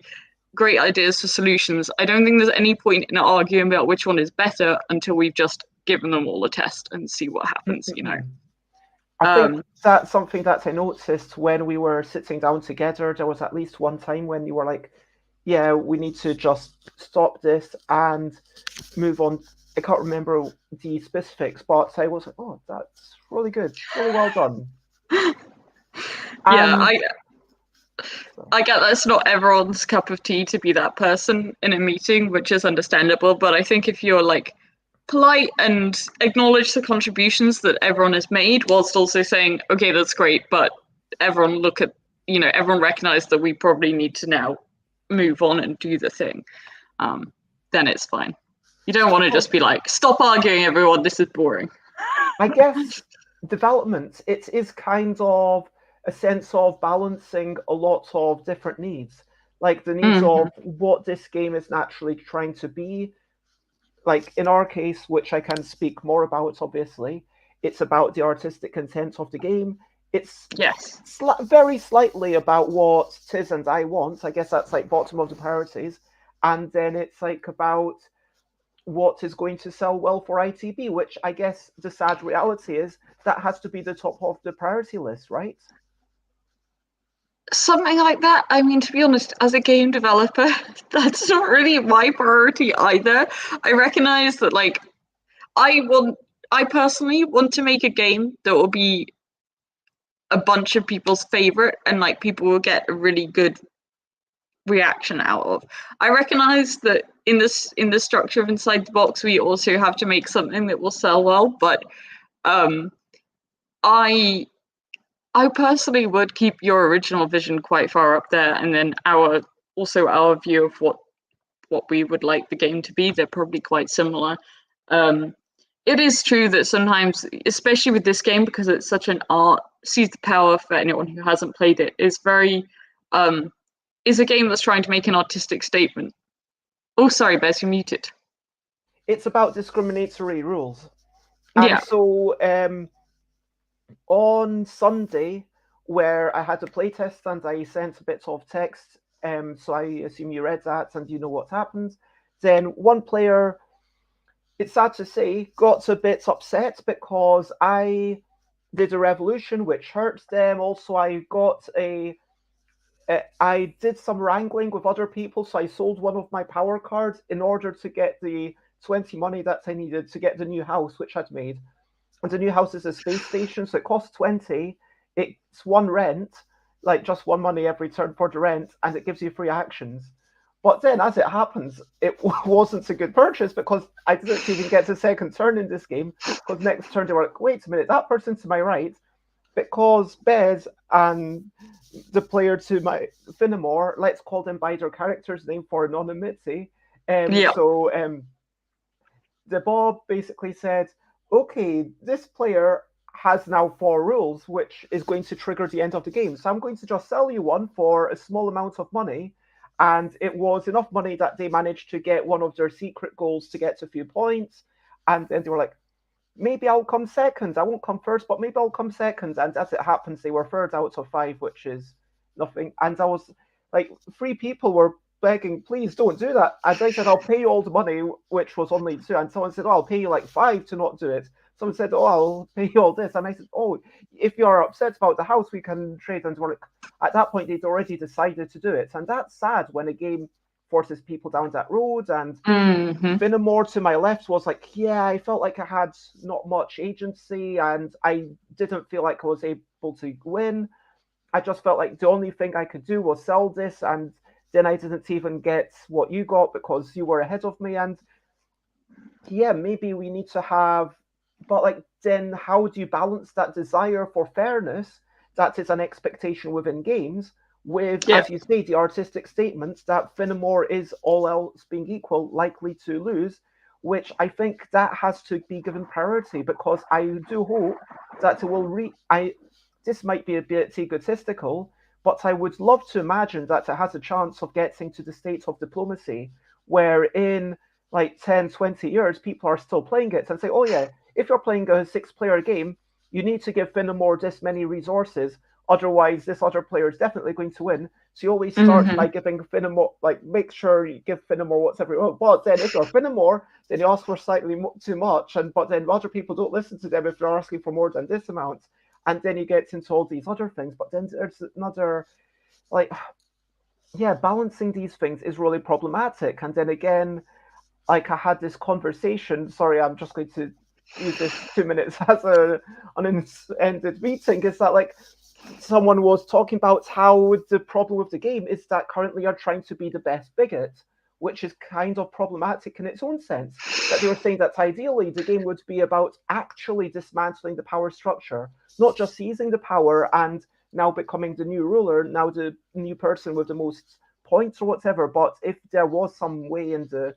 great ideas for solutions. I don't think there's any point in arguing about which one is better until we've just given them all a test and see what happens, you know. I think that's something that I noticed when we were sitting down together. There was at least one time when you were like, yeah, we need to just stop this and move on. I can't remember the specifics, but I was like, oh, that's really good. Really well done. Yeah, I get that's not everyone's cup of tea to be that person in a meeting, which is understandable. But I think if you're like polite and acknowledge the contributions that everyone has made, whilst also saying, okay, that's great, but everyone everyone recognize that we probably need to now move on and do the thing, then it's fine. You don't want to just be like, stop arguing, everyone, this is boring. I guess development, it is kind of a sense of balancing a lot of different needs, like the needs of what this game is naturally trying to be. Like in our case, which I can speak more about, obviously, it's about the artistic content of the game. It's very slightly about what Tiz and I want. I guess that's like bottom of the priorities. And then it's like about what is going to sell well for ITB, which I guess the sad reality is that has to be the top of the priority list, right? Something like that. I mean, to be honest, as a game developer, that's not really my priority either. I recognize that, like, I personally want to make a game that will be a bunch of people's favorite and like people will get a really good reaction out of. I recognize that in this structure of Inside the Box, we also have to make something that will sell well, but I personally would keep your original vision quite far up there, and then our view of what we would like the game to be. They're probably quite similar. It is true that sometimes, especially with this game, because it's such an art, Seize the Power, for anyone who hasn't played it, is a game that's trying to make an artistic statement. Oh, sorry, Bez, you're muted. It's about discriminatory rules. And so on Sunday, where I had a playtest and I sent a bit of text, so I assume you read that and you know what happened, then one player, it's sad to say, got a bit upset because I did a revolution which hurt them. Also, I did some wrangling with other people, so I sold one of my power cards in order to get the 20 money that I needed to get the new house, which I'd made. And the new house is a space station, so it costs 20. It's one rent, like just one money every turn for the rent, and it gives you free actions. But then, as it happens, it wasn't a good purchase because I didn't even get to second turn in this game. Because next turn they were like, wait a minute, that person to my right, because Bez and the player to my Finnemore, let's call them by their character's name for anonymity. So the Bob basically said, okay, this player has now 4 rules, which is going to trigger the end of the game. So I'm going to just sell you one for a small amount of money. And it was enough money that they managed to get one of their secret goals to get to a few points. And then they were like, maybe I'll come second. I won't come first, but maybe I'll come second. And as it happens, they were 3rd out of 5, which is nothing. And I was like, 3 people were begging, please don't do that. And I said, I'll pay you all the money, which was only 2. And someone said, oh, I'll pay you like 5 to not do it. someone said, "Oh, I'll pay you all this," and I said, "Oh, if you're upset about the house, we can trade." And at that point, they'd already decided to do it, and that's sad when a game forces people down that road. And Finnemore to my left was like, yeah, I felt like I had not much agency, and I didn't feel like I was able to win. I just felt like the only thing I could do was sell this, and then I didn't even get what you got because you were ahead of me. And yeah, maybe we need to have, but like, then how do you balance that desire for fairness that is an expectation within games with, as you say, the artistic statements that Finnemore is, all else being equal, likely to lose, which I think that has to be given priority, because I do hope that it will this might be a bit egotistical, but I would love to imagine that it has a chance of getting to the state of diplomacy where in like 10, 20 years, people are still playing it and say, oh yeah, if you're playing a 6-player game, you need to give Finnemore this many resources. Otherwise, this other player is definitely going to win. So you always start by giving Finnemore, like, make sure you give Finnemore whatever you want. But then if you're Finnemore, then you ask for slightly too much. But then other people don't listen to them if they're asking for more than this amount. And then you get into all these other things. But then there's another, like, yeah, balancing these things is really problematic. And then again, like, I had this conversation. Sorry, I'm just going to use this 2 minutes as an ended meeting. Is that, like, someone was talking about how the problem with the game is that currently you're trying to be the best bigot, which is kind of problematic in its own sense. That they were saying that ideally the game would be about actually dismantling the power structure, not just seizing the power and now becoming the new ruler, now the new person with the most points or whatever. But if there was some way in the...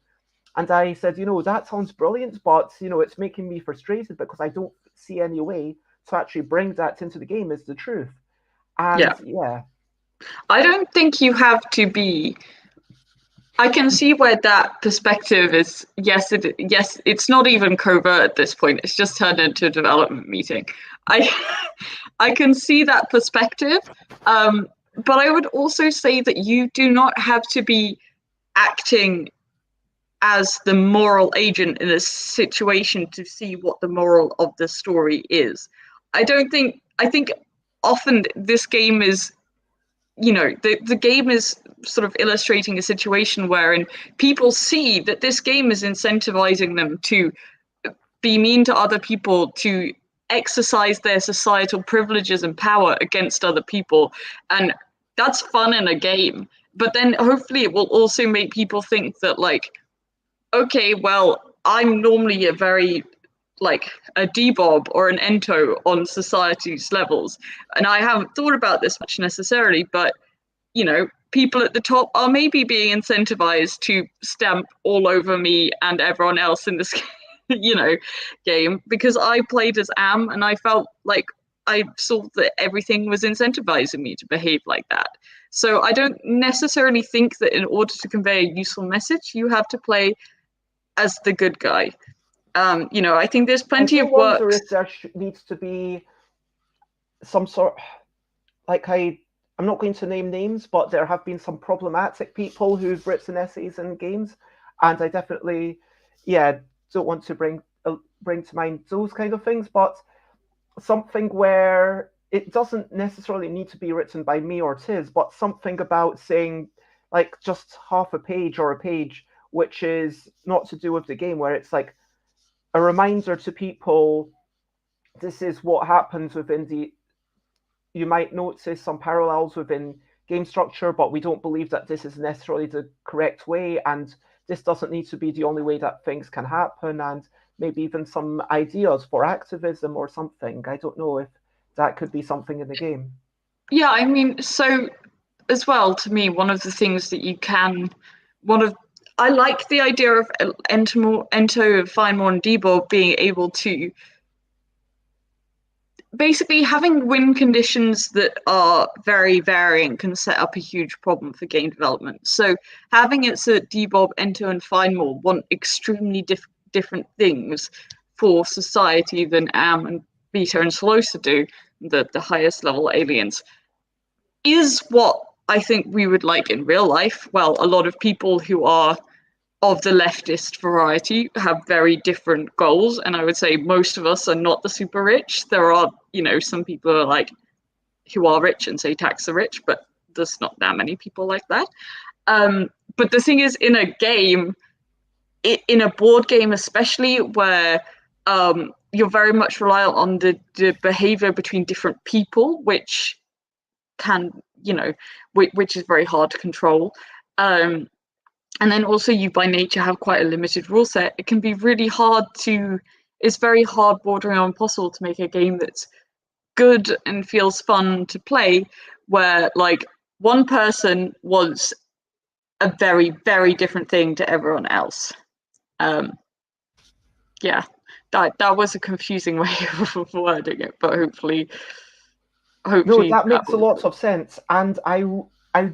And I said, that sounds brilliant, but, it's making me frustrated because I don't see any way to actually bring that into the game is the truth. And yeah. I don't think you have to be... I can see where that perspective is. Yes, it's not even covert at this point. It's just turned into a development meeting. I can see that perspective, but I would also say that you do not have to be acting as the moral agent in a situation to see what the moral of the story is. I think often this game is, the game is sort of illustrating a situation wherein people see that this game is incentivizing them to be mean to other people, to exercise their societal privileges and power against other people. And that's fun in a game. But then hopefully it will also make people think that, like, okay, well, I'm normally a very, like, a debob or an ento on society's levels, and I haven't thought about this much necessarily, but, people at the top are maybe being incentivized to stamp all over me and everyone else in this, game, because I played as Am, and I felt like I saw that everything was incentivizing me to behave like that. So I don't necessarily think that in order to convey a useful message, you have to play as the good guy. I think there's plenty of work. I wonder if there needs to be some sort, like, I'm not going to name names, but there have been some problematic people who've written essays in games, and I definitely, don't want to bring to mind those kind of things, but something where it doesn't necessarily need to be written by me or Tiz, but something about saying, like, just half a page or a page, which is not to do with the game, where it's like a reminder to people, this is what happens within you might notice some parallels within game structure, but we don't believe that this is necessarily the correct way, and this doesn't need to be the only way that things can happen, and maybe even some ideas for activism or something. I don't know if that could be something in the game. Yeah, I mean, so as well, to me, one of the things that you can, I like the idea of Ento, Finemore, and Debo being able to basically having win conditions that are very varying can set up a huge problem for game development. So having it so that Debob, Ento, and Finemore want extremely different things for society than Am and Beta and Solosa do, the highest level aliens, is what I think we would like in real life. Well, a lot of people who are of the leftist variety have very different goals, and I would say most of us are not the super rich. There are, some people are like who are rich and say tax the rich, but there's not that many people like that. But the thing is, in a game, in a board game especially, where you're very much reliant on the behavior between different people, which can, which is very hard to control. And then also you by nature have quite a limited rule set. It can be really hard it's very hard, bordering on impossible, to make a game that's good and feels fun to play, where like one person wants a very, very different thing to everyone else. Yeah, that was a confusing way of wording it, but hopefully No, that makes a lot of sense, and I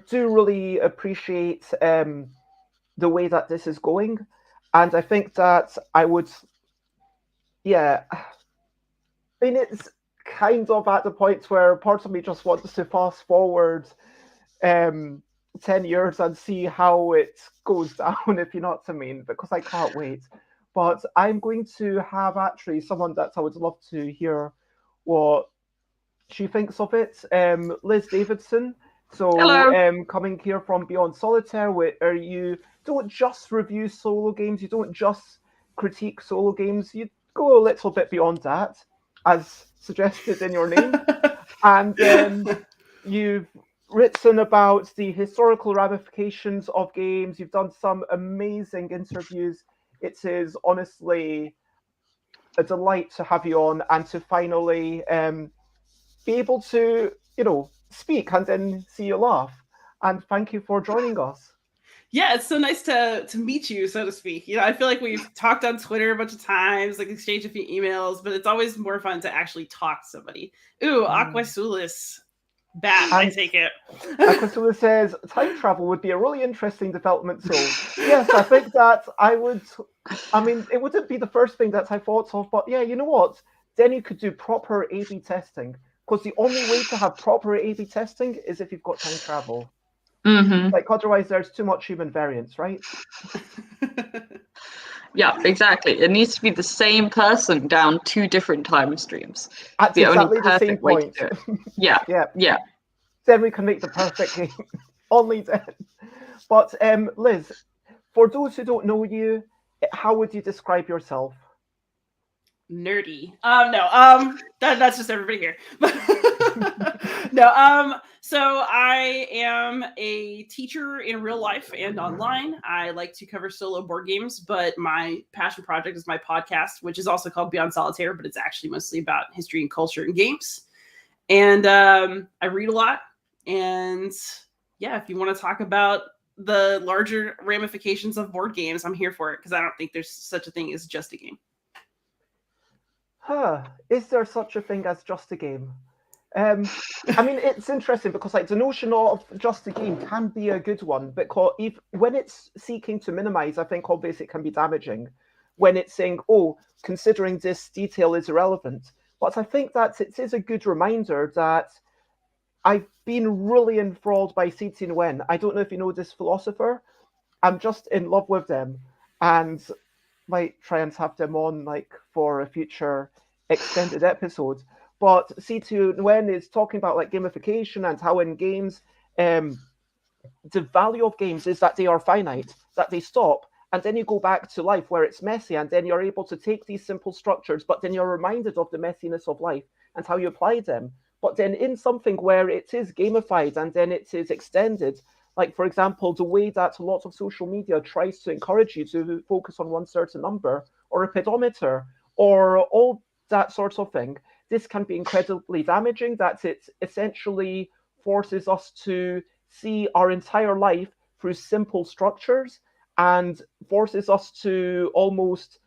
do really appreciate the way that this is going, and I think that I would, I mean, it's kind of at the point where part of me just wants to fast forward 10 years and see how it goes down, if you know what I mean, because I can't wait. But I'm going to have actually someone that I would love to hear what she thinks of it. Liz Davidson. So coming here from Beyond Solitaire, where you don't just review solo games, you don't just critique solo games, you go a little bit beyond that, as suggested in your name. And you've written about the historical ramifications of games. You've done some amazing interviews. It is honestly a delight to have you on and to finally be able to, speak and then see you laugh. And thank you for joining us. Yeah, it's so nice to meet you, so to speak. I feel like we've talked on Twitter a bunch of times, like exchanged a few emails, but it's always more fun to actually talk to somebody. Ooh, Aquasulis. Bad, I take it. Aquasulis says, time travel would be a really interesting development. So, yes, I think that it wouldn't be the first thing that I thought of, but yeah, you know what? Then you could do proper A/B testing, because the only way to have proper A/B testing is if you've got time travel. Mm-hmm. Like, otherwise there's too much human variance, right? Yeah, exactly. It needs to be the same person down 2 different time streams. At exactly the same point. Yeah. Yeah. Then we can make the perfect game. Only then. But Liz, for those who don't know you, how would you describe yourself? Nerdy. That's just everybody here. No, so I am a teacher in real life and online. I like to cover solo board games, but my passion project is my podcast, which is also called Beyond Solitaire, but it's actually mostly about history and culture and games. And I read a lot. And yeah, if you want to talk about the larger ramifications of board games, I'm here for it, because I don't think there's such a thing as just a game. Is there such a thing as just a game? It's interesting because the notion of just a game can be a good one, because when it's seeking to minimize, I think obviously it can be damaging. When it's saying, considering this detail is irrelevant. But I think that it is a good reminder that I've been really enthralled by C.T. Nguyen. I don't know if you know this philosopher. I'm just in love with them, and might try and have them on for a future extended episode. But C.T. Nguyen is talking about gamification and how in games, the value of games is that they are finite, that they stop, and then you go back to life where it's messy, and then you're able to take these simple structures, but then you're reminded of the messiness of life and how you apply them. But then in something where it is gamified and then it is extended, like, for example, the way that a lot of social media tries to encourage you to focus on one certain number or a pedometer or all that sort of thing, this can be incredibly damaging, that it essentially forces us to see our entire life through simple structures and forces us to almost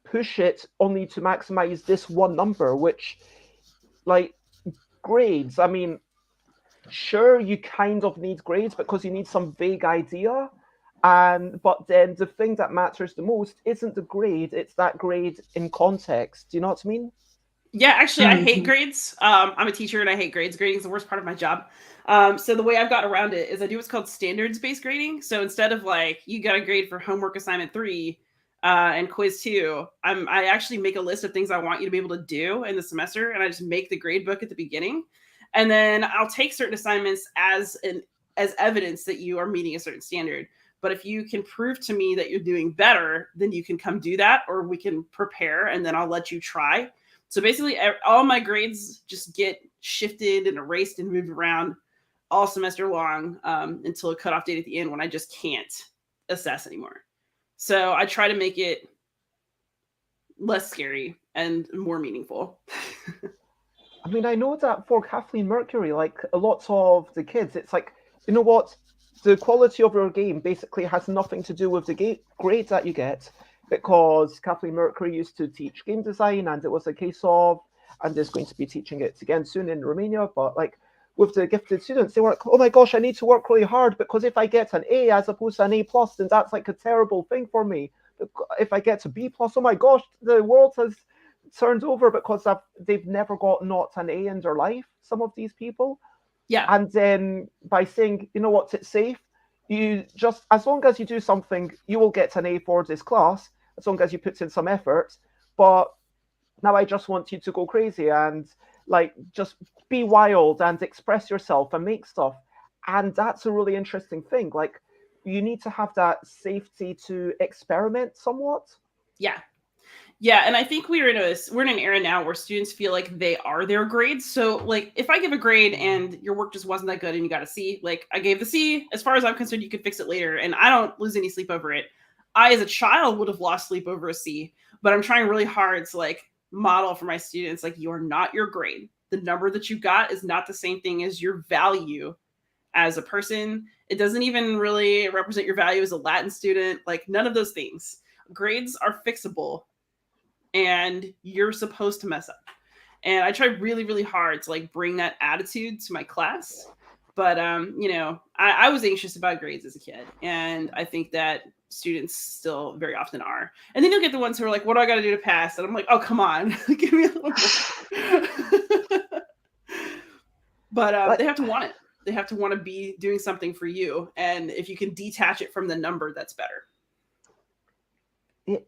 push it only to maximize this one number, which, grades, sure, you kind of need grades because you need some vague idea, but then the thing that matters the most isn't the grade, it's that grade in context. Do you know what I mean? Yeah, actually, I hate grades. I'm a teacher and I hate grades. Grading is the worst part of my job. So the way I've gotten around it is I do what's called standards-based grading. So instead of like you got a grade for homework assignment 3 and quiz 2, I actually make a list of things I want you to be able to do in the semester, and I just make the grade book at the beginning, and then I'll take certain assignments as evidence that you are meeting a certain standard. But if you can prove to me that you're doing better, then you can come do that, or we can prepare, and then I'll let you try. So basically, all my grades just get shifted and erased and moved around all semester long until a cutoff date at the end when I just can't assess anymore. So I try to make it less scary and more meaningful. I mean, I know that for Kathleen Mercury, like a lot of the kids, it's like, you know what? The quality of your game basically has nothing to do with the grades that you get, because Kathleen Mercury used to teach game design, and it was a case of, and is going to be teaching it again soon in Romania, but like with the gifted students, they were like, oh my gosh, I need to work really hard, because if I get an A as opposed to an A+, then that's like a terrible thing for me. If I get to B+, oh my gosh, the world has turned over, because they've never got not an A in their life, some of these people. Yeah. And then by saying, you know what, it's safe, you just, as long as you do something, you will get an A for this class, as long as you put in some effort. But now I just want you to go crazy and like just be wild and express yourself and make stuff. And that's a really interesting thing. Like, you need to have that safety to experiment somewhat. Yeah. Yeah, and I think we're in an era now where students feel like they are their grades. So like if I give a grade and your work just wasn't that good and you got a C, like I gave the C, as far as I'm concerned, you could fix it later, and I don't lose any sleep over it. I, as a child, would have lost sleep over a C, but I'm trying really hard to like model for my students, like, you're not your grade. The number that you got is not the same thing as your value as a person. It doesn't even really represent your value as a Latin student, like none of those things. Grades are fixable, and you're supposed to mess up. And I try really, really hard to like bring that attitude to my class. But, you know, I was anxious about grades as a kid. And I think that students still very often are. And then you'll get the ones who are like, what do I got to do to pass? And I'm like, oh, come on, give me a little more. But they have to want it. They have to want to be doing something for you. And if you can detach it from the number, that's better. Yeah.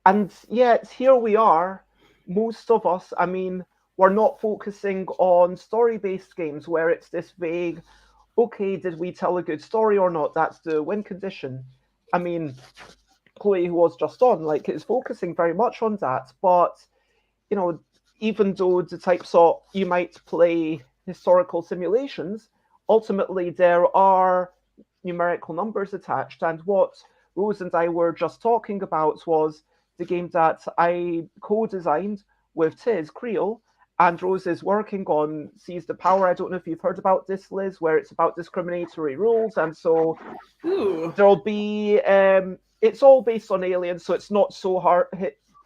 And yet here we are, most of us, I mean, we're not focusing on story-based games where it's this vague, okay, did we tell a good story or not? That's the win condition. I mean, Chloe, who was just on, like, is focusing very much on that. But, you know, even though the types of, you might play historical simulations, ultimately there are numerical numbers attached. And what Rose and I were just talking about was the game that I co-designed with Tiz Creel, and Rose is working on Seize the Power. I don't know if you've heard about this, Liz, where it's about discriminatory rules. And so there'll be, it's all based on aliens, so it's not so hard.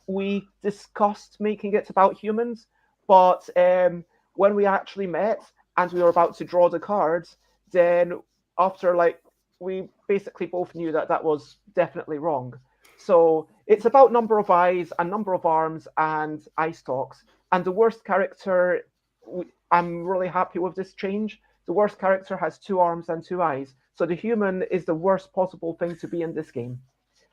We discussed making it about humans, but when we actually met and we were about to draw the cards, then after like, we basically both knew that that was definitely wrong. So it's about number of eyes and number of arms and eye stalks. And the worst character, I'm really happy with this change. The worst character has 2 arms and 2 eyes. So the human is the worst possible thing to be in this game.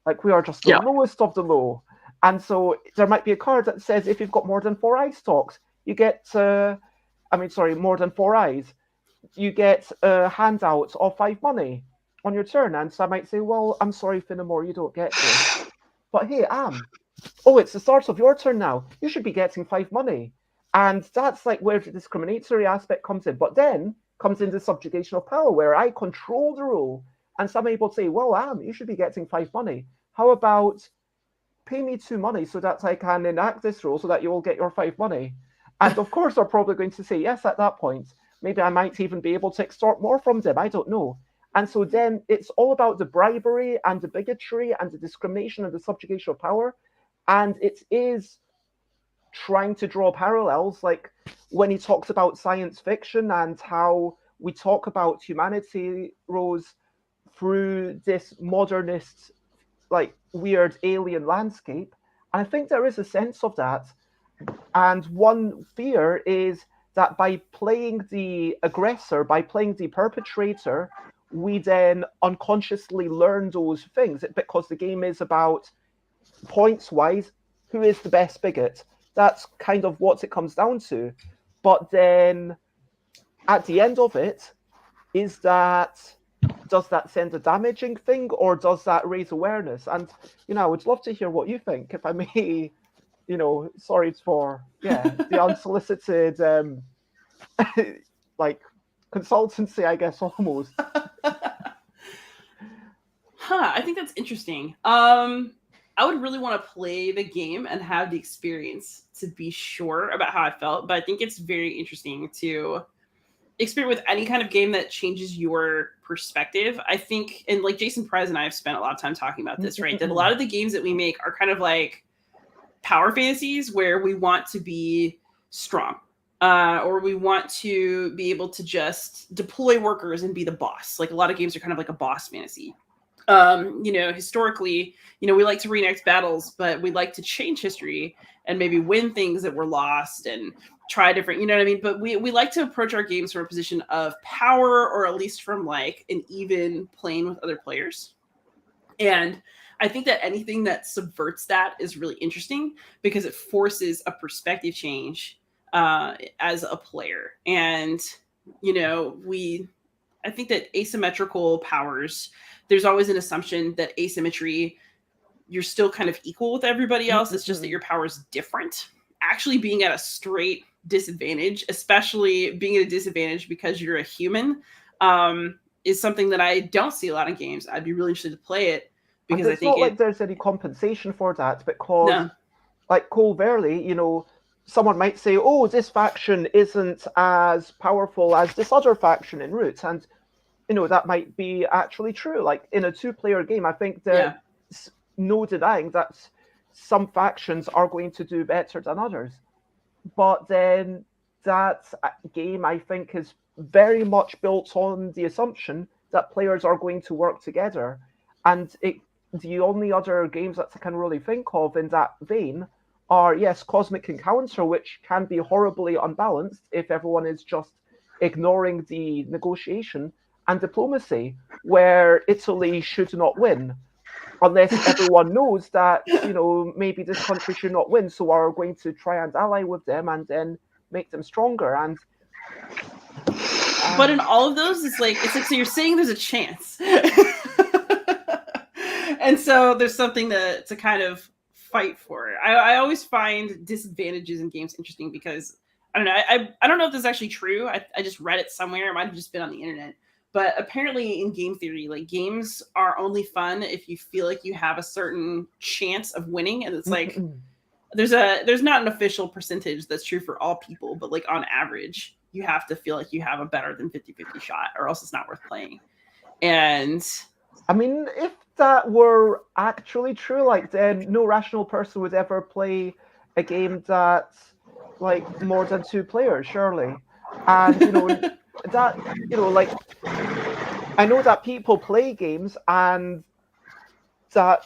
Like, we are just the lowest of the low. And so there might be a card that says if you've got more than 4 eye stalks, you get, more than 4 eyes, you get a handout of 5 money on your turn. And so I might say, well, I'm sorry, Finnemore, you don't get this. But hey, oh, it's the start of your turn now. You should be getting 5 money. And that's like where the discriminatory aspect comes in. But then comes in the subjugation of power, where I control the rule. And some people say, well, you should be getting 5 money. How about pay me 2 money so that I can enact this rule so that you will get your 5 money? And of course, they're probably going to say yes at that point. Maybe I might even be able to extort more from them. I don't know. And so then it's all about the bribery and the bigotry and the discrimination and the subjugation of power. And it is trying to draw parallels, like when he talks about science fiction and how we talk about humanity, Rose, through this modernist, like, weird alien landscape. And I think there is a sense of that. And one fear is that by playing the aggressor, by playing the perpetrator, we then unconsciously learn those things because the game is about points-wise, who is the best bigot. That's kind of what it comes down to. But then at the end of it, does that send a damaging thing, or does that raise awareness? And I would love to hear what you think, if I may. Sorry for the unsolicited like consultancy, I guess, almost. I think that's interesting. I would really want to play the game and have the experience to be sure about how I felt, but I think it's very interesting to experiment with any kind of game that changes your perspective. I think, and like Jason Perez and I have spent a lot of time talking about this, right? That a lot of the games that we make are kind of like power fantasies where we want to be strong, or we want to be able to just deploy workers and be the boss. Like a lot of games are kind of like a boss fantasy. Historically, we like to reenact battles, but we like to change history and maybe win things that were lost and try different, you know what I mean? But we like to approach our games from a position of power, or at least from like an even plane with other players. And I think that anything that subverts that is really interesting because it forces a perspective change as a player. And, I think that asymmetrical powers, there's always an assumption that asymmetry, you're still kind of equal with everybody else. It's just that your power is different. Actually being at a straight disadvantage, especially being at a disadvantage because you're a human, is something that I don't see a lot in games. I'd be really interested to play it because and I think it's not like there's any compensation for that, because like Cole Verley, someone might say, oh, this faction isn't as powerful as this other faction in Roots, and that might be actually true. Like in a 2-player game, I think there's no denying that some factions are going to do better than others. But then that game, I think, is very much built on the assumption that players are going to work together. And the only other games that I can really think of in that vein are, yes, Cosmic Encounter, which can be horribly unbalanced if everyone is just ignoring the negotiation, and Diplomacy, where Italy should not win, unless everyone knows that, maybe this country should not win, so are going to try and ally with them and then make them stronger. And but in all of those, it's like so you're saying there's a chance. And so there's something to kind of fight for. I always find disadvantages in games interesting because, I don't know, I don't know if this is actually true. I just read it somewhere. It might have just been on the internet. But apparently in game theory, like games are only fun if you feel like you have a certain chance of winning. And it's like, there's not an official percentage that's true for all people, but like on average, you have to feel like you have a better than 50-50 shot, or else it's not worth playing. And I mean, if that were actually true, like then no rational person would ever play a game that's like more than 2 players, surely. And that, like, I know that people play games and that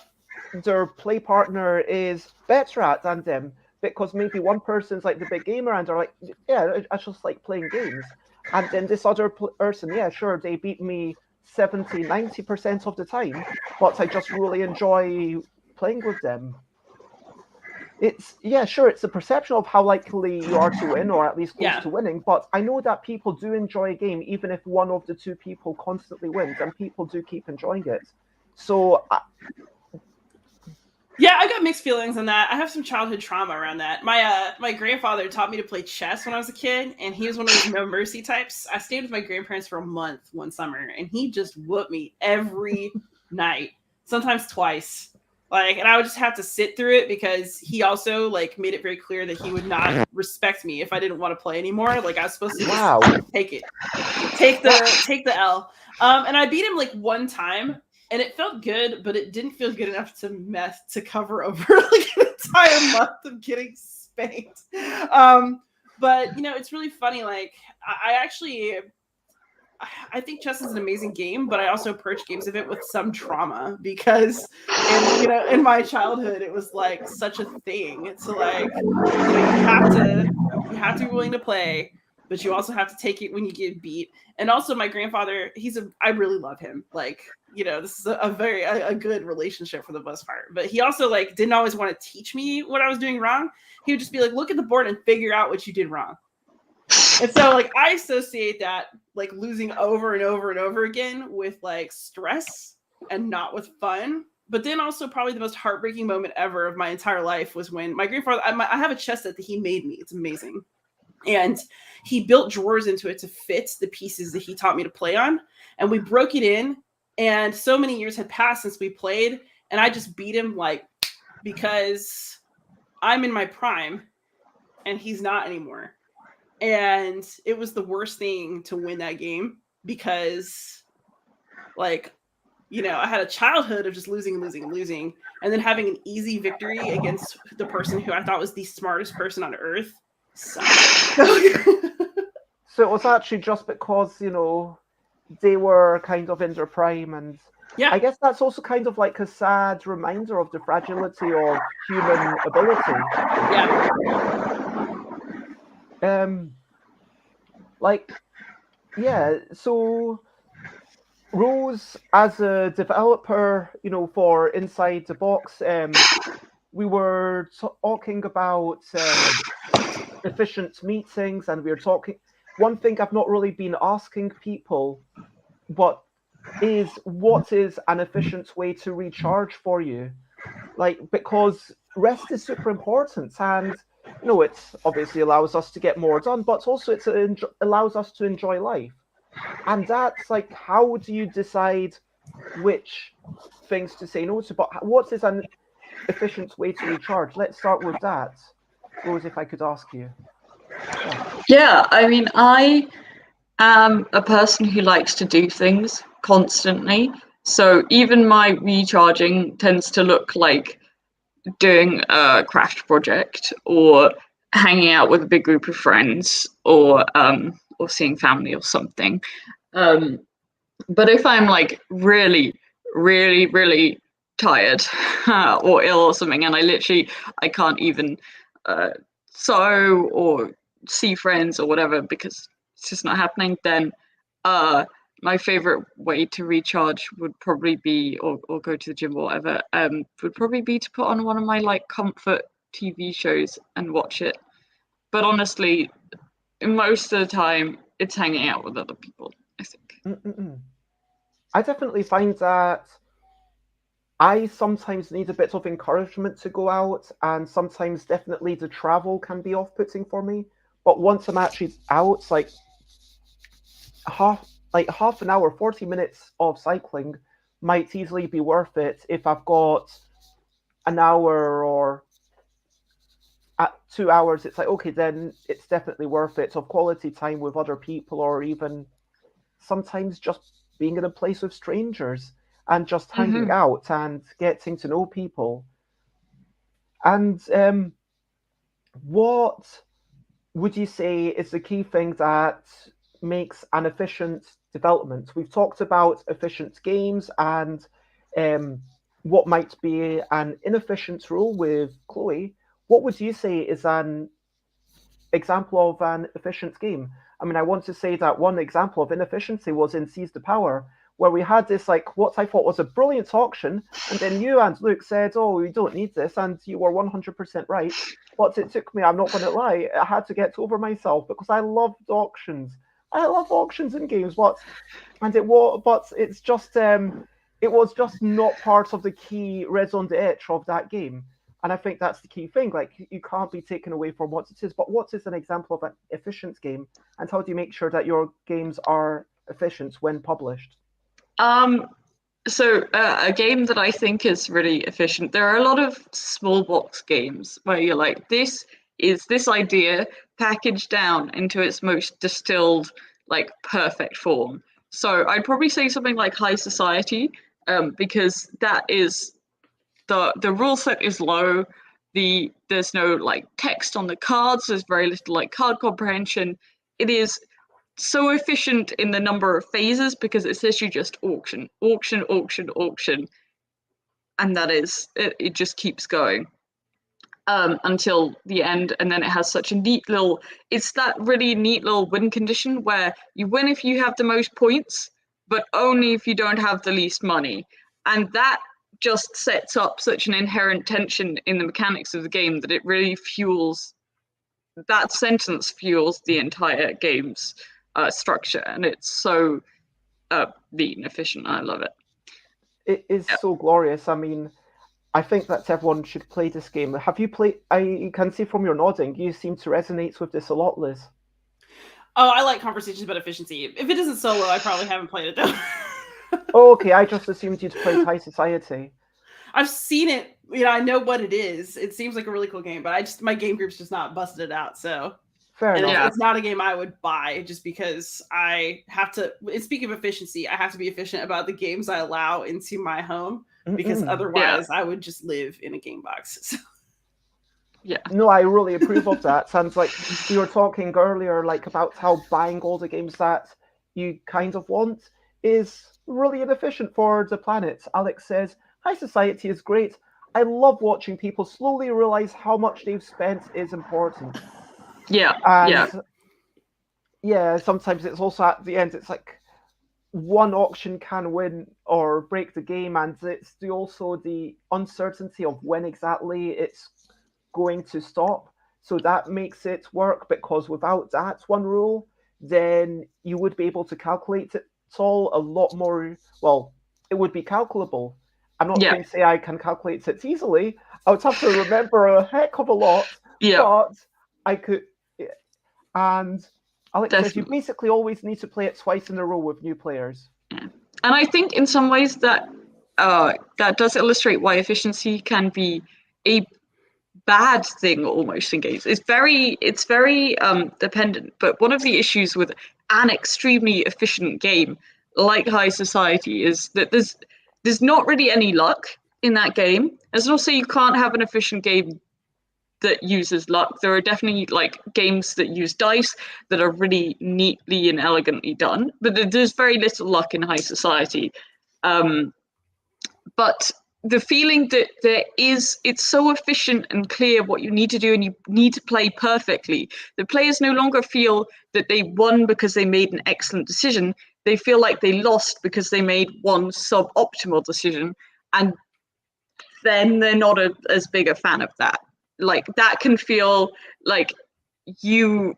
their play partner is better at than them, because maybe one person's like the big gamer and they're like, yeah, I just like playing games. And then this other person, yeah, sure, they beat me 70-90% of the time, but I just really enjoy playing with them. It's, yeah, sure, it's a perception of how likely you are to win, or at least close to winning, but I know that people do enjoy a game even if one of the 2 people constantly wins, and people do keep enjoying it. So yeah, I got mixed feelings on that. I have some childhood trauma around that. My grandfather taught me to play chess when I was a kid, and he was one of those no mercy types. I stayed with my grandparents for a month one summer, and he just whooped me every night, sometimes twice. Like, and I would just have to sit through it because he also like made it very clear that he would not respect me if I didn't want to play anymore. Like I was supposed to just take the L. And I beat him like one time, and it felt good, but it didn't feel good enough to cover over like an entire month of getting spanked. But it's really funny. Like I I think chess is an amazing game, but I also approach games of it with some trauma because, in my childhood, it was like such a thing. It's like, you have to be willing to play, but you also have to take it when you get beat. And also, my grandfather, I really love him. Like, this is a good relationship for the most part. But he also like didn't always want to teach me what I was doing wrong. He would just be like, look at the board and figure out what you did wrong. And so like I associate that like losing over and over and over again with like stress and not with fun. But then also probably the most heartbreaking moment ever of my entire life was when my grandfather, I have a chess set that he made me. It's amazing. And he built drawers into it to fit the pieces that he taught me to play on. And we broke it in. And so many years had passed since we played. And I just beat him like because I'm in my prime and he's not anymore. And it was the worst thing to win that game because like, I had a childhood of just losing and losing and losing. And then having an easy victory against the person who I thought was the smartest person on earth. So it was actually just because, they were kind of in their prime, and yeah, I guess that's also kind of like a sad reminder of the fragility of human ability. Yeah. So Rose, as a developer, for Inside the Box, we were talking about efficient meetings, and we were talking. One thing I've not really been asking people, what is an efficient way to recharge for you? Because rest is super important, and it obviously allows us to get more done, but also it allows us to enjoy life. And that's like, how do you decide which things to say no to? But what is an efficient way to recharge? Let's start with that. Rose, if I could ask you. Yeah, I mean, I am a person who likes to do things constantly. So even my recharging tends to look like doing a craft project or hanging out with a big group of friends or seeing family or something. But if I'm like really, really, really tired or ill or something, and I can't even sew or see friends or whatever because it's just not happening, then my favorite way to recharge would probably be, or go to the gym or whatever, would probably be to put on one of my like comfort TV shows and watch it. But honestly, most of the time, it's hanging out with other people, I think. I definitely find that I sometimes need a bit of encouragement to go out, and sometimes definitely the travel can be off-putting for me. But once I'm actually out, like half an hour, 40 minutes of cycling might easily be worth it if I've got an hour or 2 hours. It's like, okay, then it's definitely worth it. Of quality time with other people, or even sometimes just being in a place with strangers and just hanging out and getting to know people. And what would you say is the key thing that makes an efficient development? We've talked about efficient games and what might be an inefficient rule with Chloe. What would you say is an example of an efficient game? I mean, I want to say that one example of inefficiency was in Seize the Power, where we had this, like, what I thought was a brilliant auction, and then you and Luke said, oh, we don't need this, and you were 100% right. But it took me, I'm not going to lie, I had to get over myself, because I loved auctions. I love auctions in games, but it's just, it was just not part of the key raison d'etre of that game. And I think that's the key thing. Like, you can't be taken away from what it is. But what is an example of an efficient game, and how do you make sure that your games are efficient when published? So a game that I think is really efficient. There are a lot of small box games where you're like, this is this idea packaged down into its most distilled, like, perfect form. So I'd probably say something like High Society, because that is the rule set is low. There's no like text on the cards. There's very little like card comprehension. It is so efficient in the number of phases because it's literally just auction, auction, auction, auction, and that is it just keeps going until the end. And then it has such a neat little, it's that really neat little win condition where you win if you have the most points, but only if you don't have the least money. And that just sets up such an inherent tension in the mechanics of the game that it really fuels, that sentence fuels the entire game's structure, and it's so neat and efficient. I love it. It is so glorious. I mean, I think that everyone should play this game. Have you played? I can see from your nodding, you seem to resonate with this a lot, Liz. Oh, I like conversations about efficiency. If it isn't solo, I probably haven't played it though. Oh, okay, I just assumed you'd played High Society. I've seen it. You know, I know what it is. It seems like a really cool game, but my game group's just not busted it out. So Fair enough. It's not a game I would buy just because I have to. And speaking of efficiency, I have to be efficient about the games I allow into my home because otherwise I would just live in a game box. So. Yeah. No, I really approve of that. Sounds like we were talking earlier, like about how buying all the games that you kind of want is really inefficient for the planet. Alex says, High Society is great. I love watching people slowly realize how much they've spent is important. Yeah. And yeah, sometimes it's also at the end, it's like one auction can win or break the game, and it's also the uncertainty of when exactly it's going to stop. So that makes it work, because without that one rule, then you would be able to calculate it all a lot more. Well, it would be calculable. I'm not going to say I can calculate it easily. I would have to remember a heck of a lot, but I could. And Alex says you basically always need to play it twice in a row with new players. Yeah. And I think in some ways that that does illustrate why efficiency can be a bad thing almost in games. It's very dependent. But one of the issues with an extremely efficient game like High Society is that there's not really any luck in that game. As also, you can't have an efficient game that uses luck. There are definitely like games that use dice that are really neatly and elegantly done, but there's very little luck in High Society. But the feeling that it's so efficient and clear what you need to do, and you need to play perfectly. The players no longer feel that they won because they made an excellent decision. They feel like they lost because they made one suboptimal decision, and then they're not as big a fan of that. Like that can feel like you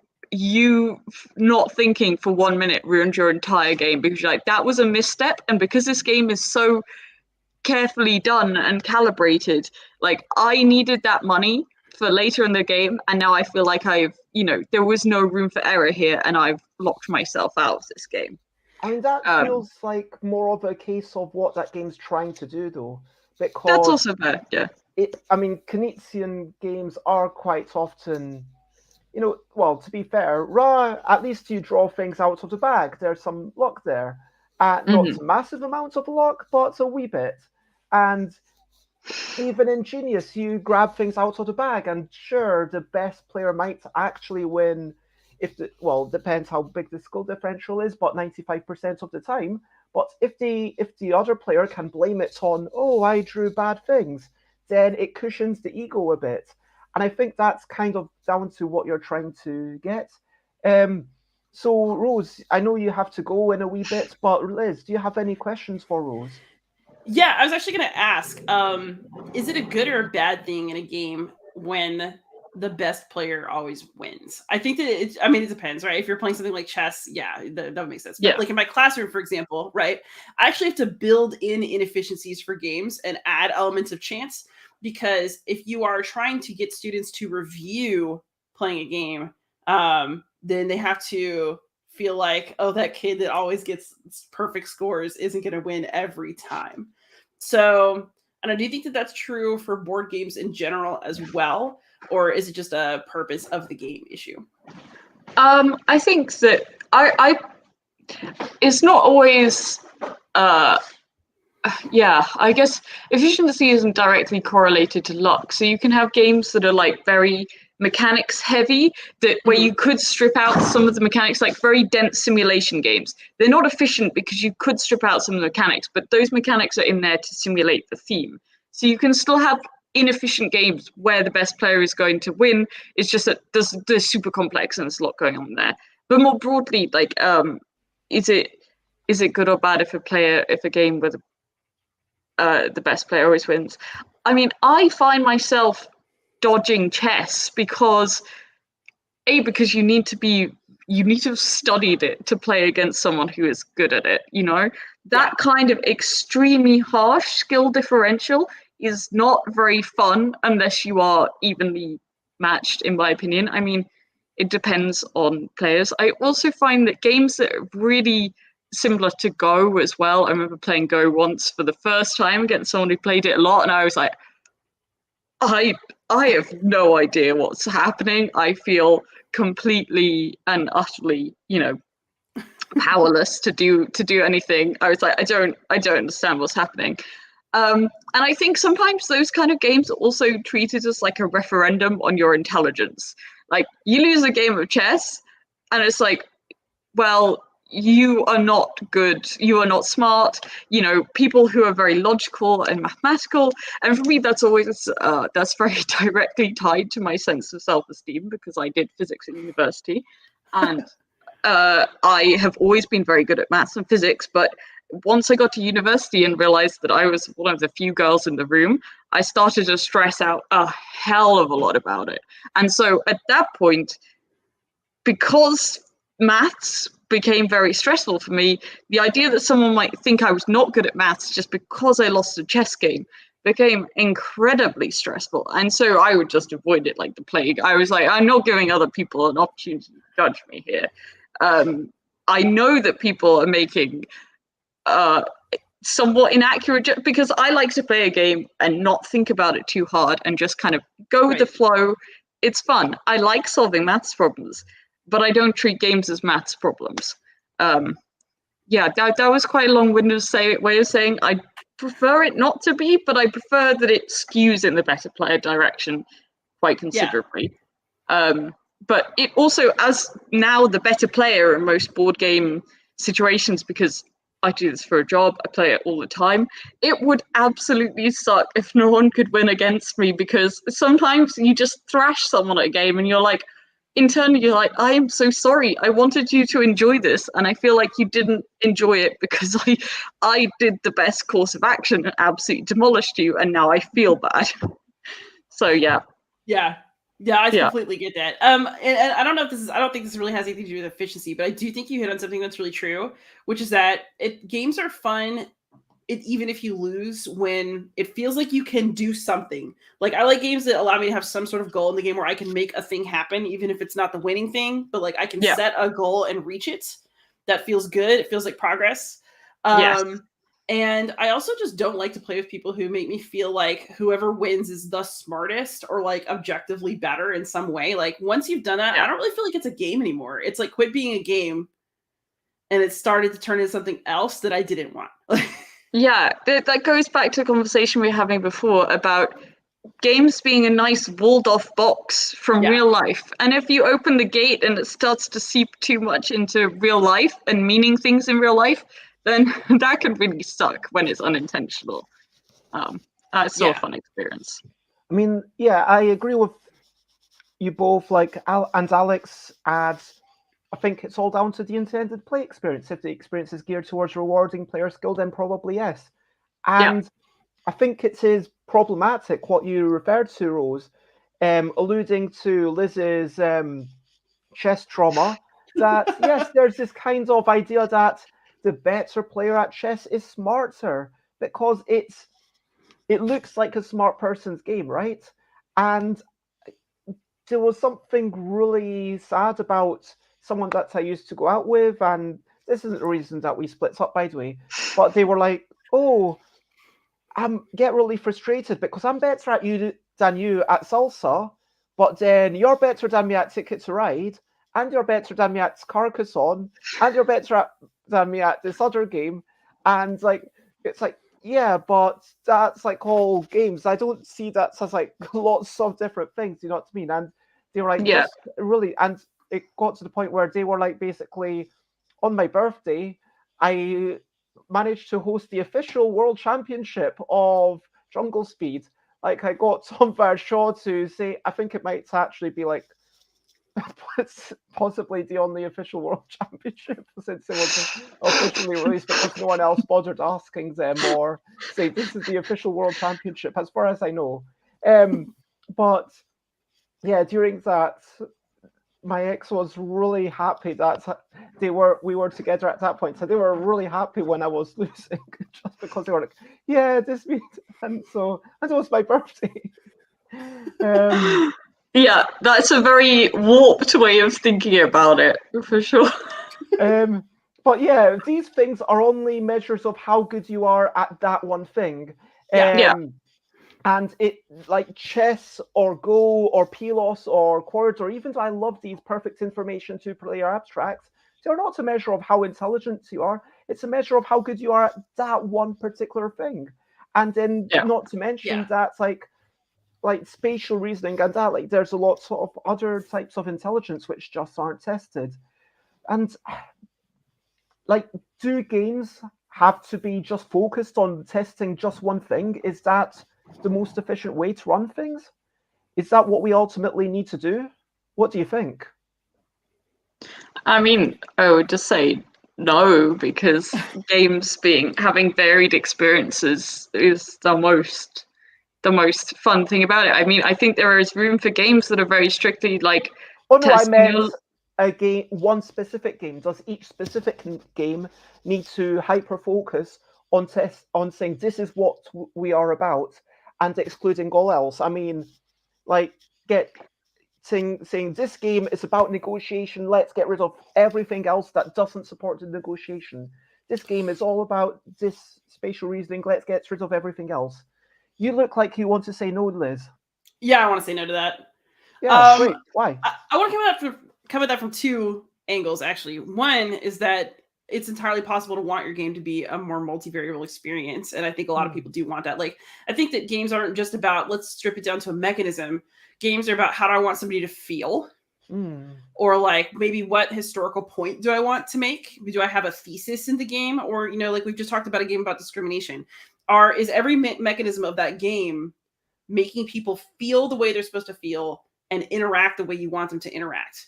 not thinking for 1 minute ruined your entire game, because you're like, that was a misstep, and because this game is so carefully done and calibrated, like I needed that money for later in the game, and now I feel like there was no room for error here, and I've locked myself out of this game. I mean, that feels like more of a case of what that game's trying to do, though. Because that's also bad, yeah. I mean, Keynesian games are quite often, well, to be fair, at least you draw things out of the bag. There's some luck there. Not massive amounts of luck, but a wee bit. And even in Genius, you grab things out of the bag, and sure, the best player might actually win depends how big the skill differential is, but 95% of the time. But if the other player can blame it on, I drew bad things, then it cushions the ego a bit. And I think that's kind of down to what you're trying to get. So, Rose, I know you have to go in a wee bit, but Liz, do you have any questions for Rose? Yeah, I was actually going to ask, is it a good or a bad thing in a game when the best player always wins? I think that it depends, right? If you're playing something like chess, that would make sense. But like in my classroom, for example, right, I actually have to build in inefficiencies for games and add elements of chance, because if you are trying to get students to review playing a game, then they have to feel like, that kid that always gets perfect scores isn't going to win every time. So, and do you think that that's true for board games in general as well? Or is it just a purpose of the game issue? I think that it's not always, I guess efficiency isn't directly correlated to luck. So you can have games that are like very mechanics heavy, that where you could strip out some of the mechanics, like very dense simulation games. They're not efficient because you could strip out some of the mechanics, but those mechanics are in there to simulate the theme. So you can still have inefficient games where the best player is going to win. It's just that they're super complex and there's a lot going on there. But more broadly, like, is it good or bad if a game with the best player always wins? I mean, I find myself dodging chess because you need to have studied it to play against someone who is good at it, you know? That kind of extremely harsh skill differential is not very fun unless you are evenly matched, in my opinion. I mean, it depends on players. I also find that games that are really similar to Go as well. I remember playing Go once for the first time against someone who played it a lot, and I was like, I have no idea what's happening. I feel completely and utterly, powerless to do anything. I was like, I don't understand what's happening. And I think sometimes those kind of games are also treated as like a referendum on your intelligence. Like, you lose a game of chess, and it's like, well, you are not good, you are not smart. People who are very logical and mathematical, and for me that's always that's very directly tied to my sense of self-esteem, because I did physics in university, and I have always been very good at maths and physics. But once I got to university and realized that I was one of the few girls in the room, I started to stress out a hell of a lot about it. And so at that point, because maths became very stressful for me, the idea that someone might think I was not good at maths just because I lost a chess game became incredibly stressful. And so I would just avoid it like the plague. I was like, I'm not giving other people an opportunity to judge me here. I know that people are making somewhat inaccurate, because I like to play a game and not think about it too hard and just kind of go with the flow. It's fun. I like solving maths problems, but I don't treat games as maths problems. That was quite a long-winded way of saying I prefer it not to be, but I prefer that it skews in the better player direction quite considerably. But it also, as now the better player in most board game situations, because I do this for a job, I play it all the time, it would absolutely suck if no one could win against me, because sometimes you just thrash someone at a game and you're like, internally you're like, I am so sorry, I wanted you to enjoy this, and I feel like you didn't enjoy it because I did the best course of action and absolutely demolished you, and now I feel bad. So yeah, I completely get that. And I don't know if I don't think this really has anything to do with efficiency, but I do think you hit on something that's really true, which is that games are fun even if you lose, when it feels like you can do something. Like, I like games that allow me to have some sort of goal in the game where I can make a thing happen, even if it's not the winning thing, but like I can set a goal and reach it. That feels good. It feels like progress. And I also just don't like to play with people who make me feel like whoever wins is the smartest or like objectively better in some way. Like, once you've done that, I don't really feel like it's a game anymore. It's like, quit being a game, and it started to turn into something else that I didn't want. Yeah, that goes back to the conversation we were having before about games being a nice walled-off box from real life. And if you open the gate and it starts to seep too much into real life and meaning things in real life, then that can really suck when it's unintentional. It's still a fun experience. I mean, I agree with you both. Like, and Alex adds, I think it's all down to the intended play experience. If the experience is geared towards rewarding player skill, then probably yes. And I think it is problematic what you referred to, Rose, alluding to Liz's chess trauma, that yes, there's this kind of idea that the better player at chess is smarter because it looks like a smart person's game, right? And there was something really sad about someone that I used to go out with, and this isn't the reason that we split up, by the way, but they were like, oh, get really frustrated because I'm better at you than you at salsa, but then you're better than me at Ticket to Ride, and you're better than me at Carcassonne, and you're better than me at this other game. And like, it's like, yeah, but that's like all games. I don't see that as like lots of different things, you know what I mean? And They were like, Yeah. just really, and it got to the point where they were like, basically, on my birthday, I managed to host the official world championship of Jungle Speed. Like, I got Tom Bradshaw to say, I think it might actually be like possibly the only official world championship since it wasn't officially released, because no one else bothered asking them or say this is the official world championship, as far as I know. But yeah, during that, my ex was really happy that we were together at that point. So they were really happy when I was losing, just because they were like, yeah, this means, and it was my birthday. Yeah, that's a very warped way of thinking about it, for sure. But yeah, these things are only measures of how good you are at that one thing. Yeah. And it, like chess or Go or Pelos or Quads, or even though I love these perfect information two-player abstracts, they're not a measure of how intelligent you are. It's a measure of how good you are at that one particular thing. And then not to mention that like spatial reasoning and that, like there's a lot of other types of intelligence which just aren't tested. And like, do games have to be just focused on testing just one thing? Is that the most efficient way to run things? Is that what we ultimately need to do? What do you think? I mean, I would just say no, because games having varied experiences is the most fun thing about it. I mean, I think there is room for games that are very strictly like. Oh no, I meant a game, one specific game. Does each specific game need to hyper focus on saying this is what we are about and excluding all else? I mean, like saying this game is about negotiation. Let's get rid of everything else that doesn't support the negotiation. This game is all about this spatial reasoning. Let's get rid of everything else. You look like you want to say no, Liz. Yeah, I want to say no to that. Yeah, great. Why? I want to come at that from two angles, actually. One is that it's entirely possible to want your game to be a more multivariable experience, and I think a lot of people do want that. Like, I think that games aren't just about, let's strip it down to a mechanism. Games are about, how do I want somebody to feel? Or like, maybe what historical point do I want to make? Do I have a thesis in the game? Or, you know, like we've just talked about a game about discrimination. Is every mechanism of that game making people feel the way they're supposed to feel and interact the way you want them to interact?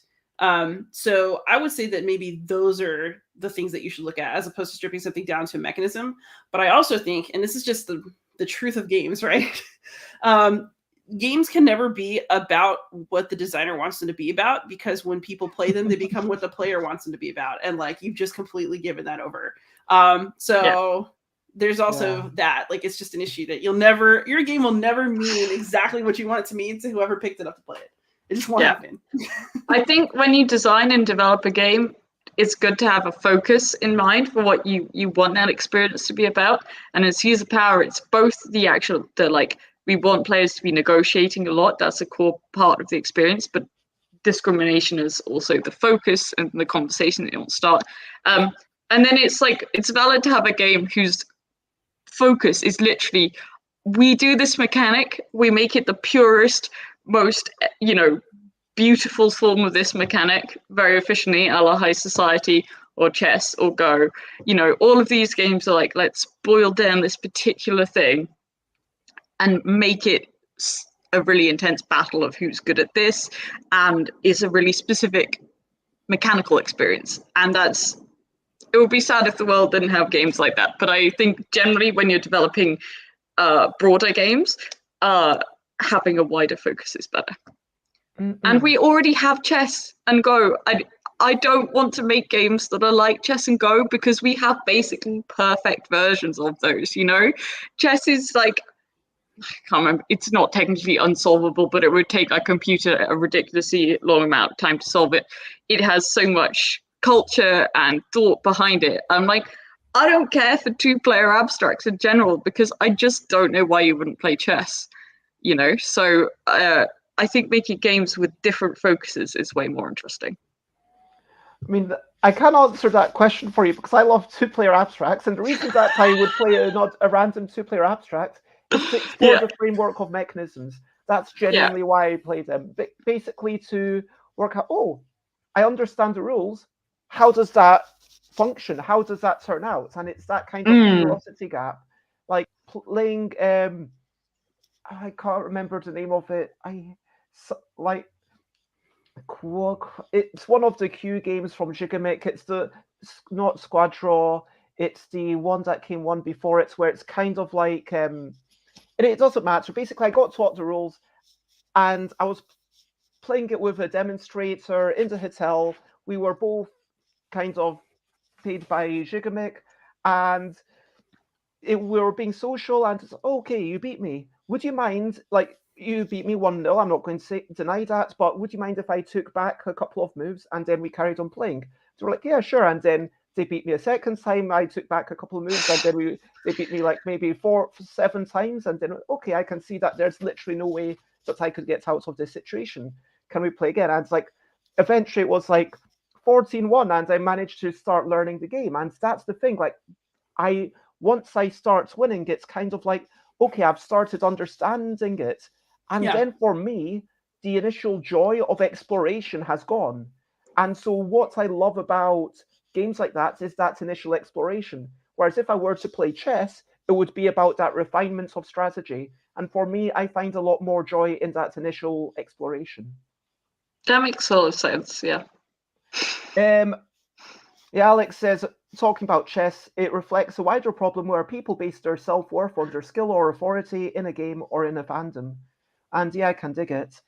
So I would say that maybe those are the things that you should look at, as opposed to stripping something down to a mechanism. But I also think, and this is just the truth of games, right? Games can never be about what the designer wants them to be about, because when people play them, they become what the player wants them to be about. And like, you've just completely given that over. There's also that, like, it's just an issue that your game will never mean exactly what you want it to mean to whoever picked it up to play it. It just won't happen. I think when you design and develop a game, it's good to have a focus in mind for what you want that experience to be about. And as user power, it's both we want players to be negotiating a lot. That's a core part of the experience, but discrimination is also the focus and the conversation that you want to start. And then it's valid to have a game whose focus is literally, we do this mechanic, we make it the purest, most, beautiful form of this mechanic very efficiently, a la High Society or chess or Go. All of these games are like, let's boil down this particular thing and make it a really intense battle of who's good at this, and is a really specific mechanical experience. And it would be sad if the world didn't have games like that. But I think generally when you're developing broader games, having a wider focus is better. And we already have chess and Go. I don't want to make games that are like chess and Go, because we have basically perfect versions of those, Chess is like, I can't remember, it's not technically unsolvable, but it would take a computer a ridiculously long amount of time to solve it. It has so much culture and thought behind it. I'm like, I don't care for two-player abstracts in general, because I just don't know why you wouldn't play chess, So I think making games with different focuses is way more interesting. I mean, I can't answer that question for you, because I love two-player abstracts, and the reason that I would play not a random two-player abstract is to explore the framework of mechanisms. That's genuinely why I played them. Basically to work out, I understand the rules. How does that function? How does that turn out? And it's that kind of curiosity gap. Like playing, I can't remember the name of it. It's one of the Q games from Gigamic. It's not Squad Draw. It's the one that came one before it, where it's kind of like, and it doesn't matter. Basically, I got taught the rules, and I was playing it with a demonstrator in the hotel. We were both kind of paid by Gigamic, and we were being social, and it's, okay, you beat me. Would you mind, like, you beat me 1-0, I'm not going to deny that, but would you mind if I took back a couple of moves and then we carried on playing? So we're like, yeah, sure. And then they beat me a second time, I took back a couple of moves, and then they beat me like maybe 4-7 times, and then, okay, I can see that there's literally no way that I could get out of this situation. Can we play again? And it's like, eventually it was like 14-1, and I managed to start learning the game. And that's the thing, like, once I start winning, it's kind of like, okay, I've started understanding it. And then for me, the initial joy of exploration has gone. And so what I love about games like that is that initial exploration. Whereas if I were to play chess, it would be about that refinement of strategy. And for me, I find a lot more joy in that initial exploration. That makes a lot of sense, yeah. Alex says, talking about chess, it reflects a wider problem where people base their self-worth on their skill or authority in a game or in a fandom. And yeah, I can dig it.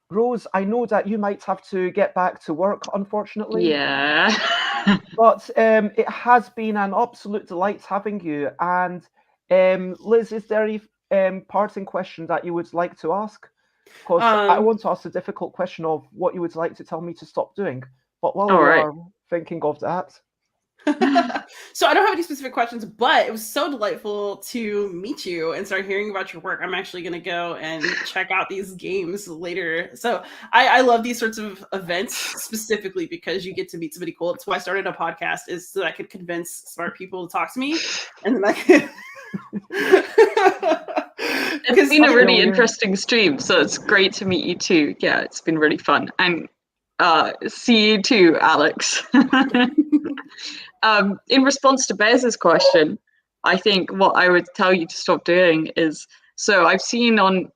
Rose, I know that you might have to get back to work, unfortunately. Yeah. But it has been an absolute delight having you. And Liz, is there any parting question that you would like to ask? Because I want to ask a difficult question of what you would like to tell me to stop doing. But while you are thinking of that. So I don't have any specific questions, but it was so delightful to meet you and start hearing about your work. I'm actually going to go and check out these games later. So I love these sorts of events specifically because you get to meet somebody cool. That's why I started a podcast, is so that I could convince smart people to talk to me. And then I could... It's been a really interesting stream, so it's great to meet you too. Yeah, it's been really fun. And see you too, Alex. In response to Bez's question, I think what I would tell you to stop doing is, so I've seen on,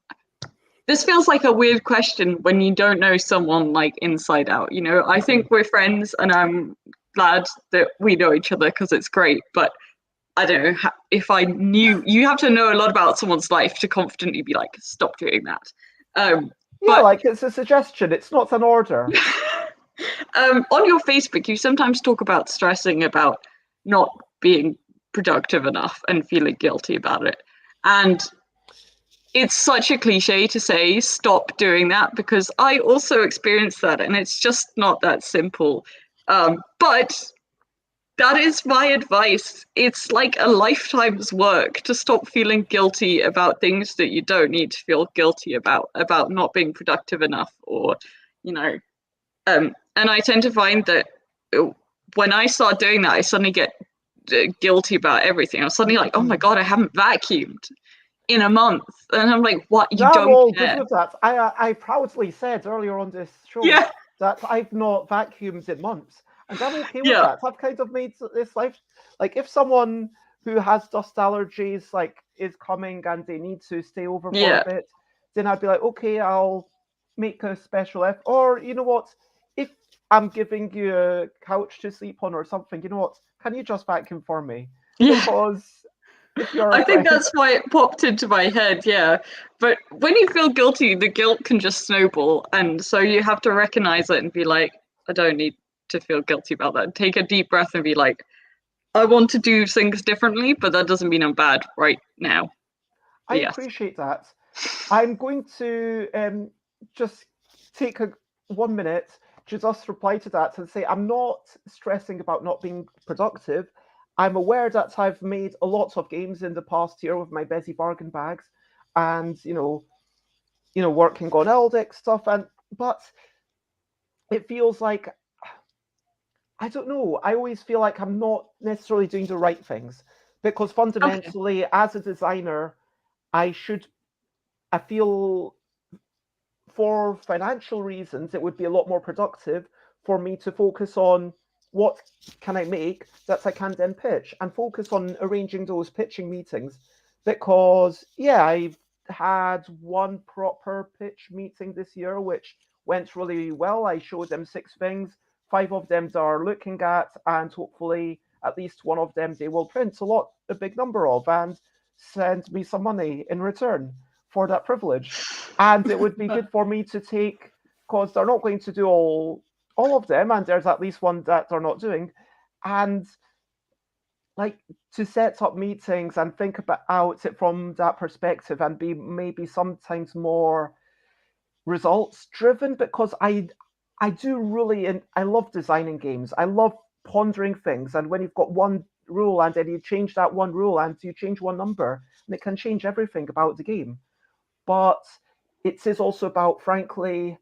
this feels like a weird question when you don't know someone like inside out, you know, I think we're friends and I'm glad that we know each other because it's great, but I don't know if I knew, you have to know a lot about someone's life to confidently be like, stop doing that. But like it's a suggestion, it's not an order. On your Facebook, you sometimes talk about stressing about not being productive enough and feeling guilty about it. And it's such a cliche to say, stop doing that, because I also experienced that, and it's just not that simple. But that is my advice. It's like a lifetime's work to stop feeling guilty about things that you don't need to feel guilty about not being productive enough, or, you know, and I tend to find that when I start doing that, I suddenly get guilty about everything. I'm suddenly like, oh my God, I haven't vacuumed in a month. And I'm like, what? You don't care? Good with that. I proudly said earlier on this show that I've not vacuumed in months. And I'm okay with that. I've kind of made this life, like if someone who has dust allergies like is coming and they need to stay over for a bit, then I'd be like, okay, I'll make a special effort. Or you know what, if I'm giving you a couch to sleep on or something, you know what, can you just vacuum for me? Because if you're I think that's why it popped into my head, but when you feel guilty, the guilt can just snowball, and so you have to recognize it and be like, I don't need to feel guilty about that. Take a deep breath and be like, I want to do things differently, but that doesn't mean I'm bad right now. I appreciate that. I'm going to just take 1 minute to just reply to that and say I'm not stressing about not being productive. I'm aware that I've made a lot of games in the past year with my busy bargain bags, and you know, working on Eldic stuff, but it feels like, I don't know, I always feel like I'm not necessarily doing the right things, because fundamentally, as a designer, I should I feel for financial reasons, it would be a lot more productive for me to focus on what can I make that I can then pitch, and focus on arranging those pitching meetings. Because, yeah, I've had one proper pitch meeting this year, which went really well. I showed them 6 things, 5 of them they are looking at, and hopefully at least one of them they will print a big number of, and send me some money in return for that privilege. And it would be good for me to take, because they're not going to do all of them, and there's at least one that they're not doing, and like to set up meetings and think about it from that perspective, and be maybe sometimes more results driven, because I do really, and I love designing games. I love pondering things, and when you've got one rule and then you change that one rule and you change one number, and it can change everything about the game. But it is also about, frankly,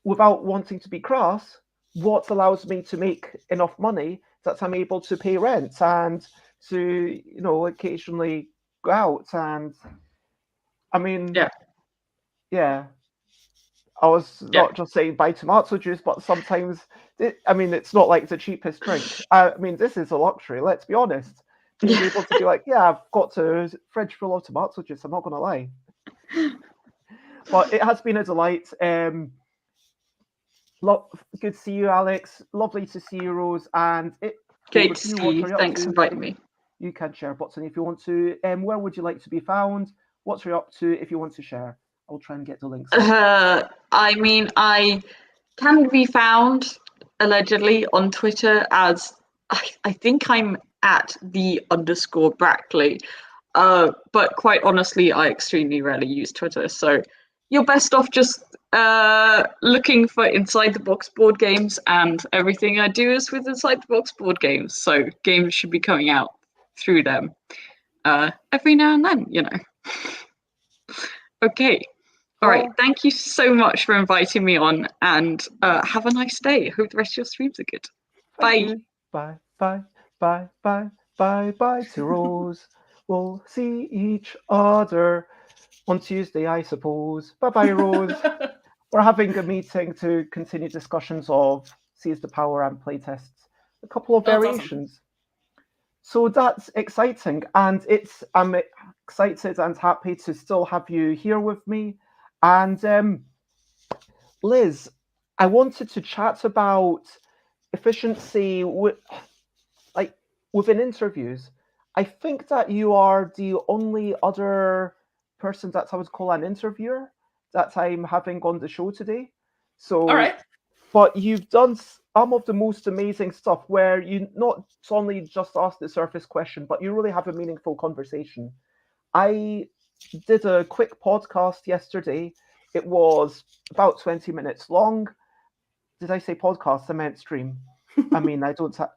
without wanting to be crass, what allows me to make enough money that I'm able to pay rent and to, occasionally go out. And I mean, yeah. I was not just saying buy tomato juice, but sometimes, it's not like the cheapest drink. I mean, this is a luxury, let's be honest. Being able to be like, yeah, I've got a fridge full of tomato juice, I'm not going to lie. But it has been a delight. Good to see you, Alex. Lovely to see you, Rose. And Great to see you. Thanks for inviting me. You can share Botson if you want to. Where would you like to be found? What's you up to if you want to share? I'll try and get the links. I mean, I can be found allegedly on Twitter as I think I'm at @the_Brackley. But quite honestly, I extremely rarely use Twitter, so you're best off just looking for Inside the Box board games, and everything I do is with Inside the Box board games, so games should be coming out through them every now and then, Okay. All right. Thank you so much for inviting me on, and have a nice day. Hope the rest of your streams are good. Bye. Bye, bye, bye, bye, bye, bye to Rose. We'll see each other on Tuesday, I suppose. Bye-bye, Rose. We're having a meeting to continue discussions of Seize the Power and playtests. A couple of variations. Awesome. So that's exciting, and I'm excited and happy to still have you here with me. And Liz, I wanted to chat about efficiency within interviews. I think that you are the only other person that I would call an interviewer that I'm having on the show today. So, all right. But you've done some of the most amazing stuff where you not only just ask the surface question, but you really have a meaningful conversation. I did a quick podcast yesterday. It was about 20 minutes long. Did I say podcast? I meant stream. I mean, I don't have...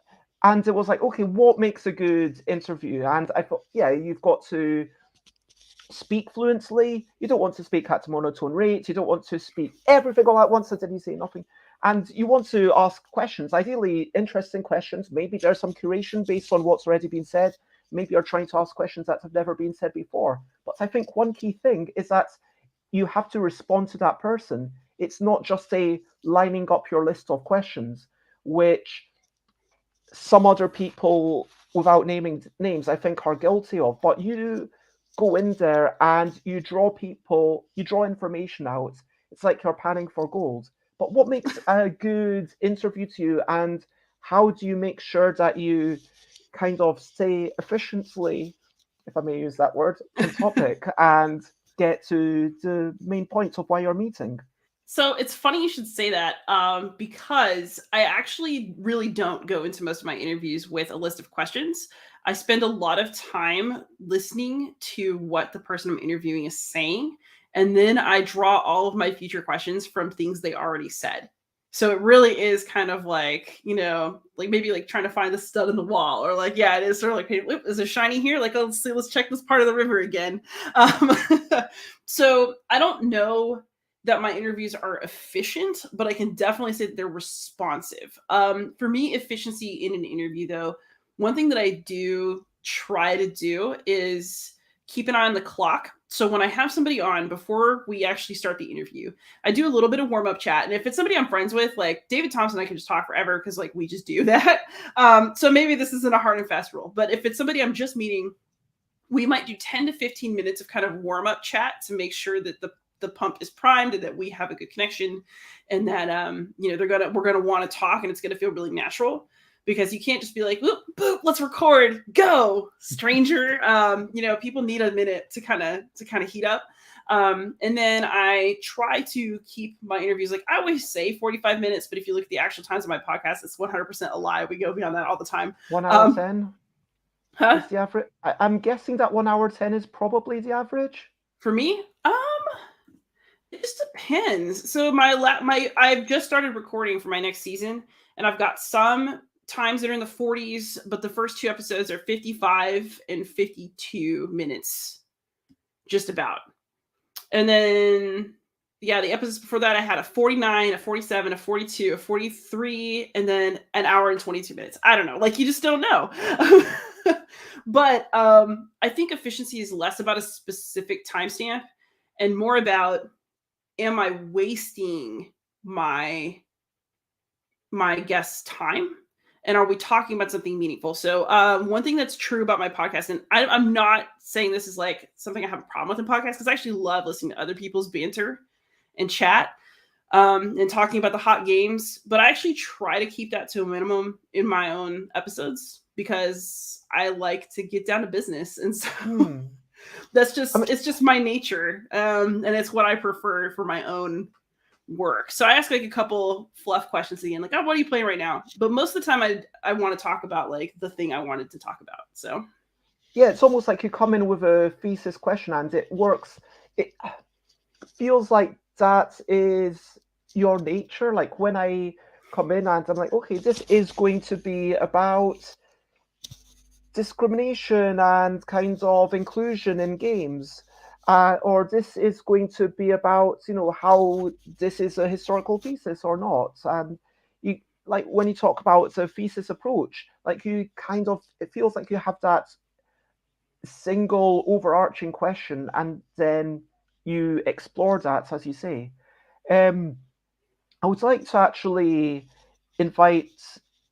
And it was like, okay, what makes a good interview? And I thought, yeah, you've got to speak fluently. You don't want to speak at a monotone rate. You don't want to speak everything all at once and then you say nothing. And you want to ask questions, ideally interesting questions. Maybe there's some curation based on what's already been said. Maybe you're trying to ask questions that have never been said before. But I think one key thing is that you have to respond to that person. It's not just lining up your list of questions, which some other people, without naming names, I think are guilty of. But you go in there and you draw information out. It's like you're panning for gold. But what makes a good interview to you, and how do you make sure that you kind of stay efficiently, if I may use that word, on topic and get to the main points of why you're meeting? So it's funny you should say that, because I actually really don't go into most of my interviews with a list of questions. I spend a lot of time listening to what the person I'm interviewing is saying, and then I draw all of my future questions from things they already said. So it really is kind of like, maybe like trying to find the stud in the wall, or like, yeah, it is sort of like, hey, is it shiny here? Like, let's check this part of the river again. So I don't know that my interviews are efficient, but I can definitely say that they're responsive. For me, efficiency in an interview, though, one thing that I do try to do is keep an eye on the clock. So when I have somebody on, before we actually start the interview, I do a little bit of warm-up chat. And if it's somebody I'm friends with, like David Thompson, I can just talk forever because like we just do that. So maybe this isn't a hard and fast rule. But if it's somebody I'm just meeting, we might do 10 to 15 minutes of kind of warm-up chat to make sure that the pump is primed and that we have a good connection, and that we're gonna want to talk, and it's gonna feel really natural. Because you can't just be like, boop, boop, let's record, go, stranger. People need a minute to kind of heat up. And then I try to keep my interviews, like I always say 45 minutes, but if you look at the actual times of my podcast, it's 100% a lie. We go beyond that all the time. 1 hour 10? Huh? Is the average? I'm guessing that 1 hour 10 is probably the average. For me? It just depends. So I've just started recording for my next season, and I've got some times that are in the 40s, but the first 2 episodes are 55 and 52 minutes, just about. And then, the episodes before that, I had a 49, a 47, a 42, a 43, and then an hour and 22 minutes. I don't know. Like, you just don't know. But I think efficiency is less about a specific timestamp and more about, am I wasting my guest's time? And are we talking about something meaningful? So one thing that's true about my podcast, and I'm not saying this is like something I have a problem with in podcasts, because I actually love listening to other people's banter and chat and talking about the hot games. But I actually try to keep that to a minimum in my own episodes, because I like to get down to business. And so that's just, it's just my nature. And it's what I prefer for my own work. So I ask like a couple fluff questions again, like, oh, what are you playing right now? But most of the time I want to talk about like the thing I wanted to talk about. So yeah, it's almost like you come in with a thesis question and it works. It feels like that is your nature. Like when I come in and I'm like, okay, this is going to be about discrimination and kind of inclusion in games. Or this is going to be about, how this is a historical thesis or not. And you, like when you talk about the thesis approach, like you kind of, it feels like you have that single overarching question and then you explore that, as you say. I would like to actually invite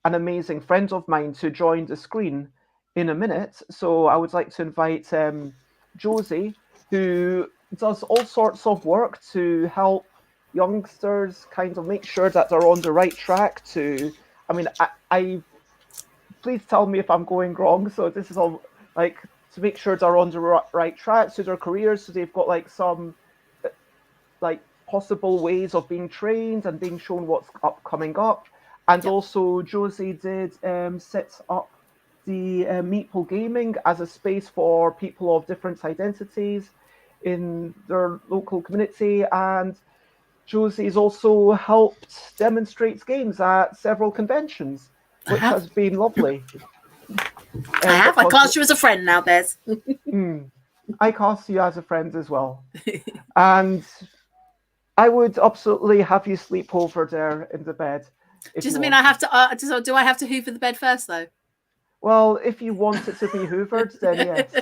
an amazing friend of mine to join the screen in a minute. So I would like to invite Josie, who does all sorts of work to help youngsters kind of make sure that they're on the right track to, I please tell me if I'm going wrong. So this is all like to make sure they're on the right track to their careers. So they've got like some like possible ways of being trained and being shown what's coming up. And also Josie did set up the Meatball Gaming as a space for people of different identities in their local community. And Josie's also helped demonstrate games at several conventions, which has been lovely. I have. I cast you as a friend now, Bez. I cast you as a friend as well. And I would absolutely have you sleep over there in the bed. Does mean I have to? Do I have to hoover the bed first, though? Well, if you want it to be hoovered, then yes.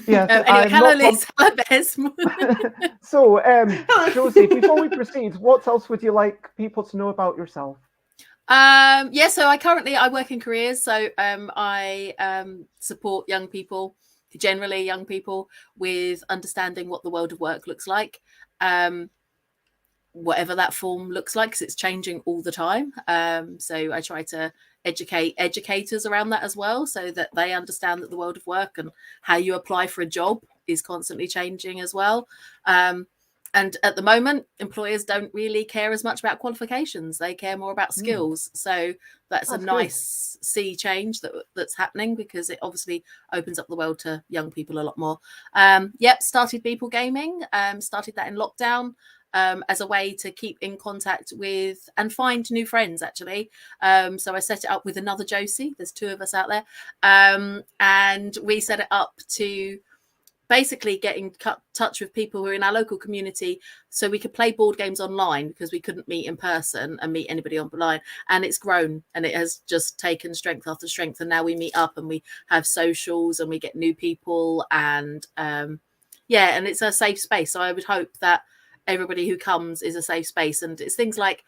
Yes. Anyway, hello, Liz. Hello, Bez. So, Josie, before we proceed, what else would you like people to know about yourself? So I work in careers. So I support young people, generally young people, with understanding what the world of work looks like. Whatever that form looks like, because it's changing all the time. So I try to educate educators around that as well, so that they understand that the world of work and how you apply for a job is constantly changing as well. And at the moment, employers don't really care as much about qualifications. They care more about skills. So that's a nice sea change that's happening, because it obviously opens up the world to young people a lot more. Started Meatball Gaming, started that in lockdown. As a way to keep in contact with and find new friends, actually. So I set it up with another Josie. There's 2 of us out there. And we set it up to basically getting touch with people who are in our local community so we could play board games online because we couldn't meet in person and meet anybody online. And it's grown and it has just taken strength after strength. And now we meet up and we have socials and we get new people and and it's a safe space. So I would hope that everybody who comes is a safe space. And it's things like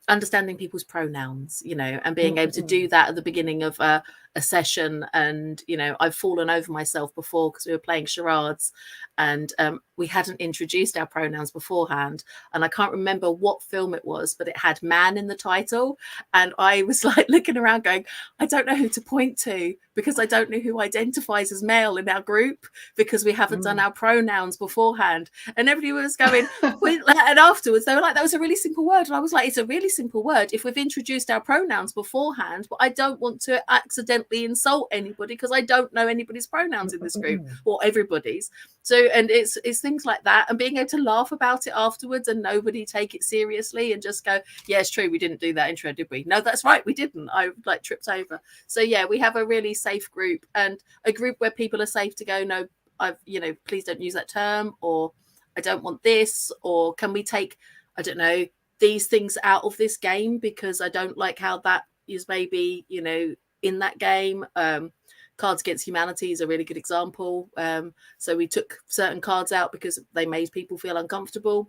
understanding people's pronouns, and being able to do that at the beginning of a session. And I've fallen over myself before because we were playing charades and we hadn't introduced our pronouns beforehand, and I can't remember what film it was, but it had man in the title, and I was like looking around going, I don't know who to point to because I don't know who identifies as male in our group because we haven't done our pronouns beforehand. And everybody was going and afterwards they were like, that was a really simple word, and I was like, it's a really simple word if we've introduced our pronouns beforehand, but I don't want to accidentally insult anybody because I don't know anybody's pronouns in this group or everybody's. So, and it's things like that, and being able to laugh about it afterwards and nobody take it seriously and just go, yeah, it's true, we didn't do that intro, did we? No, that's right, we didn't. I tripped over. So yeah, we have a really safe group, and a group where people are safe to go, no, please don't use that term, or I don't want this, or can we take, I don't know, these things out of this game because I don't like how that is maybe, in that game. Cards Against Humanity is a really good example. So we took certain cards out because they made people feel uncomfortable,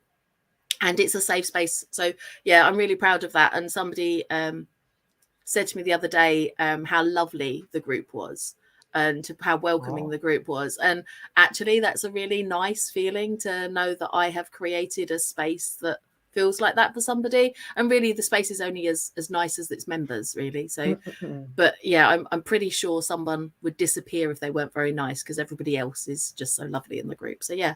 and it's a safe space. So yeah, I'm really proud of that. And somebody said to me the other day how lovely the group was and how welcoming the group was. And actually that's a really nice feeling to know that I have created a space that feels like that for somebody, and really the space is only as nice as its members, really. So but yeah, I'm pretty sure someone would disappear if they weren't very nice because everybody else is just so lovely in the group. So yeah,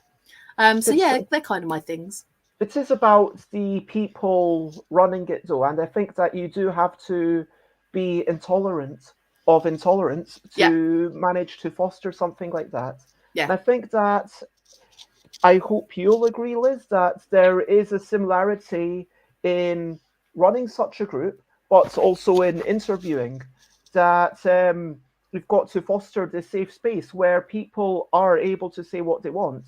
they're kind of my things. It is about the people running it though, and I think that you do have to be intolerant of intolerance to manage to foster something like that. And I think that, I hope you'll agree, Liz, that there is a similarity in running such a group, but also in interviewing, that we've got to foster this safe space where people are able to say what they want.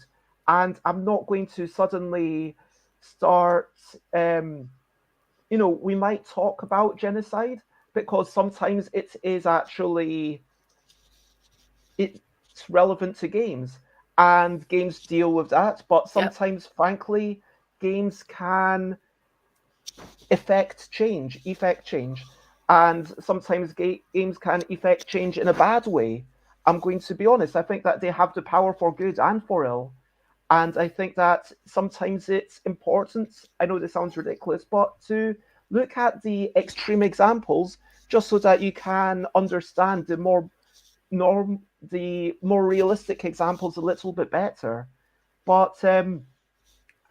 And I'm not going to suddenly start, we might talk about genocide because sometimes it is actually, it's relevant to games. And games deal with that, but sometimes, frankly, games can effect change, and sometimes games can effect change in a bad way. I'm going to be honest. I think that they have the power for good and for ill, and I think that sometimes it's important. I know this sounds ridiculous, but to look at the extreme examples just so that you can understand the more realistic examples a little bit better. But I'm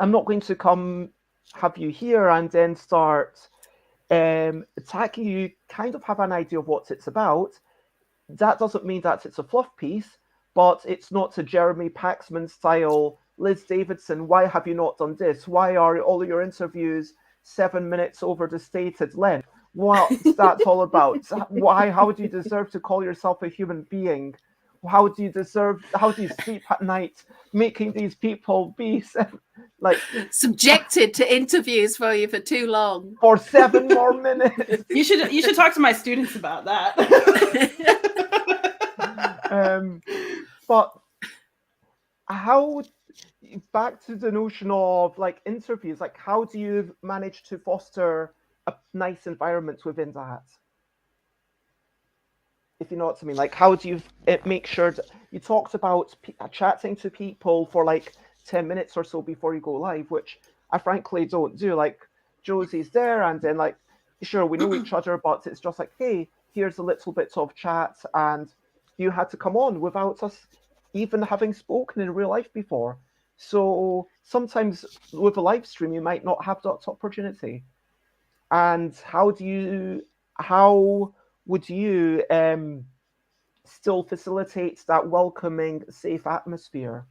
not going to have you here and then start attacking you. Kind of have an idea of what it's about. That doesn't mean that it's a fluff piece, but it's not a Jeremy Paxman style, Liz Davidson, why have you not done this? Why are all your interviews 7 minutes over the stated length? What's that all about? How do you deserve to call yourself a human being? How do you sleep at night making these people be subjected to interviews for you for too long? For 7 more minutes. You should talk to my students about that. But how, back to the notion of interviews, how do you manage to foster a nice environment within that? If you know what I mean, how do you make sure that you talked about chatting to people for 10 minutes or so before you go live, which I frankly don't do. Josie's there, and then sure, we know each other, but it's just hey, here's a little bit of chat, and you had to come on without us even having spoken in real life before. So sometimes with a live stream, you might not have that opportunity. And how would you still facilitate that welcoming, safe atmosphere?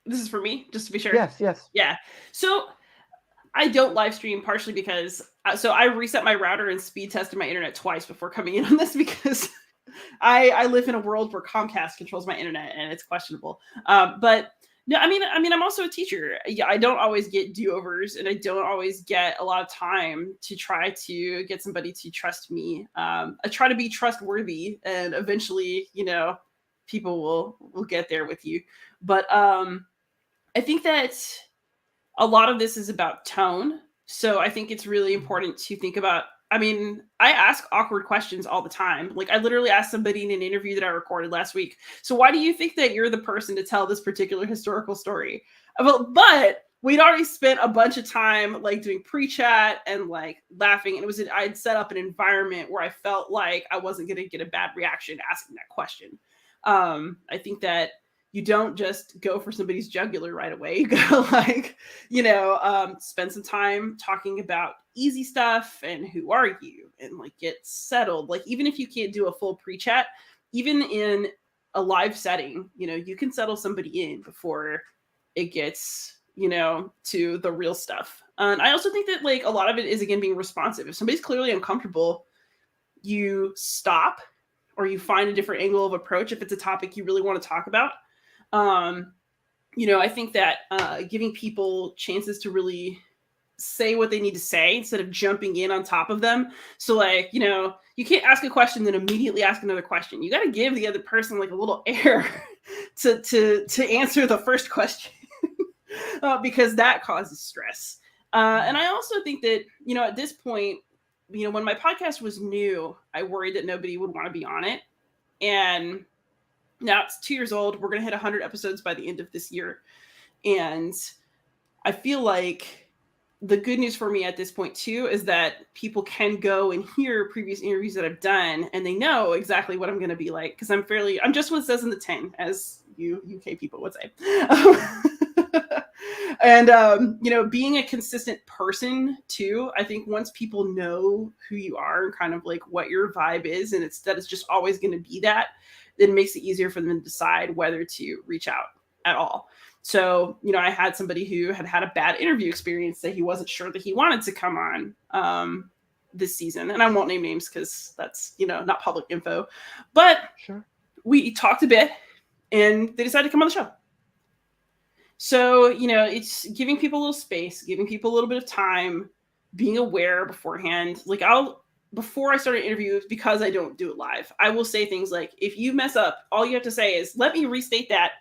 This is for me, just to be sure. Yes. Yeah. So I don't live stream partially because I reset my router and speed tested my internet twice before coming in on this because I live in a world where Comcast controls my internet, and it's questionable. But no, I mean, I'm also a teacher. Yeah, I don't always get do-overs, and I don't always get a lot of time to try to get somebody to trust me. I try to be trustworthy, and eventually, people will get there with you. But I think that a lot of this is about tone. So I think it's really important to think about. I mean, I ask awkward questions all the time. Like I literally asked somebody in an interview that I recorded last week, so why do you think that you're the person to tell this particular historical story? But we'd already spent a bunch of time like doing pre-chat and like laughing. And I'd set up an environment where I felt like I wasn't going to get a bad reaction asking that question. I think that you don't just go for somebody's jugular right away. You gotta spend some time talking about easy stuff and who are you and like get settled. Like even if you can't do a full pre-chat, even in a live setting, you can settle somebody in before it gets, to the real stuff. And I also think that like a lot of it is again being responsive. If somebody's clearly uncomfortable, you stop or you find a different angle of approach if it's a topic you really want to talk about. I think that giving people chances to really say what they need to say instead of jumping in on top of them. So like, you can't ask a question then immediately ask another question. You got to give the other person like a little air to answer the first question because that causes stress. And I also think that, at this point, when my podcast was new, I worried that nobody would want to be on it. And now it's 2 years old. We're going to hit 100 episodes by the end of this year. And I feel like the good news for me at this point too is that people can go and hear previous interviews that I've done and they know exactly what I'm going to be like. Cause I'm just what it says in the tin, as you UK people would say. And, being a consistent person too, I think once people know who you are and kind of like what your vibe is, and it's just always going to be that, it makes it easier for them to decide whether to reach out at all. So, I had somebody who had a bad interview experience that he wasn't sure that he wanted to come on this season. And I won't name names because that's, not public info. But Sure. We talked a bit and they decided to come on the show. So, it's giving people a little space, giving people a little bit of time, being aware beforehand. Like before I start an interview, because I don't do it live, I will say things like, if you mess up, all you have to say is, let me restate that,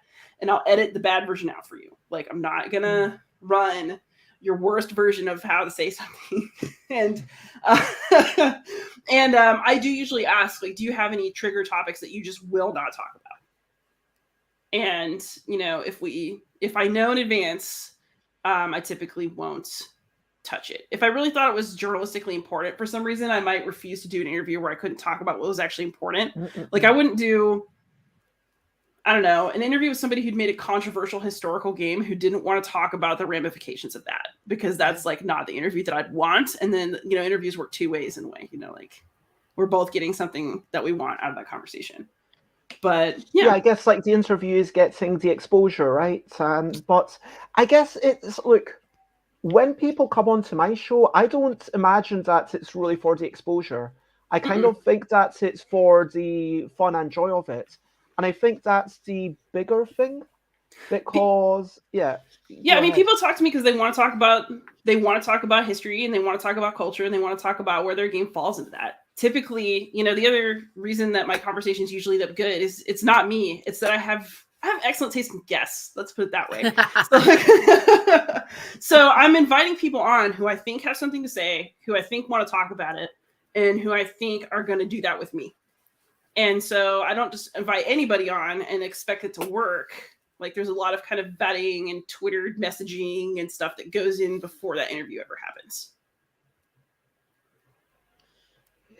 and I'll edit the bad version out for you. Like, I'm not going to run your worst version of how to say something. And I do usually ask, like, do you have any trigger topics that you just will not talk about? And, if I know in advance, I typically won't touch it. If I really thought it was journalistically important for some reason, I might refuse to do an interview where I couldn't talk about what was actually important. Like I wouldn't do, I don't know, an interview with somebody who'd made a controversial historical game who didn't want to talk about the ramifications of that, because that's like not the interview that I'd want. And then, interviews work two ways in a way, like we're both getting something that we want out of that conversation. But yeah, I guess like the interview is getting the exposure, right? But I guess it's, look, when people come onto my show, I don't imagine that it's really for the exposure. I kind of think that it's for the fun and joy of it. And I think that's the bigger thing because, I mean, people talk to me because they want to talk about history and they want to talk about culture and they want to talk about where their game falls into that. Typically, the other reason that my conversations usually look good is it's not me. It's that I have excellent taste in guests. Let's put it that way. So I'm inviting people on who I think have something to say, who I think want to talk about it, and who I think are going to do that with me. And so I don't just invite anybody on and expect it to work. Like there's a lot of kind of vetting and Twitter messaging and stuff that goes in before that interview ever happens.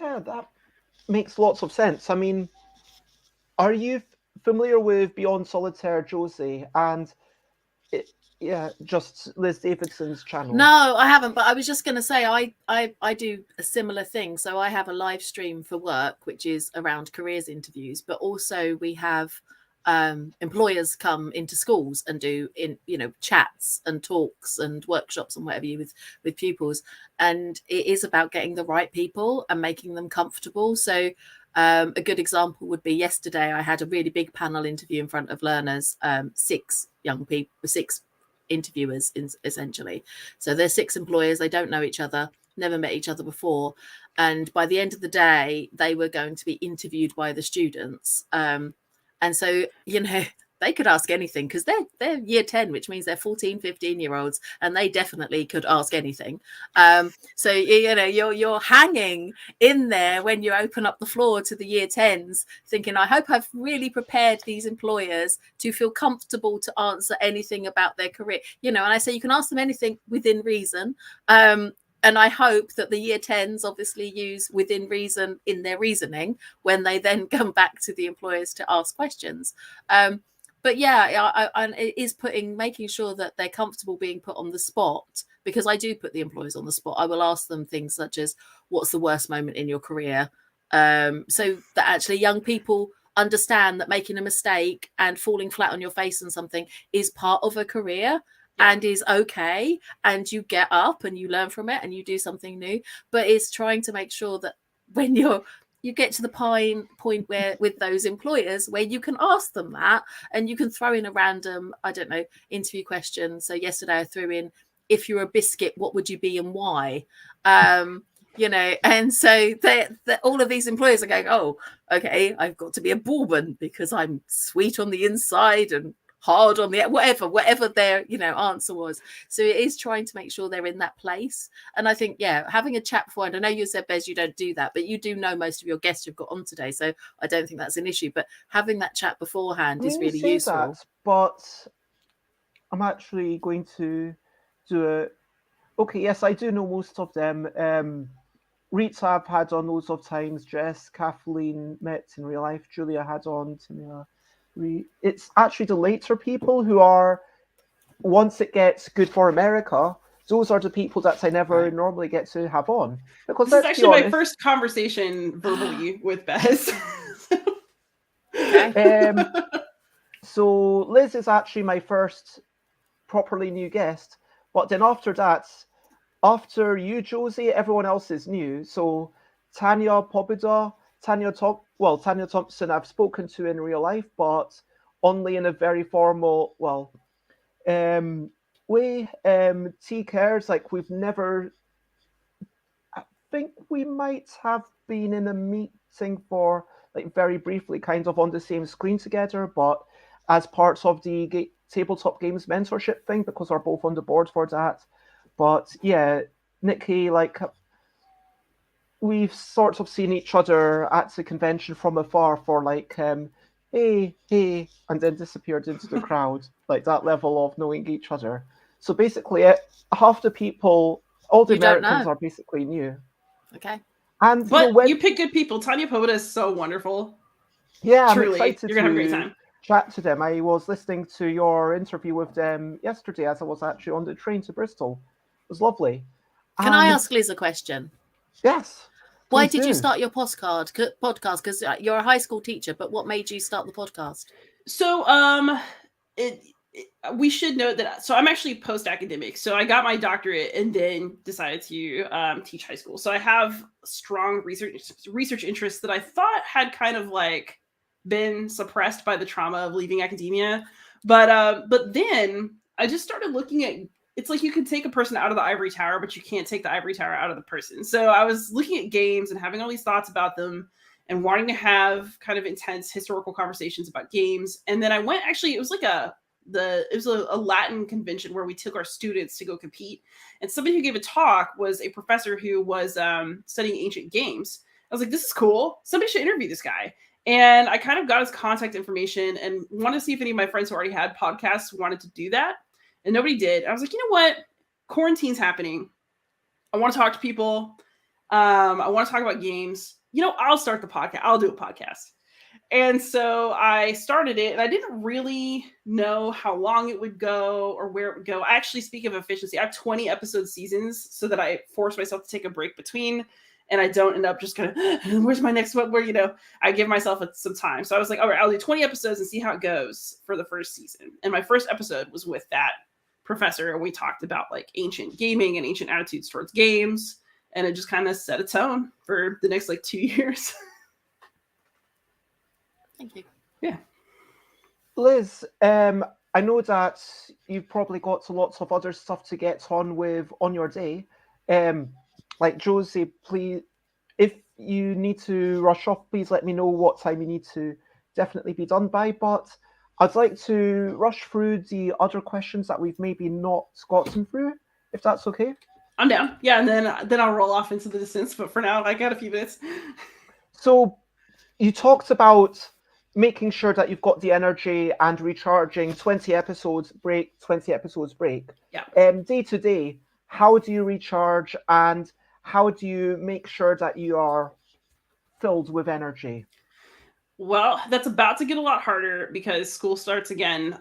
Yeah, that makes lots of sense. I mean, are you familiar with Beyond Solitaire Josie and just Liz Davidson's channel? No, I haven't, but I was just going to say I do a similar thing. So I have a live stream for work, which is around careers interviews, but also we have employers come into schools and do chats and talks and workshops and whatever with pupils, and it is about getting the right people and making them comfortable. So a good example would be yesterday I had a really big panel interview in front of learners, 6 young people, 6 interviewers essentially. So they're 6 employers, they don't know each other, never met each other before, and by the end of the day they were going to be interviewed by the students. And so, they could ask anything because they're year 10, which means they're 14, 15-year-olds, and they definitely could ask anything. So, you're hanging in there when you open up the floor to the year 10s thinking, I hope I've really prepared these employers to feel comfortable to answer anything about their career. And I say you can ask them anything within reason. And I hope that the year 10s obviously use within reason in their reasoning when they then come back to the employers to ask questions. But yeah, it is making sure that they're comfortable being put on the spot, because I do put the employers on the spot. I will ask them things such as, what's the worst moment in your career? So that actually young people understand that making a mistake and falling flat on your face on something is part of a career. And is okay, and you get up and you learn from it and you do something new. But it's trying to make sure that when you get to the point where with those employers where you can ask them that, and you can throw in a random, I don't know, interview question. So yesterday I threw in, if you're a biscuit, what would you be and why? And so all of these employers are going, oh, okay, I've got to be a bourbon because I'm sweet on the inside and hard on the whatever their answer was. So it is trying to make sure they're in that place. And I think having a chat beforehand, I know you said, Bez, you don't do that, but you do know most of your guests you've got on today, so I don't think that's an issue. But having that chat beforehand is really useful. But I'm actually going to do it. Okay, yes, I do know most of them. Rita I've had on loads of times. Jess, Kathleen met in real life. Julia had on Tamila. It's actually the later people who are, once it gets good for America, those are the people that I never normally get to have on. Because this is actually my first conversation verbally with Bez. So Liz is actually my first properly new guest. But then after that, after you, Josie, everyone else is new. So Tanya Pobida, Tanya Thompson I've spoken to in real life, but only in a very formal way. T Cares, like we've never, I think we might have been in a meeting for like very briefly, kind of on the same screen together, but as parts of the tabletop games mentorship thing, because we're both on the board for that. But yeah, Nikki, like we've sort of seen each other at the convention from afar for like, hey, and then disappeared into the crowd, like that level of knowing each other. So basically, half the people, all the Americans are basically new. Okay. But you pick good people. Tanya Pobida is so wonderful. Yeah, truly, I'm excited you're gonna have a great time. Chat to them. I was listening to your interview with them yesterday as I was actually on the train to Bristol. It was lovely. Can I ask Liz a question? Yes. Why did you start your podcast? Because you're a high school teacher, but what made you start the podcast? So, we should note that. So I'm actually post-academic. So I got my doctorate and then decided to teach high school. So I have strong research interests that I thought had kind of like been suppressed by the trauma of leaving academia. But then I just started looking at. It's like you can take a person out of the ivory tower, but you can't take the ivory tower out of the person. So I was looking at games and having all these thoughts about them and wanting to have kind of intense historical conversations about games. And then I went, actually, it was like a Latin convention where we took our students to go compete. And somebody who gave a talk was a professor who was studying ancient games. I was like, this is cool. Somebody should interview this guy. And I kind of got his contact information and wanted to see if any of my friends who already had podcasts wanted to do that. And nobody did. I was like, you know what? Quarantine's happening. I want to talk to people. I want to talk about games. I'll start the podcast. I'll do a podcast. And so I started it, and I didn't really know how long it would go or where it would go. Actually, speaking of efficiency, I have 20 episode seasons so that I force myself to take a break between. and I don't end up just kind of, where's my next one? Where, you know, I give myself some time. So I was like, all right, I'll do 20 episodes and see how it goes for the first season. And my first episode was with that professor, and we talked about like ancient gaming and ancient attitudes towards games. And it just kind of set a tone for the next like 2 years. Thank you. Yeah. Liz, I know that you've probably got lots of other stuff to get on with on your day. Like Josie, please, if you need to rush off, please let me know what time you need to definitely be done by. But I'd like to rush through the other questions that we've maybe not gotten through, if that's okay. I'm down. Yeah, and then I'll roll off into the distance. But for now, I got a few minutes. So you talked about making sure that you've got the energy and recharging 20 episodes break. Yeah. Day to day, how do you recharge and how do you make sure that you are filled with energy? Well, that's about to get a lot harder because school starts again.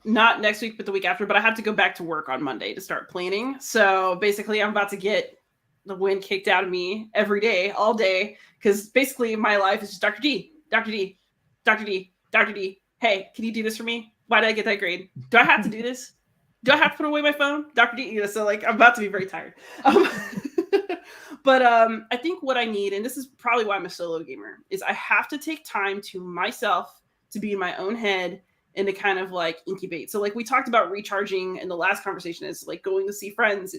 Not next week, but the week after. But I have to go back to work on Monday to start planning. So basically, I'm about to get the wind kicked out of me every day, all day, because basically my life is just Dr. D, Dr. D, Dr. D, Dr. D. Hey, can you do this for me? Why did I get that grade? Do I have to do this? Do I have to put away my phone? Dr. D, you know, so like I'm about to be very tired. But I think what I need, and this is probably why I'm a solo gamer, is I have to take time to myself to be in my own head and to kind of like incubate. So like we talked about recharging in the last conversation is like going to see friends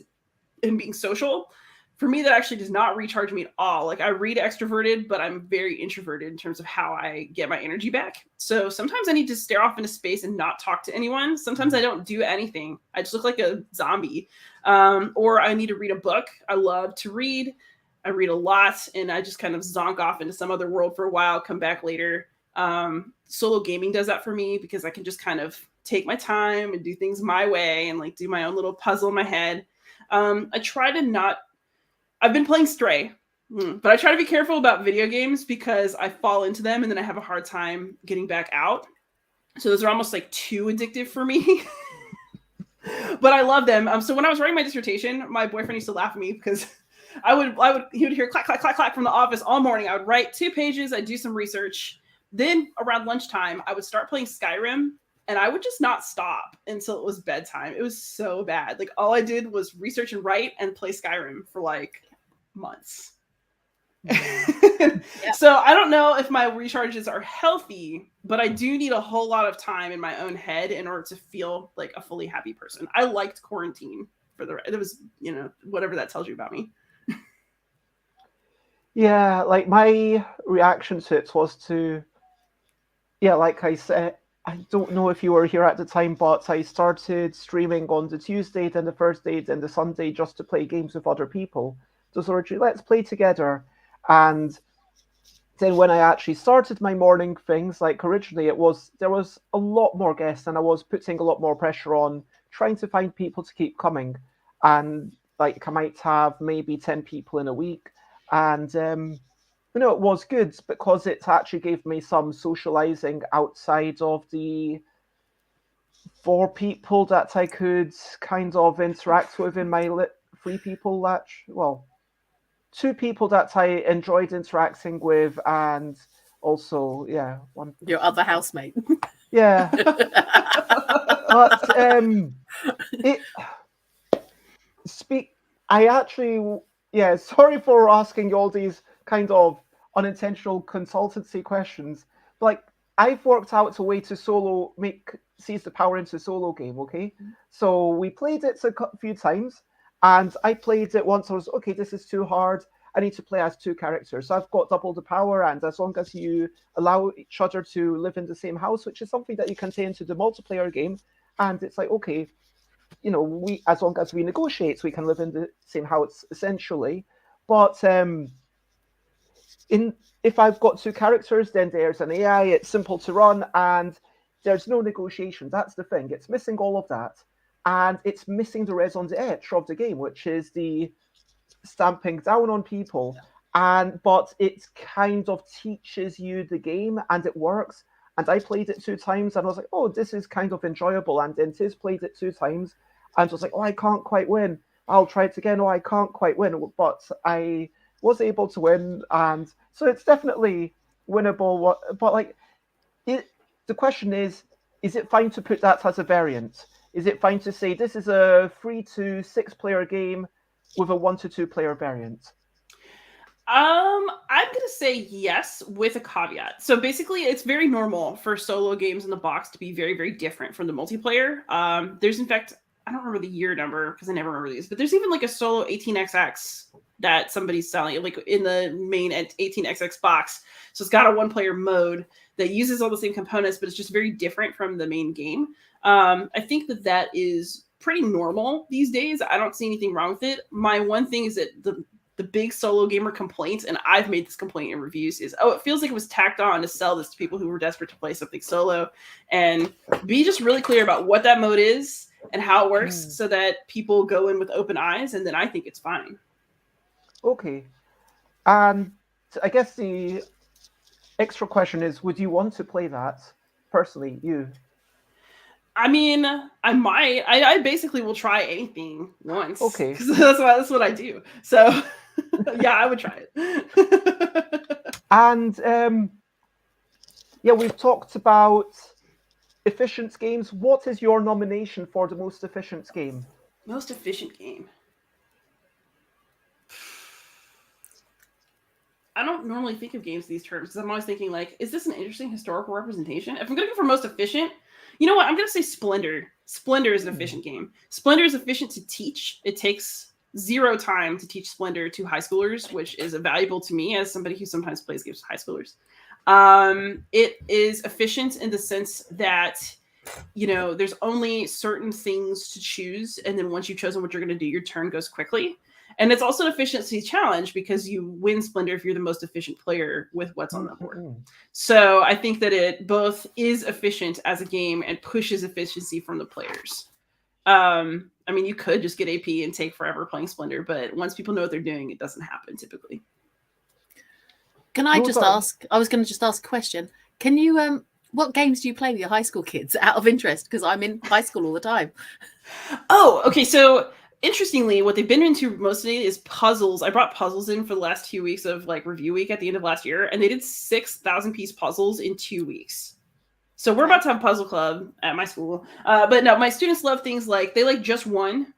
and being social. For me, that actually does not recharge me at all. Like I read extroverted, but I'm very introverted in terms of how I get my energy back. So sometimes I need to stare off into space and not talk to anyone. Sometimes I don't do anything. I just look like a zombie. Or I need to read a book. I love to read. I read a lot and I just kind of zonk off into some other world for a while, come back later. Solo gaming does that for me because I can just kind of take my time and do things my way and like do my own little puzzle in my head. I try to not, I've been playing Stray, but I try to be careful about video games because I fall into them and then I have a hard time getting back out. So those are almost like too addictive for me, but I love them. So when I was writing my dissertation, my boyfriend used to laugh at me because he would hear clack, clack, clack, clack from the office all morning. I would write 2 pages. I'd do some research. Then around lunchtime, I would start playing Skyrim and I would just not stop until it was bedtime. It was so bad. Like all I did was research and write and play Skyrim for like months. Yeah. So I don't know if my recharges are healthy, but I do need a whole lot of time in my own head in order to feel like a fully happy person. I liked quarantine it was, you know, whatever that tells you about me. Yeah, like my reaction to it was to, yeah, like I said, I don't know if you were here at the time, but I started streaming on the Tuesday, then the Thursday, then the Sunday just to play games with other people. So sort of, let's play together. And then when I actually started my morning things, like originally there was a lot more guests and I was putting a lot more pressure on trying to find people to keep coming. And like I might have maybe 10 people in a week. And you know, it was good because it actually gave me some socializing outside of the 4 people that I could kind of interact with in my 3 people that, well, 2 people that I enjoyed interacting with, and also, yeah, one. Your other housemate. Yeah. But I actually, yeah, sorry for asking you all these kind of unintentional consultancy questions. But like, I've worked out a way to seize the power into solo game, okay? So we played it a few times, and I played it once. I was, okay, this is too hard. I need to play as 2 characters. So I've got double the power, and as long as you allow each other to live in the same house, which is something that you can say into the multiplayer game, and it's like, okay, you know, as long as we negotiate, we can live in the same house essentially. But if I've got 2 characters, then there's an AI, it's simple to run, and there's no negotiation. That's the thing. It's missing all of that. And it's missing the raison d'etre of the game, which is the stamping down on people. But it kind of teaches you the game, and it works. And I played it 2 times, and I was like, oh, this is kind of enjoyable. And then Tiz played it 2 times, and I was like, oh, I can't quite win. I'll try it again. Oh, I can't quite win, but I was able to win, and so it's definitely winnable. But like, the question is it fine to put that as a variant? Is it fine to say this is a 3 to 6 player game with a 1 to 2 player variant? I'm gonna say yes with a caveat. So basically, it's very normal for solo games in the box to be very, very different from the multiplayer. There's in fact, I don't remember the year number because I never remember these, but there's even like a solo 18xx that somebody's selling, like in the main 18xx box. So it's got a one-player mode that uses all the same components, but it's just very different from the main game. I think that is pretty normal these days. I don't see anything wrong with it. My one thing is that the big solo gamer complaint, and I've made this complaint in reviews, is, oh, it feels like it was tacked on to sell this to people who were desperate to play something solo. And be just really clear about what that mode is and how it works so that people go in with open eyes, and then I think it's fine. Okay. And I guess the extra question is, would you want to play that personally, you? I mean, I might. I basically will try anything once. Okay. Because that's what I do. So, yeah, I would try it. And yeah, we've talked about efficient games. What is your nomination for the most efficient game? Most efficient game. I don't normally think of games in these terms because I'm always thinking, like, is this an interesting historical representation? If I'm going to go for most efficient, you know what? I'm going to say Splendor. Splendor is an efficient game. Splendor is efficient to teach. It takes 0 time to teach Splendor to high schoolers, which is valuable to me as somebody who sometimes plays games with high schoolers. It is efficient in the sense that, you know, there's only certain things to choose. And then once you've chosen what you're going to do, your turn goes quickly. And it's also an efficiency challenge because you win Splendor if you're the most efficient player with what's on the board. So I think that it both is efficient as a game and pushes efficiency from the players. I mean, you could just get AP and take forever playing Splendor, but once people know what they're doing, it doesn't happen typically. Can I just ask? I was going to just ask a question. Can you, what games do you play with your high school kids out of interest? Because I'm in high school all the time. Oh, okay. So interestingly, what they've been into mostly is puzzles. I brought puzzles in for the last 2 weeks of like review week at the end of last year, and they did 6,000 piece puzzles in 2 weeks. So we're about to have a puzzle club at my school. But no, my students love things like, they like Just One.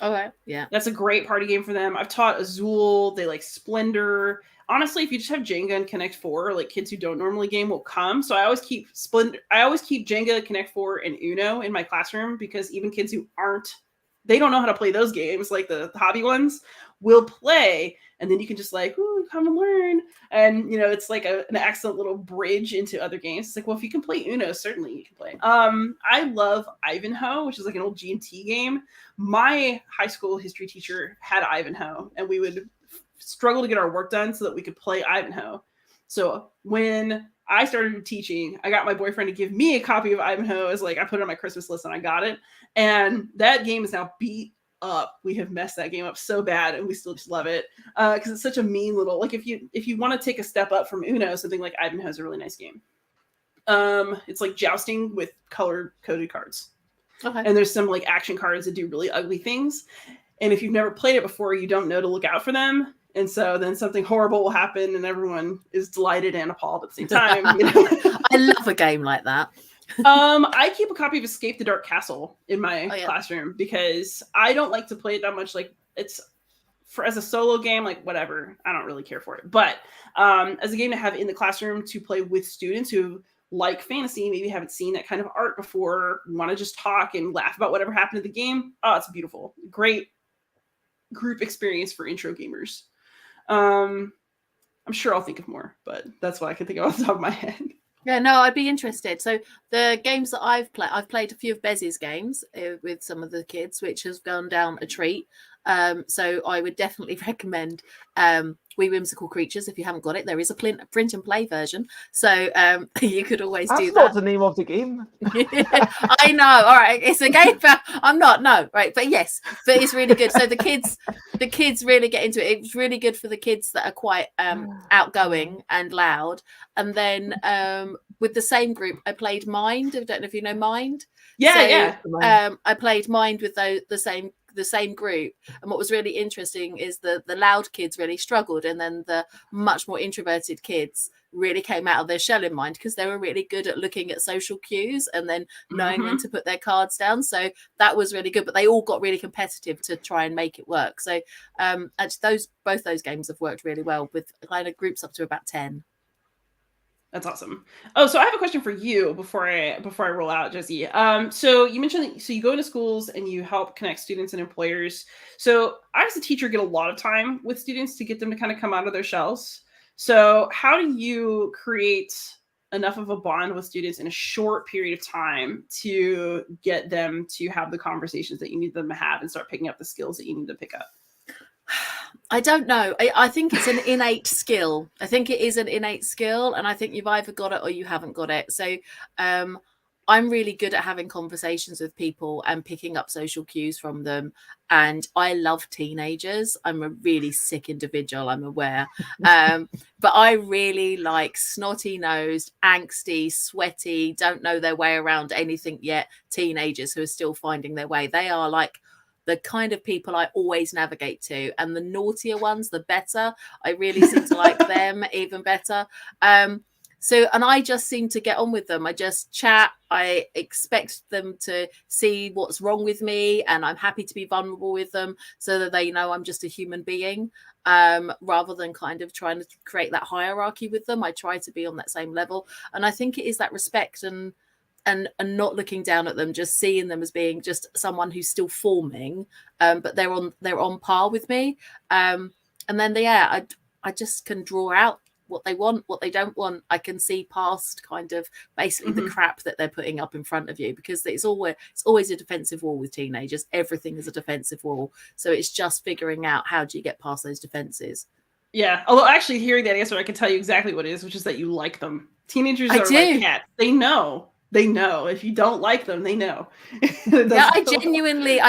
Okay, yeah. That's a great party game for them. I've taught Azul. They like Splendor. Honestly, if you just have Jenga and Connect 4, like kids who don't normally game will come. So I always keep Splendor. I always keep Jenga, Connect 4, and Uno in my classroom because even kids who they don't know how to play those games, like the hobby ones, will play. And then you can just like, ooh, come and learn. And, you know, it's like an excellent little bridge into other games. It's like, well, if you can play Uno, certainly you can play. I love Ivanhoe, which is like an old G&T game. My high school history teacher had Ivanhoe, and we would struggle to get our work done so that we could play Ivanhoe. So when I started teaching, I got my boyfriend to give me a copy of Ivanhoe as like, I put it on my Christmas list and I got it. And that game is now beat up. We have messed that game up so bad, and we still just love it because it's such a mean little, like if you want to take a step up from Uno, something like Ivanhoe is a really nice game. It's like jousting with color coded cards. Okay. And there's some like action cards that do really ugly things. And if you've never played it before, you don't know to look out for them. And so then something horrible will happen and everyone is delighted and appalled at the same time. You know? I love a game like that. I keep a copy of Escape the Dark Castle in my classroom because I don't like to play it that much. Like it's as a solo game, like whatever, I don't really care for it. But as a game to have in the classroom to play with students who like fantasy, maybe haven't seen that kind of art before, want to just talk and laugh about whatever happened in the game. Oh, it's beautiful. Great group experience for intro gamers. I'm sure I'll think of more, but that's what I can think of off the top of my head. Yeah, no, I'd be interested. So the games that I've played a few of Bez's games with some of the kids, which has gone down a treat. So I would definitely recommend We Whimsical Creatures. If you haven't got it, there is a print and play version. So you could always do that. That's not the name of the game. I know. All right. It's a game for, I'm not, no. Right. But yes, but it's really good. So the kids really get into it. It's really good for the kids that are quite outgoing and loud. And then with the same group, I played Mind. I don't know if you know Mind. Yeah, so, I played Mind with the the same group. And what was really interesting is the loud kids really struggled, and then the much more introverted kids really came out of their shell in mind, because they were really good at looking at social cues and then knowing when to put their cards down. So that was really good, but they all got really competitive to try and make it work. So actually both those games have worked really well with kind of groups up to about 10. That's awesome. Oh, so I have a question for you before I roll out, Jessie. So you mentioned so you go into schools and you help connect students and employers. So I, as a teacher, get a lot of time with students to get them to kind of come out of their shells. So how do you create enough of a bond with students in a short period of time to get them to have the conversations that you need them to have and start picking up the skills that you need to pick up? I don't know. I think it's an innate skill. I think it is an innate skill, and I think you've either got it or you haven't got it. So I'm really good at having conversations with people and picking up social cues from them. And I love teenagers. I'm a really sick individual, I'm aware. But I really like snotty-nosed, angsty, sweaty, don't know their way around anything yet teenagers who are still finding their way. They are like the kind of people I always navigate to, and the naughtier ones, the better. I really seem to like them even better. So, and I just seem to get on with them. I just chat. I expect them to see what's wrong with me, and I'm happy to be vulnerable with them so that they know I'm just a human being, rather than kind of trying to create that hierarchy with them. I try to be on that same level. And I think it is that respect and not looking down at them, just seeing them as being just someone who's still forming, but they're on par with me. And then I just can draw out what they want, what they don't want. I can see past kind of basically the crap that they're putting up in front of you, because it's always a defensive wall with teenagers. Everything is a defensive wall. So it's just figuring out, how do you get past those defenses? Yeah. Although actually hearing that answer, I can tell you exactly what it is, which is that you like them. Teenagers are like cats. They know. They know. If you don't like them, they know. Yeah, I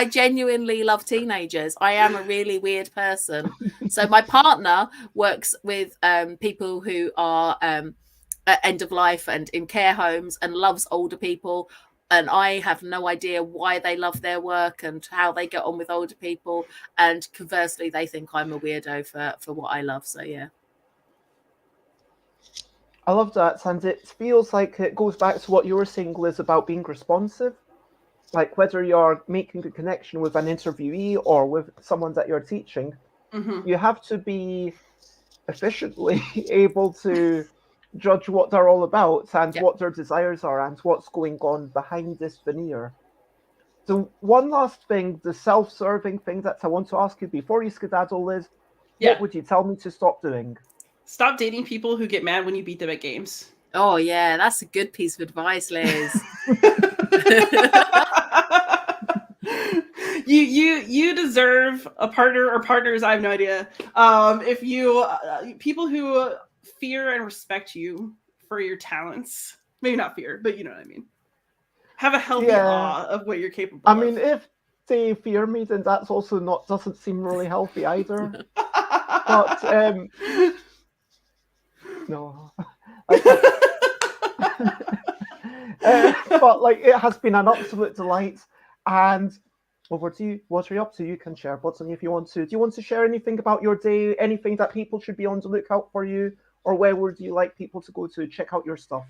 genuinely love teenagers. I am a really weird person. So my partner works with people who are at end of life and in care homes, and loves older people. And I have no idea why they love their work and how they get on with older people. And conversely, they think I'm a weirdo for what I love. So yeah. I love that, and it feels like it goes back to what you were saying, Liz, about being responsive. Like whether you're making a connection with an interviewee or with someone that you're teaching, you have to be efficiently able to judge what they're all about and what their desires are and what's going on behind this veneer. So one last thing, the self-serving thing that I want to ask you before you skedaddle, Liz, what would you tell me to stop doing? Stop dating people who get mad when you beat them at games. Oh yeah, that's a good piece of advice, Liz. You deserve a partner or partners. I have no idea. If you people who fear and respect you for your talents, maybe not fear, but you know what I mean. Have a healthy awe of what you're capable of. I mean, if they fear me, then that's also doesn't seem really healthy either. But no. But like, it has been an absolute delight. And over to you. What are you up to? You can share what's on you if you want to. Do you want to share anything about your day? Anything that people should be on the lookout for you? Or where would you like people to go to check out your stuff?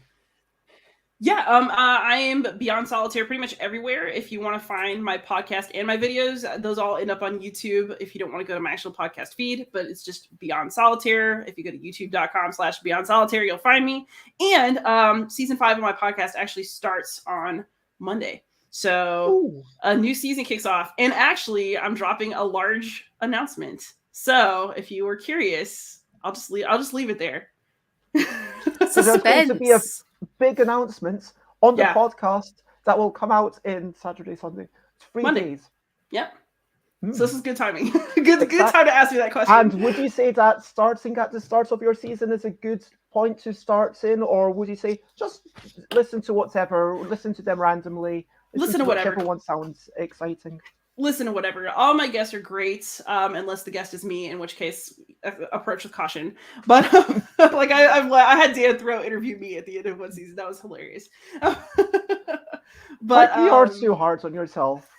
Yeah, I am Beyond Solitaire pretty much everywhere. If you want to find my podcast and my videos, those all end up on YouTube if you don't want to go to my actual podcast feed, but it's just Beyond Solitaire. If you go to youtube.com/Beyond Solitaire, you'll find me. And season 5 of my podcast actually starts on Monday. So a new season kicks off. And actually, I'm dropping a large announcement. So if you were curious, I'll just leave it there. So there's going to be a big announcement on the podcast that will come out in Saturday, Sunday. It's 3 days. Yep. So this is good timing. good time to ask me that question. And would you say that starting at the start of your season is a good point to start in, or would you say just listen to whatever, listen to them randomly, listen to whatever one sounds exciting? Listen to whatever. All my guests are great, unless the guest is me, in which case approach with caution. But like I had Dan Throw interview me at the end of one season. That was hilarious. But you are too hard on yourself.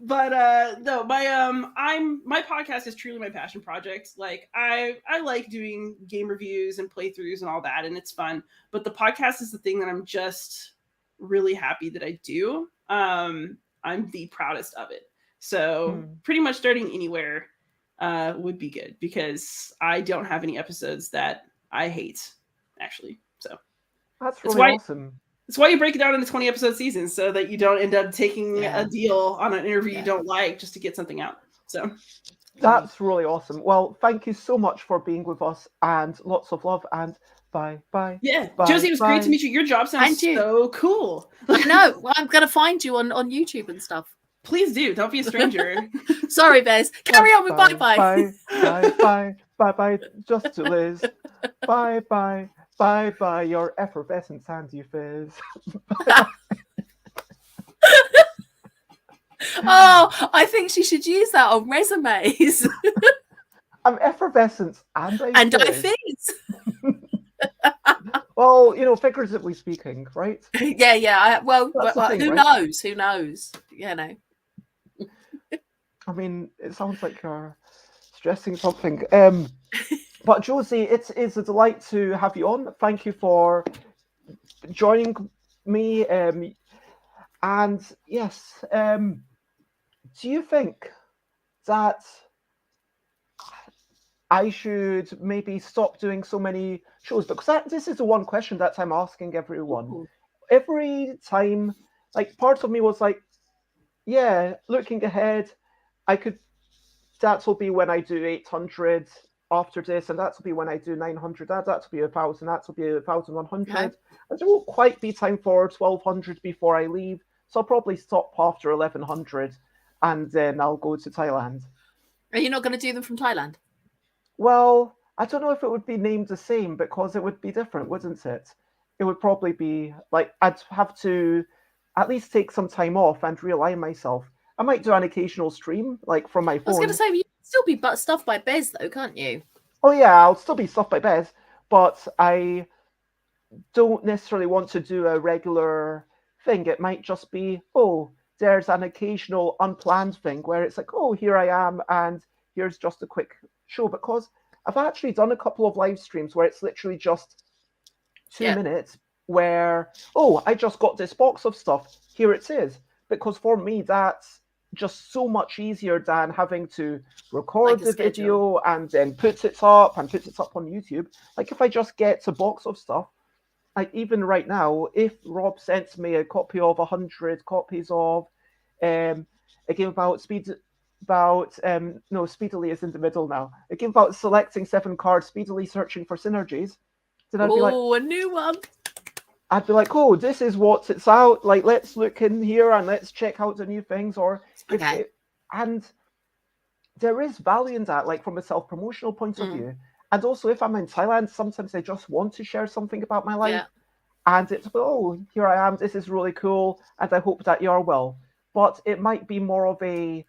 But no, my podcast is truly my passion project. Like I like doing game reviews and playthroughs and all that, and it's fun. But the podcast is the thing that I'm just really happy that I do. I'm the proudest of it. So pretty much starting anywhere would be good, because I don't have any episodes that I hate, actually. So that's really awesome. That's why you break it down into 20 episode seasons, so that you don't end up taking a deal on an interview you don't like just to get something out. So that's really awesome. Well, thank you so much for being with us, and lots of love, and bye. Yeah, bye, Josie, it was great to meet you. Your job sounds so cool. I know. Well, I'm going to find you on YouTube and stuff. Please do. Don't be a stranger. Sorry, Bez. Carry on with bye-bye. Bye. Just to Liz. Bye. Your effervescent sandy fizz. Oh, I think she should use that on resumes. I'm effervescent and I fizz. Well, figuratively speaking, right? Yeah. Well, thing, who right? knows? Who knows? I mean, it sounds like you're stressing something. But Josie, it is a delight to have you on. Thank you for joining me. And yes, do you think that I should maybe stop doing so many shows? Because this is the one question that I'm asking everyone. Ooh. Every time, like, part of me was like, yeah, looking ahead, that will be when I do 800 after this, and that will be when I do 900, that will be 1,000, that will be 1,100. Okay. And there won't quite be time for 1,200 before I leave, so I'll probably stop after 1,100, and then I'll go to Thailand. Are you not going to do them from Thailand? Well, I don't know if it would be named the same, because it would be different, wouldn't it? It would probably be, like, I'd have to at least take some time off and realign myself. I might do an occasional stream, like, from my phone. I was going to say, you can still be stuffed by Bez, though, can't you? Oh, yeah, I'll still be stuffed by Bez, but I don't necessarily want to do a regular thing. It might just be, there's an occasional unplanned thing where it's like, here I am, and here's just a quick show. Because I've actually done a couple of live streams where it's literally just 2 minutes where, I just got this box of stuff, here it is. Because for me, that's just so much easier than having to record the video and then put it up on YouTube. Like, if I just get a box of stuff, like, even right now, if Rob sends me a copy of 100 copies of a game about speedily is in the middle now. A game about selecting 7 cards, speedily searching for synergies. Then I'd be like, a new one. I'd be like, this is what it's out. Like, let's look in here and let's check out the new things. And there is value in that, like, from a self-promotional point of view. And also, if I'm in Thailand, sometimes I just want to share something about my life. And it's, here I am. This is really cool. And I hope that you're well. But it might be more of a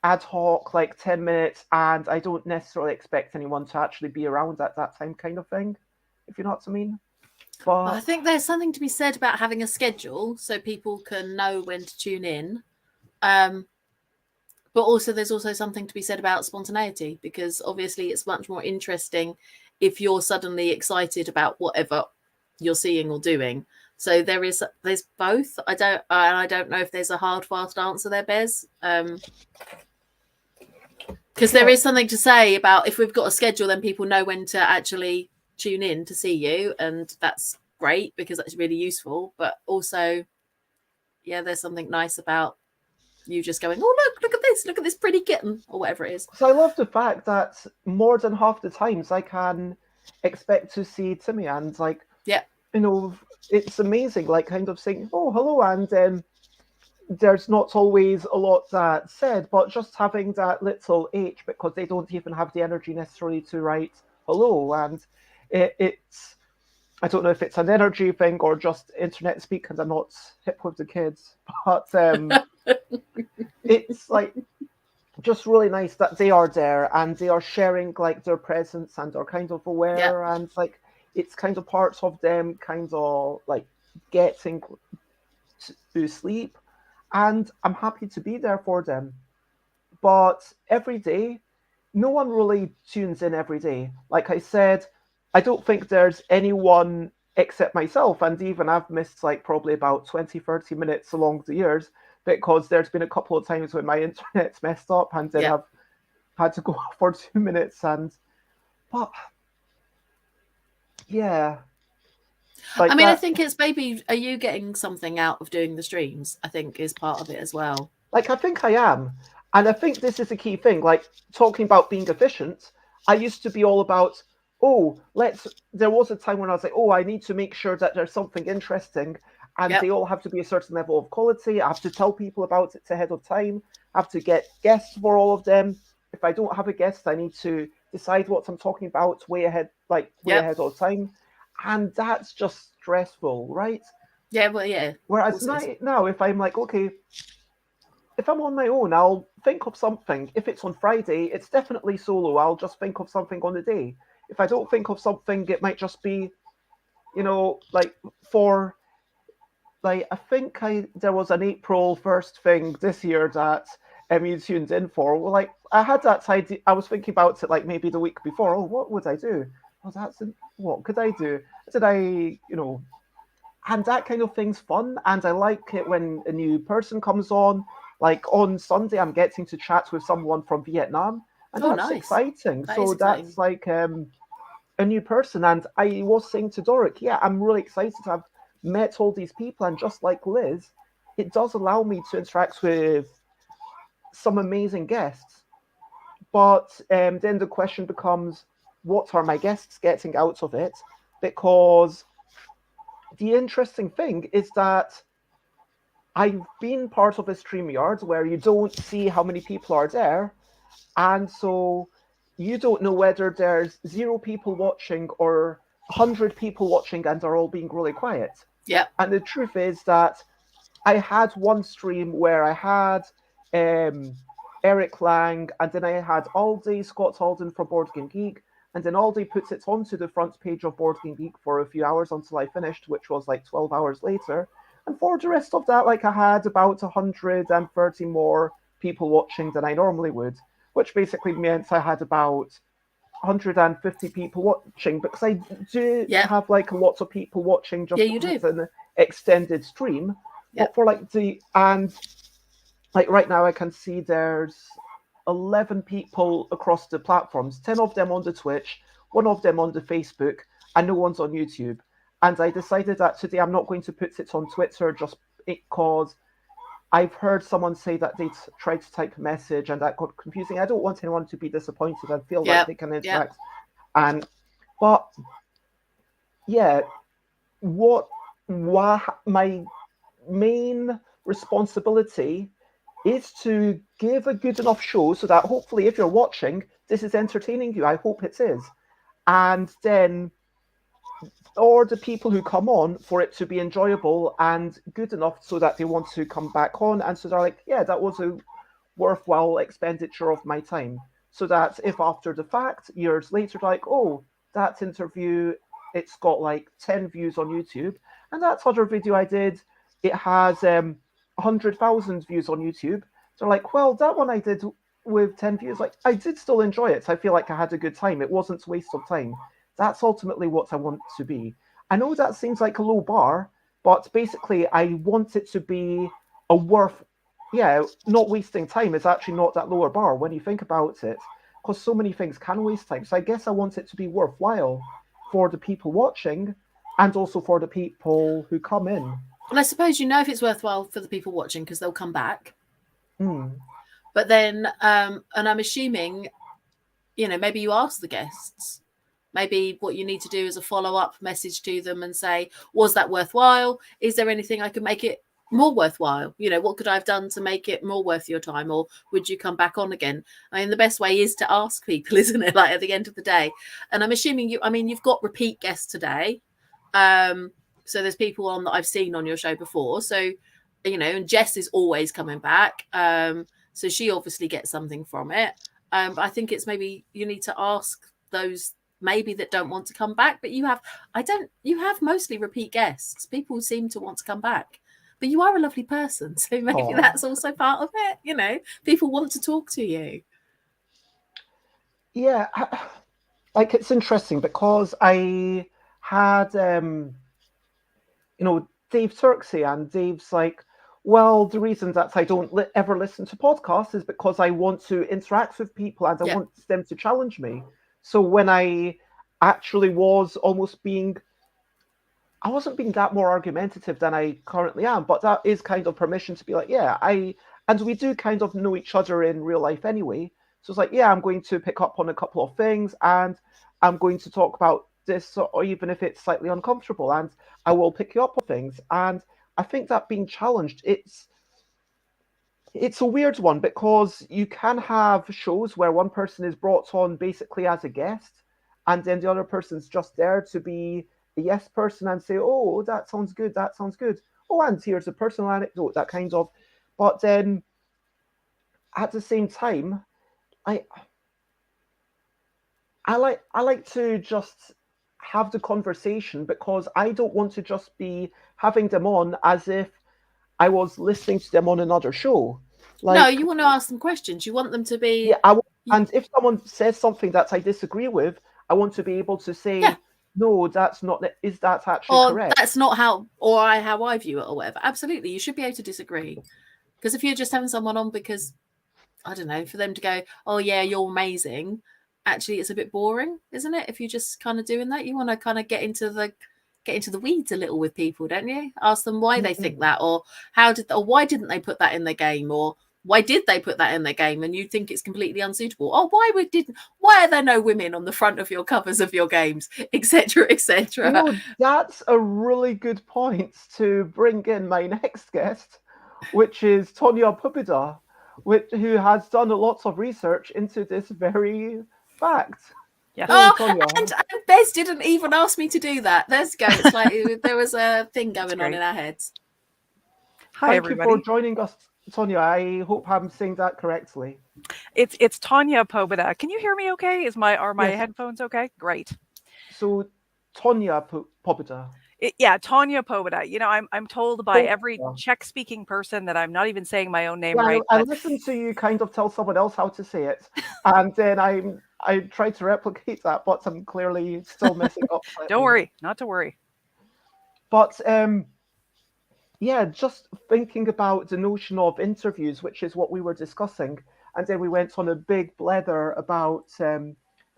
ad hoc, like 10 minutes. And I don't necessarily expect anyone to actually be around at that time kind of thing, if you know what I mean. But I think there's something to be said about having a schedule so people can know when to tune in. But also there's also something to be said about spontaneity, because obviously it's much more interesting if you're suddenly excited about whatever you're seeing or doing. So there's both. I don't know if there's a hard, fast answer there, Bez. Because there is something to say about if we've got a schedule, then people know when to actually tune in to see you, and that's great because that's really useful. But also, there's something nice about you just going, look at this pretty kitten, or whatever it is. So I love the fact that more than half the times I can expect to see Timmy, and like, it's amazing, like, kind of saying, hello, and there's not always a lot that's said, but just having that little H, because they don't even have the energy necessarily to write hello, and it's, I don't know if it's an energy thing or just internet speak, because I'm not hip with the kids, but it's like just really nice that they are there and they are sharing like their presence and are kind of aware, and like it's kind of parts of them kind of like getting to sleep, and I'm happy to be there for them. But every day, no one really tunes in every day. Like I said, I don't think there's anyone except myself, and even I've missed like probably about 20, 30 minutes along the years because there's been a couple of times when my internet's messed up and then I've had to go off for 2 minutes. But yeah. Like I mean, I think it's maybe, are you getting something out of doing the streams? I think is part of it as well. Like, I think I am. And I think this is a key thing. Like, talking about being efficient, I used to be all about, there was a time when I was like, I need to make sure that there's something interesting and they all have to be a certain level of quality. I have to tell people about it ahead of time. I have to get guests for all of them. If I don't have a guest, I need to decide what I'm talking about way ahead of time. And that's just stressful, right? Yeah, well, yeah. Whereas now, if I'm like, okay, if I'm on my own, I'll think of something. If it's on Friday, it's definitely solo. I'll just think of something on the day. If I don't think of something, it might just be, I think there was an April 1st thing this year that you tuned in for. Well, like, I had that idea. I was thinking about it like maybe the week before. Oh, what would I do? What could I do? And that kind of thing's fun. And I like it when a new person comes on. Like on Sunday, I'm getting to chat with someone from Vietnam. And that's exciting. That's like a new person. And I was saying to Doric, I'm really excited to have met all these people. And just like Liz, it does allow me to interact with some amazing guests. But then the question becomes, what are my guests getting out of it? Because the interesting thing is that I've been part of a StreamYard where you don't see how many people are there. And so you don't know whether there's 0 people watching or 100 people watching and they're all being really quiet. Yeah. And the truth is that I had one stream where I had Eric Lang, and then I had Aldi, Scott Alden from Board Game Geek, and then Aldi puts it onto the front page of Board Game Geek for a few hours until I finished, which was like 12 hours later. And for the rest of that, like, I had about 130 more people watching than I normally would, which basically meant I had about 150 people watching, because I do have like a lot of people watching just as an extended stream. But for right now I can see there's 11 people across the platforms, 10 of them on the Twitch, 1 of them on the Facebook, and no one's on YouTube. And I decided that today I'm not going to put it on Twitter just because I've heard someone say that they tried to type a message and that got confusing. I don't want anyone to be disappointed and feel like they can interact. But my main responsibility is to give a good enough show so that hopefully if you're watching, this is entertaining you. I hope it is. And then, or the people who come on, for it to be enjoyable and good enough so that they want to come back on. And so they're like, that was a worthwhile expenditure of my time. So that if after the fact, years later, like, that interview, it's got like 10 views on YouTube. And that other video I did, it has 100,000 views on YouTube. So like, well, that one I did with 10 views, like, I did still enjoy it. I feel like I had a good time. It wasn't a waste of time. That's ultimately what I want to be. I know that seems like a low bar, but basically I want it to be not wasting time is actually not that lower bar when you think about it, because so many things can waste time. So I guess I want it to be worthwhile for the people watching and also for the people who come in. Well, I suppose if it's worthwhile for the people watching because they'll come back. But then, and I'm assuming, maybe you ask the guests. Maybe what you need to do is a follow-up message to them and say, was that worthwhile? Is there anything I could make it more worthwhile? What could I have done to make it more worth your time? Or would you come back on again? I mean, the best way is to ask people, isn't it? Like at the end of the day. And I'm assuming you've got repeat guests today. So there's people on that I've seen on your show before. So, and Jess is always coming back. So she obviously gets something from it. But I think it's maybe you need to ask those maybe that don't want to come back, but you have mostly repeat guests. People seem to want to come back. but you are a lovely person, so maybe Aw. that's also part of it. You know, people want to talk to you. Yeah, like it's interesting because I had Dave Turksey, and Dave's like, well, the reason that I don't ever listen to podcasts is because I want to interact with people and I Yeah. want them to challenge me. So when I actually was almost being, I wasn't being that more argumentative than I currently am, but that is kind of permission to be like, yeah, and we do kind of know each other in real life anyway. So it's like, yeah, I'm going to pick up on a couple of things and I'm going to talk about this, or even if it's slightly uncomfortable, and I will pick you up on things. And I think that being challenged, it's a weird one because you can have shows where one person is brought on basically as a guest, and then the other person's just there to be a yes person and say, "Oh, that sounds good. That sounds good. Oh, and here's a personal anecdote." That kind of, but then at the same time, I I like to just have the conversation because I don't want to just be having them on as if I was listening to them on another show. No, Like, you want to ask them questions. You want them to be. yeah, and if someone says something that I disagree with, I want to be able to say, Yeah. no, that's not. Is that actually Or correct? that's not how I view it or whatever. Absolutely, you should be able to disagree. Because if you're just having someone on because, I don't know, for them to go, oh yeah, you're amazing, actually it's a bit boring, isn't it? If you're just kind of doing that, you want to kind of get into the weeds a little with people, don't you? Ask them why they think that, or why didn't they put that in their game, or why did they put that in their game and you think it's completely unsuitable? Or why are there no women on the front of your covers of your games, etc., etc.? That's a really good point to bring in my next guest, which is Tonya Pupida, who has done a lot of research into this very fact. Yes. So, Oh, Tonya, and Bez didn't even ask me to do that. Let's go. It's like there was a thing going on in our heads. Hi, thank everybody. you for joining us, Tonya. I hope I'm saying that correctly. It's Tanya Pobeda. Can you hear me okay? Are my Yes. headphones okay? Great. So, Tonya Pupida. Yeah, Tanya Pobeda. You know, I'm told by every Pobeda. Czech-speaking person that I'm not even saying my own name Yeah, right. I But listened to you kind of tell someone else how to say it, and then I tried to replicate that, but I'm clearly still messing up slightly. don't worry, not to worry. But yeah, just thinking about the notion of interviews, which is what we were discussing, and then we went on a big blather about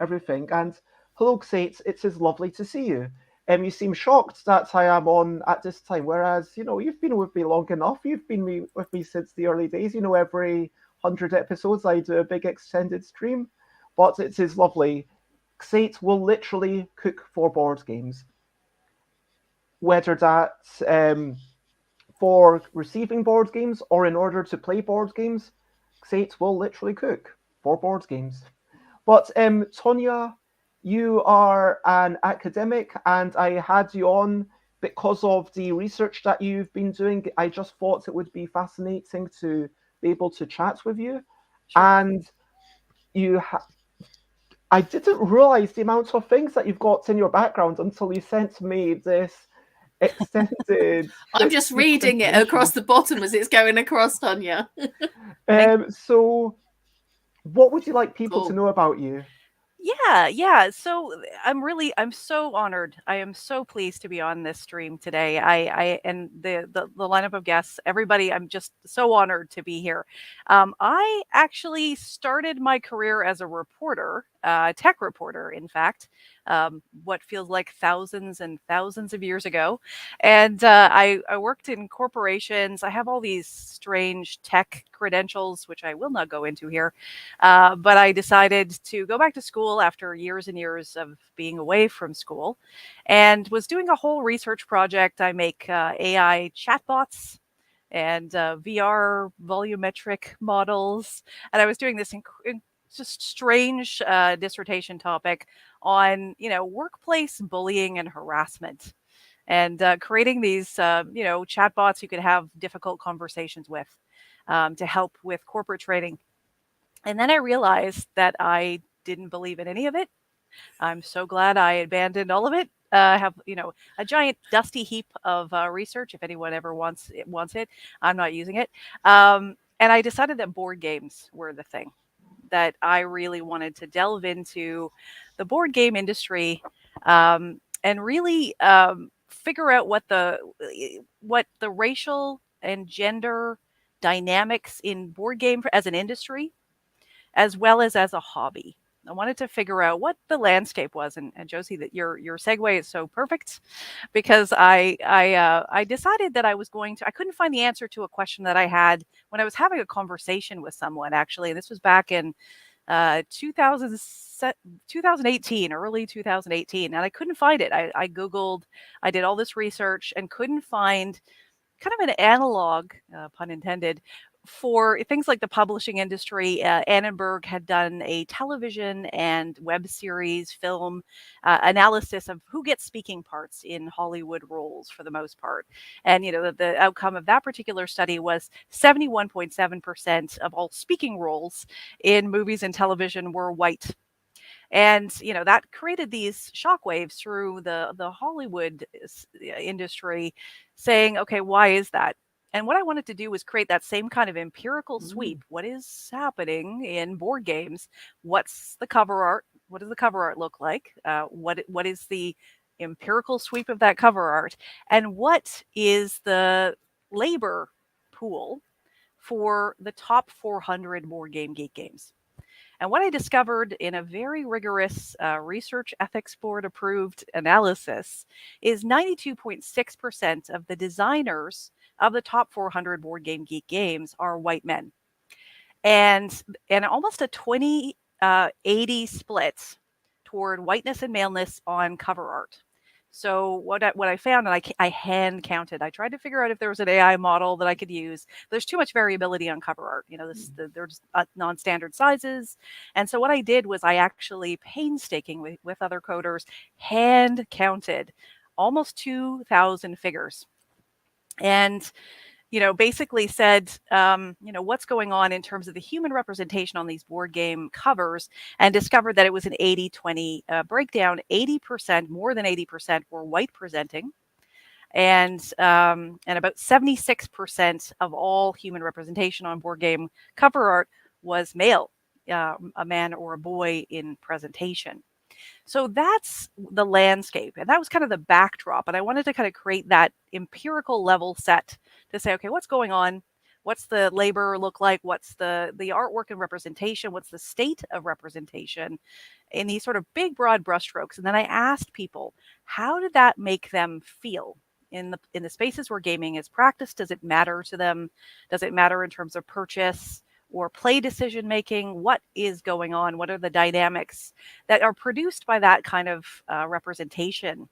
everything. And hello, Xate, it is lovely to see you. You seem shocked that I am on at this time, whereas you've been with me long enough. You've been with me since the early days. Every 100 episodes I do a big extended stream, but it is lovely. Xate will literally cook for board games, whether that's for receiving board games or in order to play board games. Xate will literally cook for board games. But Tonya, you are an academic, and I had you on because of the research that you've been doing. I just thought it would be fascinating to be able to chat with you. Sure. And I didn't realize the amount of things that you've got in your background until you sent me this extended. I'm just reading it across the bottom as it's going across, Tonya. So, what would you like people to Cool. know about you? Yeah. So I'm so honored. I am so pleased to be on this stream today. I and the lineup of guests, everybody, I'm just so honored to be here. I actually started my career as a reporter, tech reporter, in fact, what feels like thousands and thousands of years ago. And I worked in corporations. I have all these strange tech credentials, which I will not go into here. But I decided to go back to school after years and years of being away from school, and was doing a whole research project. I make AI chatbots and VR volumetric models. And I was doing this just strange dissertation topic on, workplace bullying and harassment, and creating these, chatbots you could have difficult conversations with, to help with corporate training. And then I realized that I didn't believe in any of it. I'm so glad I abandoned all of it. I have, a giant dusty heap of research. If anyone ever wants it, I'm not using it. And I decided that board games were the thing that I really wanted to delve into the board game industry, and really figure out what the racial and gender dynamics in board game as an industry, as well as a hobby. I wanted to figure out what the landscape was, and Josie, that your segue is so perfect, because I decided that I couldn't find the answer to a question that I had when I was having a conversation with someone, actually. And this was back in 2018, early 2018, and I couldn't find it. I Googled, I did all this research and couldn't find kind of an analog, pun intended, for things like the publishing industry. Annenberg had done a television and web series film analysis of who gets speaking parts in Hollywood roles for the most part. And, the outcome of that particular study was 71.7% of all speaking roles in movies and television were white. And that created these shockwaves through the Hollywood industry, saying, okay, why is that? And what I wanted to do was create that same kind of empirical sweep. What is happening in board games? What's the cover art? What does the cover art look like? What is the empirical sweep of that cover art? And what is the labor pool for the top 400 board game geek games? And what I discovered in a very rigorous Research Ethics Board approved analysis is 92.6% of the designers of the top 400 board game geek games are white men. And almost a 20-80 split toward whiteness and maleness on cover art. So what I found, and I hand counted. I tried to figure out if there was an AI model that I could use. There's too much variability on cover art. There's non-standard sizes. And so what I did was I actually painstakingly, with other coders, hand counted almost 2,000 figures. And basically said, what's going on in terms of the human representation on these board game covers, and discovered that it was an 80-20 breakdown. 80%, more than 80%, were white presenting, and about 76% of all human representation on board game cover art was male, a man or a boy in presentation. So that's the landscape. And that was kind of the backdrop. And I wanted to kind of create that empirical level set to say, okay, what's going on? What's the labor look like? What's the artwork and representation? What's the state of representation in these sort of big, broad brushstrokes? And then I asked people, how did that make them feel in the spaces where gaming is practiced? Does it matter to them? Does it matter in terms of purchase or play decision making? What is going on? What are the dynamics that are produced by that kind of representation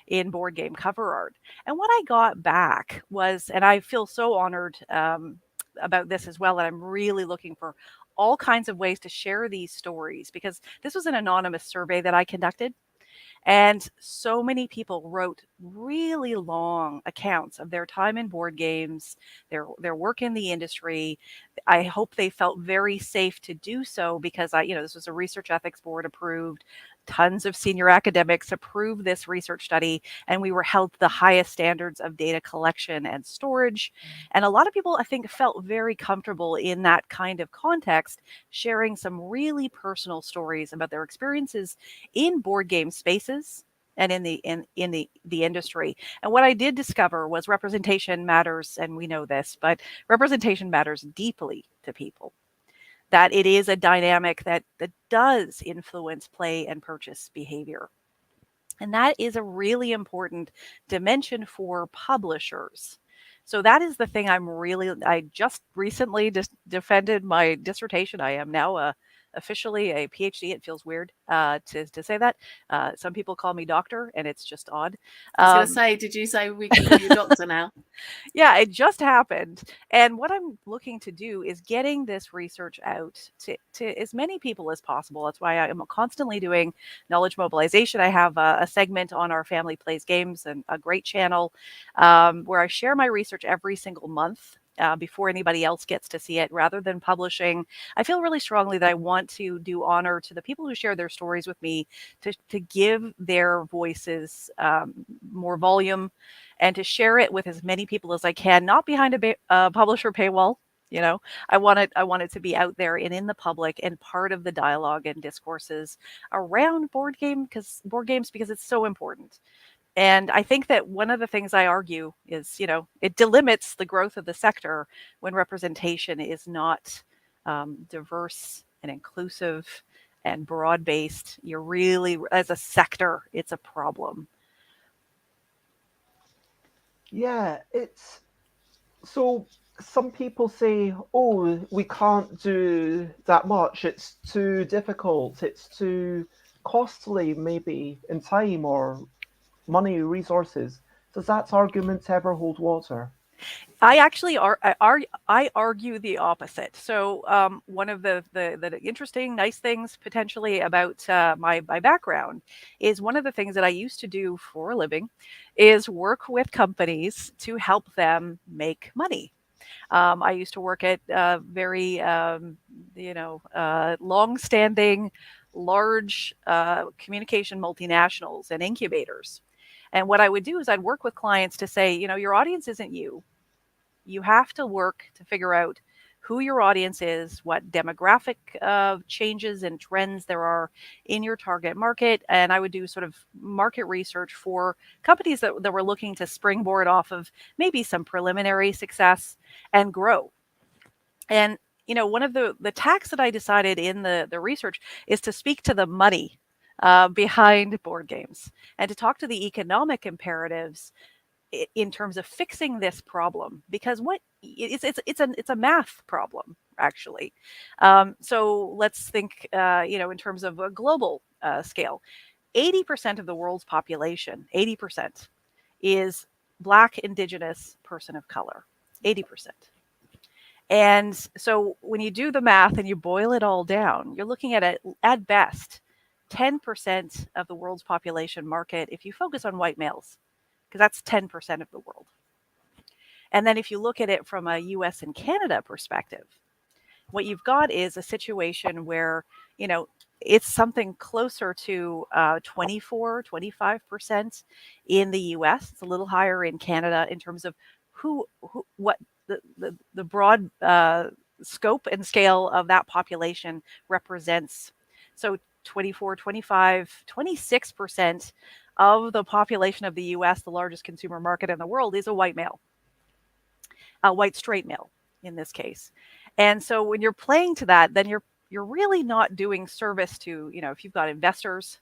in board game cover art? And what I got back was, and I feel so honored about this as well, and I'm really looking for all kinds of ways to share these stories, because this was an anonymous survey that I conducted. And so many people wrote really long accounts of their time in board games, their work in the industry. I hope they felt very safe to do so, because this was a Research Ethics Board approved. Tons of senior academics approved this research study, and we were held to the highest standards of data collection and storage. And a lot of people, I think, felt very comfortable in that kind of context, sharing some really personal stories about their experiences in board game spaces and in the industry. And what I did discover was representation matters, and we know this, but representation matters deeply to people. That it is a dynamic that does influence play and purchase behavior. And that is a really important dimension for publishers. So that is the thing I just recently defended my dissertation. I am now officially a PhD. It feels weird to say that. Some people call me doctor, and it's just odd. I was going to say, did you say we can call you doctor now? Yeah, it just happened. And what I'm looking to do is getting this research out to as many people as possible. That's why I'm constantly doing knowledge mobilization. I have a segment on our Family Plays Games, and a great channel where I share my research every single month. before anybody else gets to see it, rather than publishing. I feel really strongly that I want to do honor to the people who share their stories with me, to give their voices more volume, and to share it with as many people as I can, not behind a publisher paywall. I want it to be out there and in the public and part of the dialogue and discourses around board games, because it's so important. And I think that one of the things I argue is, it delimits the growth of the sector when representation is not diverse and inclusive and broad-based. You're really, as a sector, it's a problem. Yeah, it's so some people say, oh, we can't do that much. It's too difficult. It's too costly, maybe in time or money, resources. Does that argument ever hold water? I actually I argue the opposite. So one of the interesting, nice things potentially about my background is one of the things that I used to do for a living is work with companies to help them make money. I used to work at very long-standing, large communication multinationals and incubators. And what I would do is I'd work with clients to say, your audience isn't you. You have to work to figure out who your audience is, what demographic changes and trends there are in your target market. And I would do sort of market research for companies that were looking to springboard off of maybe some preliminary success and grow. And, one of the tacks that I decided in the research is to speak to the money behind board games and to talk to the economic imperatives in terms of fixing this problem, because it's a math problem, actually. So let's think, in terms of a global scale. 80% of the world's population, 80%, is Black, Indigenous, person of color. 80%. And so when you do the math and you boil it all down, you're looking at best 10% of the world's population market if you focus on white males, because that's 10% of the world. And then if you look at it from a US and Canada perspective, what you've got is a situation where, it's something closer to 24, 25% in the US. It's a little higher in Canada in terms of what the broad scope and scale of that population represents. So 24, 25, 26% of the population of the US, the largest consumer market in the world, is a white male, a white straight male in this case. And so when you're playing to that, then you're really not doing service to, if you've got investors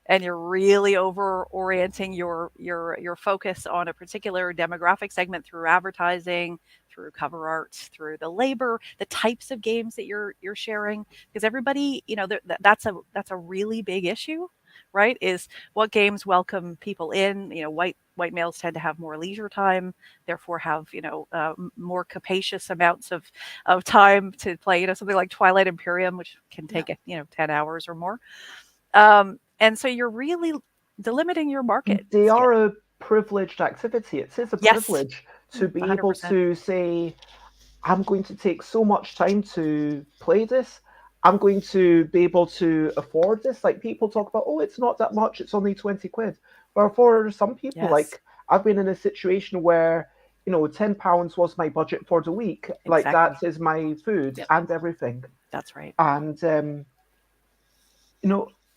and you're really over orienting your focus on a particular demographic segment through advertising, through cover art, through the labor, the types of games that you're sharing, because everybody, that's a really big issue, right? Is what games welcome people in. White males tend to have more leisure time, therefore have more capacious amounts of time to play. Something like Twilight Imperium, which can take 10 hours or more. And so you're really delimiting your market. They are a privileged activity. It is a Yes. privilege to be 100%. Able 100%. to say, I'm going to take so much time to play this. I'm going to be able to afford this. Like, people talk about, oh, it's not that much. It's only 20 quid. But for some people, Yes. like, I've been in a situation where, £10 was my budget for the week. Exactly. Like, that is my food and everything. That's right. And,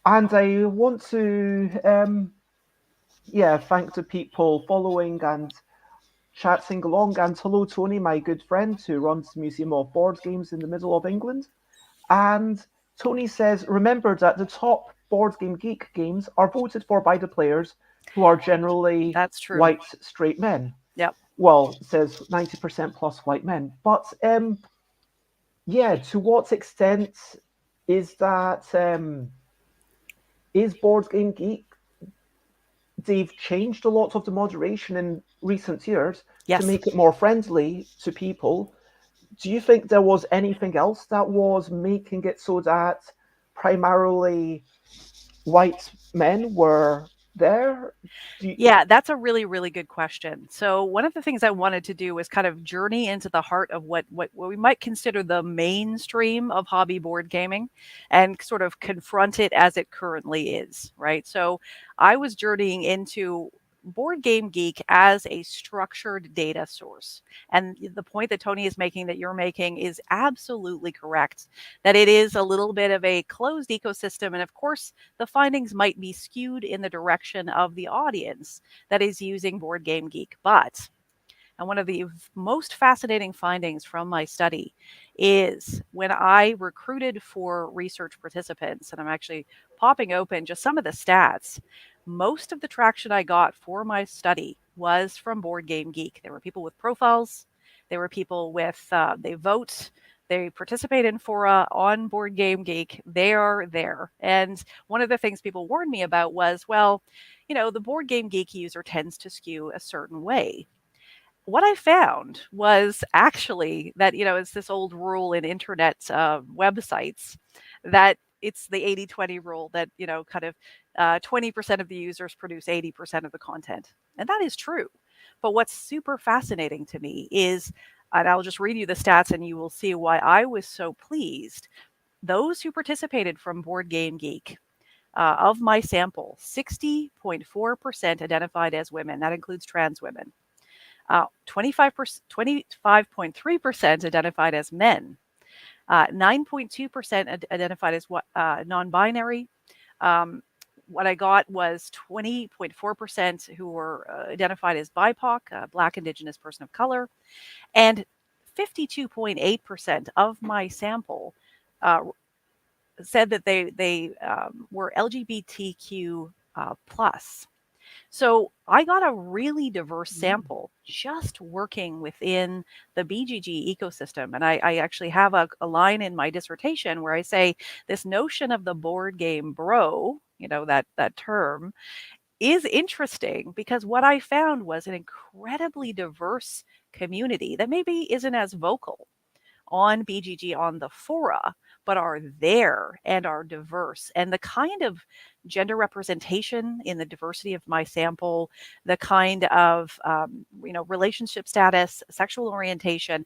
and I want to, thank the people following and chatting along. And hello, Tony, my good friend who runs the Museum of Board Games in the middle of England. And Tony says, remember that the top board game geek games are voted for by the players, who are generally white straight men. Yep. Well, it says 90% plus white men. But to what extent is that is Board Game Geek? They've changed a lot of the moderation in recent years to make it more friendly to people. Do you think there was anything else that was making it so that primarily white men were there? Yeah, that's a really, really good question. So one of the things I wanted to do was kind of journey into the heart of what we might consider the mainstream of hobby board gaming and sort of confront it as it currently is, right? So I was journeying into Board Game Geek as a structured data source. And the point that Tony is making, that you're making, is absolutely correct, that it is a little bit of a closed ecosystem. And of course, the findings might be skewed in the direction of the audience that is using Board Game Geek. But, and one of the most fascinating findings from my study is when I recruited for research participants, and I'm actually popping open just some of the stats, most of the traction I got for my study was from Board Game Geek. There were people with profiles, there were people with, they vote, they participate in fora on Board Game Geek. They are there. And one of the things people warned me about was, well, the Board Game Geek user tends to skew a certain way. What I found was actually that, it's this old rule in internet websites that it's the 80-20 rule, that, kind of 20% of the users produce 80% of the content. And that is true. But what's super fascinating to me is, and I'll just read you the stats and you will see why I was so pleased. Those who participated from Board Game Geek, of my sample, 60.4% identified as women. That includes trans women. 25.3% identified as men. 9.2% identified as non-binary. What I got was 20.4% who were identified as BIPOC, Black, Indigenous, person of color, and 52.8% of my sample said that they were LGBTQ plus. So I got a really diverse sample just working within the BGG ecosystem. And I actually have a line in my dissertation where I say this notion of the board game bro, that term, is interesting because what I found was an incredibly diverse community that maybe isn't as vocal on BGG on the fora, but are there and are diverse. And the kind of gender representation in the diversity of my sample, the kind of relationship status, sexual orientation,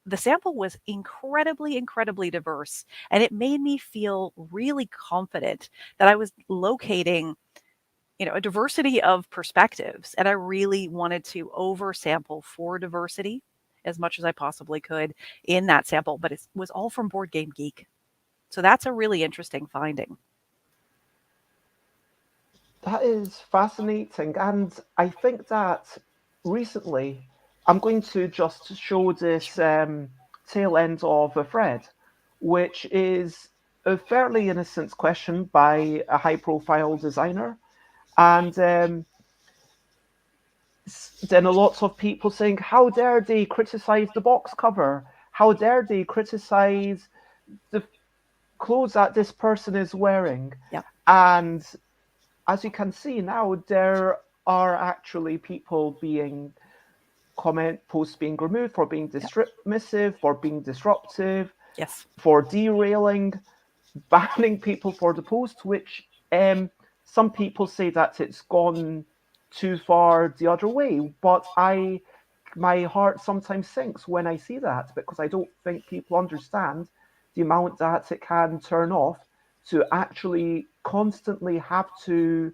the sample was incredibly, incredibly diverse. And it made me feel really confident that I was locating a diversity of perspectives. And I really wanted to oversample for diversity as much as I possibly could in that sample, but it was all from Board Game Geek. So that's a really interesting finding. That is fascinating. And I think that recently, I'm going to just show this tail end of a thread, which is a fairly innocent question by a high profile designer. And then a lot of people saying, how dare they criticize the box cover? How dare they criticize the clothes that this person is wearing? Yeah. And as you can see now, there are actually people being posts being removed for being dismissive, for being disruptive, yes, for derailing, banning people for the post, which some people say that it's gone too far the other way. But my heart sometimes sinks when I see that, because I don't think people understand the amount that it can turn off to actually constantly have to,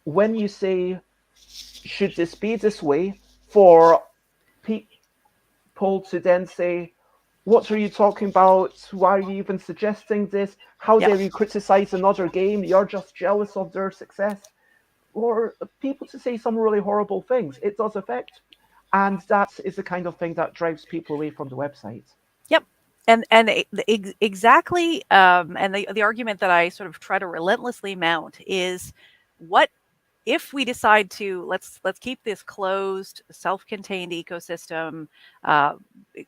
when you say, should this be this way, for people to then say, what are you talking about? Why are you even suggesting this? How dare you criticize another game? You're just jealous of their success. Or people to say some really horrible things. It does affect. And that is the kind of thing that drives people away from the website. Yep. And exactly, and the argument that I sort of try to relentlessly mount is, what if we decide to let's keep this closed, self-contained ecosystem,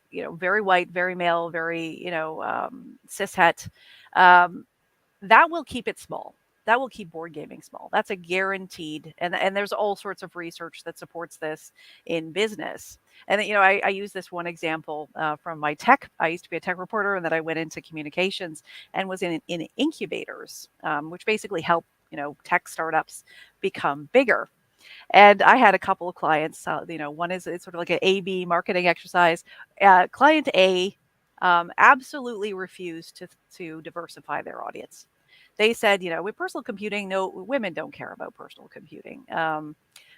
very white, very male, very cishet, that will keep it small. That will keep board gaming small. That's a guaranteed, and there's all sorts of research that supports this in business. And I use this one example from my tech. I used to be a tech reporter, and then I went into communications and was in incubators, which basically help tech startups become bigger. And I had a couple of clients, one is it's sort of like an A/B marketing exercise. Client A absolutely refused to diversify their audience. They said, with personal computing, no, women don't care about personal computing.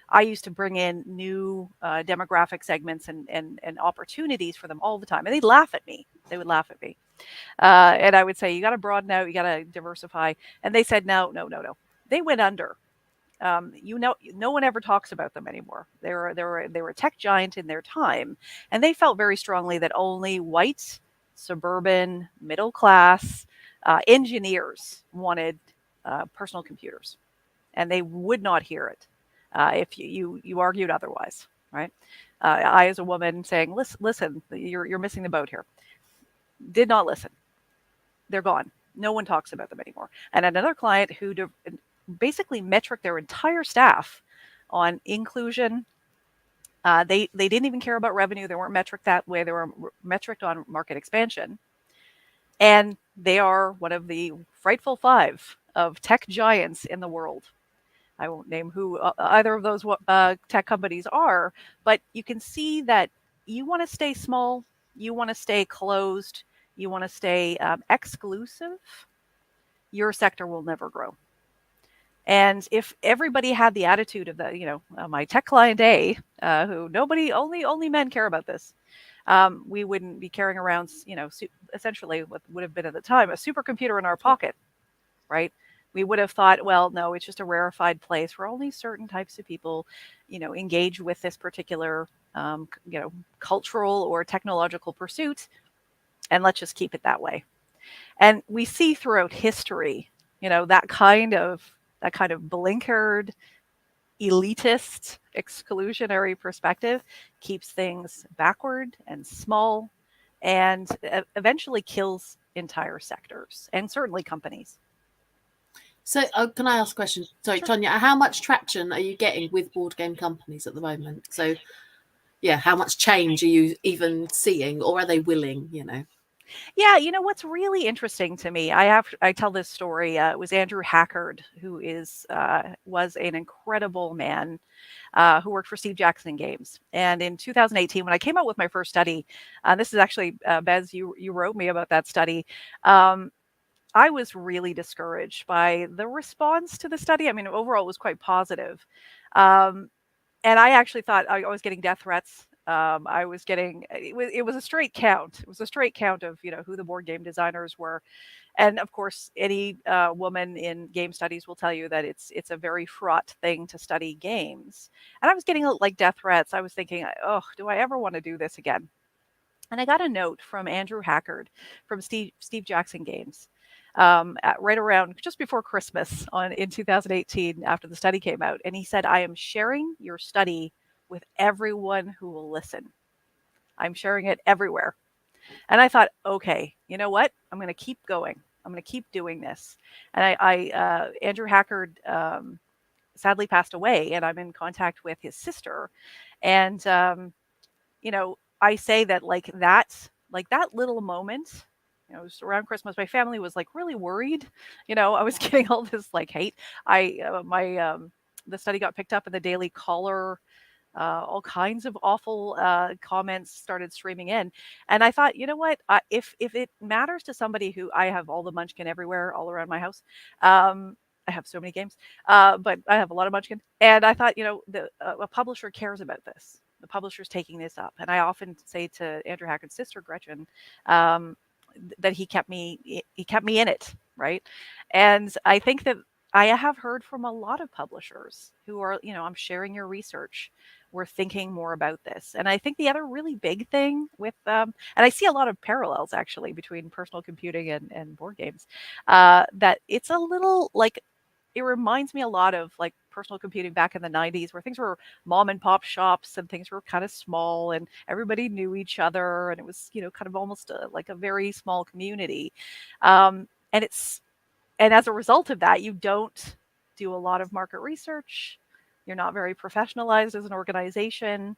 I used to bring in new demographic segments and opportunities for them all the time. And they'd laugh at me. They would laugh at me. And I would say, you got to broaden out, you got to diversify. And they said, no. They went under. No one ever talks about them anymore. They were a tech giant in their time, and they felt very strongly that only white, suburban, middle class engineers wanted personal computers, and they would not hear it if you argued otherwise, right? I, as a woman, saying, listen, you're missing the boat here. Did not listen. They're gone. No one talks about them anymore. And another client who basically metric their entire staff on inclusion. They didn't even care about revenue. They weren't metric that way. They were metric on market expansion. And they are one of the frightful 5 of tech giants in the world. I won't name who either of those tech companies are, but you can see that you want to stay small, you want to stay closed, you want to stay exclusive, your sector will never grow. And if everybody had the attitude of my tech client A, who only men care about this, we wouldn't be carrying around, essentially what would have been at the time a supercomputer in our pocket, right? We would have thought, well, no, it's just a rarefied place where only certain types of people, engage with this particular, cultural or technological pursuit, and let's just keep it that way. And we see throughout history, that kind of blinkered, elitist, exclusionary perspective keeps things backward and small, and eventually kills entire sectors and certainly companies. So can I ask a question? Sorry, sure. Tonya, how much traction are you getting with board game companies at the moment? So yeah, how much change are you even seeing, or are they willing, Yeah, what's really interesting to me, I tell this story. It was Andrew Hackard, who was an incredible man who worked for Steve Jackson Games. And in 2018, when I came out with my first study, this is actually, Bez, you wrote me about that study. I was really discouraged by the response to the study. I mean, overall, it was quite positive. And I actually thought I was getting death threats. I was getting, it was a straight count. It was a straight count of, who the board game designers were. And of course, any woman in game studies will tell you that it's a very fraught thing to study games. And I was getting like death threats. I was thinking, oh, do I ever want to do this again? And I got a note from Andrew Hackard from Steve Jackson Games. Right around just before Christmas in 2018, after the study came out. And he said, I am sharing your study with everyone who will listen. I'm sharing it everywhere. And I thought, okay, you know what? I'm going to keep going. I'm going to keep doing this. And Andrew Hackard sadly passed away, and I'm in contact with his sister. And, I say that like that little moment, it was around Christmas. My family was like really worried. I was getting all this like hate. The study got picked up in the Daily Caller. All kinds of awful comments started streaming in, and I thought, you know what? If it matters to somebody who I have all the Munchkin everywhere, all around my house. I have so many games, but I have a lot of Munchkin, and I thought, a publisher cares about this. The publisher's taking this up, and I often say to Andrew Hackard's sister Gretchen, that he kept me in it, right? And I think that I have heard from a lot of publishers who are, I'm sharing your research. We're thinking more about this. And I think the other really big thing with, and I see a lot of parallels actually between personal computing and board games, that it's a little like, it reminds me a lot of like personal computing back in the 90s, where things were mom and pop shops and things were kind of small and everybody knew each other. And it was, kind of almost like a very small community. And as a result of that, you don't do a lot of market research. You're not very professionalized as an organization.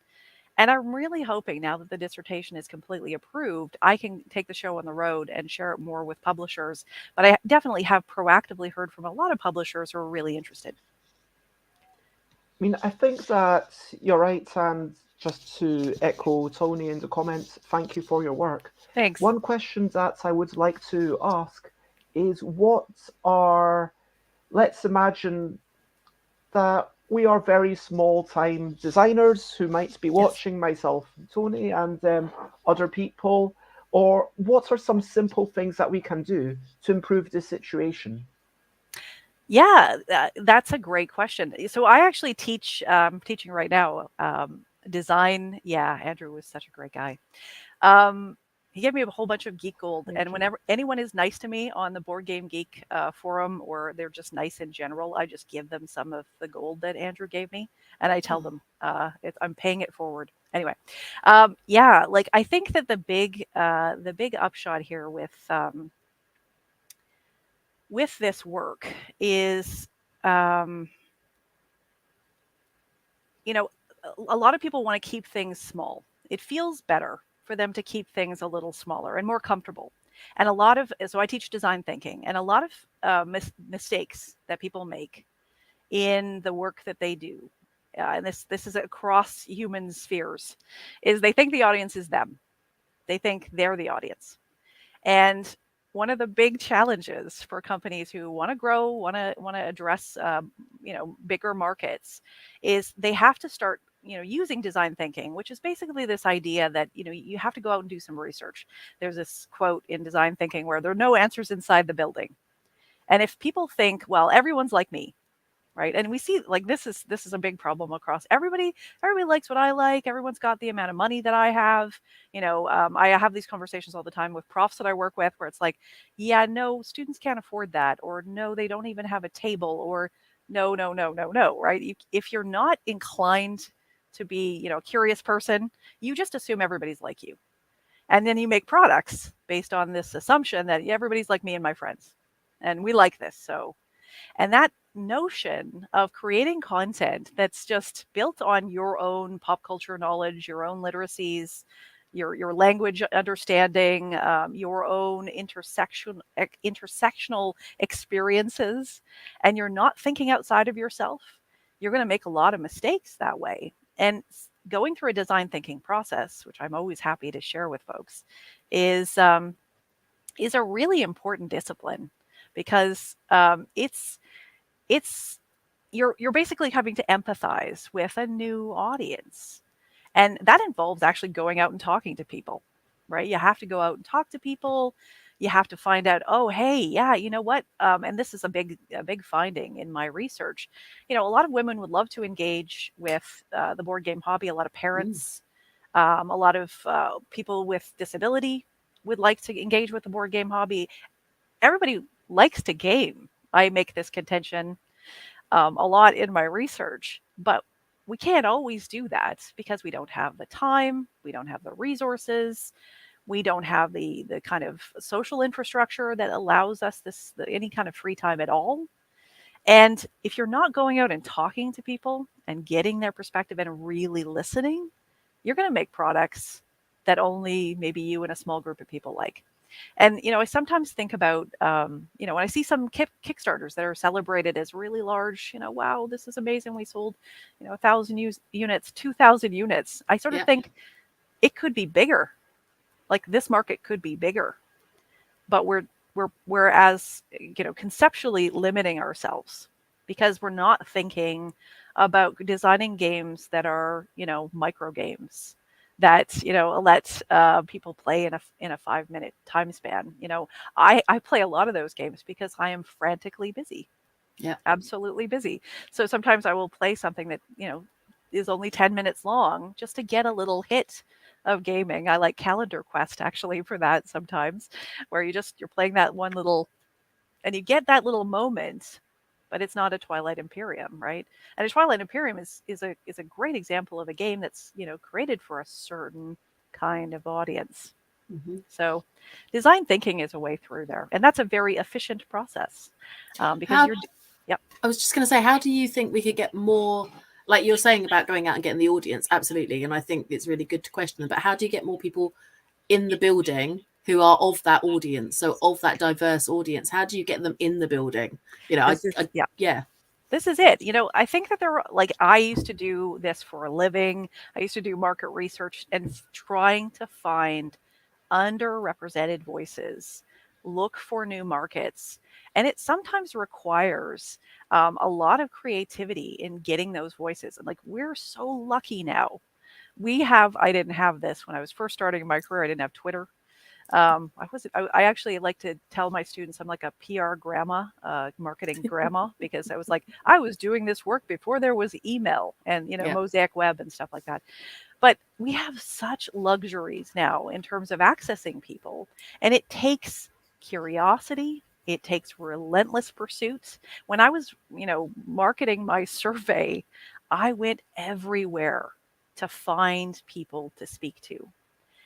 And I'm really hoping now that the dissertation is completely approved, I can take the show on the road and share it more with publishers. But I definitely have proactively heard from a lot of publishers who are really interested. mean, I think that you're right, and just to echo Tony in the comments, thank you for your work. Thanks. One question that I would like to ask is let's imagine that we are very small time designers who might be watching, myself, Tony, and other people, or what are some simple things that we can do to improve the situation? Yeah, that's a great question. So I actually teach, teaching right now, design. Yeah, Andrew was such a great guy. He gave me a whole bunch of geek gold, and whenever anyone is nice to me on the Board Game Geek forum, or they're just nice in general, I just give them some of the gold that Andrew gave me, and I tell them I'm paying it forward. Anyway, yeah, like I think that the big upshot here with this work is, you know, a lot of people want to keep things small. It feels better for them to keep things a little smaller and more comfortable. And so I teach design thinking, and a lot of mistakes that people make in the work that they do, and this is across human spheres, is they think the audience is them. They think they're the audience. And one of the big challenges for companies who want to grow, want to address bigger markets, is they have to start using design thinking, which is basically this idea that you have to go out and do some research. There's this quote in design thinking where there are no answers inside the building. And if people think, well, everyone's like me, right? And we see like this is a big problem across everybody likes what I like, everyone's got the amount of money that I have. I have these conversations all the time with profs that I work with where it's like, yeah, no, students can't afford that, or no, they don't even have a table, or no, right? If you're not inclined to be a curious person, you just assume everybody's like you, and then you make products based on this assumption that everybody's like me and my friends, and we like this. And that notion of creating content that's just built on your own pop culture knowledge, your own literacies, your language understanding, your own intersectional experiences, and you're not thinking outside of yourself, you're going to make a lot of mistakes that way. And going through a design thinking process, which I'm always happy to share with folks, is a really important discipline, because you're basically having to empathize with a new audience, and that involves actually going out and talking to people, right? You have to go out and talk to people. You have to find out, oh, hey, yeah, you know what? And this is a big finding in my research. A lot of women would love to engage with the board game hobby. A lot of parents, a lot of people with disability would like to engage with the board game hobby. Everybody likes to game. I make this contention a lot in my research, but we can't always do that because we don't have the time, we don't have the resources, we don't have the kind of social infrastructure that allows us any kind of free time at all. And if you're not going out and talking to people and getting their perspective and really listening, you're going to make products that only maybe you and a small group of people like. And, I sometimes think about, when I see some Kickstarters that are celebrated as really large, wow, this is amazing. We sold, 1,000 units, 2,000 units. I sort of think it could be bigger. Like this market could be bigger, but we're as, conceptually limiting ourselves because we're not thinking about designing games that are, micro games that let people play in a 5-minute time span. I play a lot of those games because I am frantically busy. Yeah, absolutely busy. So sometimes I will play something that is only 10 minutes long just to get a little hit of gaming. I like Calendar Quest actually for that sometimes, where you're playing that one little, and you get that little moment. But it's not a Twilight Imperium, right? And a Twilight Imperium is a great example of a game that's created for a certain kind of audience. Mm-hmm. So, design thinking is a way through there, and that's a very efficient process because Yep. I was just going to say, how do you think we could get more? Like you're saying about going out and getting the audience, absolutely, and I think it's really good to question. But how do you get more people in the building who are of that audience, so of that diverse audience? How do you get them in the building? Yeah. This is it. I think that I used to do this for a living. I used to do market research and trying to find underrepresented voices, look for new markets. And it sometimes requires a lot of creativity in getting those voices. And we're so lucky now. I didn't have this when I was first starting my career. I didn't have Twitter. I actually like to tell my students I'm like a PR grandma, marketing grandma, because I was doing this work before there was email and, Yeah. Mosaic Web and stuff like that. But we have such luxuries now in terms of accessing people, and it takes curiosity. It takes relentless pursuits. When I was, marketing my survey, I went everywhere to find people to speak to.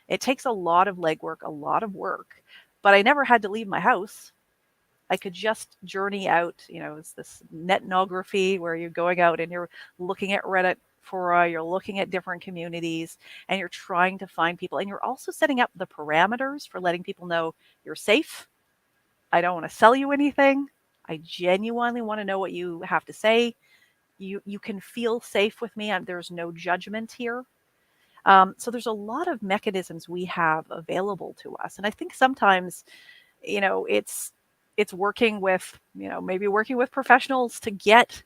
It takes a lot of legwork, a lot of work, but I never had to leave my house. I could just journey out, it's this netnography where you're going out and you're looking at Reddit fora, you're looking at different communities, and you're trying to find people. And you're also setting up the parameters for letting people know you're safe. I don't want to sell you anything. I genuinely want to know what you have to say. You can feel safe with me. There's no judgment here. So there's a lot of mechanisms we have available to us. And I think sometimes, it's working with, maybe working with professionals to get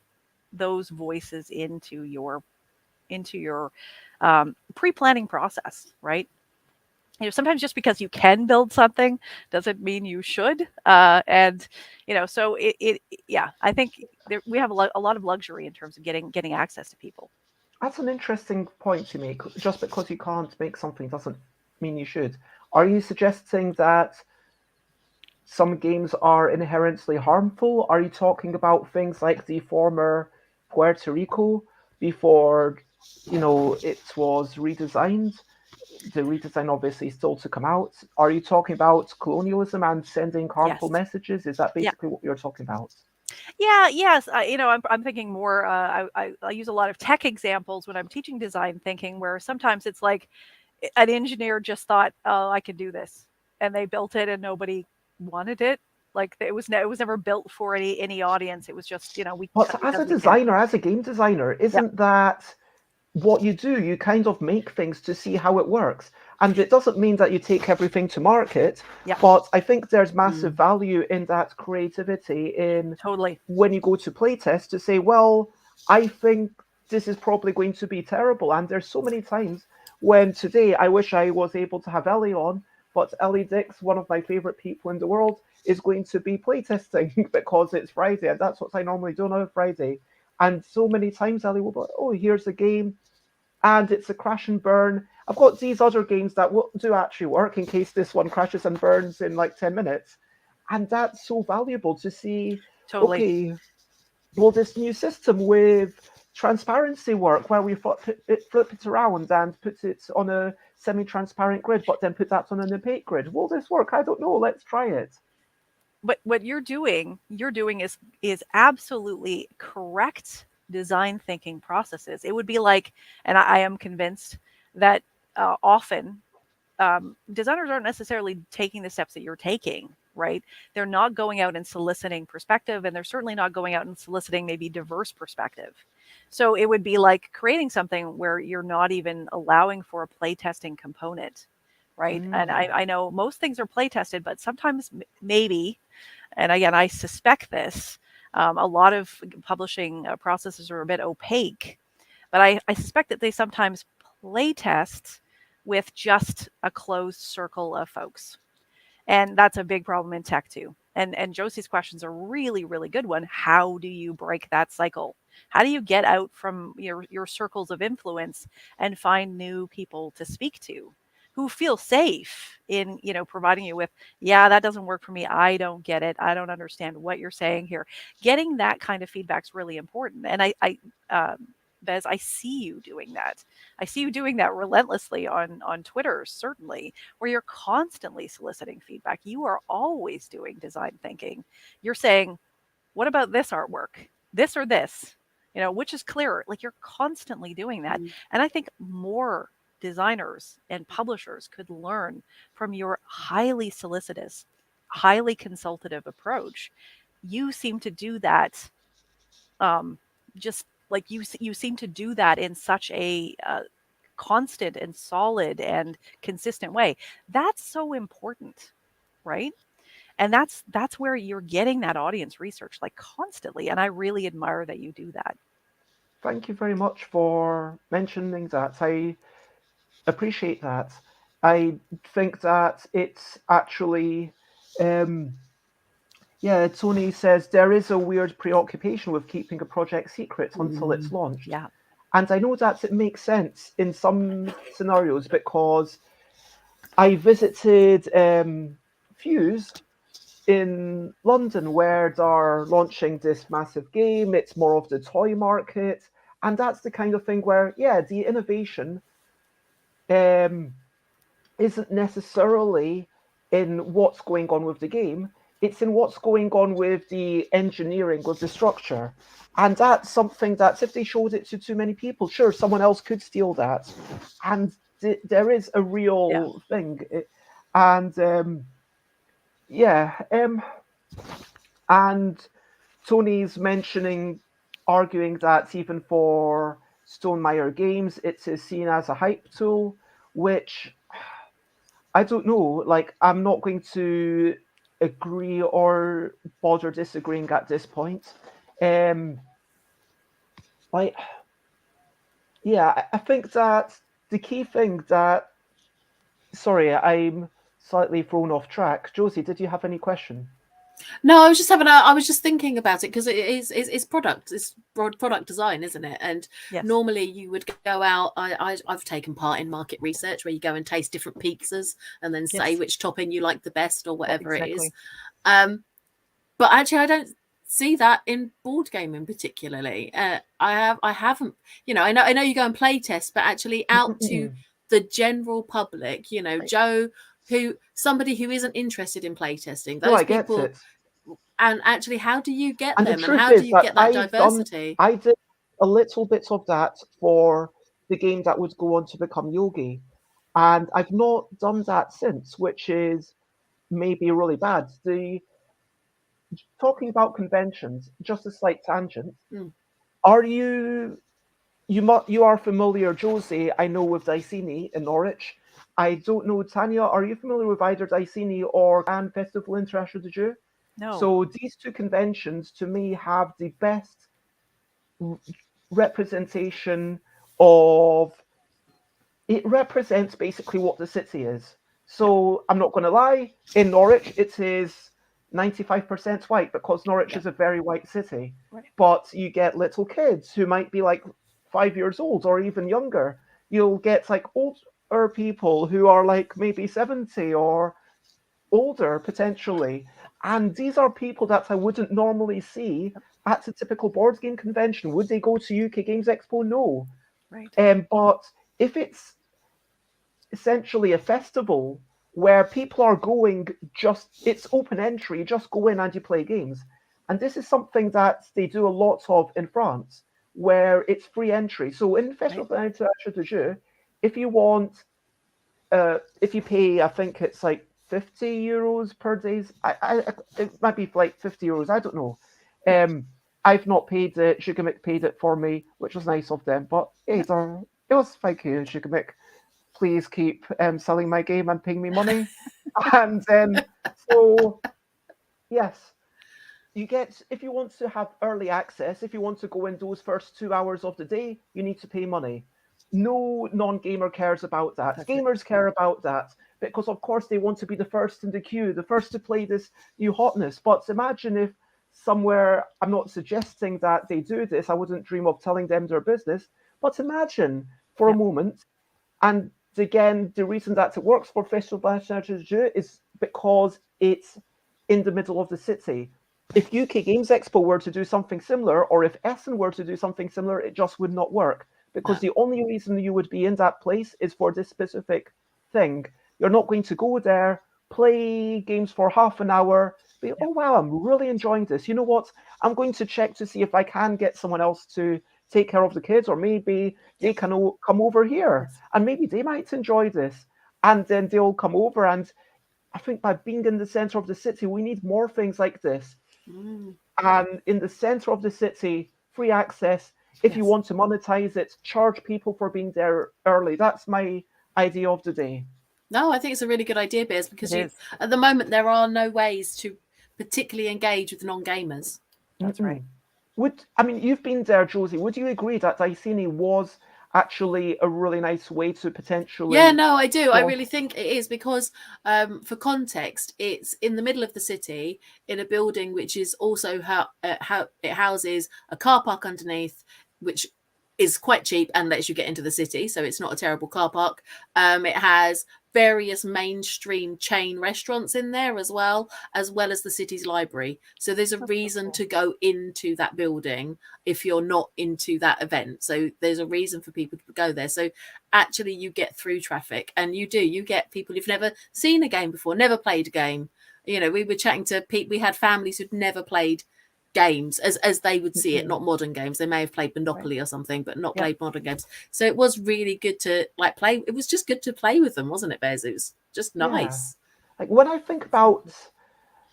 those voices into your pre-planning process, right? Sometimes just because you can build something doesn't mean you should. And, so yeah, I think we have a lot of luxury in terms of getting access to people. That's an interesting point to make. Just because you can't make something doesn't mean you should. Are you suggesting that some games are inherently harmful? Are you talking about things like the former Puerto Rico before, it was redesigned? The redesign obviously still to come out. Are you talking about colonialism and sending harmful messages? Is that basically what you're talking about? Yeah, yes. I'm thinking more. I use a lot of tech examples when I'm teaching design thinking, where sometimes it's like an engineer just thought, "Oh, I can do this," and they built it, and nobody wanted it. It was never built for any audience. It was just we. But as a designer, as a game designer, isn't that what you do? You kind of make things to see how it works. And it doesn't mean that you take everything to market, but I think there's massive value in that creativity in totally when you go to playtest to say, well, I think this is probably going to be terrible. And there's so many times when today I wish I was able to have Ellie on, but Ellie Dix, one of my favorite people in the world, is going to be playtesting because it's Friday, and that's what I normally do on a Friday. And so many times Ellie will be like, oh, here's a game, and it's a crash and burn. I've got these other games that do actually work in case this one crashes and burns in like 10 minutes. And that's so valuable to see, okay, will this new system with transparency work where we flip it around and put it on a semi-transparent grid, but then put that on an opaque grid? Will this work? I don't know. Let's try it. But what you're doing is absolutely correct design thinking processes. It would be like, and I am convinced that often designers aren't necessarily taking the steps that you're taking, right? They're not going out and soliciting perspective, and they're certainly not going out and soliciting maybe diverse perspective. So it would be like creating something where you're not even allowing for a playtesting component, right? And I know most things are play tested, but sometimes maybe, and again, I suspect this, a lot of publishing processes are a bit opaque, but I suspect that they sometimes play test with just a closed circle of folks. And that's a big problem in tech too. And Josie's question's a really, really good one. How do you break that cycle? How do you get out from your circles of influence and find new people to speak to who feel safe in, providing you with, yeah, that doesn't work for me. I don't get it. I don't understand what you're saying here. Getting that kind of feedback is really important. And Bez, I see you doing that. I see you doing that relentlessly on Twitter, certainly, where you're constantly soliciting feedback. You are always doing design thinking. You're saying, what about this artwork? This or this? Which is clearer? Like, you're constantly doing that. And I think more designers and publishers could learn from your highly solicitous, highly consultative approach. You seem to do that just like you seem to do that in such a constant and solid and consistent way. That's so important, right? And that's where you're getting that audience research like constantly, and I really admire that you do that. Thank you very much for mentioning that. I appreciate that. I think that it's actually, yeah, Tony says there is a weird preoccupation with keeping a project secret until it's launched. Yeah. And I know that it makes sense in some scenarios because I visited Fuse in London where they're launching this massive game. It's more of the toy market. And that's the kind of thing where, yeah, the innovation isn't necessarily in what's going on with the game. It's in what's going on with the engineering, with the structure. And that's something that if they showed it to too many people, sure, someone else could steal that. And there is a real thing. And and Tony's arguing that even for Stonemaier games, it is seen as a hype tool, which I don't know. Like, I'm not going to agree or bother disagreeing at this point. I think that the key thing that... Sorry, I'm slightly thrown off track. Josie, did you have any question? No, I was just thinking about it because it's product design, isn't it? And normally you would go out. I've taken part in market research where you go and taste different pizzas and then say which topping you like the best or whatever it is. But actually, I don't see that in board gaming particularly. I haven't. I know you go and play test, but actually out to the general public, Joe, somebody who isn't interested in playtesting, those people. And actually, how do you get them? And how do you get that diversity? I did a little bit of that for the game that would go on to become Yogi. And I've not done that since, which is maybe really bad. Talking about conventions, just a slight tangent. Are you are familiar, Josie, I know, with Dicini in Norwich. I don't know, Tanya, are you familiar with either Dicini or Cannes Festival International de Jeu? No. So these two conventions, to me, have the best representation of... It represents basically what the city is. So I'm not going to lie, in Norwich, it is 95% white because Norwich is a very white city. Right. But you get little kids who might be like 5 years old or even younger. You'll get like older people who are like maybe 70 or older potentially. And these are people that I wouldn't normally see at a typical board game convention. Would they go to UK Games Expo? No. Right. But if it's essentially a festival where people are going, it's open entry, you just go in and you play games. And this is something that they do a lot of in France, where it's free entry. So in Festival International de Jeu, if you want, if you pay, I think it's like 50 euros per day. It might be like 50 euros, I don't know. I've not paid it. Sugarmick paid it for me, which was nice of them. But it was thank you, Sugarmick. Please keep selling my game and paying me money. And then, so yes, you get, if you want to have early access, if you want to go in those first 2 hours of the day, you need to pay money. No non-gamer cares about that. Gamers care about that because, of course, they want to be the first in the queue, the first to play this new hotness. But imagine if somewhere, I'm not suggesting that they do this, I wouldn't dream of telling them their business, but imagine for a moment, and again, the reason that it works for Festival International de Jeu is because it's in the middle of the city. If UK Games Expo were to do something similar, or if Essen were to do something similar, it just would not work. Because the only reason you would be in that place is for this specific thing. You're not going to go there, play games for half an hour, be, oh wow, I'm really enjoying this. You know what? I'm going to check to see if I can get someone else to take care of the kids, or maybe they can come over here, and maybe they might enjoy this. And then they'll come over, and I think by being in the center of the city, we need more things like this. And in the center of the city, free access. If you Yes. want to monetize it, charge people for being there early. That's my idea of the day. No, I think it's a really good idea, Bears, because It you is. at the moment there are no ways to particularly engage with non-gamers. That's right. You've been there, Josie. Would you agree that Iceni was actually a really nice way to potentially? Yeah, no, I do. I Well- really think it is because, for context, it's in the middle of the city in a building which is also how it houses a car park underneath, which is quite cheap and lets you get into the city. So it's not a terrible car park. It has various mainstream chain restaurants in there as well as the city's library. So there's a reason to go into that building if you're not into that event. So there's a reason for people to go there. So actually you get through traffic, and you get people who've never seen a game before, never played a game. You know, we were chatting to people, we had families who'd never played games as they would see it, not modern games. They may have played Monopoly or something, but not played modern games. So it was really good to play. It was just good to play with them, wasn't it, Bez? It was just nice. Like when I think about,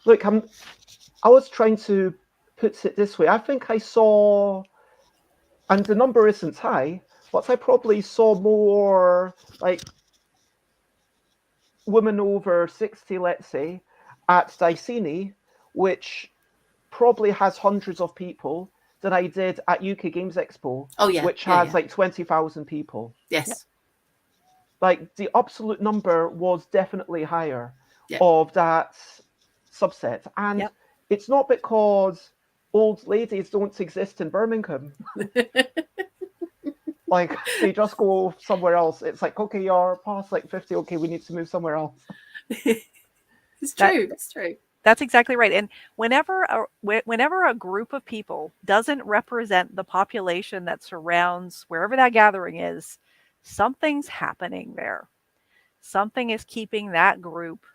look, I was trying to put it this way. I think I saw, and the number isn't high, but I probably saw more like women over 60, let's say, at Iceni, which probably has hundreds of people, than I did at UK Games Expo, which has like 20,000 people. Yes. Like the absolute number was definitely higher of that subset. And it's not because old ladies don't exist in Birmingham. Like they just go somewhere else. It's like, okay, you're past like 50. Okay, we need to move somewhere else. It's true. It's true. That's exactly right. And whenever a group of people doesn't represent the population that surrounds wherever that gathering is, something's happening there. Something is keeping that group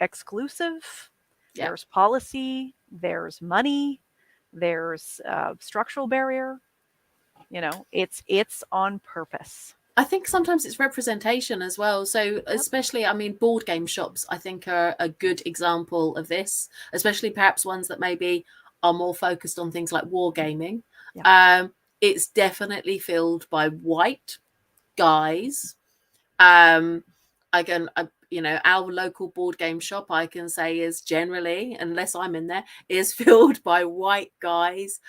exclusive. Yeah. There's policy, there's money, there's structural barrier. It's on purpose. I think sometimes it's representation as well. So especially, board game shops, I think, are a good example of this, especially perhaps ones that maybe are more focused on things like wargaming. Yeah. It's definitely filled by white guys. Our local board game shop, I can say, is generally, unless I'm in there, is filled by white guys,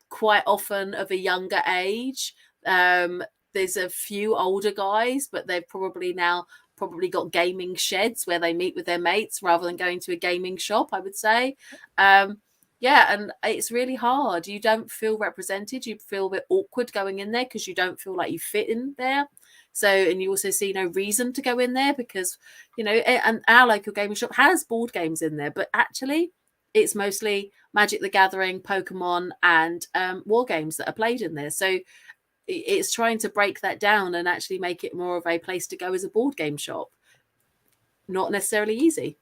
quite often of a younger age. There's a few older guys, but they've probably got gaming sheds where they meet with their mates rather than going to a gaming shop, I would say. And it's really hard. You don't feel represented. You feel a bit awkward going in there because you don't feel like you fit in there. So, and you also see no reason to go in there because, and our local gaming shop has board games in there, but actually it's mostly Magic the Gathering, Pokemon, and war games that are played in there. So it's trying to break that down and actually make it more of a place to go as a board game shop. Not necessarily easy.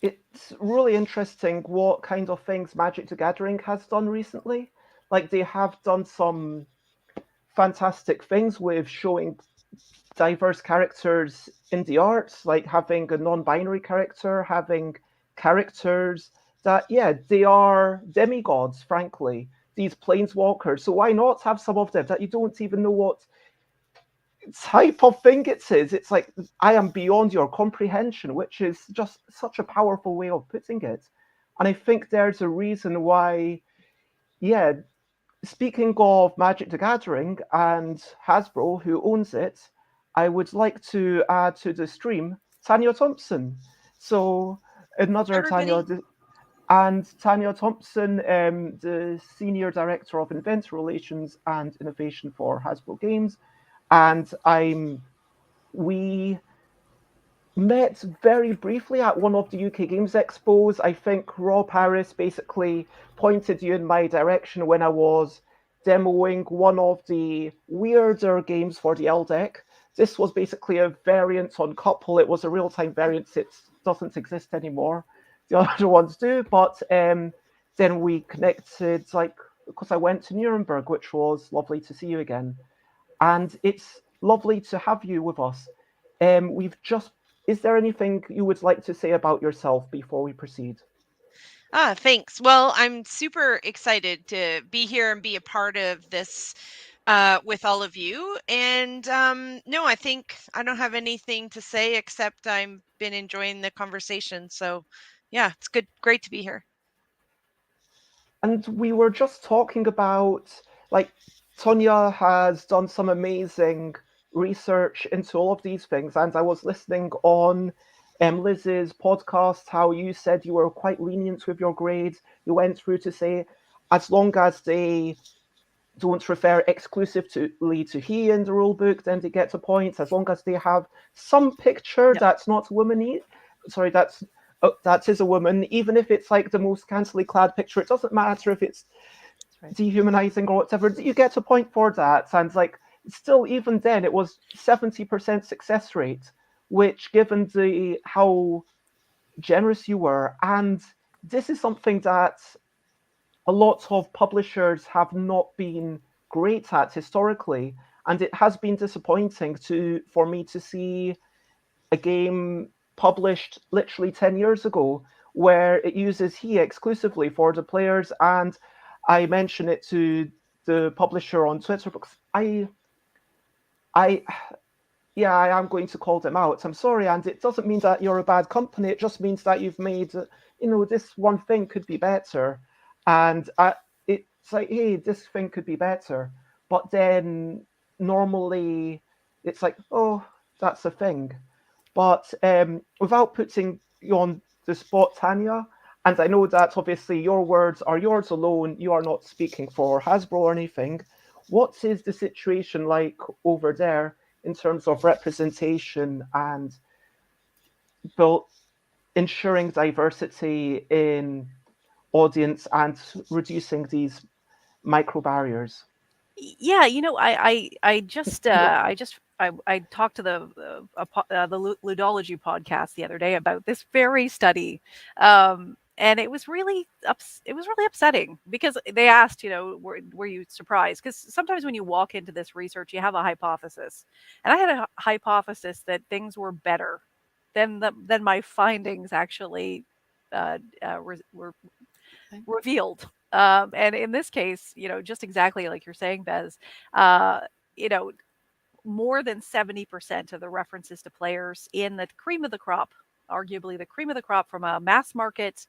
It's really interesting what kind of things Magic the Gathering has done recently. Like they have done some fantastic things with showing diverse characters in the arts, like having a non-binary character, having characters that, they are demigods, frankly. These planeswalkers. So why not have some of them that you don't even know what type of thing it is? It's like, I am beyond your comprehension, which is just such a powerful way of putting it. And I think there's a reason why, speaking of Magic the Gathering and Hasbro, who owns it, I would like to add to the stream Tanya Thompson. So another Tanya... And Tanya Thompson, the Senior Director of Inventor Relations and Innovation for Hasbro Games. And we met very briefly at one of the UK Games Expos. I think Rob Harris basically pointed you in my direction when I was demoing one of the weirder games for the LDEC. This was basically a variant on Couple. It was a real-time variant. It doesn't exist anymore. The other ones do, but then we connected, because I went to Nuremberg, which was lovely to see you again. And it's lovely to have you with us. Is there anything you would like to say about yourself before we proceed? Thanks. Well, I'm super excited to be here and be a part of this with all of you. And no, I think I don't have anything to say except I've been enjoying the conversation. So yeah, it's great to be here. And we were just talking about, like, Tonya has done some amazing research into all of these things. And I was listening on Liz's podcast, how you said you were quite lenient with your grades. You went through to say, as long as they don't refer exclusively to he in the rule book, then they get a point. As long as they have some picture that's not a woman, that is a woman, even if it's like the most scantily clad picture, it doesn't matter if it's dehumanizing or whatever, you get a point for that. And like, still, even then, it was 70% success rate, which, given how generous you were, and this is something that a lot of publishers have not been great at historically, and it has been disappointing for me to see a game published literally 10 years ago where it uses he exclusively for the players. And I mention it to the publisher on Twitter because I am going to call them out. I'm sorry, and it doesn't mean that you're a bad company. It just means that you've made, this one thing could be better. And it's like, hey, this thing could be better. But then normally it's like, oh, that's a thing. But without putting you on the spot, Tanya, and I know that obviously your words are yours alone, you are not speaking for Hasbro or anything. What is the situation like over there in terms of representation and ensuring diversity in audience and reducing these micro barriers? Yeah, I talked to the Ludology podcast the other day about this very study, and it was really upsetting because they asked, were you surprised? Because sometimes when you walk into this research, you have a hypothesis, and I had a hypothesis that things were better than my findings actually were revealed. And in this case, just exactly like you're saying, Bez, more than 70% of the references to players in the cream of the crop, arguably the cream of the crop from a mass market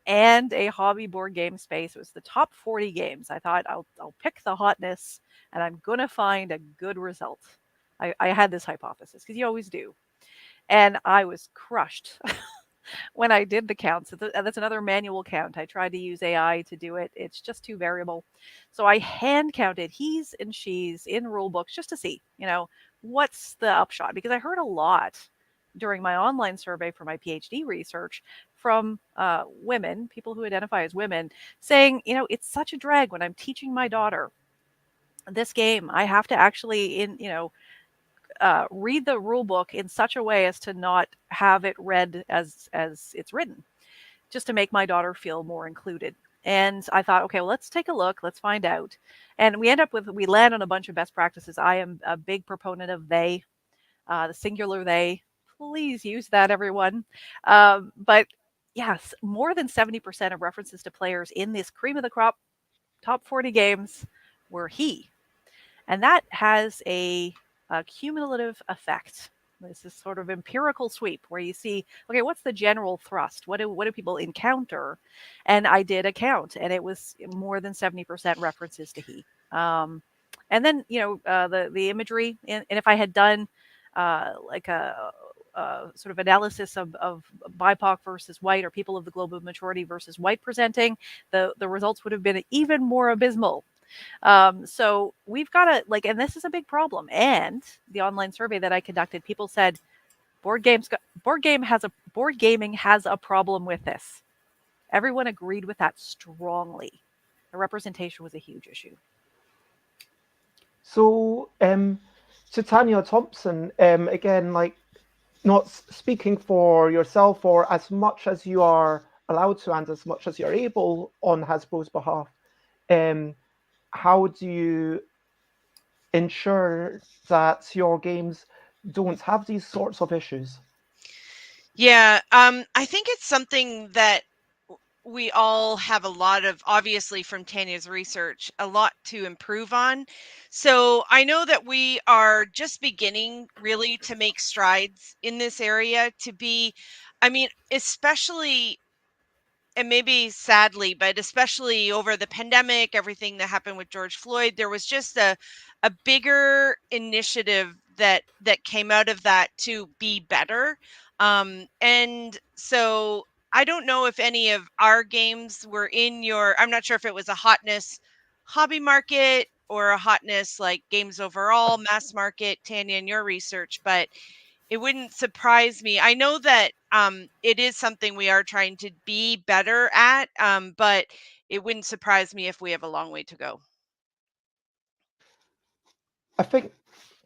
and a hobby board game space. It was the top 40 games. I thought I'll pick the hotness and I'm going to find a good result. I had this hypothesis because you always do. And I was crushed when I did the counts. That's another manual count. I tried to use AI to do it. It's just too variable. So I hand counted he's and she's in rule books just to see, what's the upshot? Because I heard a lot during my online survey for my PhD research from women, people who identify as women, saying, it's such a drag when I'm teaching my daughter this game. I have to actually, read the rule book in such a way as to not have it read as it's written, just to make my daughter feel more included. And I thought, okay, well, let's take a look. Let's find out. And we land on a bunch of best practices. I am a big proponent of they, the singular they. Please use that, everyone. But yes, more than 70% of references to players in this cream of the crop top 40 games were he. And that has a cumulative effect. This is sort of empirical sweep where you see, okay, what's the general thrust? What do people encounter? And I did a count, and it was more than 70% references to he. And then the imagery, and if I had done like a sort of analysis of BIPOC versus white, or people of the global majority versus white presenting, the results would have been even more abysmal. So we've got to and this is a big problem. And the online survey that I conducted, people said board gaming has a problem with this. Everyone agreed with that strongly. The representation was a huge issue. So, to Tanya Thompson, again, not speaking for yourself or as much as you are allowed to and as much as you're able on Hasbro's behalf, how do you ensure that your games don't have these sorts of issues? Yeah, I think it's something that we all have a lot of, obviously from Tanya's research, a lot to improve on. So I know that we are just beginning really to make strides in this area to be, I mean, especially, and maybe sadly, but especially over the pandemic, everything that happened with George Floyd, there was just a bigger initiative that came out of that to be better. And so I don't know if any of our games were in your, I'm not sure if it was a hotness hobby market or a hotness like games overall, mass market, Tanya, in your research, but it wouldn't surprise me. I know that it is something we are trying to be better at, but it wouldn't surprise me if we have a long way to go. I think,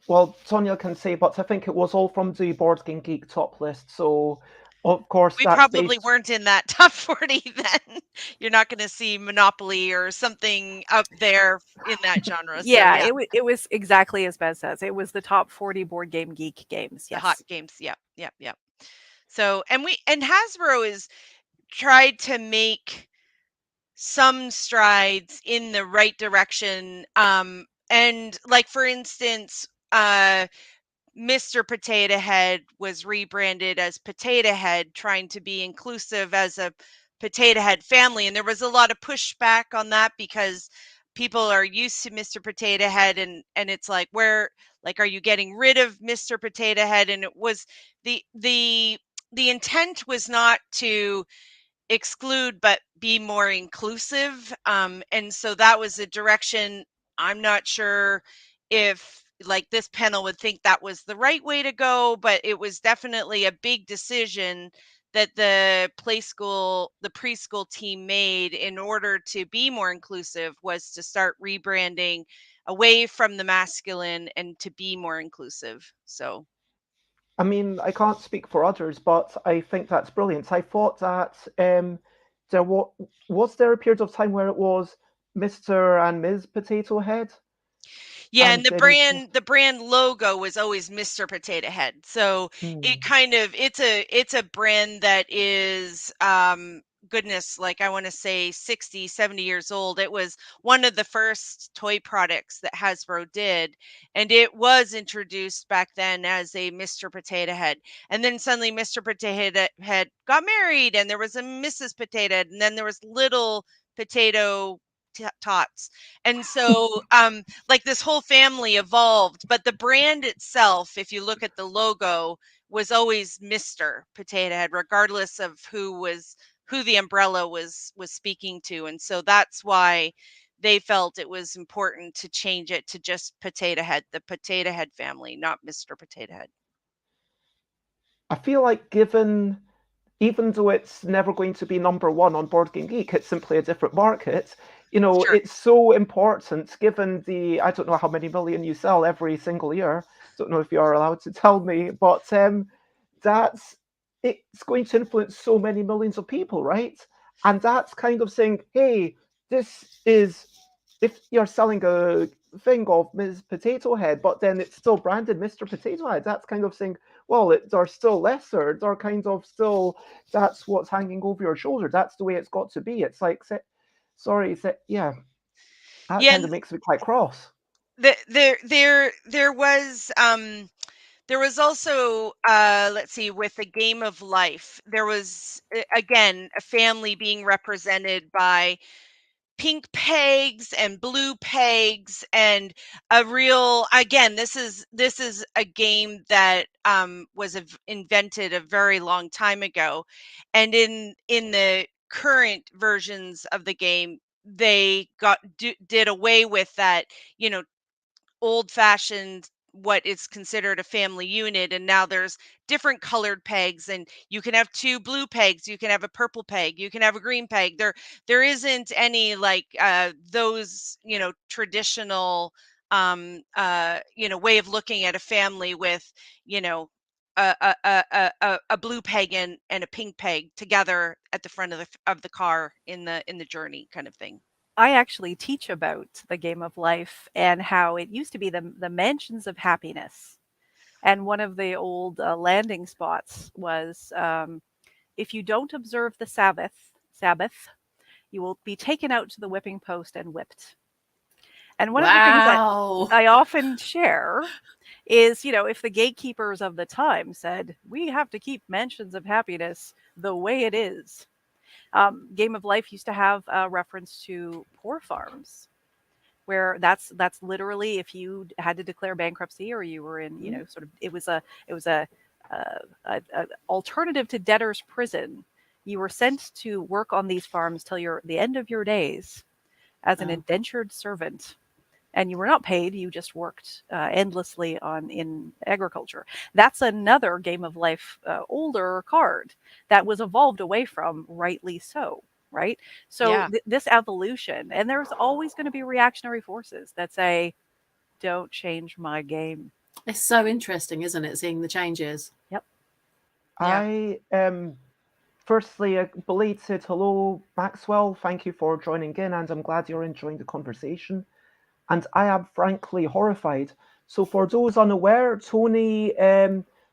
well, Sonia can say, but I think it was all from the Board Game Geek top list. So, of course, We that's probably based. weren't in that top 40 then. You're not going to see Monopoly or something up there in that genre. So, Yeah, yeah, it was exactly as Bez says. It was the top 40 board game geek games. the hot Yes. games. Yep, yep, yep. So, and Hasbro is tried to make some strides in the right direction. And like, for instance, Mr. Potato Head was rebranded as Potato Head, trying to be inclusive as a Potato Head family. And there was a lot of pushback on that because people are used to Mr. Potato Head, and it's like, where, like, are you getting rid of Mr. Potato Head? And it was the intent was not to exclude but be more inclusive, and so that was a direction. I'm not sure if, like, this panel would think that was the right way to go, but it was definitely a big decision that the preschool team made in order to be more inclusive, was to start rebranding away from the masculine and to be more inclusive. So I mean, I can't speak for others, but I think that's brilliant. I thought that was there a period of time where it was Mr. and Ms. Potato Head? yeah, And and the then it was, brand logo was always Mr. Potato Head. So it kind of, it's a brand that is, goodness, like, I want to say 60, 70 years old. It was one of the first toy products that Hasbro did, and it was introduced back then as a Mr. Potato Head. And then suddenly Mr. Potato Head got married, and there was a Mrs. Potato Head, and then there was little potato tots. And so like, this whole family evolved, but the brand itself, if you look at the logo, was always Mr. Potato Head, regardless of who the umbrella was speaking to. And so that's why they felt it was important to change it to just Potato Head, the Potato Head family, not Mr. Potato Head. I feel like, given, even though it's never going to be number one on Board Game Geek, it's simply a different market. You know, Sure. it's so important, given the, I don't know how many million you sell every single year. Don't know if you are allowed to tell me, but it's going to influence so many millions of people, right? And that's kind of saying, hey, this is, if you're selling a thing of Ms. Potato Head, but then it's still branded Mr. Potato Head, that's kind of saying, well, they're still lesser. They're kind of still, that's what's hanging over your shoulder. That's the way it's got to be. It's like, yeah, that Yeah, kind of makes me quite cross. there was also, let's see, with the Game of Life, there was, again, a family being represented by pink pegs and blue pegs, and a real, again, this is a game that was invented a very long time ago, and in the current versions of the game, they did away with that, you know, old fashioned, what is considered a family unit, and now there's different colored pegs, and you can have two blue pegs, you can have a purple peg, you can have a green peg. There isn't any, like, those, you know, traditional way of looking at a family with, you know, a blue peg and a pink peg together at the front of the car in the journey, kind of thing. I actually teach about the Game of Life and how it used to be the mansions of happiness. And one of the old landing spots was, if you don't observe the Sabbath, Sabbath, you will be taken out to the whipping post and whipped. And one of the things I often share is, if the gatekeepers of the time said, we have to keep Mansions of Happiness the way it is. Game of Life used to have a reference to poor farms, where that's literally if you had to declare bankruptcy or you were in, sort of, it was a alternative to debtor's prison. You were sent to work on these farms till the end of your days as an indentured servant. And you were not paid, you just worked endlessly in agriculture. That's another Game of Life older card that was evolved away from, rightly so, right? So this evolution, and there's always going to be reactionary forces that say, don't change my game. It's so interesting, isn't it, seeing the changes? Yep. I firstly, a belated hello, Maxwell. Thank you for joining in, and I'm glad you're enjoying the conversation. And I am frankly horrified. So for those unaware, Tony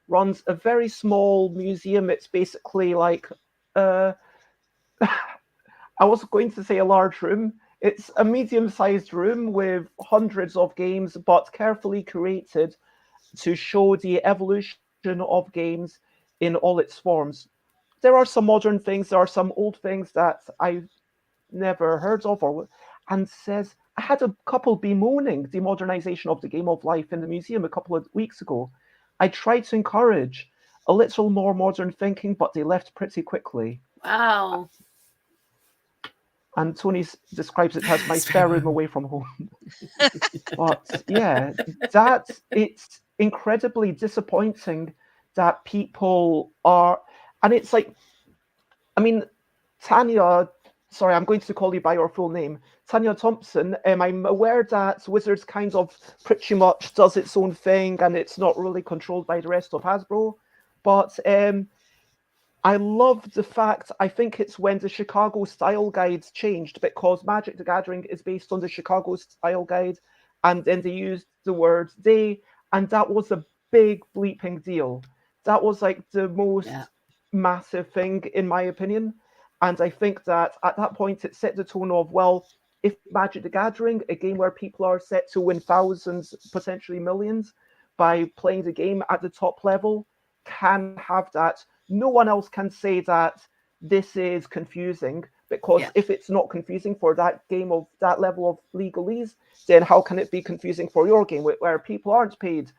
runs a very small museum. It's basically like, I was going to say a large room. It's a medium-sized room with hundreds of games, but carefully curated to show the evolution of games in all its forms. There are some modern things, there are some old things that I've never heard of, and says, I had a couple bemoaning the modernization of the Game of Life in the museum a couple of weeks ago. I tried to encourage a little more modern thinking, but they left pretty quickly. Wow. And Tony describes it as my spare room away from home. But yeah, it's incredibly disappointing that people are, and it's like, I mean, Tanya, sorry, I'm going to call you by your full name. Tanya Thompson, I'm aware that Wizards kind of pretty much does its own thing and it's not really controlled by the rest of Hasbro. But I love the fact, I think it's when the Chicago Style Guide changed, because Magic the Gathering is based on the Chicago Style Guide, and then they used the word they, and that was a big bleeping deal. That was like the most massive thing, in my opinion. And I think that at that point, it set the tone of, well, if Magic the Gathering, a game where people are set to win thousands, potentially millions, by playing the game at the top level, can have that, no one else can say that this is confusing, because if it's not confusing for that game of that level of legalese, then how can it be confusing for your game where people aren't paid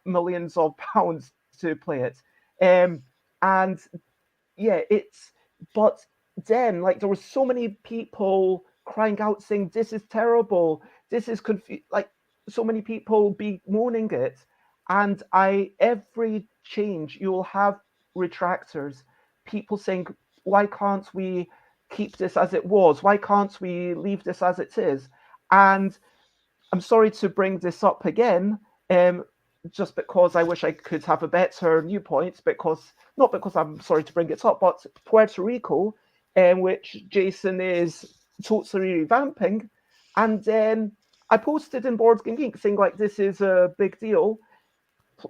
millions of pounds to play it? And yeah, but then, like, there were so many people crying out saying this is terrible, this is like so many people bemoaning it, and every change you'll have retractors, people saying, why can't we keep this as it was, why can't we leave this as it is? And I'm sorry to bring this up again, just because I wish I could have a better viewpoint, not because I'm sorry to bring it up, but Puerto Rico, which Jason is totally revamping, and then I posted in Board Game Geek saying, like, this is a big deal,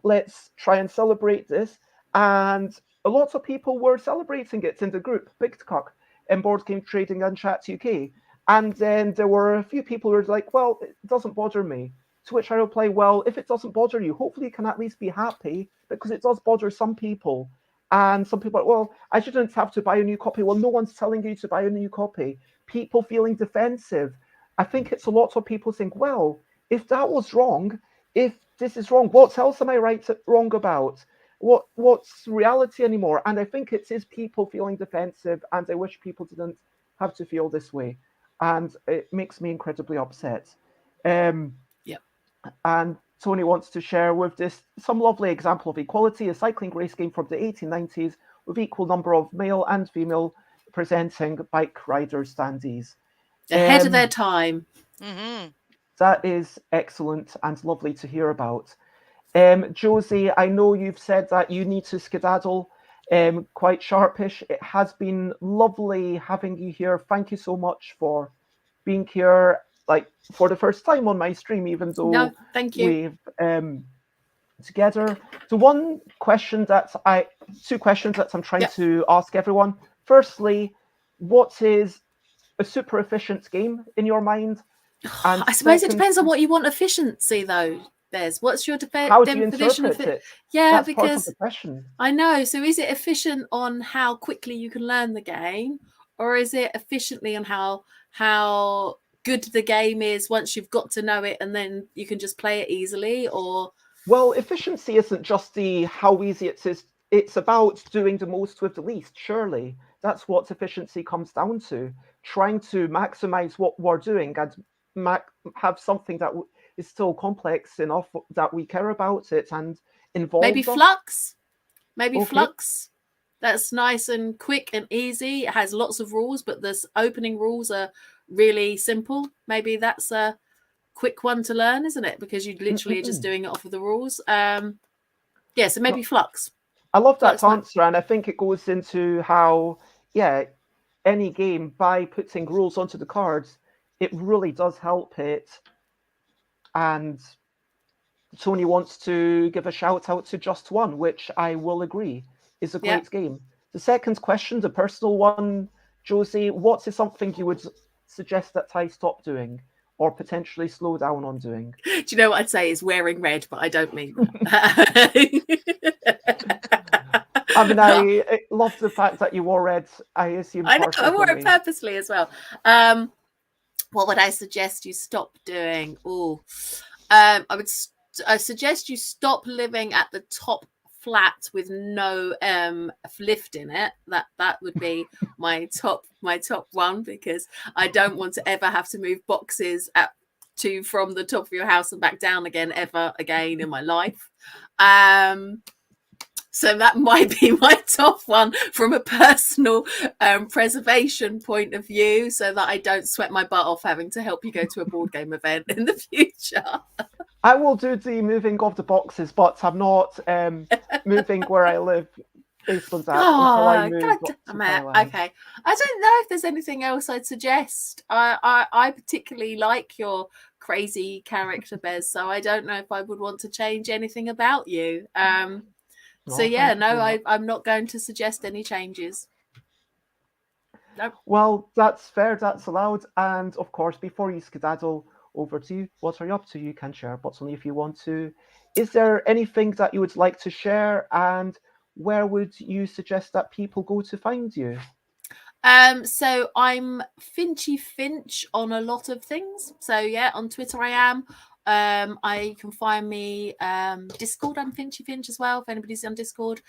let's try and celebrate this, and a lot of people were celebrating it in the group, Big Cock, and Board Game Trading and Chat UK, and then there were a few people who were like, well, it doesn't bother me. To which I reply, well, if it doesn't bother you, hopefully you can at least be happy, because it does bother some people. And some people are, well, I shouldn't have to buy a new copy. Well, no one's telling you to buy a new copy. People feeling defensive. I think it's a lot of people saying, well, if that was wrong, if this is wrong, what else am I wrong about? What's reality anymore? And I think it is people feeling defensive, and I wish people didn't have to feel this way. And it makes me incredibly upset. And Tony wants to share with this some lovely example of equality, a cycling race game from the 1890s with equal number of male and female presenting bike rider standees. Ahead of their time. Mm-hmm. That is excellent and lovely to hear about. Josie, I know you've said that you need to skedaddle quite sharpish. It has been lovely having you here. Thank you so much for being here, like, for the first time on my stream, even though thank you. We've together. The two questions that I'm trying to ask everyone. Firstly, what is a super efficient game in your mind? And I suppose it second, depends on what you want efficiency, though. Bez, what's your how do you definition of interpret it? it? Yeah, That's part of because the question. I know. So is it efficient on how quickly you can learn the game, or is it efficiently on how good the game is once you've got to know it and then you can just play it easily? Or Well, efficiency isn't just the how easy it is. It's about doing the most with the least, surely. That's what efficiency comes down to. Trying to maximize what we're doing and have something that is still complex enough that we care about it and involves maybe us. Flux? Maybe Okay. Flux? That's nice and quick and easy. It has lots of rules, but the opening rules are really simple. Maybe that's a quick one to learn, isn't it? Because you literally are just doing it off of the rules. Yeah, so maybe Flux. I love that Flux answer, and I think it goes into how, yeah, any game, by putting rules onto the cards, it really does help it. And Tony wants to give a shout out to Just One, which I will agree is a great game. The second question, the personal one, Josie, what is something you would suggest that I stop doing or potentially slow down on doing? Do you know what I'd say is wearing red, but I don't mean that. I mean, I love the fact that you wore red. I assume I know, I wore for it me. purposely as well. What would I suggest you stop doing? I suggest you stop living at the top flat with no lift in it. That would be my top one, because I don't want to ever have to move boxes from the top of your house and back down again ever again in my life. So that might be my top one from a personal preservation point of view, so that I don't sweat my butt off having to help you go to a board game event in the future. I will do the moving of the boxes, but I'm not moving where I live based on that until I move up to Thailand. Okay. I don't know if there's anything else I'd suggest. I particularly like your crazy character, Bez, so I don't know if I would want to change anything about you. So yeah, no, I'm not going to suggest any changes. Nope. Well, that's fair, that's allowed. And of course, before you skedaddle over to you, what are you up to? You can share, but only if you want to. Is there anything that you would like to share, and where would you suggest that people go to find you? So I'm Finchy Finch on a lot of things. So yeah, on Twitter I am. I can find me Discord. I'm Finchy Finch as well, if anybody's on Discord.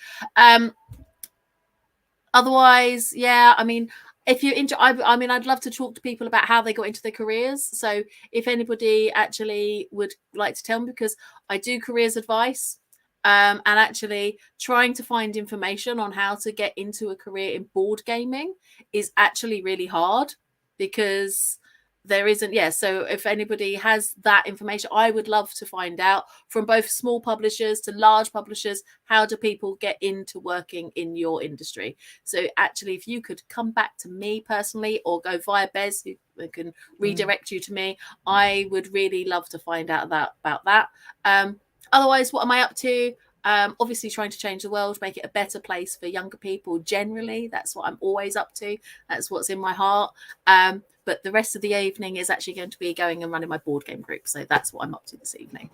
Otherwise, yeah, I mean, if you enjoy, I mean, I'd love to talk to people about how they got into their careers. So if anybody actually would like to tell me, because I do careers advice, and actually trying to find information on how to get into a career in board gaming is actually really hard, because there isn't. So if anybody has that information, I would love to find out from both small publishers to large publishers, how do people get into working in your industry? So actually, if you could come back to me personally, or go via Bez, who can redirect you to me, I would really love to find out about that. Otherwise, what am I up to? Obviously trying to change the world, make it a better place for younger people generally. That's what I'm always up to. That's what's in my heart. But the rest of the evening is actually going to be going and running my board game group. So that's what I'm up to this evening.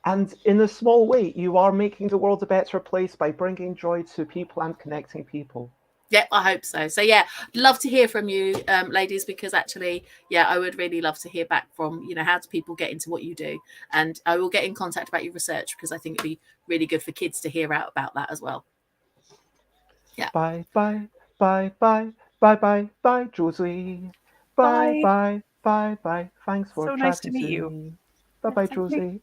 And in a small way, you are making the world a better place by bringing joy to people and connecting people. Yeah, I hope so. So yeah, love to hear from you, ladies, because actually, yeah, I would really love to hear back from, how do people get into what you do? And I will get in contact about your research, because I think it'd be really good for kids to hear out about that as well. Yeah. Bye, Josie. Bye. Thanks for so chatting nice to meet you. me. Bye, Josie.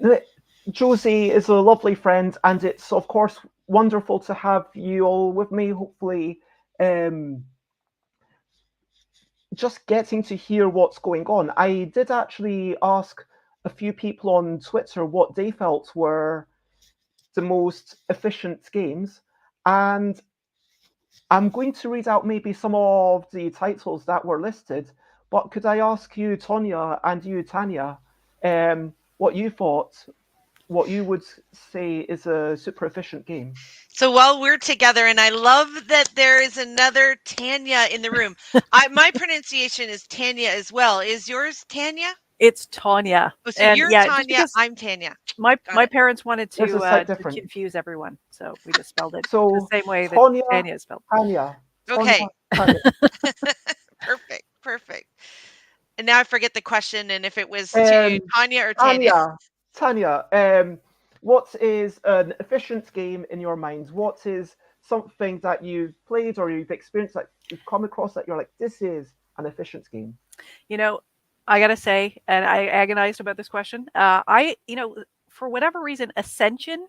Bye. Josie is a lovely friend, and it's of course wonderful to have you all with me. Hopefully, just getting to hear what's going on. I did actually ask a few people on Twitter what they felt were the most efficient games, and I'm going to read out maybe some of the titles that were listed, but could I ask you, Tonya, and you, Tanya, what you thought what you would say is a super efficient game? So while we're together, and I love that there is another Tanya in the room. My pronunciation is Tanya as well. Is yours Tanya? It's Tanya. Oh, so And you're yeah, just Tanya, because I'm Tanya. my Got it. parents wanted There's a to slight difference. confuse everyone, so we just spelled it the So same way that Tanya, Tanya is spelled. Tanya, Okay. Tanya. Perfect. And now I forget the question, and if it was to Tanya or Tanya. Tanya, what is an efficient game in your mind? What is something that you've played or you've experienced that you've come across that you're like, this is an efficient game? You know, I gotta say, and I agonized about this question. For whatever reason, Ascension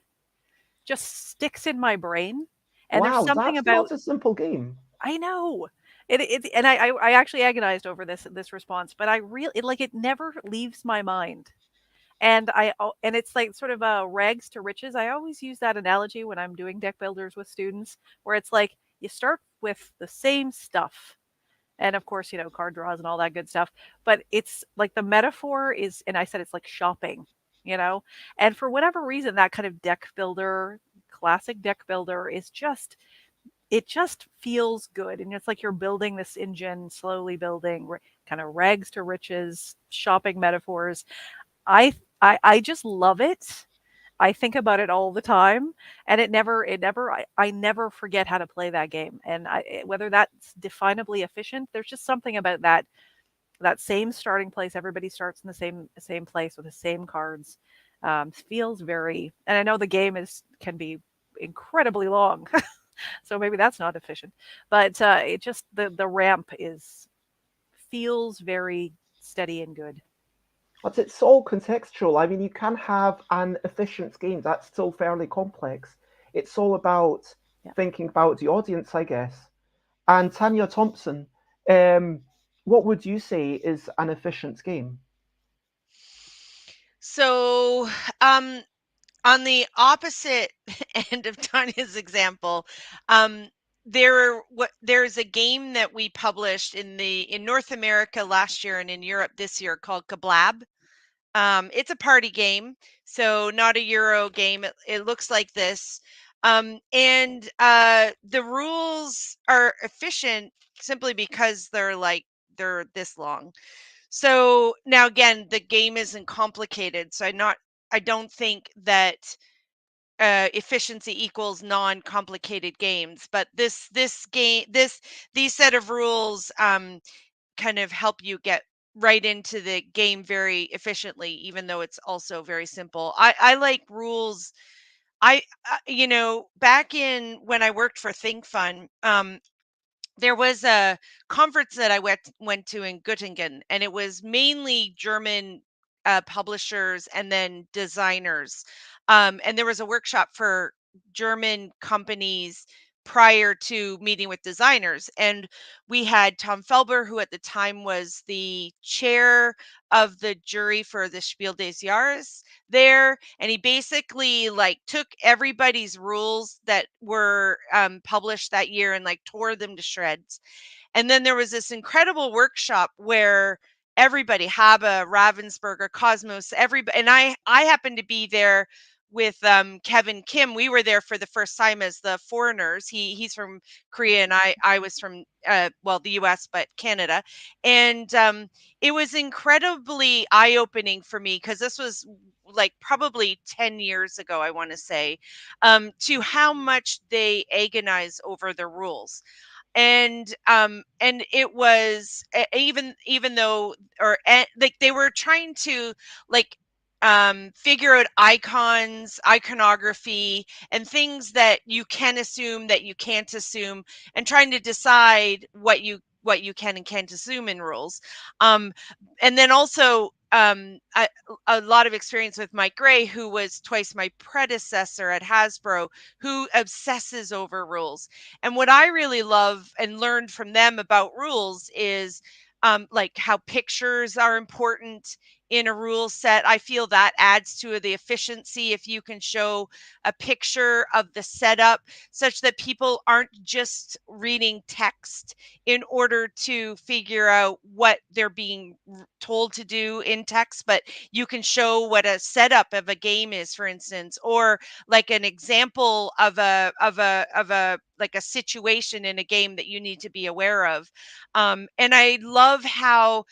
just sticks in my brain, and Wow, there's something that's about not a simple game. I know. And I actually agonized over this response, but I really it never leaves my mind. And and it's like sort of rags to riches. I always use that analogy when I'm doing deck builders with students, where it's like you start with the same stuff. And of course, card draws and all that good stuff. But it's like the metaphor is, and I said it's like shopping, and for whatever reason, that kind of deck builder, classic deck builder is it just feels good. And it's like you're building this engine, slowly building, kind of rags to riches, shopping metaphors. I just love it. I think about it all the time, and I never forget how to play that game. And whether that's definably efficient, there's just something about that same starting place. Everybody starts in the same place with the same cards. Feels very, and I know the game can be incredibly long. So maybe that's not efficient, but it just the ramp feels very steady and good. But it's all contextual. I mean, you can have an efficient game that's still fairly complex. It's all about thinking about the audience, I guess. And Tanya Thompson, what would you say is an efficient game? So, on the opposite end of Tanya's example, there's a game that we published in North America last year and in Europe this year called Kablab. It's a party game, so not a Euro game. It looks like this. And the rules are efficient simply because they're this long. So now again, the game isn't complicated. So I don't think that efficiency equals non-complicated games, but these set of rules kind of help you get right into the game very efficiently, even though it's also very simple. I like rules. Back in when I worked for Think Fun, there was a conference that I went to in Göttingen, and it was mainly German publishers and then designers. And there was a workshop for German companies prior to meeting with designers. And we had Tom Felber, who at the time was the chair of the jury for the Spiel des Jahres there, and he basically took everybody's rules that were published that year and tore them to shreds. And then there was this incredible workshop where everybody, Haba, Ravensburger, Cosmos, everybody, and I happened to be there with Kevin Kim. We were there for the first time as the foreigners. He's from Korea, and I was from the US, but Canada. And it was incredibly eye-opening for me because this was probably 10 years ago, I want to say, to how much they agonize over the rules. And it was even though they were trying to figure out iconography and things that you can assume that you can't assume, and trying to decide what you can and can't assume in rules. And then also a lot of experience with Mike Gray, who was twice my predecessor at Hasbro, who obsesses over rules. And what I really love and learned from them about rules is how pictures are important in a rule set. I feel that adds to the efficiency if you can show a picture of the setup such that people aren't just reading text in order to figure out what they're being told to do in text, but you can show what a setup of a game is, for instance, or like an example of a like a situation in a game that you need to be aware of. And I love how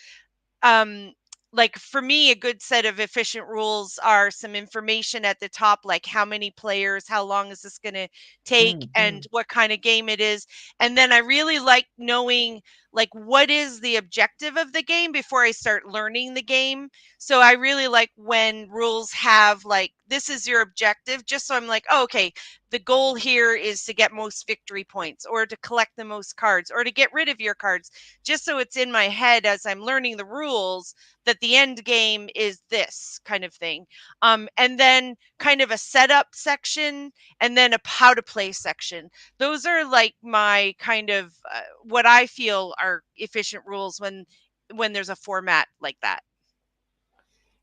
like for me, a good set of efficient rules are some information at the top, like how many players, how long is this going to take, and what kind of game it is. And then I really like knowing like what is the objective of the game before I start learning the game. So I really like when rules have like, this is your objective, just so I'm like, oh, okay, the goal here is to get most victory points or to collect the most cards or to get rid of your cards, just so it's in my head as I'm learning the rules that the end game is this kind of thing. And then kind of a setup section and then a how to play section. Those are like my kind of what I feel are efficient rules when there's a format like that.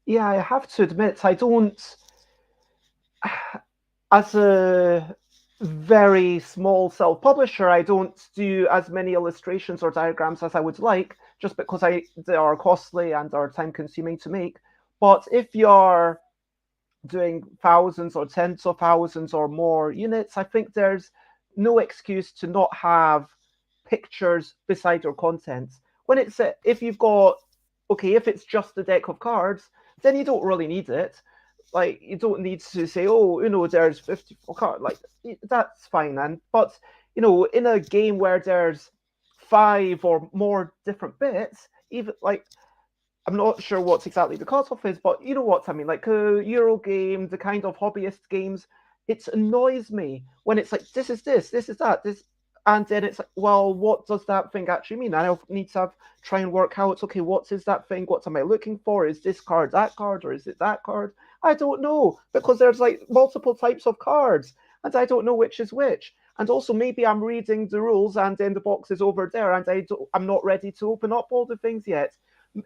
Yeah, I have to admit, I don't, as a very small self-publisher, I don't do as many illustrations or diagrams as I would like, just because they are costly and are time-consuming to make. But if you're doing thousands or tens of thousands or more units, I think there's no excuse to not have pictures beside your content. When it's if you've got, okay, if it's just a deck of cards, then you don't really need it. Like, you don't need to say, oh, there's 54 cards. Like, that's fine. But in a game where there's 5 or more different bits, even like, I'm not sure what exactly the cutoff is, but you know what I mean. Like a Euro game, the kind of hobbyist games, it annoys me when it's like, this is that, and then it's like, well, what does that thing actually mean? I need to try and work out, okay, what is that thing? What am I looking for? Is this card that card, or is it that card? I don't know, because there's like multiple types of cards, and I don't know which is which. And also, maybe I'm reading the rules, and then the box is over there, and I'm not ready to open up all the things yet.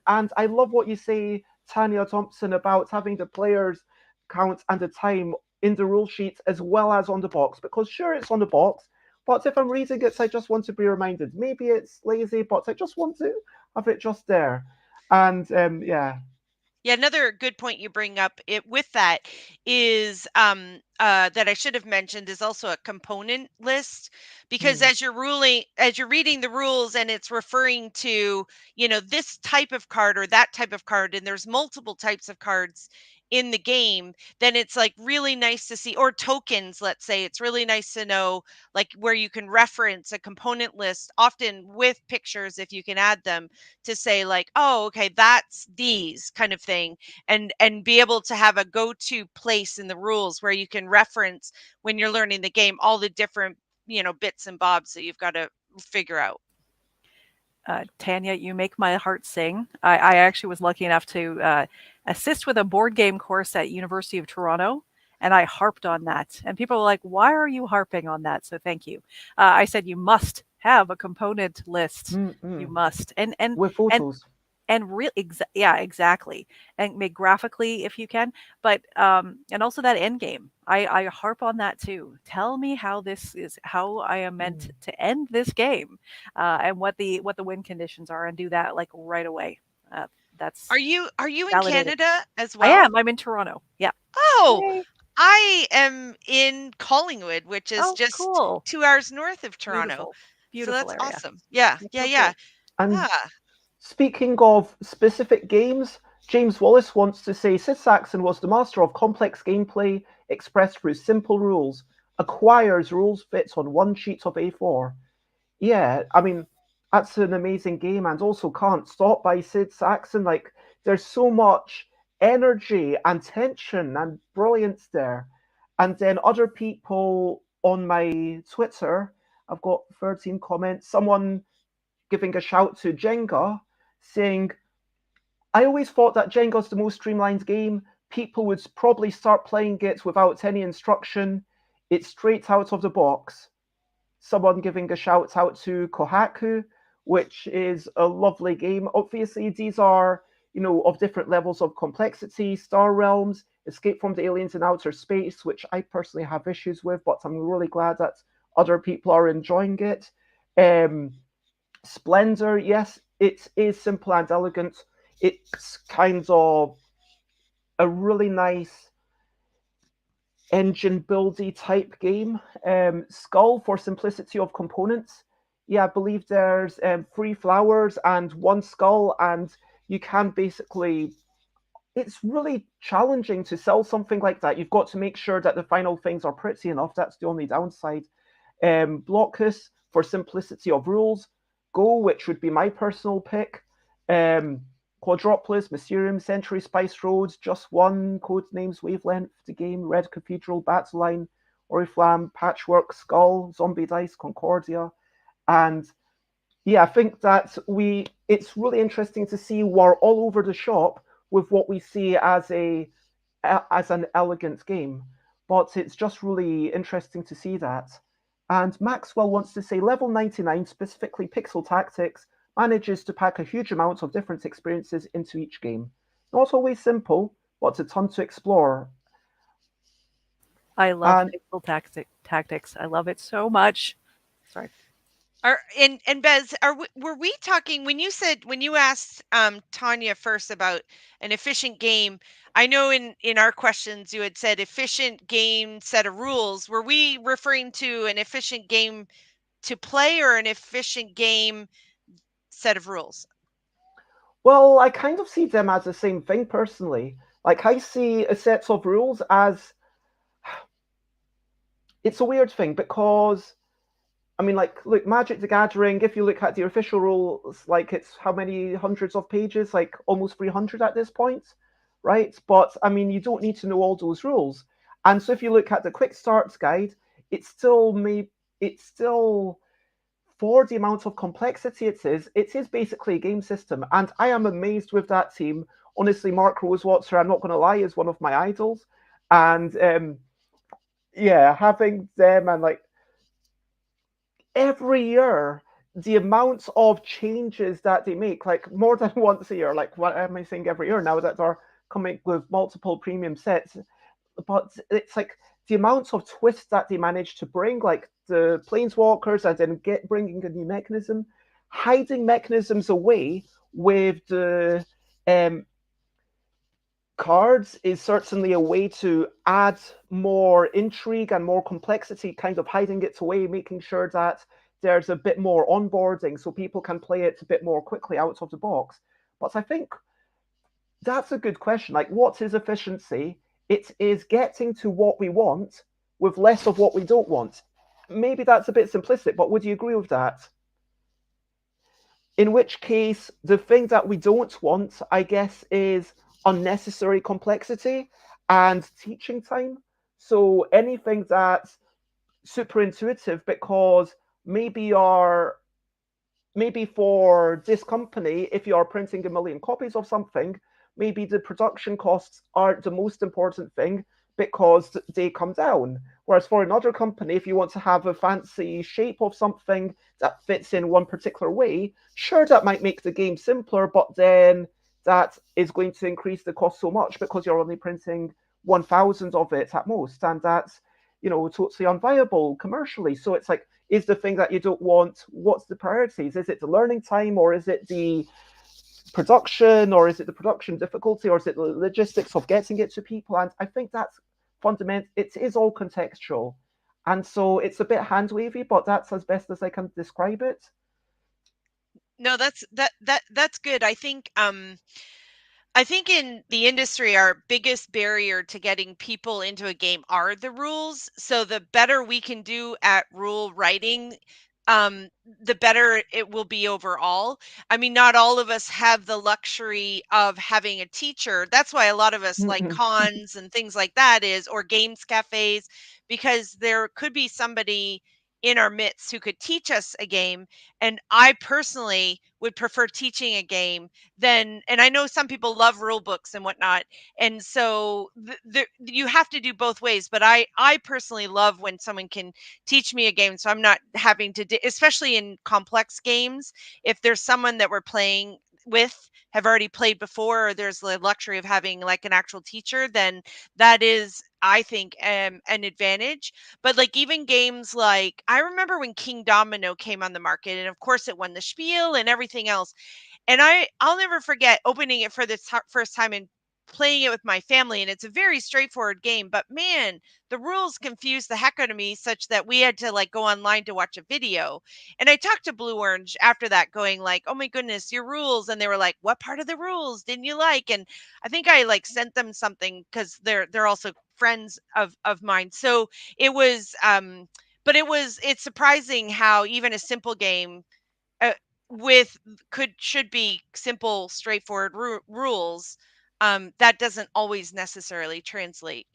And I love what you say, Tanya Thompson, about having the players count and the time in the rule sheet as well as on the box, because sure, it's on the box, but if I'm reading it, I just want to be reminded. Maybe it's lazy, but I just want to have it just there. And yeah. Yeah, another good point you bring up with that is that I should have mentioned is also a component list, because as you're reading the rules and it's referring to, this type of card or that type of card, and there's multiple types of cards in the game, then it's like really nice to see, or tokens, let's say, it's really nice to know like where you can reference a component list, often with pictures if you can add them, to say like, oh, okay, that's these kind of thing, and be able to have a go-to place in the rules where you can reference when you're learning the game all the different bits and bobs that you've got to figure out. Tanya, you make my heart sing. I actually was lucky enough to assist with a board game course at University of Toronto, and I harped on that. And people were like, why are you harping on that? So thank you. I said, you must have a component list. You must. And with photos. And really, yeah, exactly. And make graphically if you can, but and also that end game. I harp on that too. Tell me how I am meant to end this game, and what the win conditions are, and do that like right away. That's. Are you in validated. Canada as well? I am. I'm in Toronto. Yeah. Oh, Yay. I am in Collingwood, which is just cool. 2 hours north of Toronto. Beautiful so that's area. awesome. Yeah. And speaking of specific games, James Wallace wants to say Sid Saxon was the master of complex gameplay expressed through simple rules, acquires rules fits on one sheet of A4. Yeah, I mean, that's an amazing game, and also Can't Stop by Sid Saxon. Like, there's so much energy and tension and brilliance there. And then other people on my Twitter, I've got 13 comments, someone giving a shout to Jenga, saying, I always thought that Jenga's the most streamlined game. People would probably start playing it without any instruction. It's straight out of the box. Someone giving a shout out to Kohaku, which is a lovely game. Obviously, these are of different levels of complexity, Star Realms, Escape from the Aliens in Outer Space, which I personally have issues with, but I'm really glad that other people are enjoying it. Splendor, yes, it is simple and elegant. It's kind of a really nice engine buildy type game. Skull, for simplicity of components. Yeah, I believe there's 3 flowers and 1 skull, and you can basically. It's really challenging to sell something like that. You've got to make sure that the final things are pretty enough. That's the only downside. Blockus, for simplicity of rules. Go, which would be my personal pick. Quadropolis, Mysterium, Century, Spice Road, Just One, Codenames, Wavelength, The Game, Red Cathedral, Battleline, Oriflamme, Patchwork, Skull, Zombie Dice, Concordia. And yeah, I think that it's really interesting to see we're all over the shop with what we see as an elegant game. But it's just really interesting to see that. And Maxwell wants to say level 99, specifically Pixel Tactics, manages to pack a huge amount of different experiences into each game. Not always simple, but a ton to explore. I love Pixel Tactics. I love it so much. Sorry. And Bez, were we talking when you asked Tanya first about an efficient game? I know in our questions you had said efficient game set of rules. Were we referring to an efficient game to play or an efficient game set of rules? Well, I kind of see them as the same thing personally. Like I see a set of rules as it's a weird thing because I mean, like, look, Magic the Gathering, if you look at the official rules, like, it's how many hundreds of pages? Like, almost 300 at this point, right? But, I mean, you don't need to know all those rules. And so if you look at the Quick Starts Guide, it's still, for the amount of complexity it is basically a game system. And I am amazed with that team. Honestly, Mark Rosewater, I'm not going to lie, is one of my idols. And, yeah, having them and, like, every year, the amount of changes that they make, like more than once a year, like what am I saying every year now that they're coming with multiple premium sets, but it's like the amount of twists that they manage to bring, like the Planeswalkers, and then bringing a new mechanism, hiding mechanisms away with the cards is certainly a way to add more intrigue and more complexity, kind of hiding it away, making sure that there's a bit more onboarding so people can play it a bit more quickly out of the box. But I think that's a good question. Like, what is efficiency? It is getting to what we want with less of what we don't want. Maybe that's a bit simplistic, but would you agree with that? In which case, the thing that we don't want, I guess, is unnecessary complexity and teaching time. So anything that's super intuitive, because maybe for this company, if you are printing 1 million copies of something, maybe the production costs aren't the most important thing because they come down. Whereas for another company, if you want to have a fancy shape of something that fits in one particular way, sure, that might make the game simpler, but then that is going to increase the cost so much because you're only printing 1,000 of it at most, and that's totally unviable commercially. So it's like, is the thing that you don't want, what's the priorities? Is it the learning time, or is it the production, or is it the production difficulty, or is it the logistics of getting it to people? And I think that's fundamental. It is all contextual, and so it's a bit hand wavy, but that's as best as I can describe it. No, that's good. I think in the industry, our biggest barrier to getting people into a game are the rules. So the better we can do at rule writing, the better it will be overall. I mean, not all of us have the luxury of having a teacher. That's why a lot of us like cons and things like that or games cafes, because there could be somebody in our midst who could teach us a game. And I personally would prefer teaching a game and I know some people love rule books and whatnot. And so you have to do both ways. But I personally love when someone can teach me a game, so I'm not having to, especially in complex games, if there's someone that we're playing with have already played before, or there's the luxury of having like an actual teacher, then that is, I think, an advantage. But like even games like, I remember when King Domino came on the market, and of course it won the Spiel and everything else. And I'll never forget opening it for the first time and playing it with my family. And it's a very straightforward game, but man, the rules confused the heck out of me such that we had to like go online to watch a video. And I talked to Blue Orange after that, going like, "Oh my goodness, your rules!" And they were like, "What part of the rules didn't you like?" And I think I like sent them something because they're also friends of mine. So it was, but it's surprising how even a simple game uh, with should be simple, straightforward rules. That doesn't always necessarily translate.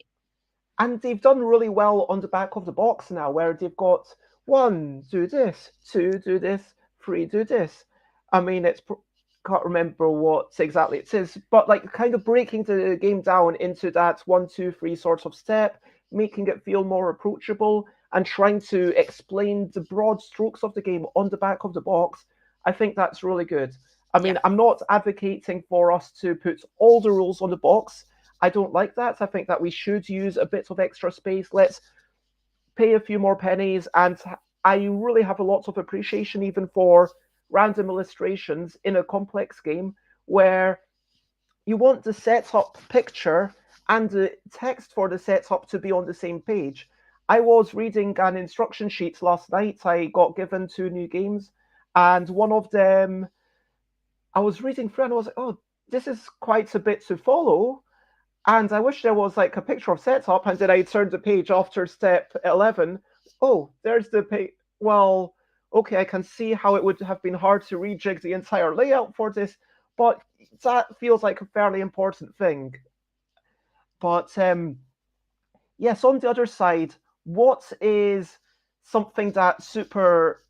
And they've done really well on the back of the box now, where they've got 1, do this, 2, do this, 3, do this. I mean, can't remember what exactly it is, but like kind of breaking the game down into that 1, 2, 3 sort of step, making it feel more approachable, and trying to explain the broad strokes of the game on the back of the box. I think that's really good. I mean, I'm not advocating for us to put all the rules on the box. I don't like that. I think that we should use a bit of extra space. Let's pay a few more pennies. And I really have a lot of appreciation even for random illustrations in a complex game where you want the setup picture and the text for the setup to be on the same page. I was reading an instruction sheet last night. I got given 2 new games, and one of them I was reading through and I was like, oh, this is quite a bit to follow. And I wish there was like a picture of setup, and then I turned the page after step 11. Oh, there's the page. Well, okay, I can see how it would have been hard to rejig the entire layout for this, but that feels like a fairly important thing. But yes, on the other side, what is something that's super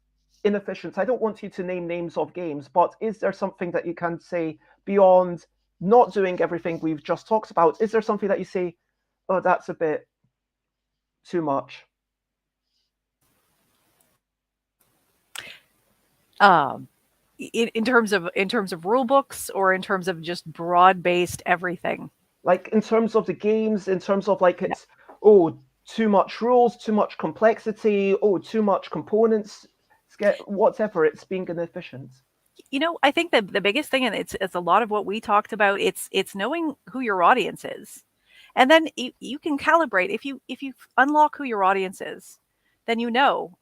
inefficient? I don't want you to name names of games, but is there something that you can say beyond not doing everything we've just talked about? Is there something that you say, oh, that's a bit too much? In terms of rule books, or in terms of just broad-based everything? Like in terms of the games, in terms of like it's, oh, too much rules, too much complexity, oh, too much components, whatever, it's being inefficient. I think that the biggest thing, and it's a lot of what we talked about, it's knowing who your audience is. And then you can calibrate. If you unlock who your audience is, then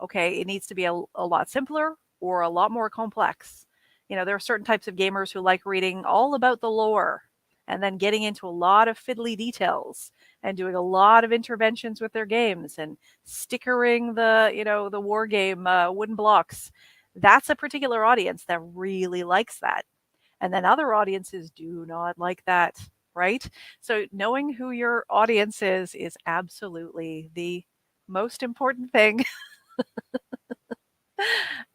okay, it needs to be a lot simpler or a lot more complex. There are certain types of gamers who like reading all about the lore and then getting into a lot of fiddly details and doing a lot of interventions with their games and stickering the war game wooden blocks. That's a particular audience that really likes that. And then other audiences do not like that, right? So knowing who your audience is absolutely the most important thing.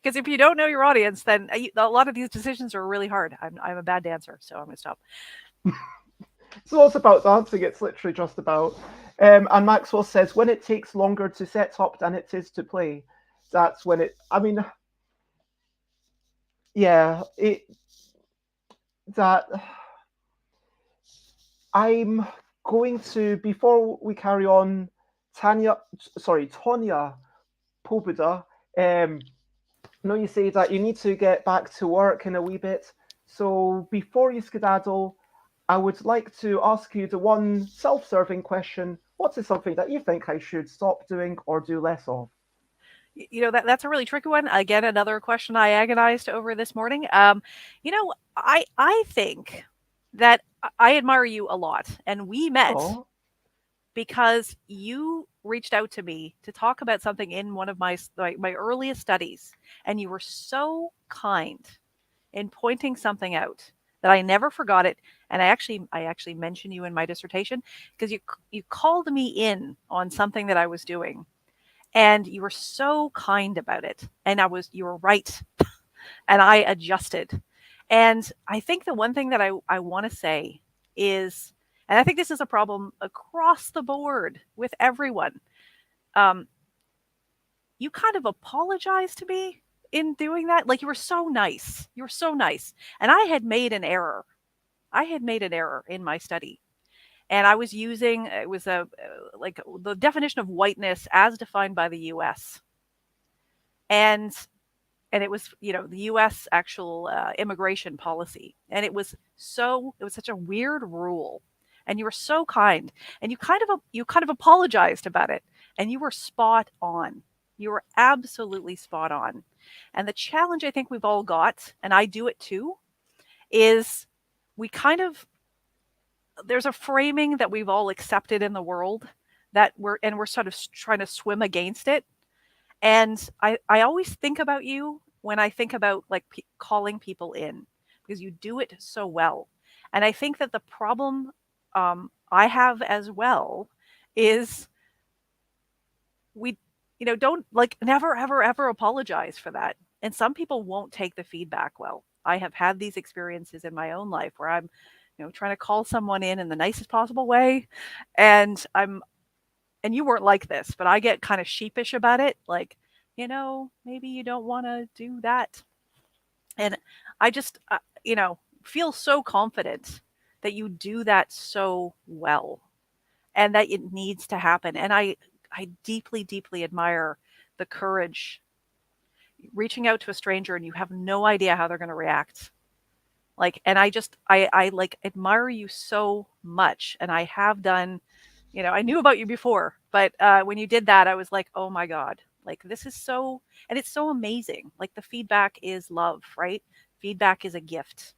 Because if you don't know your audience, then a lot of these decisions are really hard. I'm a bad dancer, so I'm going to stop. So it's about dancing, it's literally just about. And Maxwell says, when it takes longer to set up than it is to play, that's when I mean, yeah, I'm going to, before we carry on, Tonya Pobuda, I know you say that you need to get back to work in a wee bit. So before you skedaddle, I would like to ask you the one self-serving question. What is something that you think I should stop doing or do less of? That's a really tricky one. Again, another question I agonized over this morning. I think that I admire you a lot, and we met because you reached out to me to talk about something in one of my earliest studies, and you were so kind in pointing something out that I never forgot it. And I actually mentioned you in my dissertation because you called me in on something that I was doing. And you were so kind about it. And you were right. And I adjusted. And I think the one thing that I want to say is, and I think this is a problem across the board with everyone, you kind of apologized to me in doing that. Like, you were so nice. You were so nice. And I had made an error. I had made an error in my study. And I was using, it was like the definition of whiteness as defined by the US. And it was, the US actual immigration policy. And it was such a weird rule. And you were so kind, and you kind of apologized about it, and you were spot on. You were absolutely spot on. And the challenge I think we've all got, and I do it too, is there's a framing that we've all accepted in the world that we're sort of trying to swim against it. And I always think about you when I think about like calling people in, because you do it so well. And I think that the problem I have as well is we, don't like never, ever, ever apologize for that. And some people won't take the feedback well. I have had these experiences in my own life where I'm, trying to call someone in the nicest possible way. And you weren't like this, but I get kind of sheepish about it. Like, maybe you don't want to do that. And I just, feel so confident that you do that so well and that it needs to happen. And I deeply, deeply admire the courage reaching out to a stranger and you have no idea how they're going to react. Like, and I like admire you so much. And I have done, I knew about you before, but when you did that, I was like, oh my God, like this is so, and it's so amazing. Like the feedback is love, right? Feedback is a gift.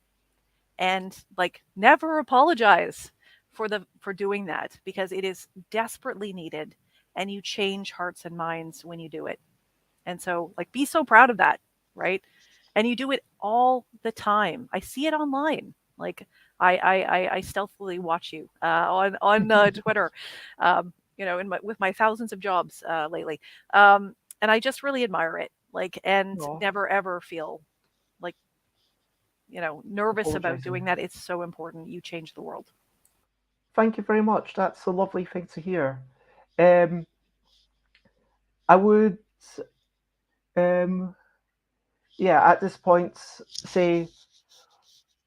And like, never apologize for doing that, because it is desperately needed, and you change hearts and minds when you do it. And so like, be so proud of that, right? And you do it all the time. I see it online. Like I stealthily watch you on Twitter, with my thousands of jobs lately, and I just really admire it. Like, and Aw. never ever feel like nervous about doing Apologizing. that. It's so important. You change the world. Thank you very much. That's a lovely thing to hear. I would, at this point, say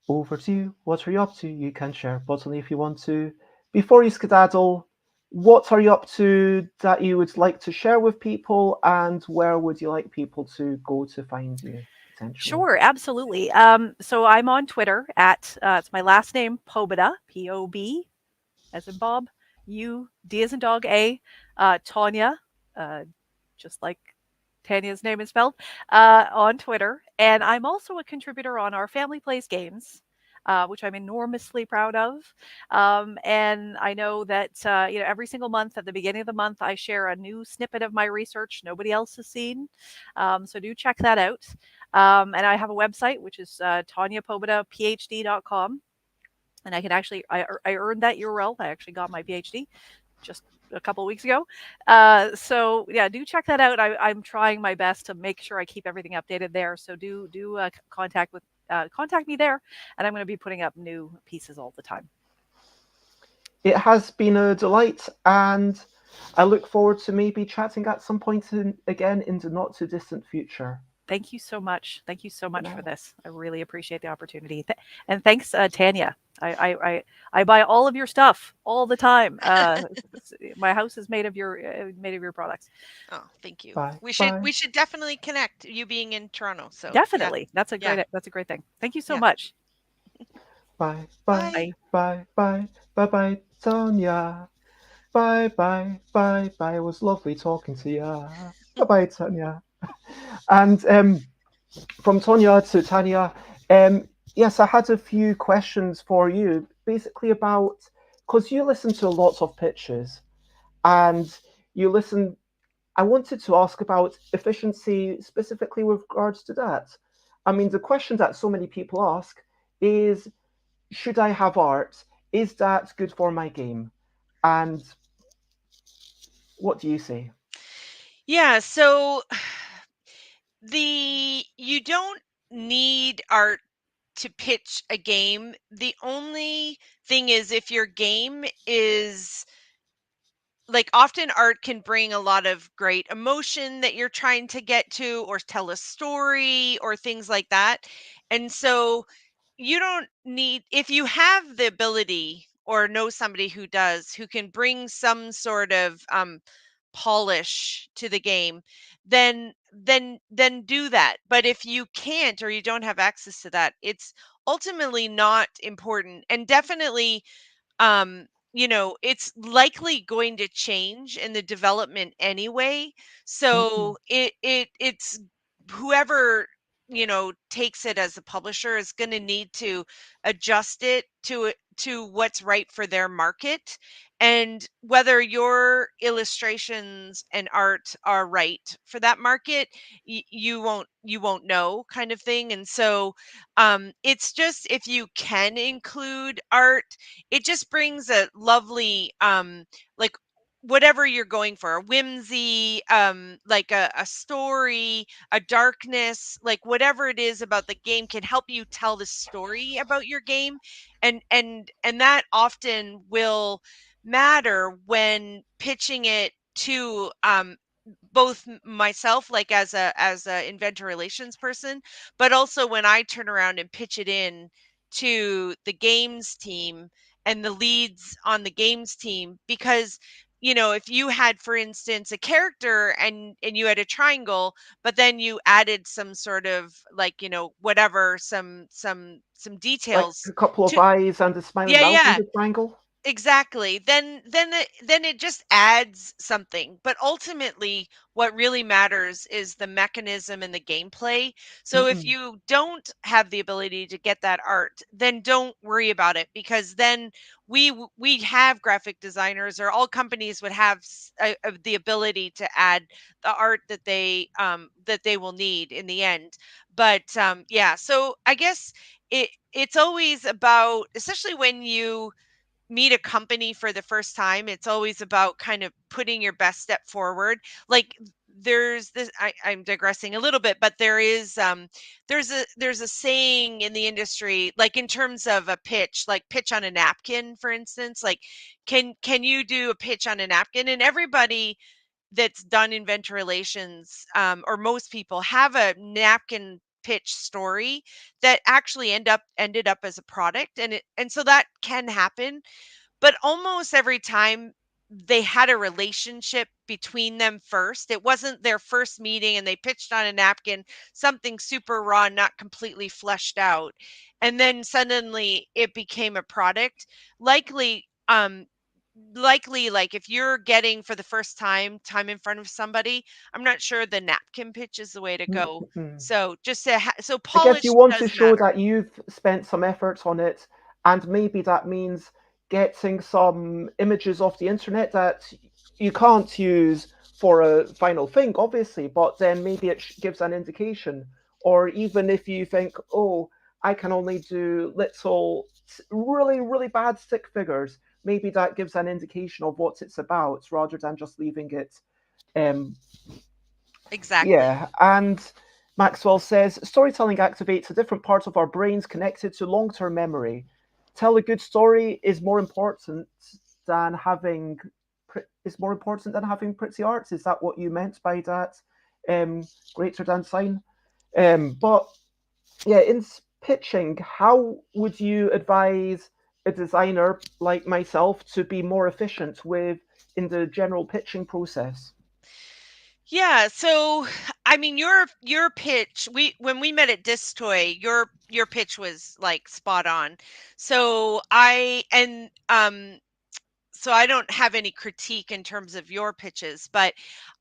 over to you. What are you up to? You can share buttonly if you want to. Before you skedaddle, what are you up to that you would like to share with people, and where would you like people to go to find you, potentially? Sure, absolutely. So I'm on Twitter at, it's my last name, Pobeda, P-O-B, as in Bob, U, D as in dog, A, Tanya, just like Tanya's name is spelled, on Twitter. And I'm also a contributor on Our Family Plays Games, which I'm enormously proud of. And I know that, every single month at the beginning of the month, I share a new snippet of my research nobody else has seen. So do check that out. And I have a website, which is TanyaPobeda.phd.com. And I can actually, I earned that URL. I actually got my PhD just a couple of weeks ago. So yeah, do check that out. I'm trying my best to make sure I keep everything updated there. So do contact me there, and I'm going to be putting up new pieces all the time. It has been a delight, and I look forward to maybe chatting at some point again in the not too distant future. Thank you so much. Thank you so much for this. I really appreciate the opportunity. And thanks, Tanya. I buy all of your stuff all the time. My house is made of your products. Oh, thank you. Bye. We should definitely connect. You being in Toronto, so definitely, yeah. that's a great thing. Thank you so much. Bye bye bye bye bye bye Tanya. Bye bye bye bye. It was lovely talking to you. Bye bye Tanya. And from Tonya to Tanya, yes, I had a few questions for you, basically about, because you listen to lots of pitches, and I wanted to ask about efficiency specifically with regards to that. I mean, the question that so many people ask is, should I have art? Is that good for my game? And what do you say? Yeah, so you don't need art to pitch a game. The only thing is, if your game is like often art can bring a lot of great emotion that you're trying to get to or tell a story or things like that. And so you don't need, if you have the ability or know somebody who does, who can bring some sort of polish to the game, then do that. But if you can't or you don't have access to that, it's ultimately not important. And definitely um it's likely going to change in the development anyway. So it's whoever takes it as a publisher is going to need to adjust it to what's right for their market, and whether your illustrations and art are right for that market, you won't know, kind of thing. And so it's just, if you can include art, it just brings a lovely like whatever you're going for, a whimsy, like a story, a darkness, like whatever it is about the game can help you tell the story about your game. And that often will matter when pitching it to both myself, like as a inventor relations person, but also when I turn around and pitch it in to the games team and the leads on the games team. Because if you had, for instance, a character and you had a triangle, but then you added some sort of, like, whatever, some Like details a couple of to, eyes and a smiling yeah, mouth in yeah, the triangle. exactly, then it just adds something. But ultimately what really matters is the mechanism and the gameplay. So if you don't have the ability to get that art, then don't worry about it, because then we have graphic designers, or all companies would have the ability to add the art that they will need in the end. But yeah, so I guess it's always about, especially when you meet a company for the first time, it's always about kind of putting your best step forward. Like, there's this, I'm digressing a little bit, but there's a saying in the industry, like in terms of a pitch, like pitch on a napkin, for instance. Like, can you do a pitch on a napkin? And everybody that's done inventor relations, or most people, have a napkin pitch story that actually ended up as a product. And so that can happen. But almost every time, they had a relationship between them first. It wasn't their first meeting and they pitched on a napkin something super raw, not completely fleshed out, and then suddenly it became a product. Likely, like, if you're getting for the first time in front of somebody, I'm not sure the napkin pitch is the way to go. So just so I guess you polish want to does show matter. that you've spent some efforts on it, and maybe that means getting some images off the internet that you can't use for a final thing, obviously, but then maybe it gives an indication. Or even if you think, oh, I can only do little, really, really bad stick figures, maybe that gives an indication of what it's about rather than just leaving it. Exactly. Yeah, and Maxwell says storytelling activates a different part of our brains connected to long-term memory. Tell a good story is more important than having pretty art. Is that what you meant by that? Greater than sign. But yeah, in pitching, how would you advise a designer like myself to be more efficient in the general pitching process? Yeah, so I mean, your pitch, when we met at Disc Toy, your pitch was like spot on. So I don't have any critique in terms of your pitches, but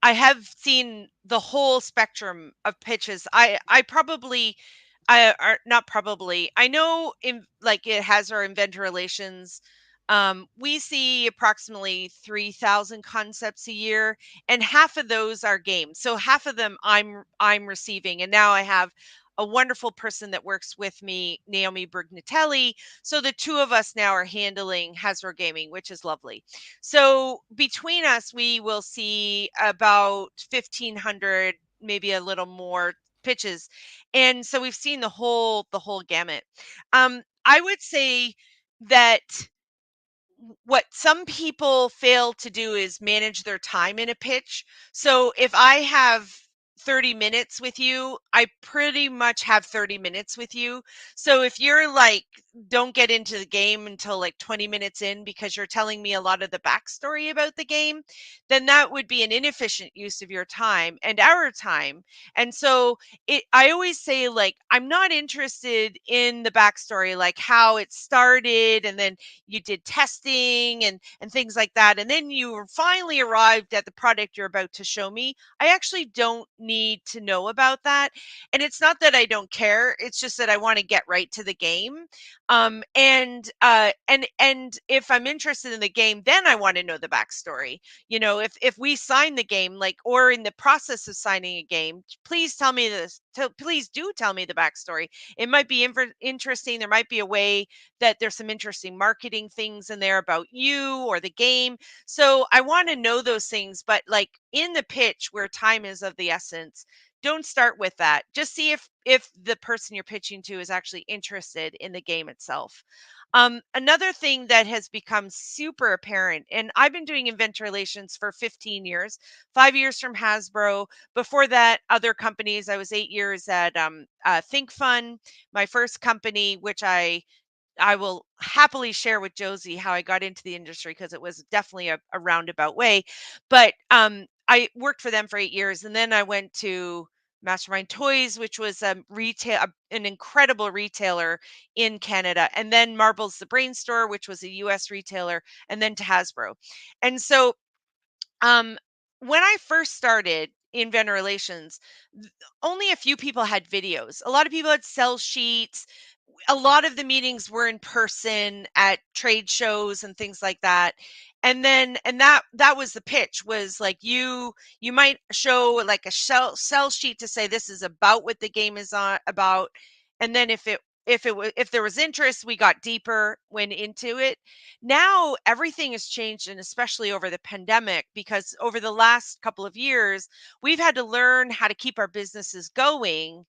I have seen the whole spectrum of pitches. I probably, I are not probably, I know, in like, it has our inventor relations. We see approximately 3,000 concepts a year, and half of those are games. So half of them I'm receiving, and now I have a wonderful person that works with me, Naomi Brignatelli. So the two of us now are handling Hasbro Gaming, which is lovely. So between us, we will see about 1,500, maybe a little more pitches, and so we've seen the whole gamut. I would say that what some people fail to do is manage their time in a pitch. So if I have 30 minutes with you, I pretty much have 30 minutes with you. So if you're like, don't get into the game until like 20 minutes in because you're telling me a lot of the backstory about the game, then that would be an inefficient use of your time and our time. And so I always say, like, I'm not interested in the backstory, like how it started and then you did testing and things like that, and then you finally arrived at the product you're about to show me. I actually don't need to know about that. And it's not that I don't care, it's just that I want to get right to the game. And if I'm interested in the game, then I want to know the backstory. You know, if we sign the game, like, or in the process of signing a game, please tell me this. Please do tell me the backstory. It might be interesting. There might be a way that there's some interesting marketing things in there about you or the game. So I want to know those things, but like in the pitch where time is of the essence, don't start with that. Just see if the person you're pitching to is actually interested in the game itself. Another thing that has become super apparent, and I've been doing event relations for 15 years, 5 years from Hasbro. Before that, other companies. I was 8 years at Think Fun, my first company, which I will happily share with Josie how I got into the industry because it was definitely a roundabout way. But I worked for them for 8 years, and then I went to Mastermind Toys, which was an incredible retailer in Canada, and then Marbles the Brain Store, which was a US retailer, and then to Hasbro. And so when I first started in vendor relations, only a few people had videos. A lot of people had sell sheets. A lot of the meetings were in person at trade shows and things like that. And that was the pitch, was like you might show like a sell sheet to say this is about what the game is about. And then if there was interest, we got deeper, went into it. Now everything has changed, and especially over the pandemic, because over the last couple of years, we've had to learn how to keep our businesses going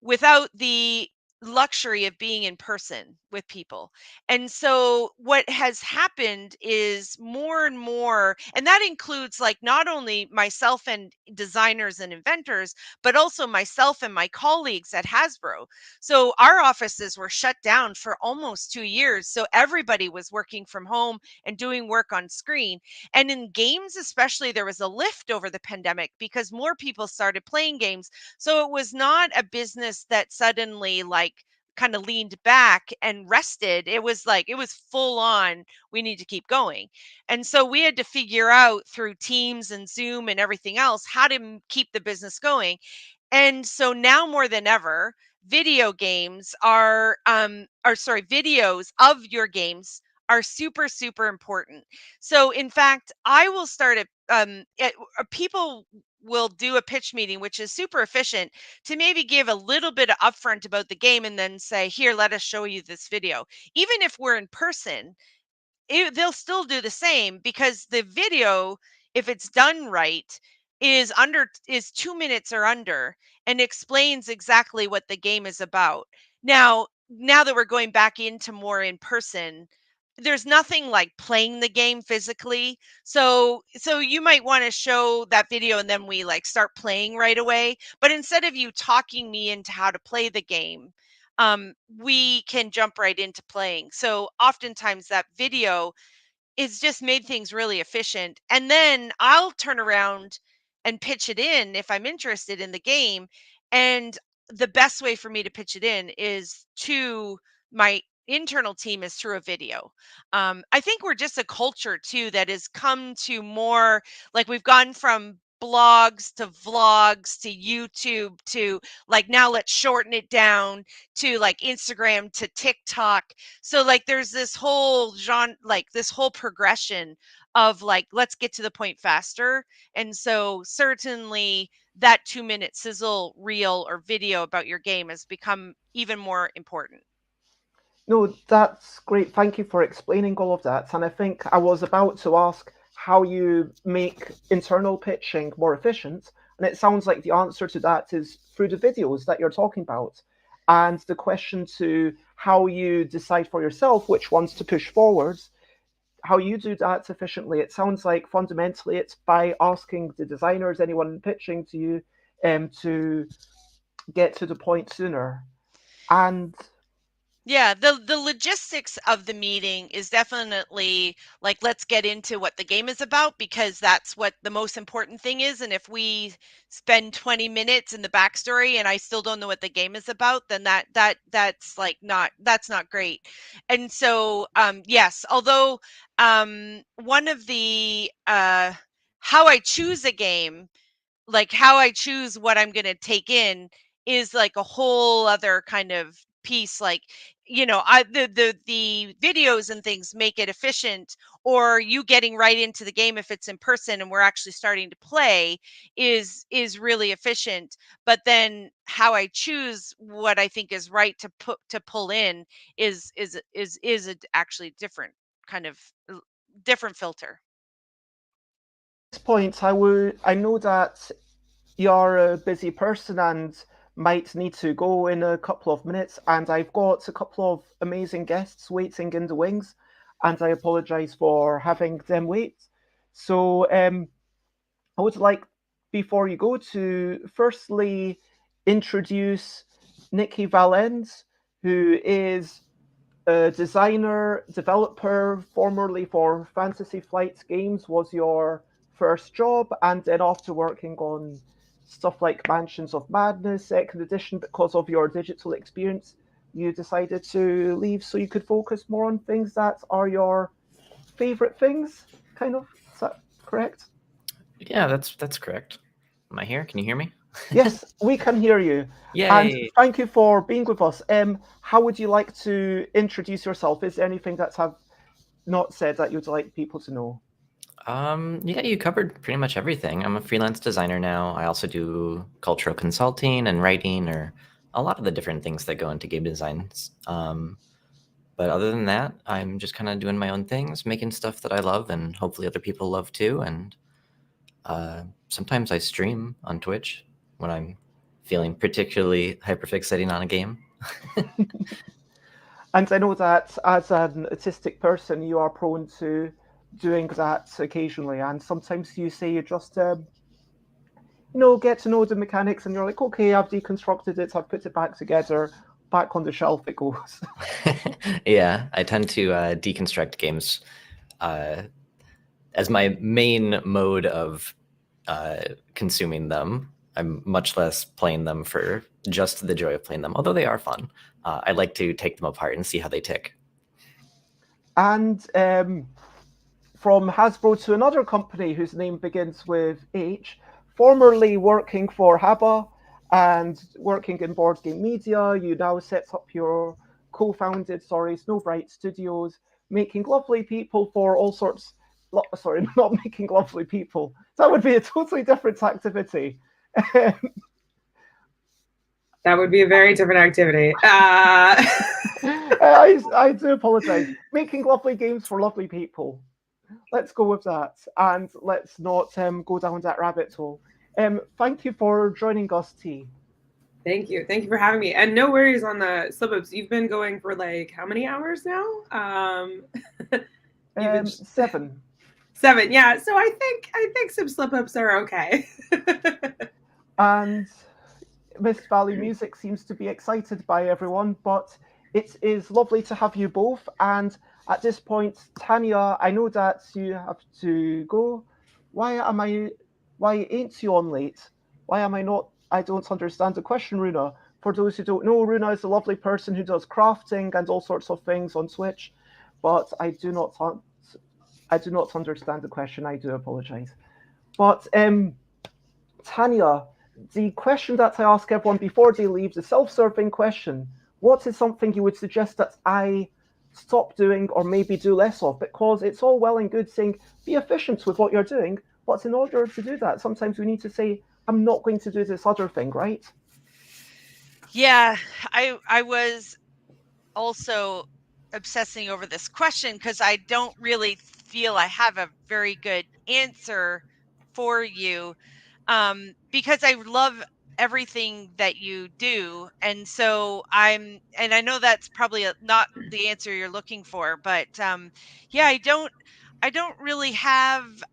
without the luxury of being in person with people. And so what has happened is more and more, and that includes like not only myself and designers and inventors, but also myself and my colleagues at Hasbro. So our offices were shut down for almost 2 years. So everybody was working from home and doing work on screen. And in games, especially, there was a lift over the pandemic because more people started playing games. So it was not a business that suddenly like kind of leaned back and rested. It was full on, we need to keep going. And so we had to figure out through Teams and Zoom and everything else how to keep the business going. And so now more than ever, videos of your games are super, super important. So in fact, I will start people will do a pitch meeting, which is super efficient, to maybe give a little bit of upfront about the game and then say, here, let us show you this video. Even if we're in person, they'll still do the same, because the video, if it's done right, is 2 minutes or under and explains exactly what the game is about. Now that we're going back into more in person, there's nothing like playing the game physically. So you might want to show that video and then we like start playing right away. But instead of you talking me into how to play the game, we can jump right into playing. So oftentimes that video is just made things really efficient. And then I'll turn around and pitch it in if I'm interested in the game. And the best way for me to pitch it in is to my internal team, is through a video. I think we're just a culture too that has come to more, like, we've gone from blogs to vlogs to YouTube to like, now let's shorten it down to like Instagram to TikTok. So like there's this whole genre, like this whole progression of like, let's get to the point faster. And so certainly that 2-minute sizzle reel or video about your game has become even more important. No, that's great. Thank you for explaining all of that. And I think I was about to ask how you make internal pitching more efficient. And it sounds like the answer to that is through the videos that you're talking about. And the question to how you decide for yourself which ones to push forwards, how you do that efficiently. It sounds like fundamentally it's by asking the designers, anyone pitching to you, to get to the point sooner. And yeah, the logistics of the meeting is definitely like, let's get into what the game is about, because that's what the most important thing is. And if we spend 20 minutes in the backstory and I still don't know what the game is about, then that's like that's not great. And so yes, although one of the how I choose a game, like how I choose what I'm going to take in, is like a whole other kind of piece. Like, the videos and things make it efficient, or you getting right into the game if it's in person and we're actually starting to play is really efficient. But then how I choose what I think is right to pull in is actually different kind of different filter. at this point, I know that you're a busy person and might need to go in a couple of minutes, and I've got a couple of amazing guests waiting in the wings, and I apologize for having them wait. So I would like, before you go, to firstly introduce Nikki Valens, who is a designer, developer, formerly for Fantasy Flight Games was your first job, and then after working on stuff like Mansions of Madness, Second Edition, because of your digital experience, you decided to leave so you could focus more on things that are your favorite things, kind of. Is that correct? Yeah, that's correct. Am I here? Can you hear me? Yes, we can hear you. Yay. And thank you for being with us. How would you like to introduce yourself? Is there anything that I've not said that you'd like people to know? Yeah, you covered pretty much everything. I'm a freelance designer now. I also do cultural consulting and writing, or a lot of the different things that go into game designs. But other than that, I'm just kind of doing my own things, making stuff that I love and hopefully other people love too. And sometimes I stream on Twitch when I'm feeling particularly hyperfixating on a game. And I know that as an autistic person, you are prone to doing that occasionally. And sometimes you say you just, get to know the mechanics, and you're like, okay, I've deconstructed it, I've put it back together, back on the shelf it goes. Yeah, I tend to deconstruct games as my main mode of consuming them. I'm much less playing them for just the joy of playing them, although they are fun. I like to take them apart and see how they tick. And from Hasbro to another company whose name begins with H, formerly working for Haba and working in board game media, you now set up your co-founded, Snowbright Studios, making lovely people for all sorts. Sorry, not making lovely people. That would be a totally different activity. That would be a very different activity. I do apologize. Making lovely games for lovely people. Let's go with that, and let's not go down that rabbit hole. Thank you for joining us, T. Thank you for having me, and no worries on the slip-ups. You've been going for like how many hours now? 7. 7, yeah. So I think some slip-ups are okay. And Mist Valley Music seems to be excited by everyone, but it is lovely to have you both. And at this point, Tanya, I know that you have to go. Why ain't you on late? Why am I not? I don't understand the question, Runa. For those who don't know, Runa is a lovely person who does crafting and all sorts of things on Twitch, but I do not understand the question. I do apologize. But Tanya, the question that I ask everyone before they leave, the self-serving question, what is something you would suggest that I stop doing or maybe do less of? Because it's all well and good saying, be efficient with what you're doing, but in order to do that, sometimes we need to say, I'm not going to do this other thing, right? Yeah, I was also obsessing over this question because I don't really feel I have a very good answer for you, because I love everything that you do. And so and I know that's probably not the answer you're looking for, but yeah, I don't really have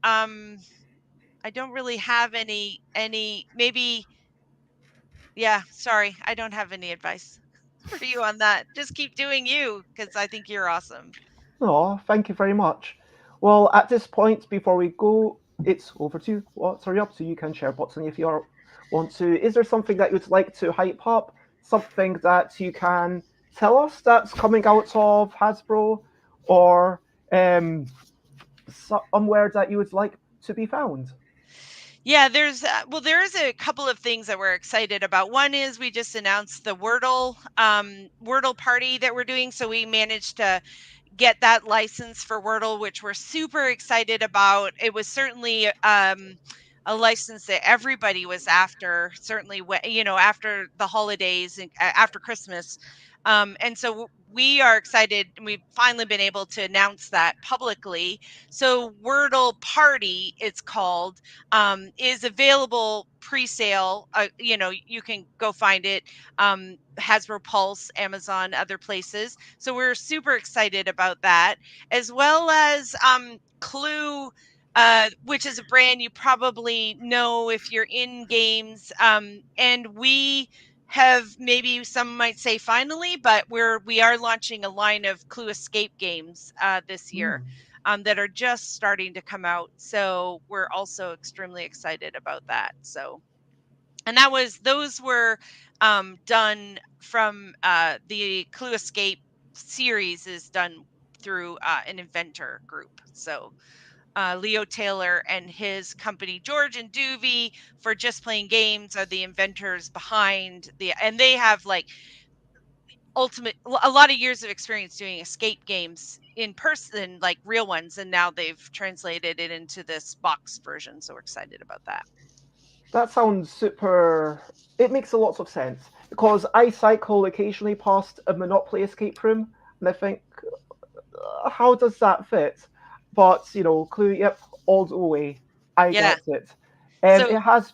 any maybe. Yeah, sorry, I don't have any advice for you on that. Just keep doing you, because I think you're awesome. Oh, thank you very much. Well, at this point, before we go, it's over to you. What are you up to? You can share button if you want to. Is there something that you'd like to hype up? Something that you can tell us that's coming out of Hasbro, or somewhere that you would like to be found? Yeah, there's a couple of things that we're excited about. One is we just announced the Wordle party that we're doing, so we managed to get that license for Wordle, which we're super excited about. It was certainly a license that everybody was after, certainly after the holidays and after Christmas. And so we are excited, and we've finally been able to announce that publicly. So Wordle Party, it's called, is available pre-sale. You can go find it. Hasbro Pulse, Amazon, other places. So we're super excited about that, as well as Clue, which is a brand you probably know if you're in games. And we have, maybe some might say finally, but we are launching a line of Clue Escape games this year. That are just starting to come out. So we're also extremely excited about that. So, and those were done from the Clue Escape series is done through an inventor group. So Leo Taylor and his company, George and Duvey, for Just Playing Games, are the inventors behind and they have like a lot of years of experience doing escape games in person, like real ones, and now they've translated it into this box version, so we're excited about that. That sounds super. It makes a lot of sense, because I cycle occasionally past a Monopoly escape room and I think, how does that fit? But Clue, yep, all the way, I get it. So it has.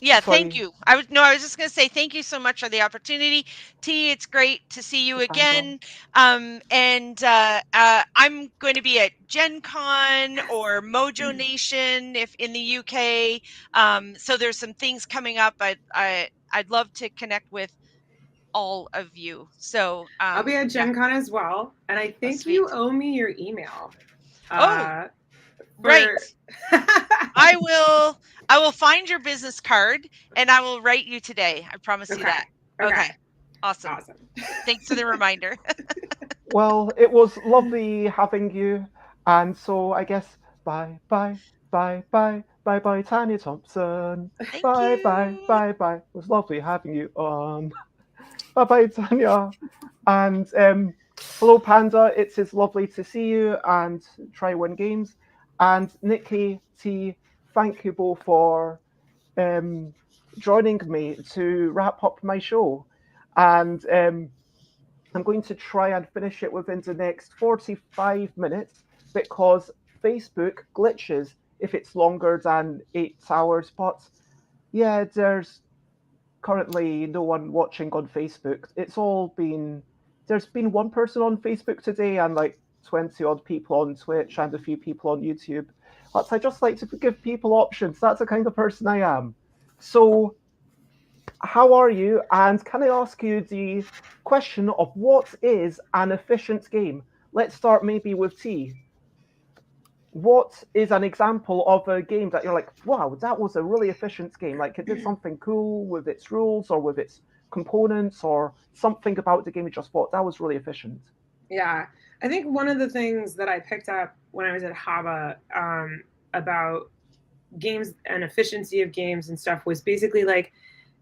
Yeah, Sorry. thank you. I was just going to say thank you so much for the opportunity. T, it's great to see you again. And I'm going to be at Gen Con or Mojo Nation if in the UK. So there's some things coming up. I'd love to connect with all of you. So I'll be at Gen Con as well, and I think you owe me your email. Right. I will find your business card and I will write you today. I promise you that. Okay. Awesome. Thanks for the reminder. Well, it was lovely having you, and so I guess bye, Tanya Thompson. Bye. It was lovely having you on. Bye, Tanya. And hello, Panda. It is lovely to see you, and try win games. And Nikki T, thank you both for joining me to wrap up my show. And I'm going to try and finish it within the next 45 minutes, because Facebook glitches if it's longer than 8 hours. But yeah, there's currently no one watching on Facebook. There's been one person on Facebook today and like 20 odd people on Twitch and a few people on YouTube. But I just like to give people options. That's the kind of person I am. So how are you? And can I ask you the question of what is an efficient game? Let's start maybe with T. What is an example of a game that you're like, wow, that was a really efficient game? Like it did something cool with its rules or with its components, or something about the game you just thought that was really efficient? Yeah, I think one of the things that I picked up when I was at Haba about games and efficiency of games and stuff was basically like,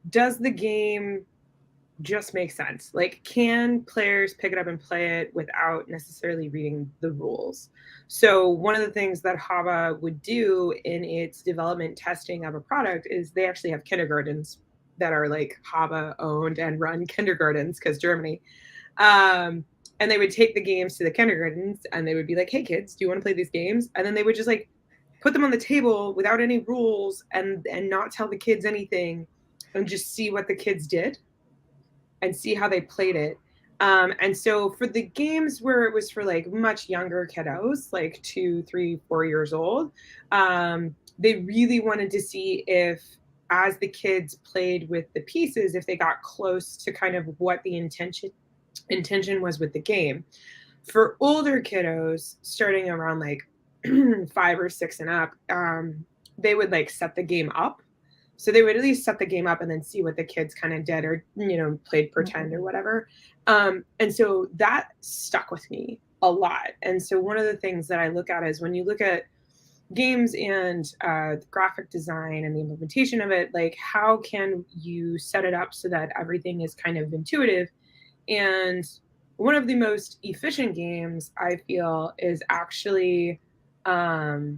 does the game just make sense? Like, can players pick it up and play it without necessarily reading the rules? So one of the things that Haba would do in its development testing of a product is they actually have kindergartens that are like Haba owned and run kindergartens, because Germany. And they would take the games to the kindergartens and they would be like, hey kids, do you want to play these games? And then they would just like put them on the table without any rules and not tell the kids anything. and just see what the kids did and see how they played it. And so for the games where it was for like much younger kiddos, like 2, 3, 4 years old, they really wanted to see if, as the kids played with the pieces, if they got close to kind of what the intention was with the game. For older kiddos, starting around like 5 or 6 and up, they would like set the game up. So they would at least set the game up and then see what the kids kind of did, or, you know, played pretend or whatever. And so that stuck with me a lot. And so one of the things that I look at is when you look at games and graphic design and the implementation of it, like how can you set it up so that everything is kind of intuitive? And one of the most efficient games I feel is actually my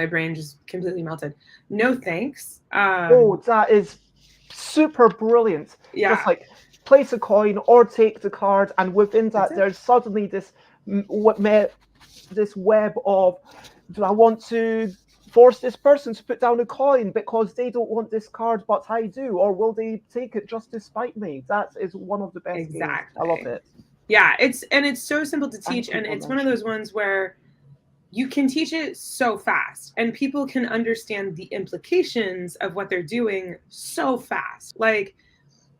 brain just completely melted. No Thanks. That is super brilliant. Yeah. Just like place a coin or take the card, and within that there's suddenly this web of, do I want to force this person to put down a coin because they don't want this card but I do, or will they take it just to spite me? That is one of the best games. I love it. Yeah, it's so simple to teach, and it's one of those ones where you can teach it so fast and people can understand the implications of what they're doing so fast. Like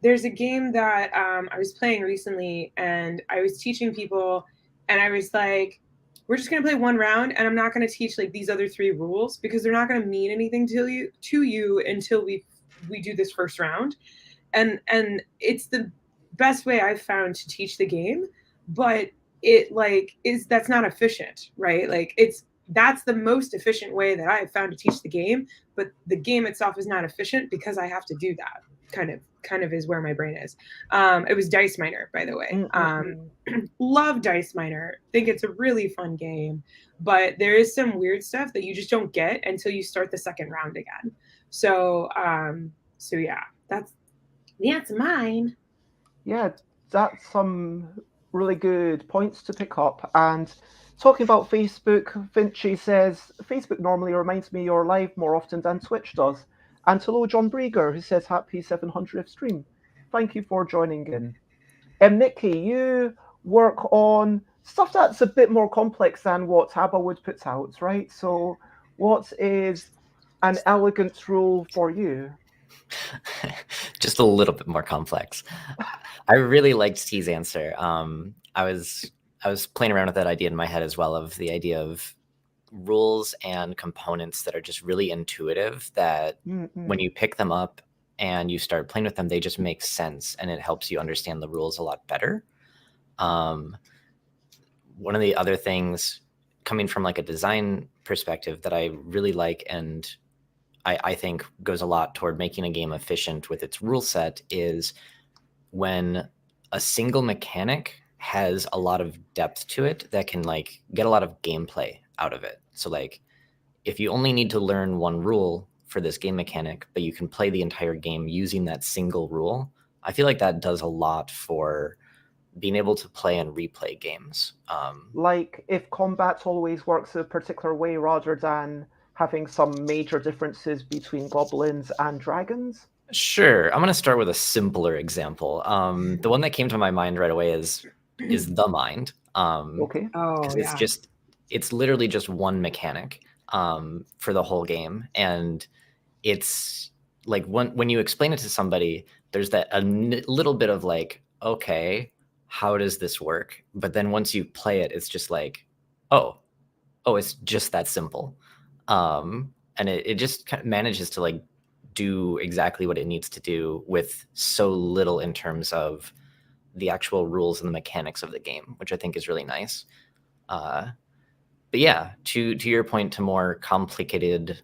there's a game that I was playing recently and I was teaching people, and I was like, we're just going to play one round and I'm not going to teach like these other 3 rules because they're not going to mean anything to you until we do this first round. And it's the best way I've found to teach the game, but that's not efficient, right? Like that's the most efficient way that I have found to teach the game, but the game itself is not efficient because I have to do that. Kind of is where my brain is. It was Dice Miner, by the way. Love Dice Miner. Think it's a really fun game, but there is some weird stuff that you just don't get until you start the second round again. So yeah, that's mine. Yeah, that's some really good points to pick up. And talking about Facebook, Vinci says, Facebook normally reminds me of your live more often than Twitch does. And hello, John Brieger, who says happy 700th stream. Thank you for joining in. Nikki, you work on stuff that's a bit more complex than what Haba would put out, right? So what is an elegant rule for you? Just a little bit more complex. I really liked T's answer. I was playing around with that idea in my head as well, of the idea of rules and components that are just really intuitive, that when you pick them up and you start playing with them, they just make sense and it helps you understand the rules a lot better. One of the other things coming from like a design perspective that I really like, and I think goes a lot toward making a game efficient with its rule set, is when a single mechanic has a lot of depth to it that can like get a lot of gameplay out of it. So like if you only need to learn one rule for this game mechanic, but you can play the entire game using that single rule, I feel like that does a lot for being able to play and replay games. Like if combat always works a particular way rather than having some major differences between goblins and dragons? Sure. I'm going to start with a simpler example. The one that came to my mind right away is the mind. Okay. Oh, yeah. It's literally just one mechanic for the whole game. And it's like when you explain it to somebody, there's that a little bit of like, okay, how does this work? But then once you play it, it's just like, oh, it's just that simple. And it just kind of manages to like do exactly what it needs to do with so little in terms of the actual rules and the mechanics of the game, which I think is really nice. But yeah, to your point, to more complicated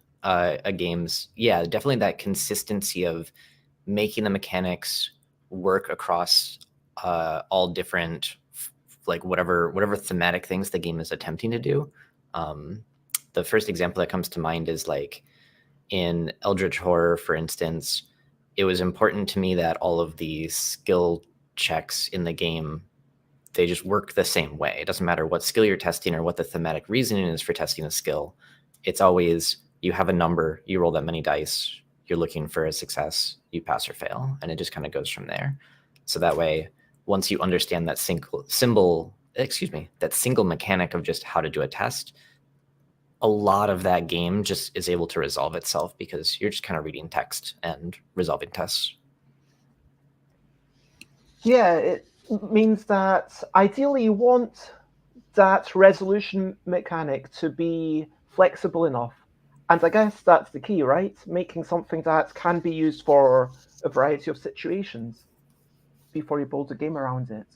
games, yeah, definitely that consistency of making the mechanics work across all different, like whatever thematic things the game is attempting to do. The first example that comes to mind is like in Eldritch Horror, for instance. It was important to me that all of the skill checks in the game, they just work the same way. It doesn't matter what skill you're testing or what the thematic reasoning is for testing a skill. It's always, you have a number, you roll that many dice, you're looking for a success, you pass or fail, and it just kind of goes from there. So that way, once you understand that single mechanic of just how to do a test, a lot of that game just is able to resolve itself because you're just kind of reading text and resolving tests. Yeah, it means that ideally you want that resolution mechanic to be flexible enough. And I guess that's the key, right? Making something that can be used for a variety of situations before you build a game around it.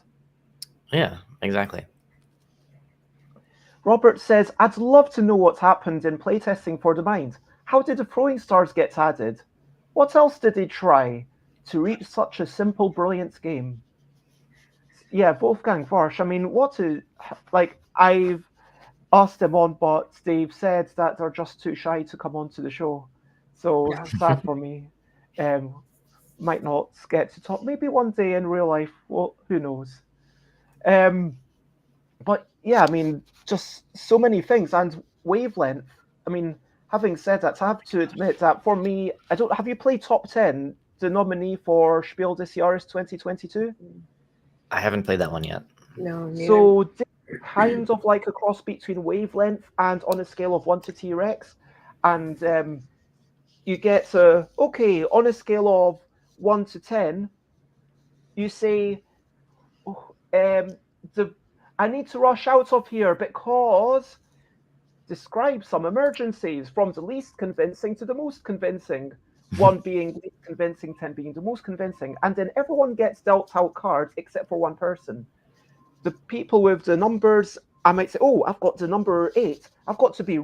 Yeah, exactly. Robert says, I'd love to know what's happened in playtesting for the Mind. How did the throwing stars get added? What else did they try to reach such a simple, brilliant game? Yeah, Wolfgang Warsch, I mean, I've asked them on, but they've said that they're just too shy to come onto the show. So sad for me. Might not get to talk. Maybe one day in real life. Well, who knows? But yeah, I mean, just so many things. And wavelength. I mean, having said that, I have to admit that for me, I don't. Have you played Top 10, the nominee for Spiel des Jahres 2022? I haven't played that one yet. No, neither. So kind of like a cross between wavelength and on a scale of 1 to T-Rex. And you get on a scale of 1 to 10, you say, I need to rush out of here because describe some emergencies from the least convincing to the most convincing. 1 being least convincing, 10 being the most convincing. And then everyone gets dealt out cards except for one person. The people with the numbers, I might say, I've got the number 8. I've got to be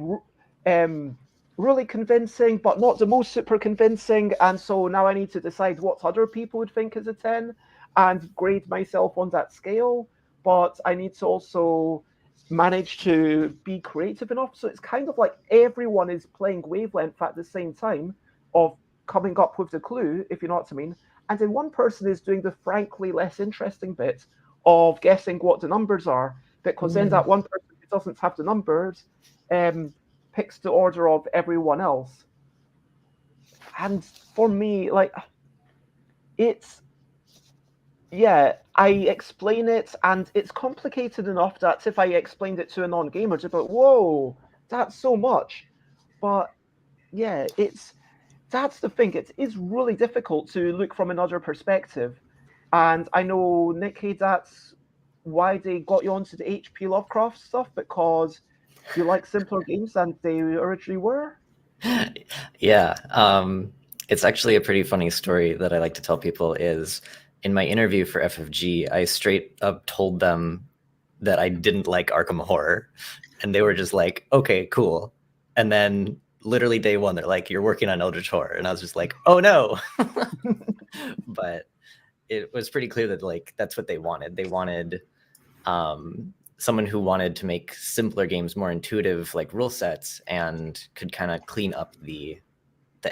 really convincing, but not the most super convincing. And so now I need to decide what other people would think is a 10 and grade myself on that scale. But I need to also manage to be creative enough. So it's kind of like everyone is playing wavelength at the same time of coming up with the clue, if you know what I mean. And then one person is doing the frankly less interesting bit of guessing what the numbers are, because then that one person who doesn't have the numbers picks the order of everyone else. And for me, I explain it, and it's complicated enough that if I explained it to a non-gamer, they'd be like, whoa, that's so much. But yeah, that's the thing. It is really difficult to look from another perspective. And I know, Nikki, that's why they got you onto the H.P. Lovecraft stuff, because you like simpler games than they originally were? Yeah. It's actually a pretty funny story that I like to tell people is in my interview for FFG, I straight up told them that I didn't like Arkham Horror. And they were just like, okay, cool. And then literally day one, they're like, you're working on Eldritch Horror. And I was just like, oh no. But it was pretty clear that that's what they wanted. They wanted someone who wanted to make simpler games more intuitive, like rule sets, and could kind of clean up the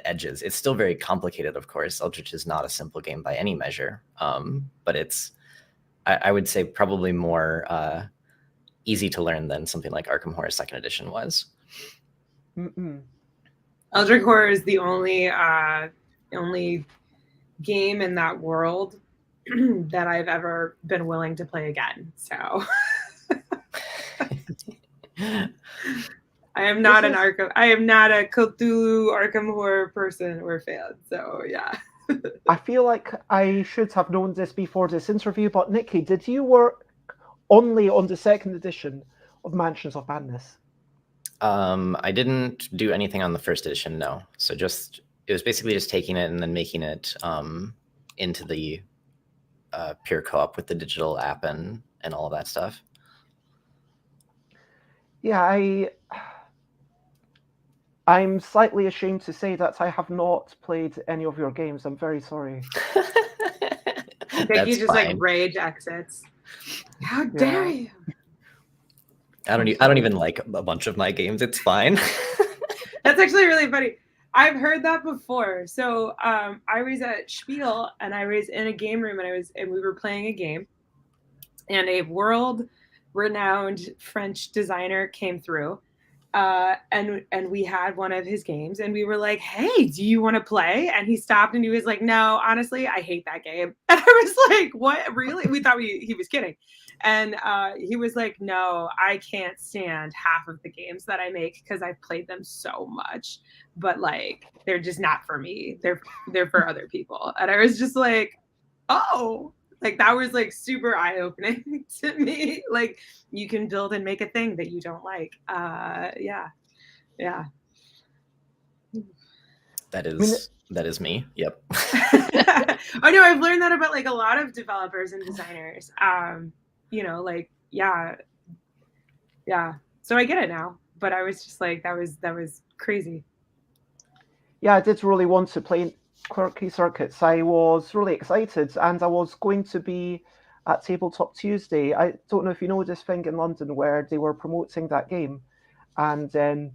edges. It's still very complicated, of course. Eldritch is not a simple game by any measure, but it's, I would say, probably more easy to learn than something like Arkham Horror 2nd Edition was. Eldritch Horror is the only game in that world that I've ever been willing to play again. So I am not a Cthulhu Arkham Horror person or fan. So yeah. I feel like I should have known this before this interview, but Nikki, did you work only on the 2nd edition of Mansions of Madness? I didn't do anything on the 1st edition, no. So it was basically just taking it and then making it into the pure co-op with the digital app and all of that stuff. Yeah, I'm slightly ashamed to say that I have not played any of your games. I'm very sorry. I think you just fine. Rage exits. How dare you? I don't even like a bunch of my games. It's fine. That's actually really funny. I've heard that before. So I was at Spiel and I was in a game room and we were playing a game, and a world-renowned French designer came through. and we had one of his games, and we were like, "Hey, do you want to play?" And he stopped, and he was like, "No, honestly, I hate that game." And I was like, "What? Really?" We thought he was kidding, and he was like, "No, I can't stand half of the games that I make because I've played them so much, but like they're just not for me. They're for other people." And I was just like, "Oh." Like that was like super eye-opening to me. Like you can build and make a thing that you don't like. Yeah. That is me. Yep. I know I've learned that about like a lot of developers and designers. Like yeah. So I get it now. But I was just like that was crazy. Yeah, I did really want to play Quirky Circuits. I was really excited, and I was going to be at Tabletop Tuesday. I don't know if you know this thing in London where they were promoting that game, and I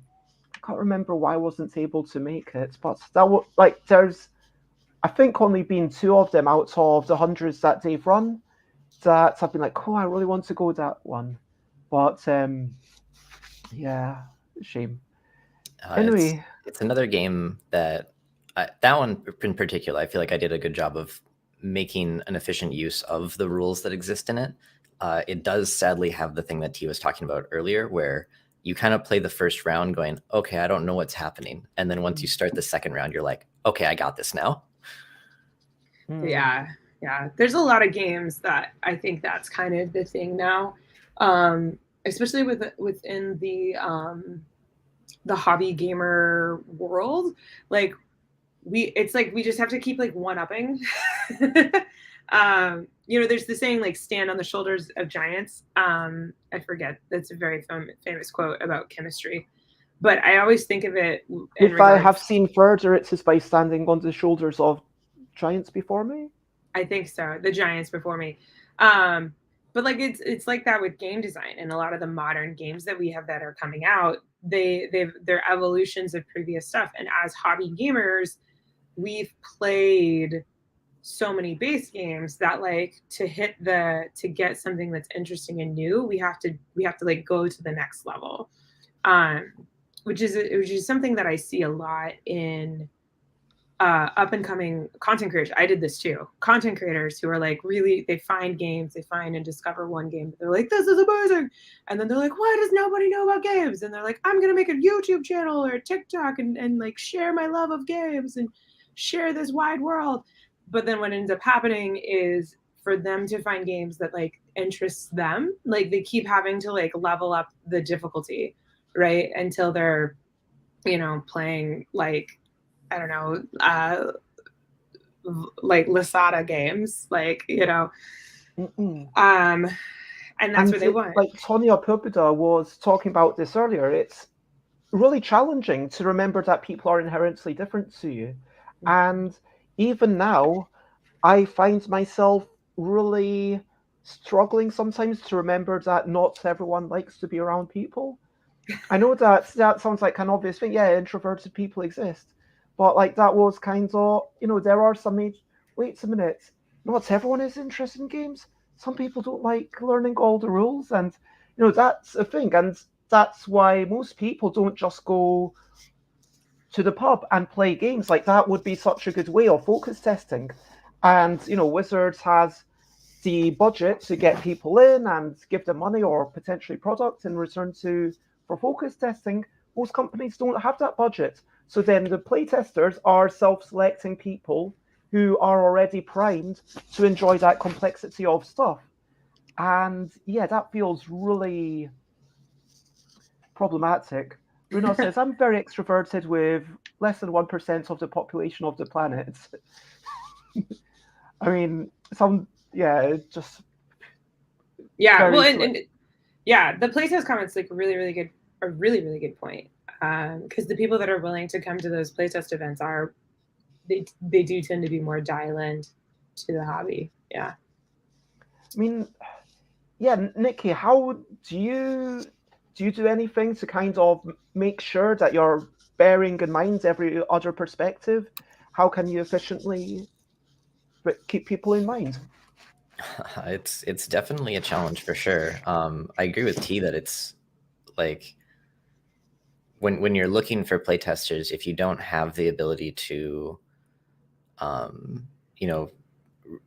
can't remember why I wasn't able to make it. But that was like there's, I think, only been 2 of them out of the hundreds that they've run that I've been like, oh, I really want to go to that one, but yeah, shame. Anyway, it's another game that that one in particular, I feel like I did a good job of making an efficient use of the rules that exist in it. It does sadly have the thing that T was talking about earlier, where you kind of play the first round going, okay, I don't know what's happening. And then once you start the second round, you're like, okay, I got this now. Yeah. There's a lot of games that I think that's kind of the thing now, especially within the hobby gamer world. Like it's like we just have to keep like one-upping. There's the saying like stand on the shoulders of giants. I forget, that's a very famous quote about chemistry, but I always think of it if I have seen further, it says by standing on the shoulders of giants before me. I think so, the giants before me. But like it's like that with game design, and a lot of the modern games that we have that are coming out, they're evolutions of previous stuff. And as hobby gamers, we've played so many base games that like to get something that's interesting and new, we have to like go to the next level, which is something that I see a lot in up and coming content creators. I did this too. Content creators who are like really, they find games, they find and discover one game. They're like, this is amazing. And then they're like, why does nobody know about games? And they're like, I'm going to make a YouTube channel or a TikTok and like share my love of games and share this wide world. But then what ends up happening is for them to find games that like interests them, like they keep having to like level up the difficulty, right? Until they're, playing like, I don't know, like Lasada games, like, and that's what they want. Like Tonya Pupuda was talking about this earlier, it's really challenging to remember that people are inherently different to you. And even now, I find myself really struggling sometimes to remember that not everyone likes to be around people. I know that sounds like an obvious thing. Yeah, introverted people exist. But like that was kind of, there are some wait a minute, not everyone is interested in games. Some people don't like learning all the rules, and that's a thing. And that's why most people don't just go to the pub and play games. Like that would be such a good way of focus testing. And Wizards has the budget to get people in and give them money or potentially product in return for focus testing. Most companies don't have that budget. So then the playtesters are self-selecting people who are already primed to enjoy that complexity of stuff. And yeah, that feels really problematic. Bruno says, I'm very extroverted with less than 1% of the population of the planet. I mean, just... Yeah, well, and yeah, the playtest comment's like a really, really good point. Because the people that are willing to come to those playtest events they do tend to be more dial-in to the hobby. Yeah. I mean, yeah, Nikki, how do you do anything to kind of make sure that you're bearing in mind every other perspective? How can you efficiently keep people in mind? It's definitely a challenge for sure. I agree with T that it's like when you're looking for playtesters, if you don't have the ability to,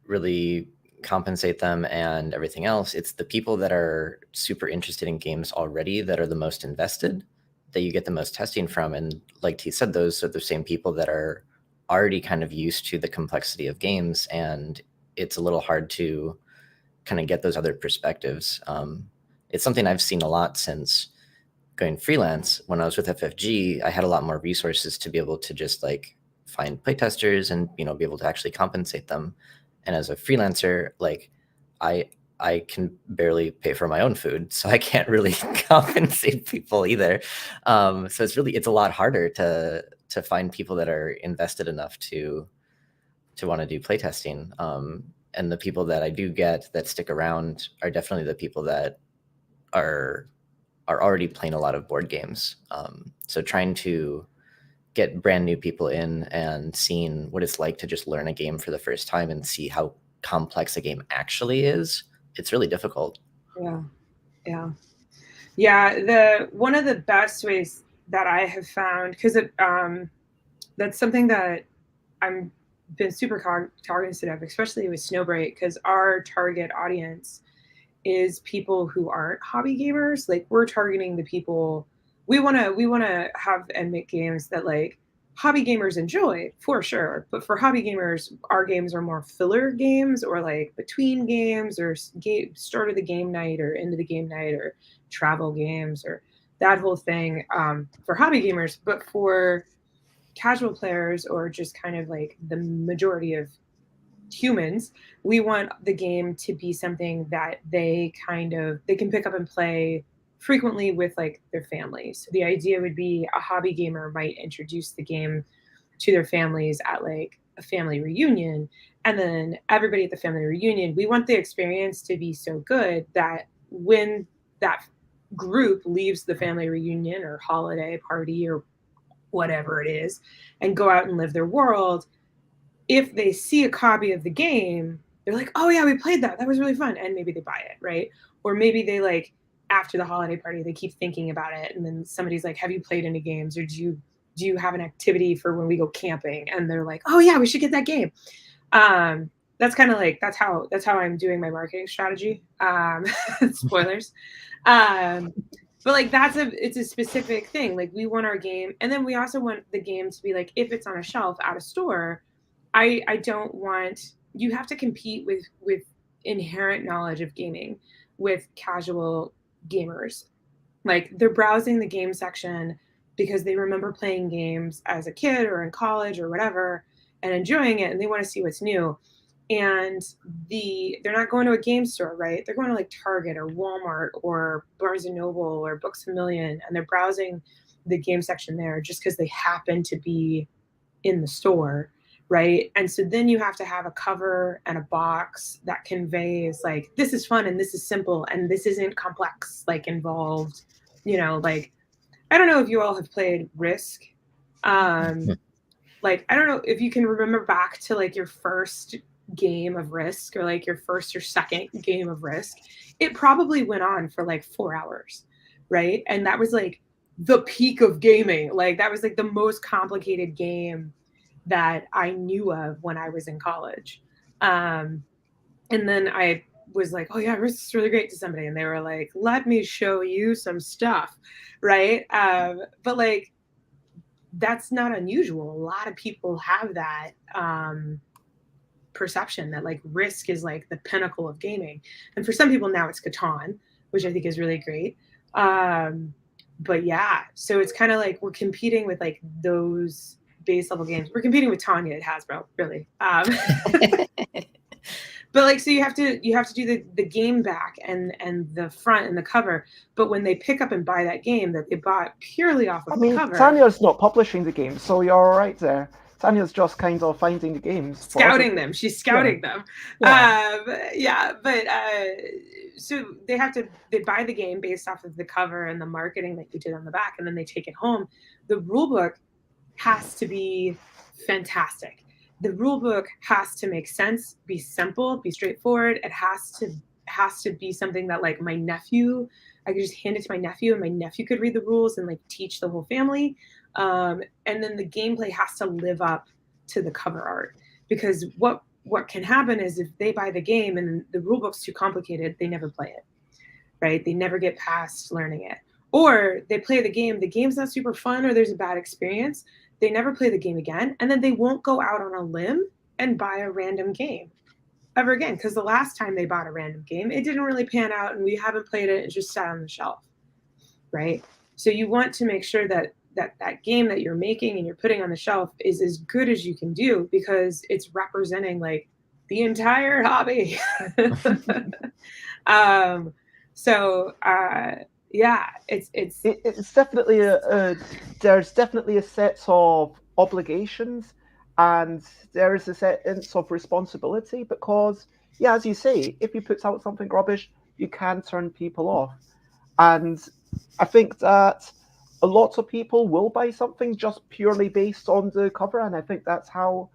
really compensate them and everything else, it's the people that are super interested in games already that are the most invested, that you get the most testing from. And like T said, those are the same people that are already kind of used to the complexity of games, and it's a little hard to kind of get those other perspectives. It's something I've seen a lot since going freelance. When I was with FFG, I had a lot more resources to be able to just like find playtesters and, be able to actually compensate them. And as a freelancer, like I can barely pay for my own food, so I can't really compensate people either. So it's a lot harder to find people that are invested enough to want to do playtesting. And the people that I do get that stick around are definitely the people that are already playing a lot of board games. So trying to get brand new people in and seeing what it's like to just learn a game for the first time and see how complex a game actually is, it's really difficult. Yeah. One of the best ways that I have found, because that's something that I'm been super cognizant of, especially with Snowbreak, because our target audience is people who aren't hobby gamers. Like, we're targeting the people we want to have and make games that like hobby gamers enjoy, for sure. But for hobby gamers, our games are more filler games, or like between games, or start of the game night or end of the game night, or travel games, or that whole thing, for hobby gamers. But for casual players, or just kind of like the majority of humans, we want the game to be something that they can pick up and play frequently with like their families. So the idea would be a hobby gamer might introduce the game to their families at like a family reunion, and then everybody at the family reunion, we want the experience to be so good that when that group leaves the family reunion or holiday party or whatever it is and go out and live their world, if they see a copy of the game, they're like, oh yeah, we played that was really fun, and maybe they buy it, right? Or maybe they like, after the holiday party, they keep thinking about it, and then somebody's like, have you played any games, or do you have an activity for when we go camping? And they're like, oh yeah, we should get that game. That's kind of like, that's how I'm doing my marketing strategy. Spoilers. But like, it's a specific thing. Like, we want our game, and then we also want the game to be like, if it's on a shelf at a store, I don't want, you have to compete with inherent knowledge of gaming with casual gamers. Like, they're browsing the game section because they remember playing games as a kid or in college or whatever and enjoying it, and they want to see what's new. And they're not going to a game store, right? They're going to like Target or Walmart or Barnes and Noble or Books A Million, and they're browsing the game section there just because they happen to be in the store, right? And so then you have to have a cover and a box that conveys like, this is fun and this is simple and this isn't complex, like involved, like, I don't know if you all have played Risk. Like, I don't know if you can remember back to like your first game of Risk, or like your first or second game of Risk. It probably went on for like 4 hours, right? And that was like the peak of gaming. Like, that was like the most complicated game that I knew of when I was in college. And then I was like, oh yeah, Risk is really great to somebody, and they were like, let me show you some stuff, right? But like, that's not unusual. A lot of people have that perception that like Risk is like the pinnacle of gaming, and for some people now it's Catan, which I think is really great. But yeah, so it's kind of like we're competing with like those base level games. We're competing with Tanya at Hasbro, really. But like, so you have to do the game back and the front and the cover. But when they pick up and buy that game that they bought purely off of the cover, Tanya's not publishing the games, so you're all right there. Tanya's just kind of finding the games, scouting them. She's scouting them. So they buy the game based off of the cover and the marketing that you did on the back, and then they take it home. The rule book has to be fantastic. The rule book has to make sense, be simple, be straightforward. It has to has to be something that like I could just hand it to my nephew and my nephew could read the rules and like teach the whole family. And then the gameplay has to live up to the cover art, because what can happen is if they buy the game and the rule book's too complicated, they never play it, right? They never get past learning it. Or they play the game's not super fun, or there's a bad experience, they never play the game again, and then they won't go out on a limb and buy a random game ever again, because the last time they bought a random game, it didn't really pan out and we haven't played it, it just sat on the shelf, right? So you want to make sure that game that you're making and you're putting on the shelf is as good as you can do, because it's representing like the entire hobby. Yeah, it's definitely there's definitely a set of obligations, and there is a sense of responsibility, because as you say, if you put out something rubbish, you can turn people off. And I think that a lot of people will buy something just purely based on the cover, and I think that's how,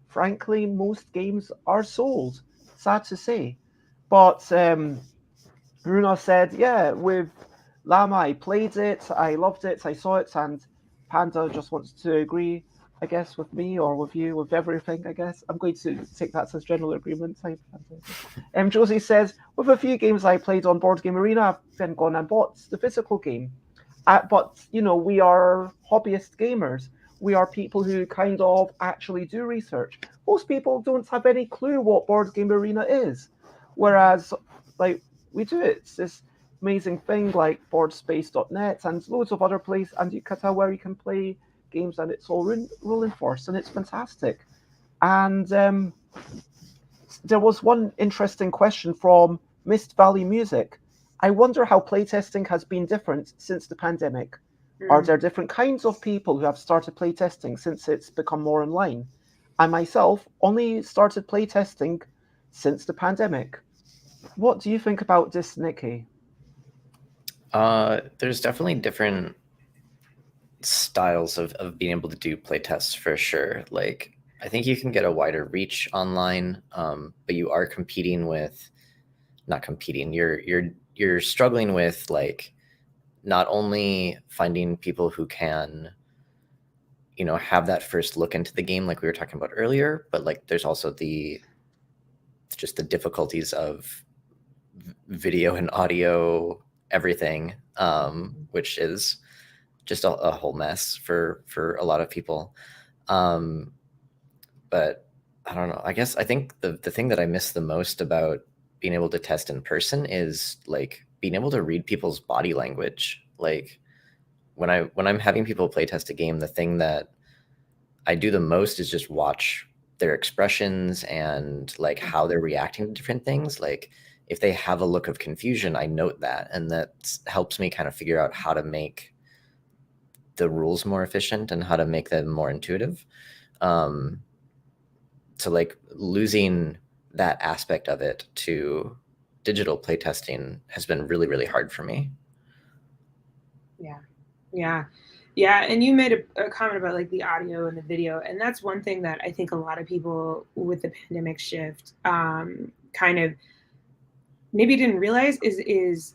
frankly, most games are sold. Sad to say. But Runa said, with Llama, I played it, I loved it, I saw it, and Panda just wants to agree, I guess, with me or with you, with everything, I guess. I'm going to take that as general agreement. Josie says, with a few games I played on Board Game Arena, I've then gone and bought the physical game. But, we are hobbyist gamers. We are people who kind of actually do research. Most people don't have any clue what Board Game Arena is. Whereas, like, we do it. It's this amazing thing like boardspace.net and loads of other places, and Yucata, where you can play games and it's all rule enforced, and it's fantastic. And there was one interesting question from Mist Valley Music. I wonder how playtesting has been different since the pandemic. Are there different kinds of people who have started playtesting since it's become more online? I myself only started playtesting since the pandemic. What do you think about this, Nikki? There's definitely different styles of being able to do playtests for sure. Like, I think you can get a wider reach online, but you are you're struggling with like not only finding people who can have that first look into the game like we were talking about earlier, but like there's also the difficulties of video and audio, everything, which is just a whole mess for a lot of people. But I don't know. I think the thing that I miss the most about being able to test in person is like being able to read people's body language. Like when I'm having people play test a game, the thing that I do the most is just watch their expressions and like how they're reacting to different things. Like if they have a look of confusion, I note that, and that helps me kind of figure out how to make the rules more efficient and how to make them more intuitive. So like losing that aspect of it to digital playtesting has been really, really hard for me. Yeah. And you made a comment about like the audio and the video, and that's one thing that I think a lot of people with the pandemic shift kind of maybe didn't realize is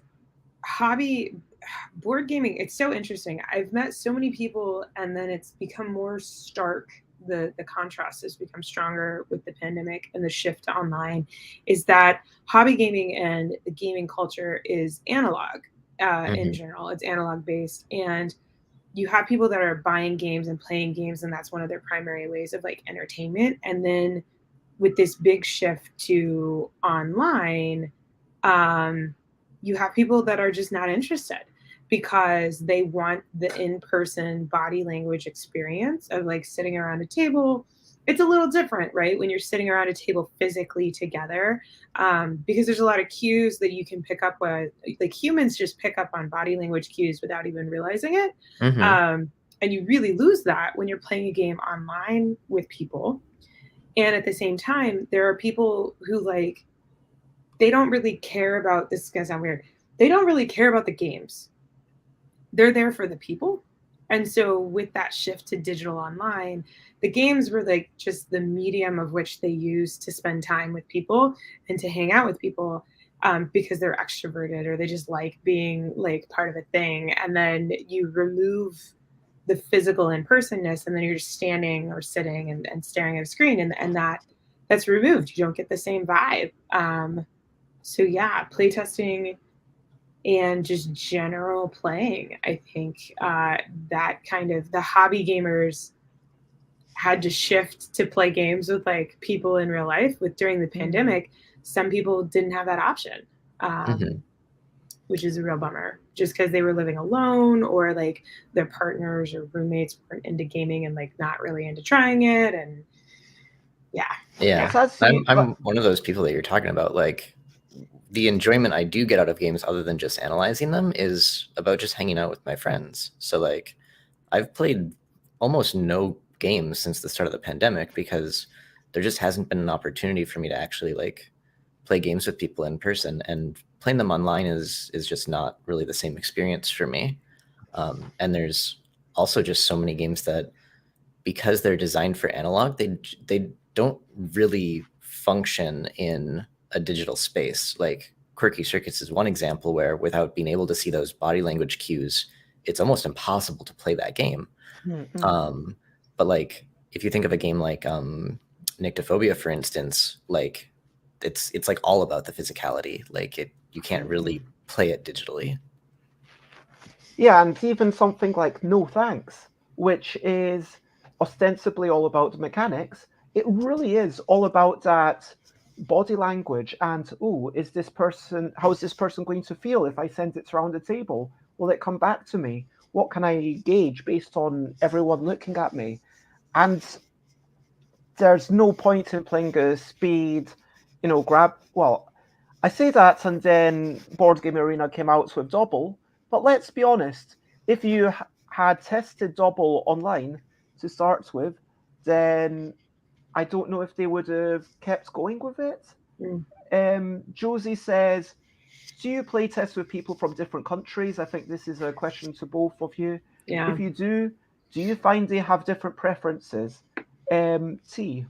hobby board gaming. It's so interesting. I've met so many people, and then it's become more stark. The contrast has become stronger with the pandemic and the shift to online, is that hobby gaming and the gaming culture is analog in general. It's analog based, and you have people that are buying games and playing games, and that's one of their primary ways of like entertainment. And then with this big shift to online, you have people that are just not interested because they want the in-person body language experience of like sitting around a table. It's a little different, right? When you're sitting around a table physically together, because there's a lot of cues that you can pick up with, like humans just pick up on body language cues without even realizing it. And you really lose that when you're playing a game online with people. And at the same time, there are people who like, they don't really care about, this is gonna sound weird, they don't really care about the games. They're there for the people. And so with that shift to digital online, the games were like just the medium of which they use to spend time with people and to hang out with people. because they're extroverted or they just like being like part of a thing. And then you remove the physical in-personness, and then you're just standing or sitting and staring at a screen, and that's removed. You don't get the same vibe. So yeah, playtesting and just general playing. I think that kind of the hobby gamers had to shift to play games with like people in real life. With during the pandemic, some people didn't have that option, which is a real bummer, just because they were living alone or like their partners or roommates weren't into gaming and like not really into trying it. And yeah, I'm one of those people that you're talking about. Like, the enjoyment I do get out of games, other than just analyzing them, is about just hanging out with my friends. So like, I've played almost no games since the start of the pandemic because there just hasn't been an opportunity for me to actually like play games with people in person, and playing them online is just not really the same experience for me. And there's also just so many games that, because they're designed for analog, they don't really function in a digital space. Like Quirky Circuits is one example where, without being able to see those body language cues, it's almost impossible to play that game. But like, if you think of a game like Nyctophobia, for instance, like it's like all about the physicality. Like you can't really play it digitally. Yeah, and even something like No Thanks, which is ostensibly all about the mechanics, it really is all about that body language and, how is this person going to feel if I send it around the table? Will it come back to me? What can I gauge based on everyone looking at me? And there's no point in playing a speed, I say that, and then Board Game Arena came out with Double, but let's be honest, if you had tested Double online to start with, then I don't know if they would have kept going with it. Josie says, do you play test with people from different countries? I think this is a question to both of you. Yeah. If you do you find they have different preferences? T.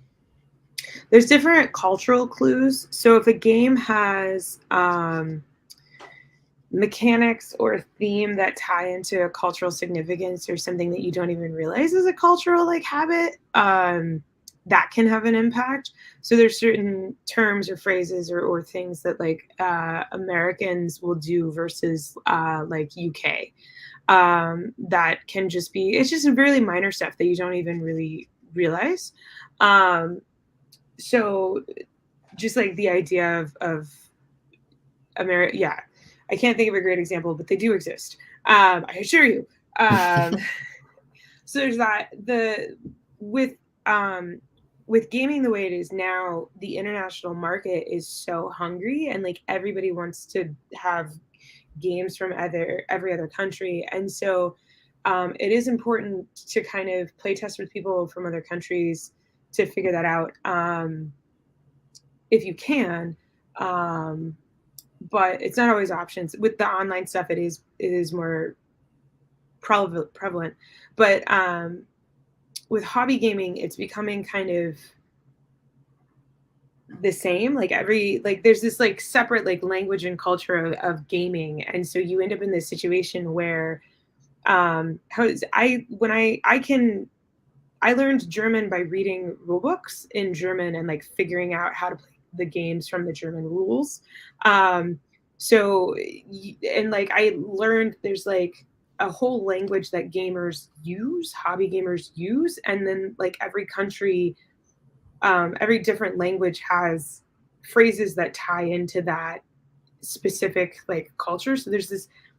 There's different cultural clues. So if a game has mechanics or a theme that tie into a cultural significance or something that you don't even realize is a cultural like habit, that can have an impact. So there's certain terms or phrases or things that like Americans will do versus like UK. That can just be, it's just really minor stuff that you don't even really realize. So just like the idea of America, yeah, I can't think of a great example, but they do exist. I assure you. So there's that. With gaming the way it is now, the international market is so hungry, and like everybody wants to have games from every other country, and so it is important to kind of play test with people from other countries to figure that out, if you can. But it's not always options. With the online stuff, it is more prevalent. But with hobby gaming, it's becoming kind of the same. Like there's this like separate like language and culture of gaming, and so you end up in this situation where I learned German by reading rule books in German and like figuring out how to play the games from the German rules. So I learned there's like a whole language that hobby gamers use, and then like every country, every different language has phrases that tie into that specific like culture. So there's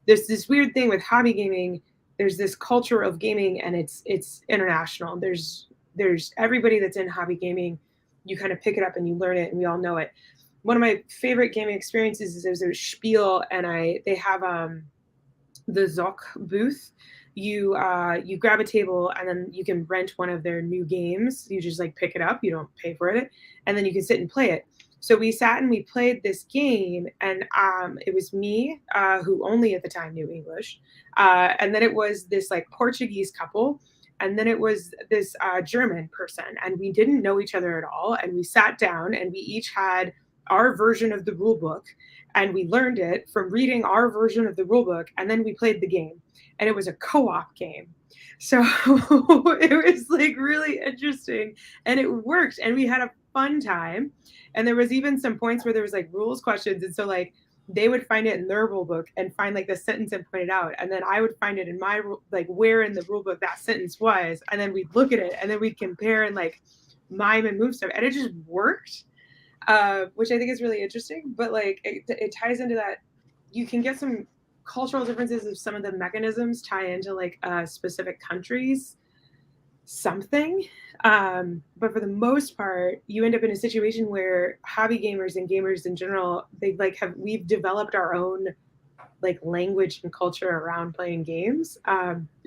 this weird thing with hobby gaming. There's this culture of gaming, and it's international. There's everybody that's in hobby gaming. You kind of pick it up and you learn it, and we all know it. One of my favorite gaming experiences is there's a Spiel, and they have the Zoc booth. You grab a table, and then you can rent one of their new games. You just like pick it up. You don't pay for it, and then you can sit and play it. So we sat and we played this game, and it was me, who only at the time knew English, and then it was this like Portuguese couple, and then it was this German person, and we didn't know each other at all. And we sat down, and we each had our version of the rule book, And we learned it from reading our version of the rule book, and then we played the game. And it was a co-op game. So it was like really interesting, and it worked, and we had a fun time. And there was even some points where there was like rules questions, and so like they would find it in their rule book and find like the sentence and point it out, and then I would find it in my like where in the rule book that sentence was, and then we'd look at it, and then we'd compare and like mime and move stuff, and it just worked, which I think is really interesting. But like it ties into that. You can get some cultural differences of some of the mechanisms tie into like specific countries something, but for the most part you end up in a situation where hobby gamers and gamers in general, we've developed our own like language and culture around playing games,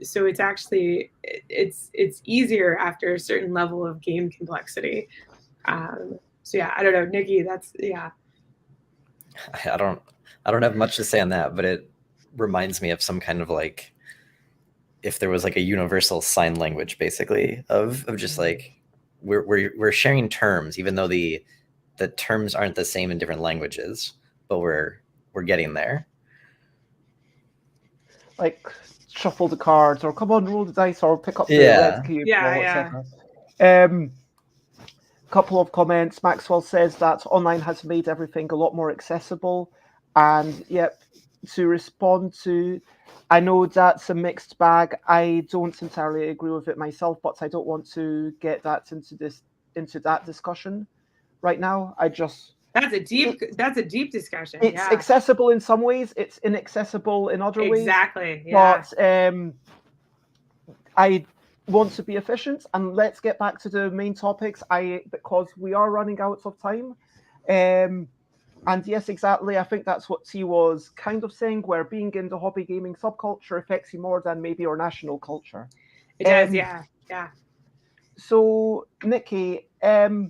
so it's actually it's easier after a certain level of game complexity. So yeah, I don't know, Nikki, that's I don't have much to say on that, but it reminds me of some kind of like, if there was like a universal sign language, basically, of just like we're sharing terms, even though the terms aren't the same in different languages, but we're getting there. Like shuffle the cards, or come on, roll the dice, or pick up the red cube, or whatever. Couple of comments. Maxwell says that online has made everything a lot more accessible, and yep. To respond to, I know that's a mixed bag. I don't entirely agree with it myself, but I don't want to get that into that discussion right now. That's a deep discussion. It's accessible in some ways, it's inaccessible in other ways. Exactly. Yeah. But I want to be efficient, and let's get back to the main topics. Because we are running out of time. And yes, exactly. I think that's what T was kind of saying, where being in the hobby gaming subculture affects you more than maybe your national culture. It does, yeah. So, Nikki, this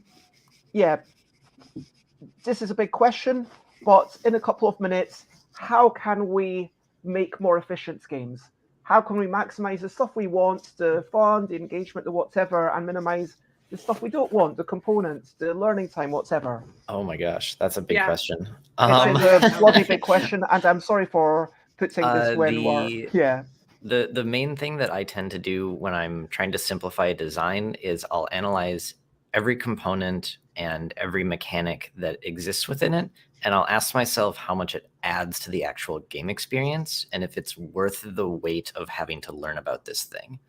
is a big question, but in a couple of minutes, how can we make more efficient games? How can we maximize the stuff we want, the fun, the engagement, the whatever, and minimize the stuff we don't want, the components, the learning time, whatever? Oh my gosh, that's a big question. It's a bloody big question, and I'm sorry for putting this when we're... The main thing that I tend to do when I'm trying to simplify a design is I'll analyze every component and every mechanic that exists within it, and I'll ask myself how much it adds to the actual game experience, and if it's worth the weight of having to learn about this thing.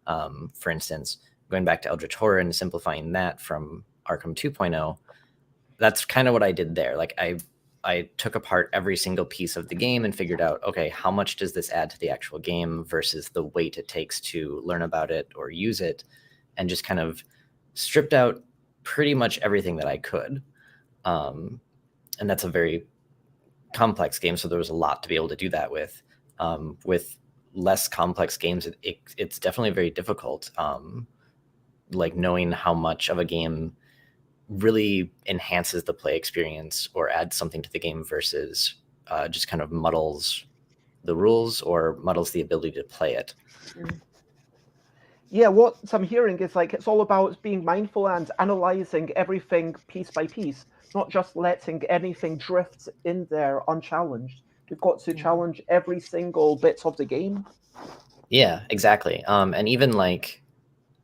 For instance, going back to Eldritch Horror and simplifying that from Arkham 2.0, that's kind of what I did there. Like I took apart every single piece of the game and figured out, okay, how much does this add to the actual game versus the weight it takes to learn about it or use it, and just kind of stripped out pretty much everything that I could. And that's a very complex game, so there was a lot to be able to do that with. With less complex games, it's definitely very difficult. Like knowing how much of a game really enhances the play experience or adds something to the game versus just kind of muddles the rules or muddles the ability to play it. Yeah, what I'm hearing is like it's all about being mindful and analyzing everything piece by piece, not just letting anything drift in there unchallenged. You've got to challenge every single bit of the game. Yeah, exactly. And even like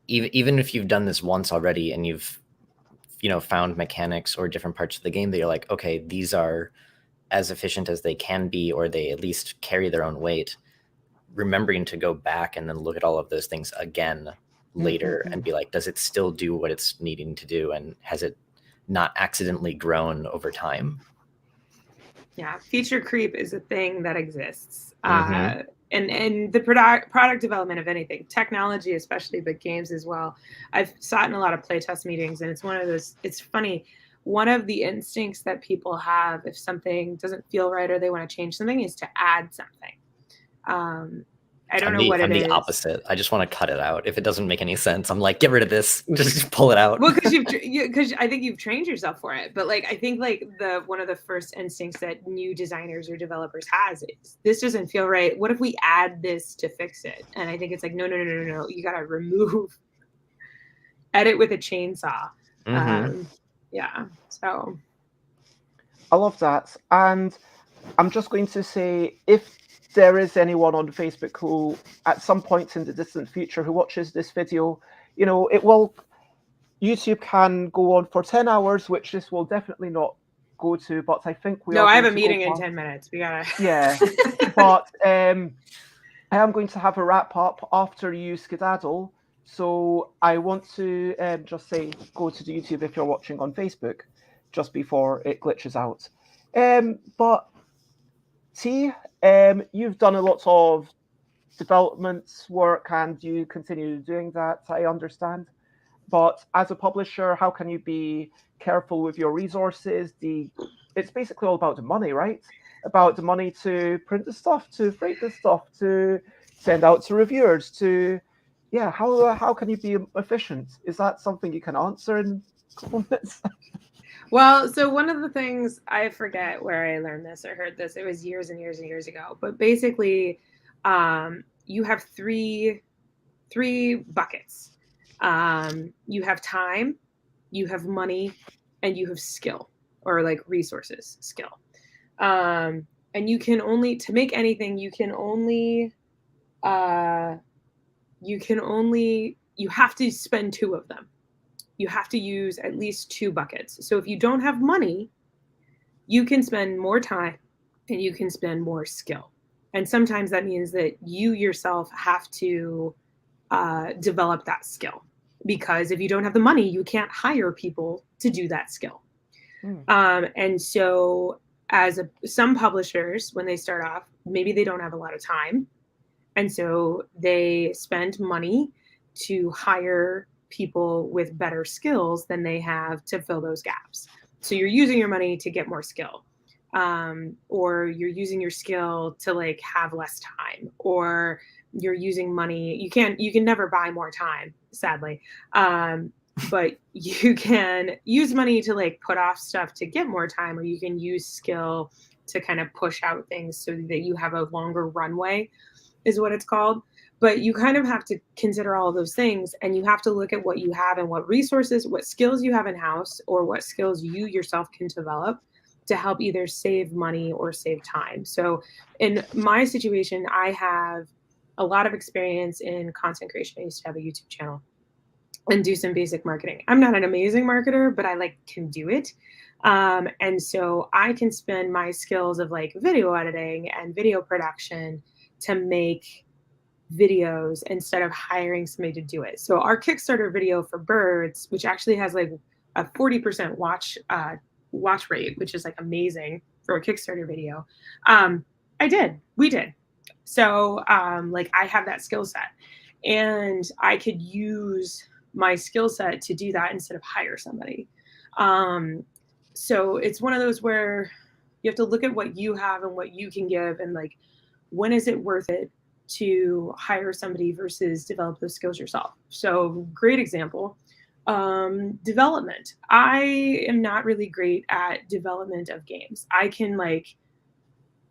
even if you've done this once already and you've found mechanics or different parts of the game that you're like, okay, these are as efficient as they can be, or they at least carry their own weight, remembering to go back and then look at all of those things again later and be like, does it still do what it's needing to do, and has it not accidentally grown over time? Yeah, feature creep is a thing that exists. And the product development of anything, technology especially, but games as well. I've sat in a lot of playtest meetings, and it's one of those, it's funny, one of the instincts that people have if something doesn't feel right or they want to change something is to add something. I don't know what it is. I'm the opposite. I just want to cut it out. If it doesn't make any sense, I'm like, get rid of this. Just pull it out. Well, because I think you've trained yourself for it. But like, I think like one of the first instincts that new designers or developers has is, this doesn't feel right. What if we add this to fix it? And I think it's like, no. You got to edit with a chainsaw. Yeah. So I love that. And I'm just going to say, if there is anyone on Facebook who, at some point in the distant future, who watches this video, YouTube can go on for 10 hours, which this will definitely not go to, but I think we are I have going a to go meeting in past- 10 minutes. We gotta. Yeah, but I am going to have a wrap up after you skedaddle. So I want to just say, go to the YouTube if you're watching on Facebook, just before it glitches out. But T, you've done a lot of development work and you continue doing that, I understand. But as a publisher, how can you be careful with your resources? It's basically all about the money, right? About the money to print the stuff, to freight the stuff, to send out to reviewers, how can you be efficient? Is that something you can answer in a couple of minutes? Well, so one of the things, I forget where I learned this or heard this, it was years and years and years ago, but basically you have three buckets. You have time, you have money, and you have skill, or like resources, skill. And you can only, to make anything, you have to spend two of them. You have to use at least two buckets. So if you don't have money, you can spend more time and you can spend more skill. And sometimes that means that you yourself have to develop that skill, because if you don't have the money, you can't hire people to do that skill. And so some publishers, when they start off, maybe they don't have a lot of time. And so they spend money to hire people with better skills than they have to fill those gaps. So you're using your money to get more skill, or you're using your skill to like have less time, or you're using money. You can never buy more time, sadly. But you can use money to like put off stuff to get more time, or you can use skill to kind of push out things so that you have a longer runway, is what it's called. But you kind of have to consider all of those things, and you have to look at what you have and what resources, what skills you have in-house, or what skills you yourself can develop to help either save money or save time. So in my situation, I have a lot of experience in content creation. I used to have a YouTube channel and do some basic marketing. I'm not an amazing marketer, but I can do it. And so I can spend my skills of like video editing and video production to make videos instead of hiring somebody to do it. So our Kickstarter video for birds, which actually has like a 40% watch rate, which is like amazing for a Kickstarter video. We did. So I have that skill set, and I could use my skill set to do that instead of hire somebody. So it's one of those where you have to look at what you have and what you can give, and like, when is it worth it to hire somebody versus develop those skills yourself? So great example, development. I am not really great at development of games. I can like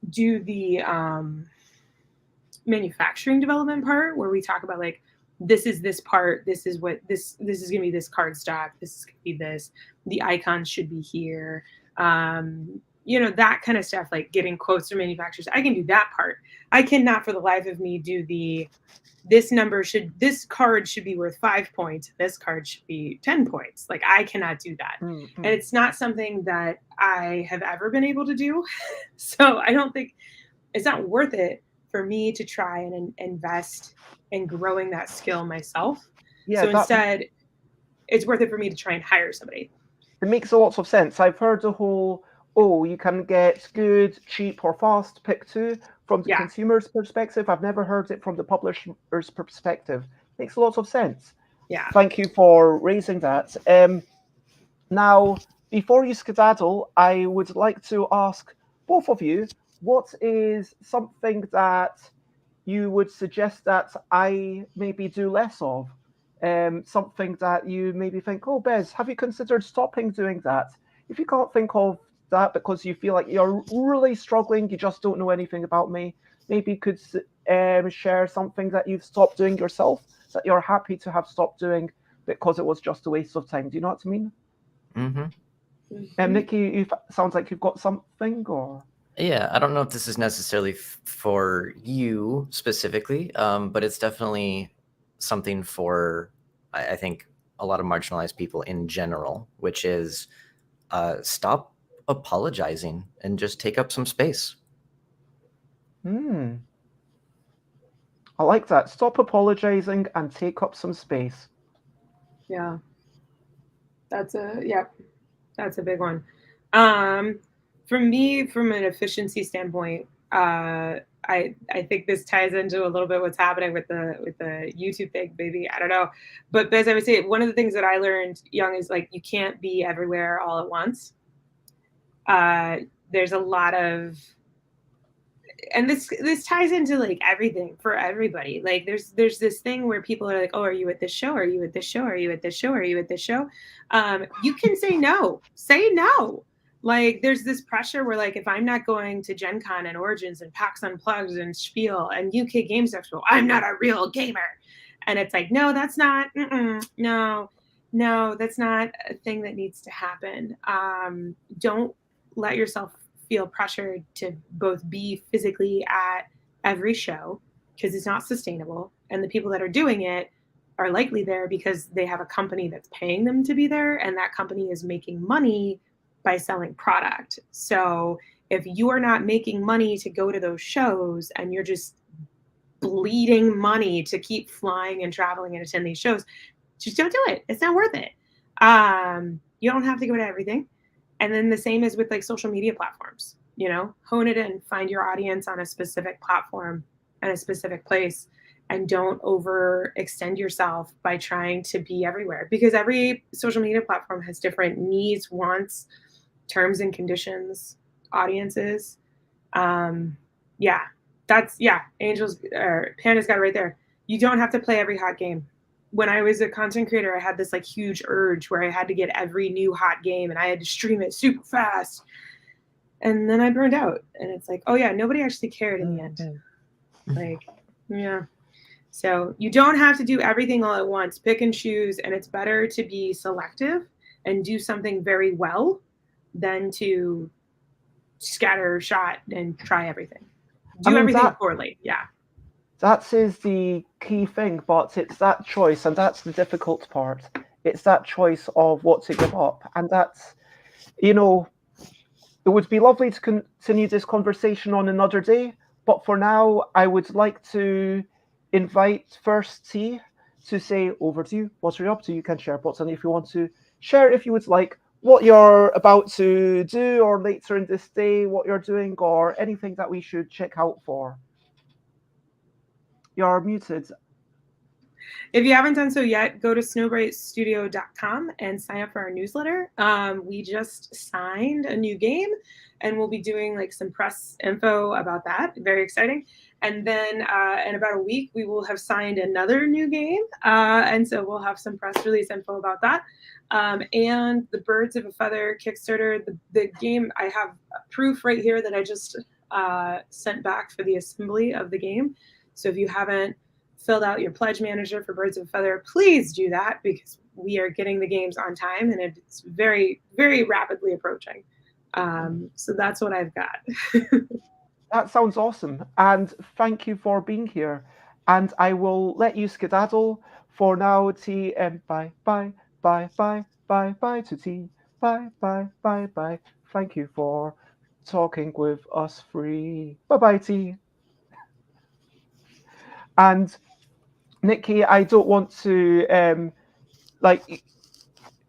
do the manufacturing development part where we talk about like, this is this part, this is what this is going to be, this card stock, this is going to be this, the icons should be here, that kind of stuff, like getting quotes from manufacturers. I can do that part. I cannot for the life of me do this card should be worth 5 points, this card should be 10 points. Like, I cannot do that. And it's not something that I have ever been able to do. So I don't think it's not worth it for me to try and invest in growing that skill myself. So instead, it's worth it for me to try and hire somebody. It makes a lot of sense. I've heard the whole, you can get good, cheap, or fast pick two from the consumer's perspective. I've never heard it from the publisher's perspective. Makes a lot of sense. Yeah. Thank you for raising that. Now, before you skedaddle, I would like to ask both of you, what is something that you would suggest that I maybe do less of? Something that you maybe think, Bez, have you considered stopping doing that? If you can't think of that because you feel like you're really struggling, you just don't know anything about me, maybe you could share something that you've stopped doing yourself, that you're happy to have stopped doing because it was just a waste of time. Do you know what I mean? Mm-hmm. Nikki, you sounds like you've got something, or Yeah, I don't know if this is necessarily for you specifically, but it's definitely something for, I think, a lot of marginalized people in general, which is stop apologizing and just take up some space. I like that. Stop apologizing and take up some space. Yeah. That's a big one. For me, from an efficiency standpoint, I think this ties into a little bit what's happening with the YouTube thing, maybe. I don't know. But as I would say, one of the things that I learned young is like you can't be everywhere all at once. There's a lot of, and this ties into like everything for everybody. Like there's this thing where people are like, oh, are you at this show? Are you at this show? Are you at this show? Are you at this show? You can say no. Say no. Like there's this pressure where like if I'm not going to Gen Con and Origins and PAX Unplugged and Spiel and UK Games Expo, I'm not a real gamer. And it's like, no, that's not. No, that's not a thing that needs to happen. Don't let yourself feel pressured to both be physically at every show because it's not sustainable. And the people that are doing it are likely there because they have a company that's paying them to be there. And that company is making money by selling product. So if you are not making money to go to those shows and you're just bleeding money to keep flying and traveling and attend these shows, just don't do it. It's not worth it. You don't have to go to everything. And then the same is with like social media platforms, hone it in, find your audience on a specific platform and a specific place, and don't overextend yourself by trying to be everywhere, because every social media platform has different needs, wants, terms and conditions, audiences. Angel's or Panda's got it right there. You don't have to play every hot game. When I was a content creator, I had this like huge urge where I had to get every new hot game and I had to stream it super fast. And then I burned out. And it's like, oh yeah, nobody actually cared in the end. Like, yeah. So you don't have to do everything all at once. Pick and choose. And it's better to be selective and do something very well than to scatter shot and try everything. Do everything poorly. Yeah. That is the key thing, but it's that choice, and that's the difficult part. It's that choice of what to give up. And that's, it would be lovely to continue this conversation on another day. But for now, I would like to invite first T to say over to you. What are you up to? You can share what's on if you want to share, if you would like, what you're about to do, or later in this day, what you're doing, or anything that we should check out for. You're muted. If you haven't done so yet, go to snowbrightstudio.com and sign up for our newsletter. We just signed a new game, and we'll be doing like some press info about that. Very exciting. And then in about a week, we will have signed another new game. And so we'll have some press release info about that. And the Birds of a Feather Kickstarter, the game, I have proof right here that I just sent back for the assembly of the game. So if you haven't filled out your pledge manager for Birds of a Feather, please do that, because we are getting the games on time and it's very, very rapidly approaching. So that's what I've got. That sounds awesome. And thank you for being here. And I will let you skedaddle for now, T, and bye, bye, bye, bye, bye, bye to T. Bye, bye, bye, bye. Thank you for talking with us free. Bye-bye, T. And Nikki, I don't want to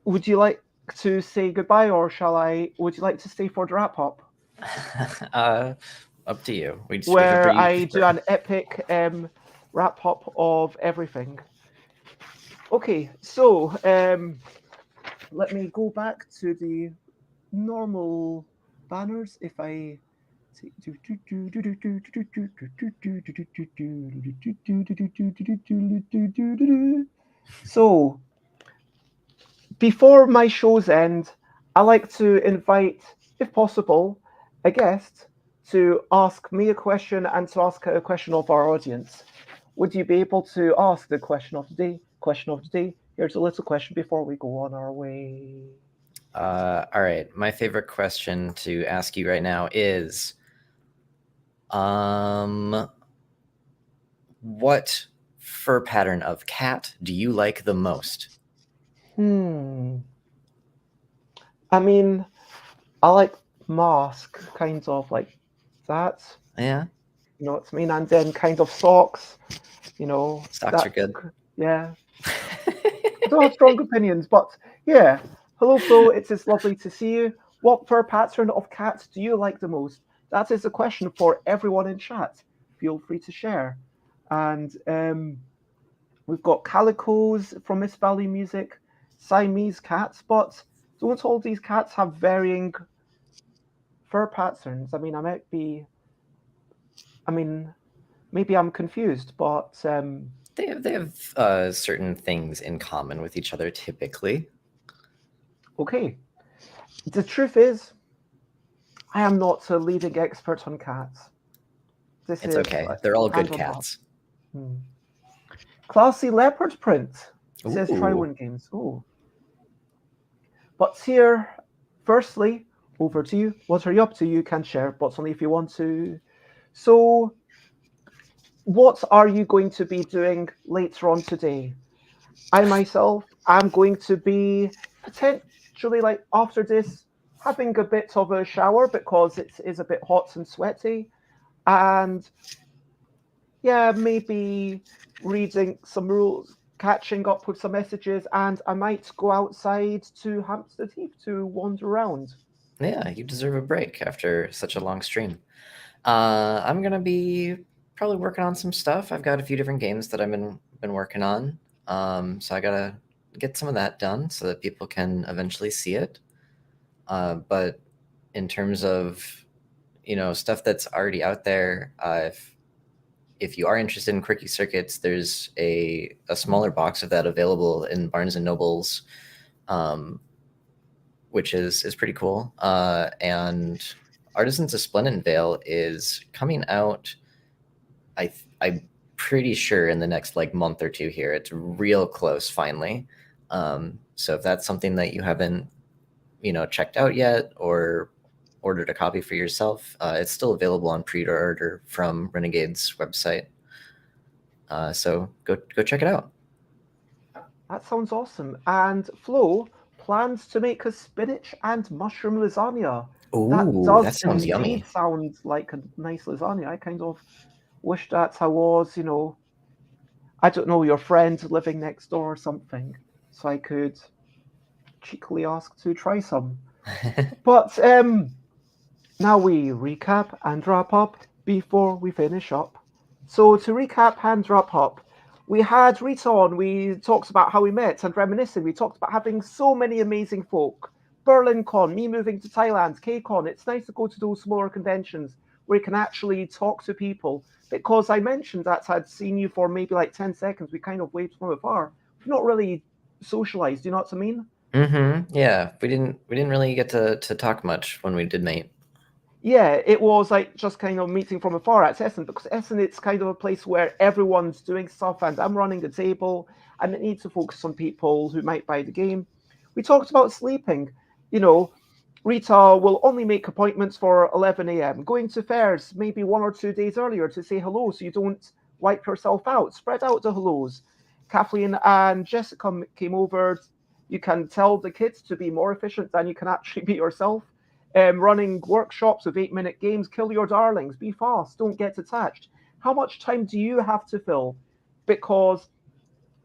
would you like to say goodbye, or would you like to stay for the wrap up? Up to you. Where I do an epic wrap up of everything. Okay, so let me go back to the normal banners. If I so before my shows end, I like to invite, if possible, a guest to ask me a question and to ask a question of our audience. Would you be able to ask the question of the day? Question of the day. Here's a little question before we go on our way. All right. My favorite question to ask you right now is, what fur pattern of cat do you like the most? I mean, I like mask, kind of like that. Yeah. You know what I mean? And then kind of socks. Socks are good. Yeah. I don't have strong opinions, but yeah. Hello, Flo. It is lovely to see you. What fur pattern of cat do you like the most? That is a question for everyone in chat. Feel free to share. And we've got calicos from Miss Valley Music, Siamese cats, but don't all these cats have varying fur patterns? I mean, maybe I'm confused, but they have certain things in common with each other typically. Okay. The truth is, I am not a leading expert on cats. It's okay. They're all good cats. Classy leopard print, says Triwin Games. Ooh. But here, firstly, over to you. What are you up to? You can share, but only if you want to. So, what are you going to be doing later on today? I myself am going to be potentially, like, after this, having a bit of a shower because it is a bit hot and sweaty. And yeah, maybe reading some rules, catching up with some messages, and I might go outside to Hampstead Heath to wander around. Yeah, you deserve a break after such a long stream. I'm gonna be probably working on some stuff. I've got a few different games that I've been working on. So I gotta get some of that done so that people can eventually see it. But in terms of stuff that's already out there, if you are interested in quirky circuits, there's a smaller box of that available in Barnes and Nobles, which is pretty cool. And Artisans of Splendid Vale is coming out, I'm pretty sure, in the next month or two here. It's real close finally. So if that's something that you haven't checked out yet or ordered a copy for yourself, it's still available on pre-order from Renegade's website. So go check it out. That sounds awesome. And Flo plans to make a spinach and mushroom lasagna. Ooh, that sounds yummy. Sound like a nice lasagna. I kind of wish that I was, I don't know, your friend living next door or something, so I could cheekily ask to try some. But now we recap and wrap up before we finish up. So to recap and wrap up, we had Rita on. We talked about how we met and reminiscing. We talked about having so many amazing folk. BerlinCon, me moving to Thailand, KCon. It's nice to go to those smaller conventions where you can actually talk to people. Because I mentioned that I'd seen you for maybe 10 seconds. We kind of waved from afar. We've not really socialized. Do you know what I mean? Mm-hmm. Yeah, we didn't really get to talk much when we did meet. Yeah, it was just kind of meeting from afar at Essen, because Essen, it's kind of a place where everyone's doing stuff and I'm running the table and it needs to focus on people who might buy the game. We talked about sleeping. Rita will only make appointments for 11 a.m. Going to fairs maybe 1 or 2 days earlier to say hello so you don't wipe yourself out. Spread out the hellos. Kathleen and Jessica came over. You can tell the kids to be more efficient than you can actually be yourself. Running workshops with 8-minute games. Kill your darlings. Be fast. Don't get attached. How much time do you have to fill? Because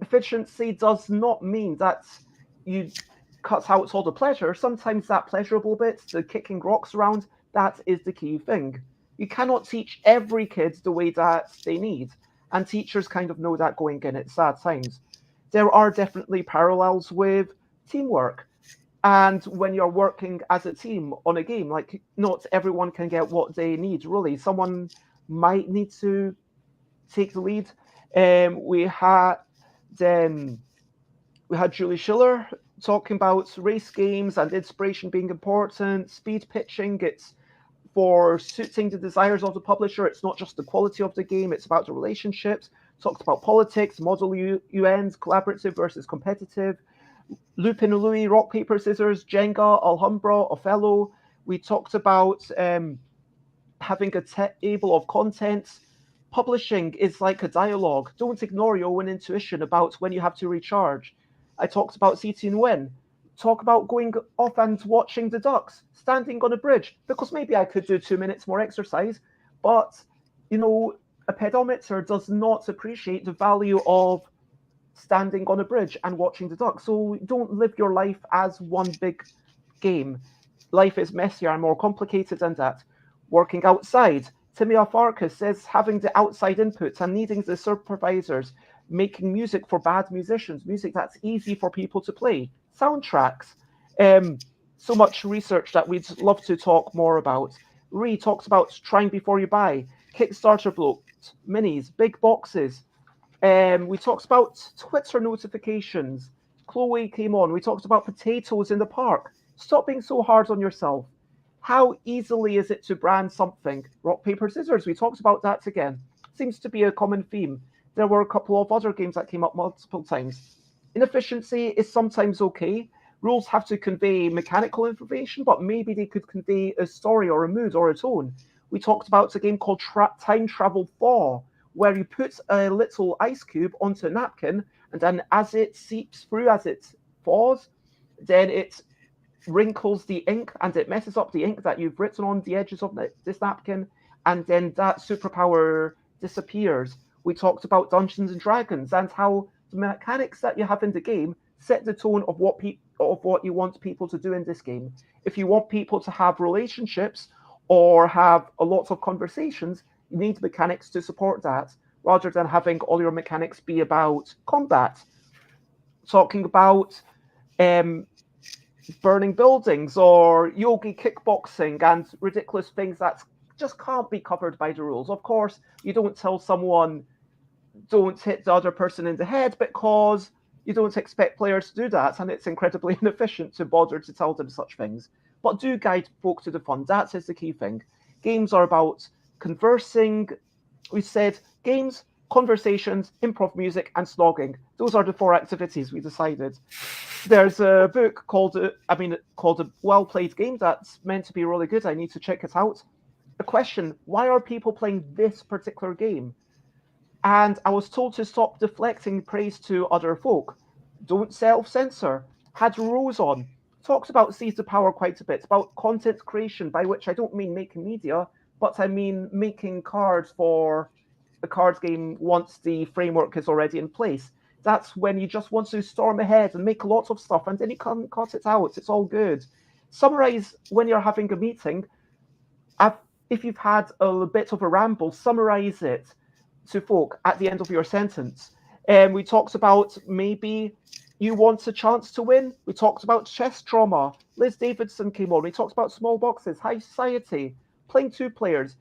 efficiency does not mean that you cut out all the pleasure. Sometimes that pleasurable bit, the kicking rocks around, that is the key thing. You cannot teach every kid the way that they need. And teachers kind of know that going in at sad times. There are definitely parallels with teamwork. And when you're working as a team on a game, not everyone can get what they need, really. Someone might need to take the lead. We had Julie Schiller talking about race games and inspiration being important. Speed pitching, it's for suiting the desires of the publisher. It's not just the quality of the game, it's about the relationships. Talked about politics, model UNs, collaborative versus competitive. Lupin and Louis, Rock, Paper, Scissors, Jenga, Alhambra, Othello. We talked about having a table of contents. Publishing is like a dialogue. Don't ignore your own intuition about when you have to recharge. I talked about see and win. Talk about going off and watching the ducks, standing on a bridge, because maybe I could do 2 minutes more exercise, but, you know, a pedometer does not appreciate the value of standing on a bridge and watching the ducks. So don't live your life as one big game. Life is messier and more complicated than that. Working outside. Timia Farkas says having the outside inputs and needing the supervisors, making music for bad musicians, music that's easy for people to play, soundtracks. So much research that we'd love to talk more about. Ree talks about trying before you buy, Kickstarter bloat, minis, big boxes. We talked about Twitter notifications. Chloe came on. We talked about potatoes in the park. Stop being so hard on yourself. How easily is it to brand something? Rock, paper, scissors. We talked about that again. Seems to be a common theme. There were a couple of other games that came up multiple times. Inefficiency is sometimes okay. Rules have to convey mechanical information, but maybe they could convey a story or a mood or a tone. We talked about a game called Time Travel Thaw, where you put a little ice cube onto a napkin, and then as it seeps through, as it thaws, then it wrinkles the ink and it messes up the ink that you've written on the edges of this napkin, and then that superpower disappears. We talked about Dungeons and Dragons and how the mechanics that you have in the game set the tone of what you want people to do in this game. If you want people to have relationships or have a lot of conversations, you need mechanics to support that, rather than having all your mechanics be about combat. Talking about burning buildings or yogi kickboxing and ridiculous things that just can't be covered by the rules. Of course, you don't tell someone don't hit the other person in the head because you don't expect players to do that, and it's incredibly inefficient to bother to tell them such things. But do guide folk to the fun. That is the key thing. Games are about conversing. We said games, conversations, improv music, and slogging. Those are the 4 activities we decided. There's a book called A Well-Played Game that's meant to be really good. I need to check it out. A question, why are people playing this particular game? And I was told to stop deflecting praise to other folk. Don't self-censor. Had rules on. Talks about Seize the Power quite a bit, about content creation, by which I don't mean making media, but I mean making cards for a card game once the framework is already in place. That's when you just want to storm ahead and make lots of stuff, and then you can cut it out. It's all good. Summarize when you're having a meeting. If you've had a bit of a ramble, summarize it to folk at the end of your sentence. We talked about maybe you want a chance to win. We talked about chess trauma. Liz Davidson came on. We talked about small boxes, high society, playing 2 players.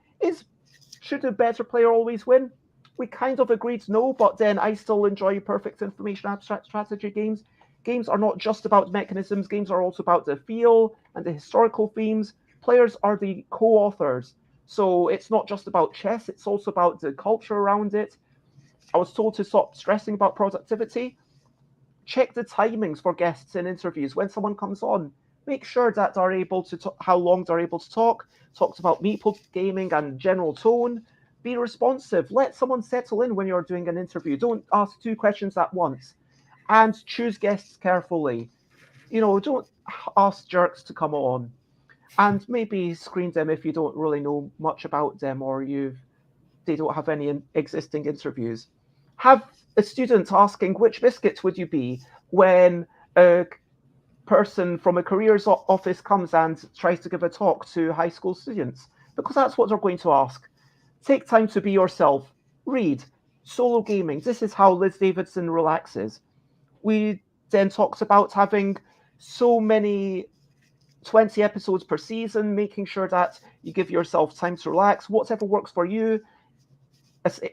Should a better player always win? We kind of agreed no, but then I still enjoy perfect information abstract strategy games. Games are not just about mechanisms. Games are also about the feel and the historical themes. Players are the co-authors. So it's not just about chess, it's also about the culture around it. I was told to stop stressing about productivity. Check the timings for guests in interviews. When someone comes on, make sure that they're able to how long they're able to talk. Talked about meeple gaming and general tone. Be responsive. Let someone settle in when you're doing an interview. Don't ask 2 questions at once. And choose guests carefully. Don't ask jerks to come on. And maybe screen them if you don't really know much about them or they don't have any existing interviews. Have a student asking which biscuit would you be when a person from a careers office comes and tries to give a talk to high school students, because that's what they're going to ask. Take time to be yourself. Read. Solo gaming. This is how Liz Davidson relaxes. We then talked about having so many 20 episodes per season, making sure that you give yourself time to relax, whatever works for you.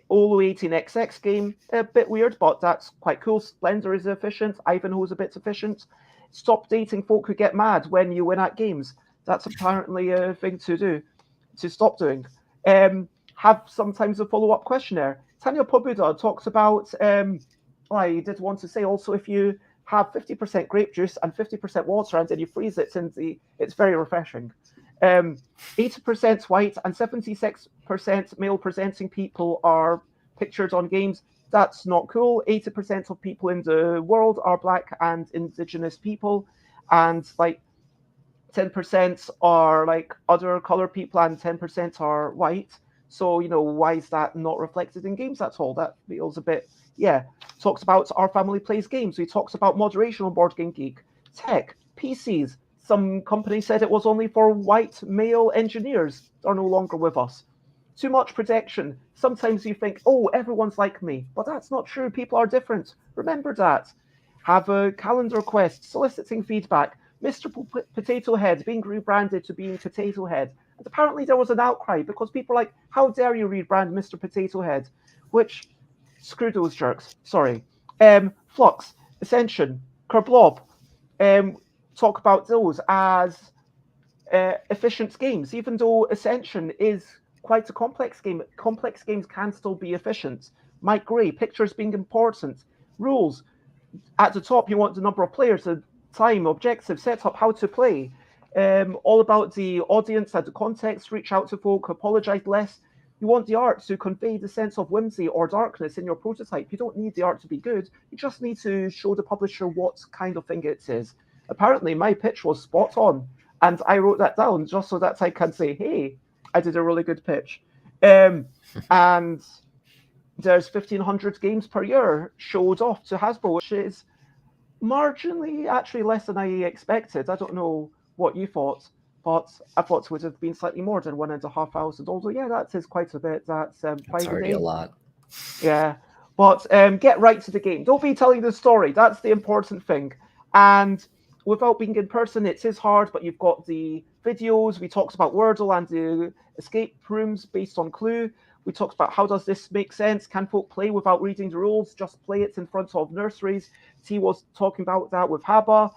Olo 18XX game, a bit weird, but that's quite cool. Splendor is efficient. Ivanhoe's a bit efficient. Stop dating folk who get mad when you win at games. That's apparently a thing to do, to stop doing. Have sometimes a follow-up questionnaire. Tanya Pobuda talks about, I did want to say also, if you have 50% grape juice and 50% water, and then you freeze it, and it's very refreshing. 80% white and 76% male presenting people are pictured on games. That's not cool. 80% of people in the world are black and indigenous people, and like 10% are like other color people, and 10% are white. So, why is that not reflected in games at all? That feels a bit, Talks about Our Family Plays Games. We talks about moderation on Board Game Geek. Tech, PCs. Some company said it was only for white male engineers. Are no longer with us. Too much protection. Sometimes you think, oh, everyone's like me. But that's not true. People are different. Remember that. Have a calendar quest, soliciting feedback. Mr. Potato Head being rebranded to being Potato Head. And apparently there was an outcry because people are like, how dare you rebrand Mr. Potato Head? Which, screw those jerks. Sorry. Flux, Ascension, Kerblob. Talk about those as efficient games, even though Ascension is quite a complex game. Complex games can still be efficient. Mike Gray, pictures being important. Rules. At the top, you want the number of players, the time, objective, setup, how to play. All about the audience and the context, reach out to folk, apologize less. You want the art to convey the sense of whimsy or darkness in your prototype. You don't need the art to be good. You just need to show the publisher what kind of thing it is. Apparently, my pitch was spot on, and I wrote that down just so that I can say, hey, I did a really good pitch. And there's 1,500 games per year showed off to Hasbro, which is marginally actually less than I expected. I don't know what you thought, but I thought it would have been slightly more than 1,500. Although, yeah, that is quite a bit. That's It's already a lot. Yeah, but get right to the game. Don't be telling the story. That's the important thing. And without being in person, it is hard, but you've got the videos. We talked about Wordle and the escape rooms based on Clue. We talked about how does this make sense? Can folk play without reading the rules? Just play it in front of nurseries. T was talking about that with Haba.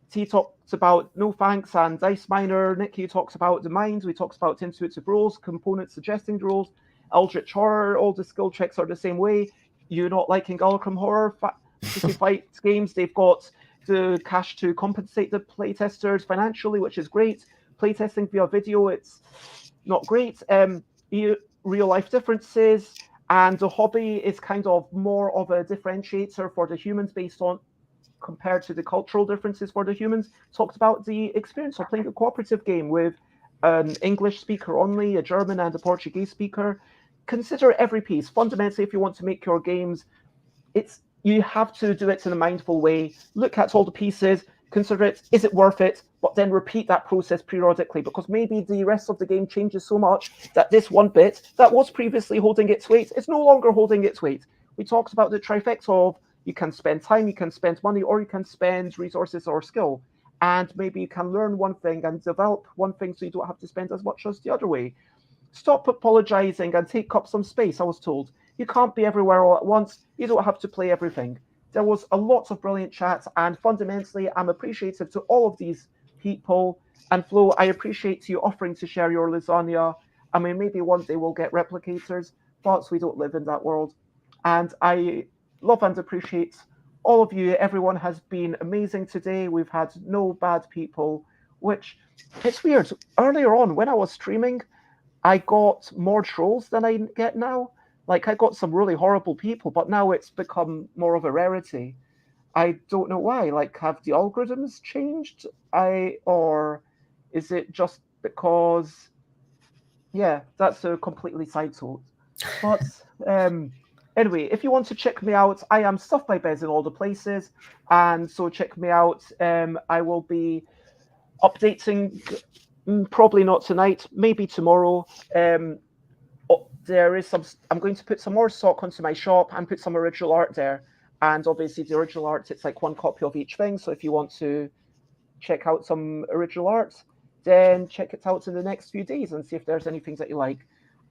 T talks about No Thanks and Dice Miner. Nick, you talks about the mind. We talked about intuitive rules, components suggesting the rules. Eldritch Horror, all the skill checks are the same way. You're not liking Alchem Horror, Fantasy Fight games, they've got the cash to compensate the playtesters financially, which is great. Playtesting via video, it's not great. Real life differences, and the hobby is kind of more of a differentiator for the humans based on compared to the cultural differences for the humans. Talked about the experience of playing a cooperative game with an English speaker only, a German and a Portuguese speaker. Consider every piece. Fundamentally, if you want to make your games, you have to do it in a mindful way. Look at all the pieces, consider it, is it worth it? But then repeat that process periodically, because maybe the rest of the game changes so much that this one bit that was previously holding its weight is no longer holding its weight. We talked about the trifecta of you can spend time, you can spend money, or you can spend resources or skill. And maybe you can learn one thing and develop one thing so you don't have to spend as much as the other way. Stop apologizing and take up some space, I was told. You can't be everywhere all at once. You don't have to play everything. There was a lot of brilliant chats, and fundamentally, I'm appreciative to all of these people. And Flo, I appreciate you offering to share your lasagna. I mean, maybe one day we'll get replicators, but we don't live in that world. And I love and appreciate all of you. Everyone has been amazing today. We've had no bad people, which it's weird. Earlier on, when I was streaming, I got more trolls than I get now. Like, I got some really horrible people, but now it's become more of a rarity. I don't know why. Like, have the algorithms changed? Or is it just because? Yeah, that's a completely side thought. But anyway, if you want to check me out, I am Stuff by Bez in all the places, and so check me out. I will be updating, probably not tonight, maybe tomorrow. There is I'm going to put some more stock onto my shop and put some original art there. And obviously the original art, it's like one copy of each thing. So if you want to check out some original art, then check it out in the next few days and see if there's anything that you like.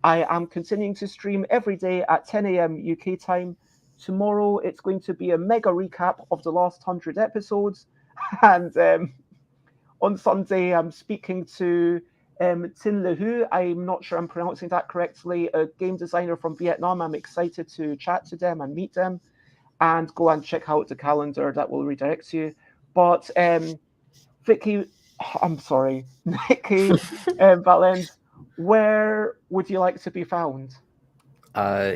I am continuing to stream every day at 10 a.m. UK time. Tomorrow, it's going to be a mega recap of the last 100 episodes. And on Sunday, I'm speaking to Tin Le Hu. I'm not sure I'm pronouncing that correctly, a game designer from Vietnam. I'm excited to chat to them and meet them. and go and check out the calendar that will redirect you. But Vicky, I'm sorry, Nikki, Valens, where would you like to be found?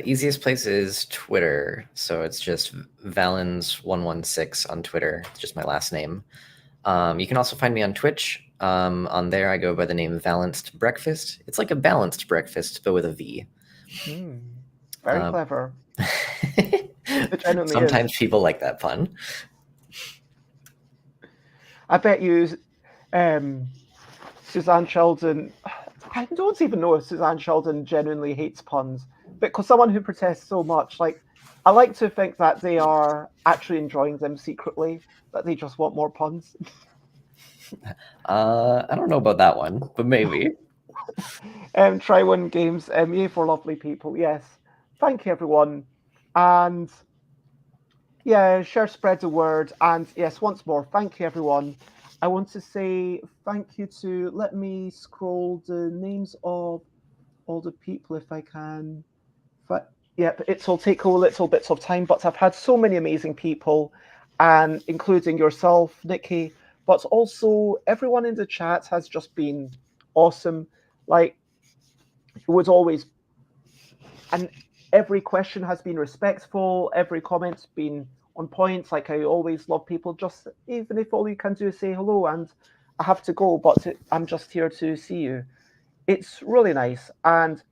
Easiest place is Twitter. So it's just Valens116 on Twitter. It's just my last name. You can also find me on Twitch. On there, I go by the name Balanced Breakfast. It's like a balanced breakfast, but with a V. Very clever. It genuinely Sometimes is. people like that pun. I bet you, Suzanne Sheldon. I don't even know if Suzanne Sheldon genuinely hates puns, because someone who protests so much, like, I like to think that they are actually enjoying them secretly, that they just want more puns. I don't know about that one, but maybe. Try One Games, yay for lovely people. Yes, thank you everyone, and yeah, share, spread the word, and yes, once more, thank you everyone. I want to say thank you to, let me scroll the names of all the people if I can. But yeah, it'll take a little bit of time, but I've had so many amazing people, and including yourself, Nikki, but also everyone in the chat has just been awesome. Like, it was always, and every question has been respectful, every comment's been on point. Like, I always love people, just even if all you can do is say hello and I have to go, but I'm just here to see you. It's really nice, and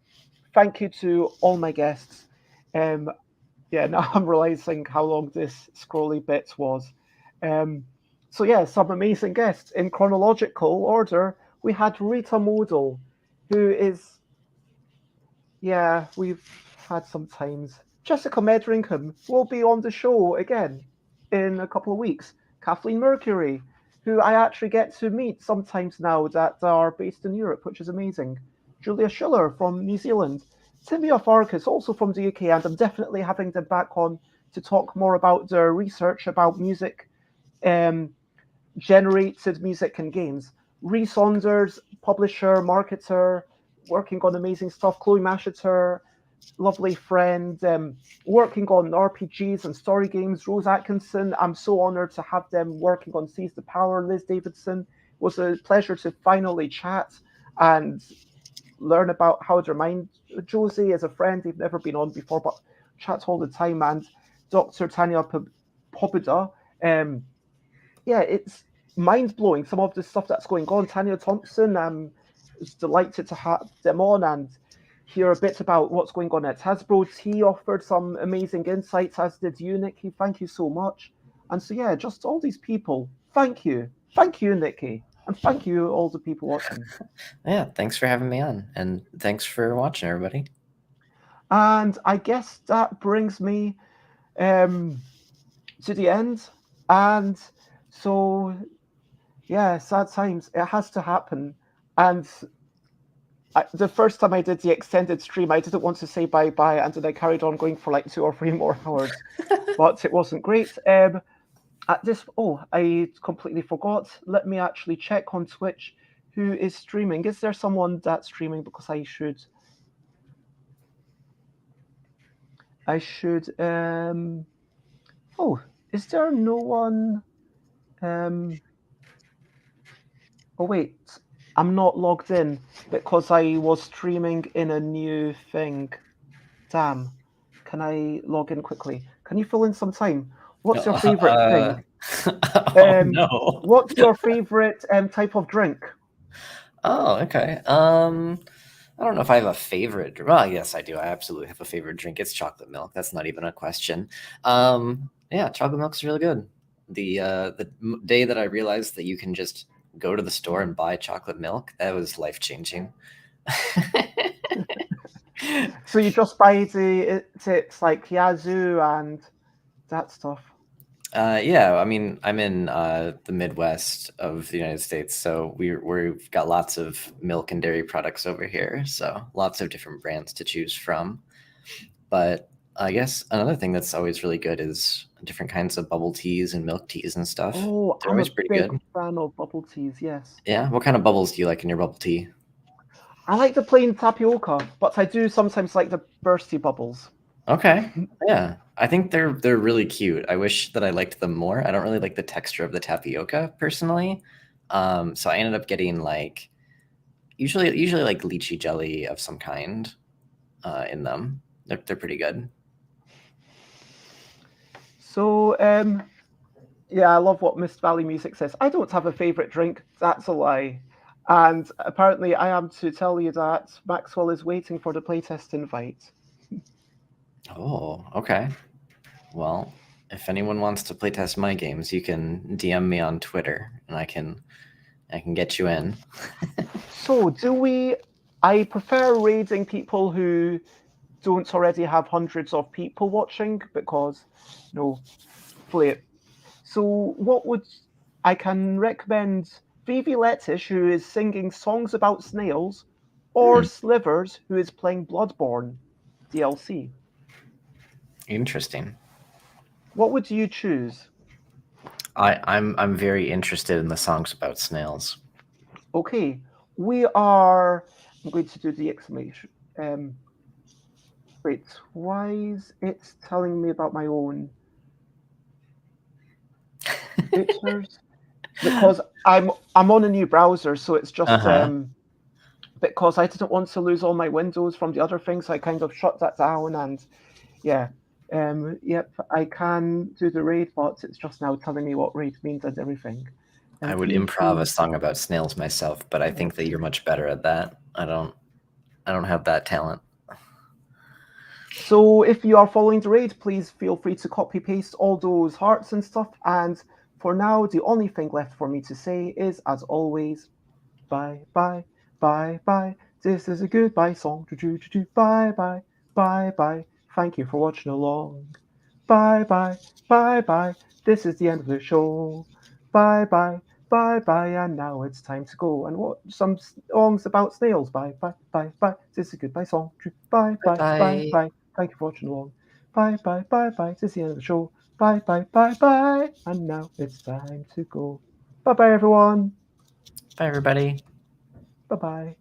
thank you to all my guests. Yeah, now I'm realizing how long this scrolly bit was. So yeah, some amazing guests. In chronological order, we had Rita Modl, who is, yeah, we've had some times. Jessica Metheringham will be on the show again in a couple of weeks. Kathleen Mercury, who I actually get to meet sometimes now that are based in Europe, which is amazing. Julia Schiller from New Zealand. Sylvia Farkas, also from the UK, and I'm definitely having them back on to talk more about their research about music, generated music and games. Rhys Saunders, publisher, marketer, working on amazing stuff. Chloe Masheter, lovely friend, working on RPGs and story games. Rose Atkinson, I'm so honored to have them working on Seize the Power. Liz Davidson, it was a pleasure to finally chat and learn about how their mind. Josie is a friend, they've never been on before, but chats all the time. And Dr. Tanya Pobeda, yeah, it's mind-blowing, some of the stuff that's going on. Tanya Thompson, I'm delighted to have them on and hear a bit about what's going on at Hasbro. He offered some amazing insights, as did you, Nikki. Thank you so much. And so, yeah, just all these people. Thank you. Thank you, Nikki. And thank you, all the people watching. Yeah, thanks for having me on. And thanks for watching, everybody. And I guess that brings me to the end. And so, yeah, sad times. It has to happen. And the first time I did the extended stream, I didn't want to say bye-bye, and then I carried on going for like 2 or 3 more hours. But it wasn't great. At this, I completely forgot. Let me actually check on Twitch who is streaming. Is there someone that's streaming? Because I should, is there no one? Oh wait, I'm not logged in because I was streaming in a new thing. Damn. Can I log in quickly? Can you fill in some time? What's your favorite thing? No. What's your favorite type of drink? Oh, okay. I don't know if I have a favorite. Well, yes, I do. I absolutely have a favorite drink. It's chocolate milk. That's not even a question. Yeah, chocolate milk's really good. The day that I realized that you can just go to the store and buy chocolate milk, that was life-changing. So you just buy it's like Yazoo and that stuff. Yeah, I mean, I'm in the Midwest of the United States, so we've got lots of milk and dairy products over here, so lots of different brands to choose from. But I guess another thing that's always really good is different kinds of bubble teas and milk teas and stuff. Oh, They're I'm always a pretty big good. fan of bubble teas, yes. Yeah, what kind of bubbles do you like in your bubble tea? I like the plain tapioca, but I do sometimes like the bursty bubbles. Okay, yeah. I think they're really cute. I wish that I liked them more. I don't really like the texture of the tapioca personally. So I ended up getting like usually like lychee jelly of some kind in them. They're pretty good. So, yeah, I love what Mist Valley Music says. I don't have a favourite drink. That's a lie. And apparently, I am to tell you that Maxwell is waiting for the playtest invite. Oh, okay. Well, if anyone wants to playtest my games, you can DM me on Twitter, and I can get you in. So, I prefer raiding people who don't already have hundreds of people watching because, flip. So, I can recommend Vivi Lettish, who is singing songs about snails, or Slivers, who is playing Bloodborne DLC. Interesting. What would you choose? I'm very interested in the songs about snails. Okay, I'm going to do the exclamation. Wait, why is it telling me about my own pictures? Because I'm on a new browser, so it's just because I didn't want to lose all my windows from the other things, so I kind of shut that down. And yeah, yep, I can do the raid, but it's just now telling me what raid means and everything. I would improv a song about snails myself, but I think that you're much better at that. I don't have that talent. So if you are following the raid, please feel free to copy paste all those hearts and stuff. And for now, the only thing left for me to say is, as always, bye bye bye bye. This is a goodbye song. Bye bye bye bye. Thank you for watching along. Bye bye bye bye. This is the end of the show. Bye bye bye bye. And now it's time to go and watch some songs about snails. Bye bye bye bye. This is a goodbye song. Bye bye bye bye. Thank you for watching along. Bye bye bye bye. This is the end of the show. Bye bye bye bye. And now it's time to go. Bye bye everyone. Bye everybody. Bye bye.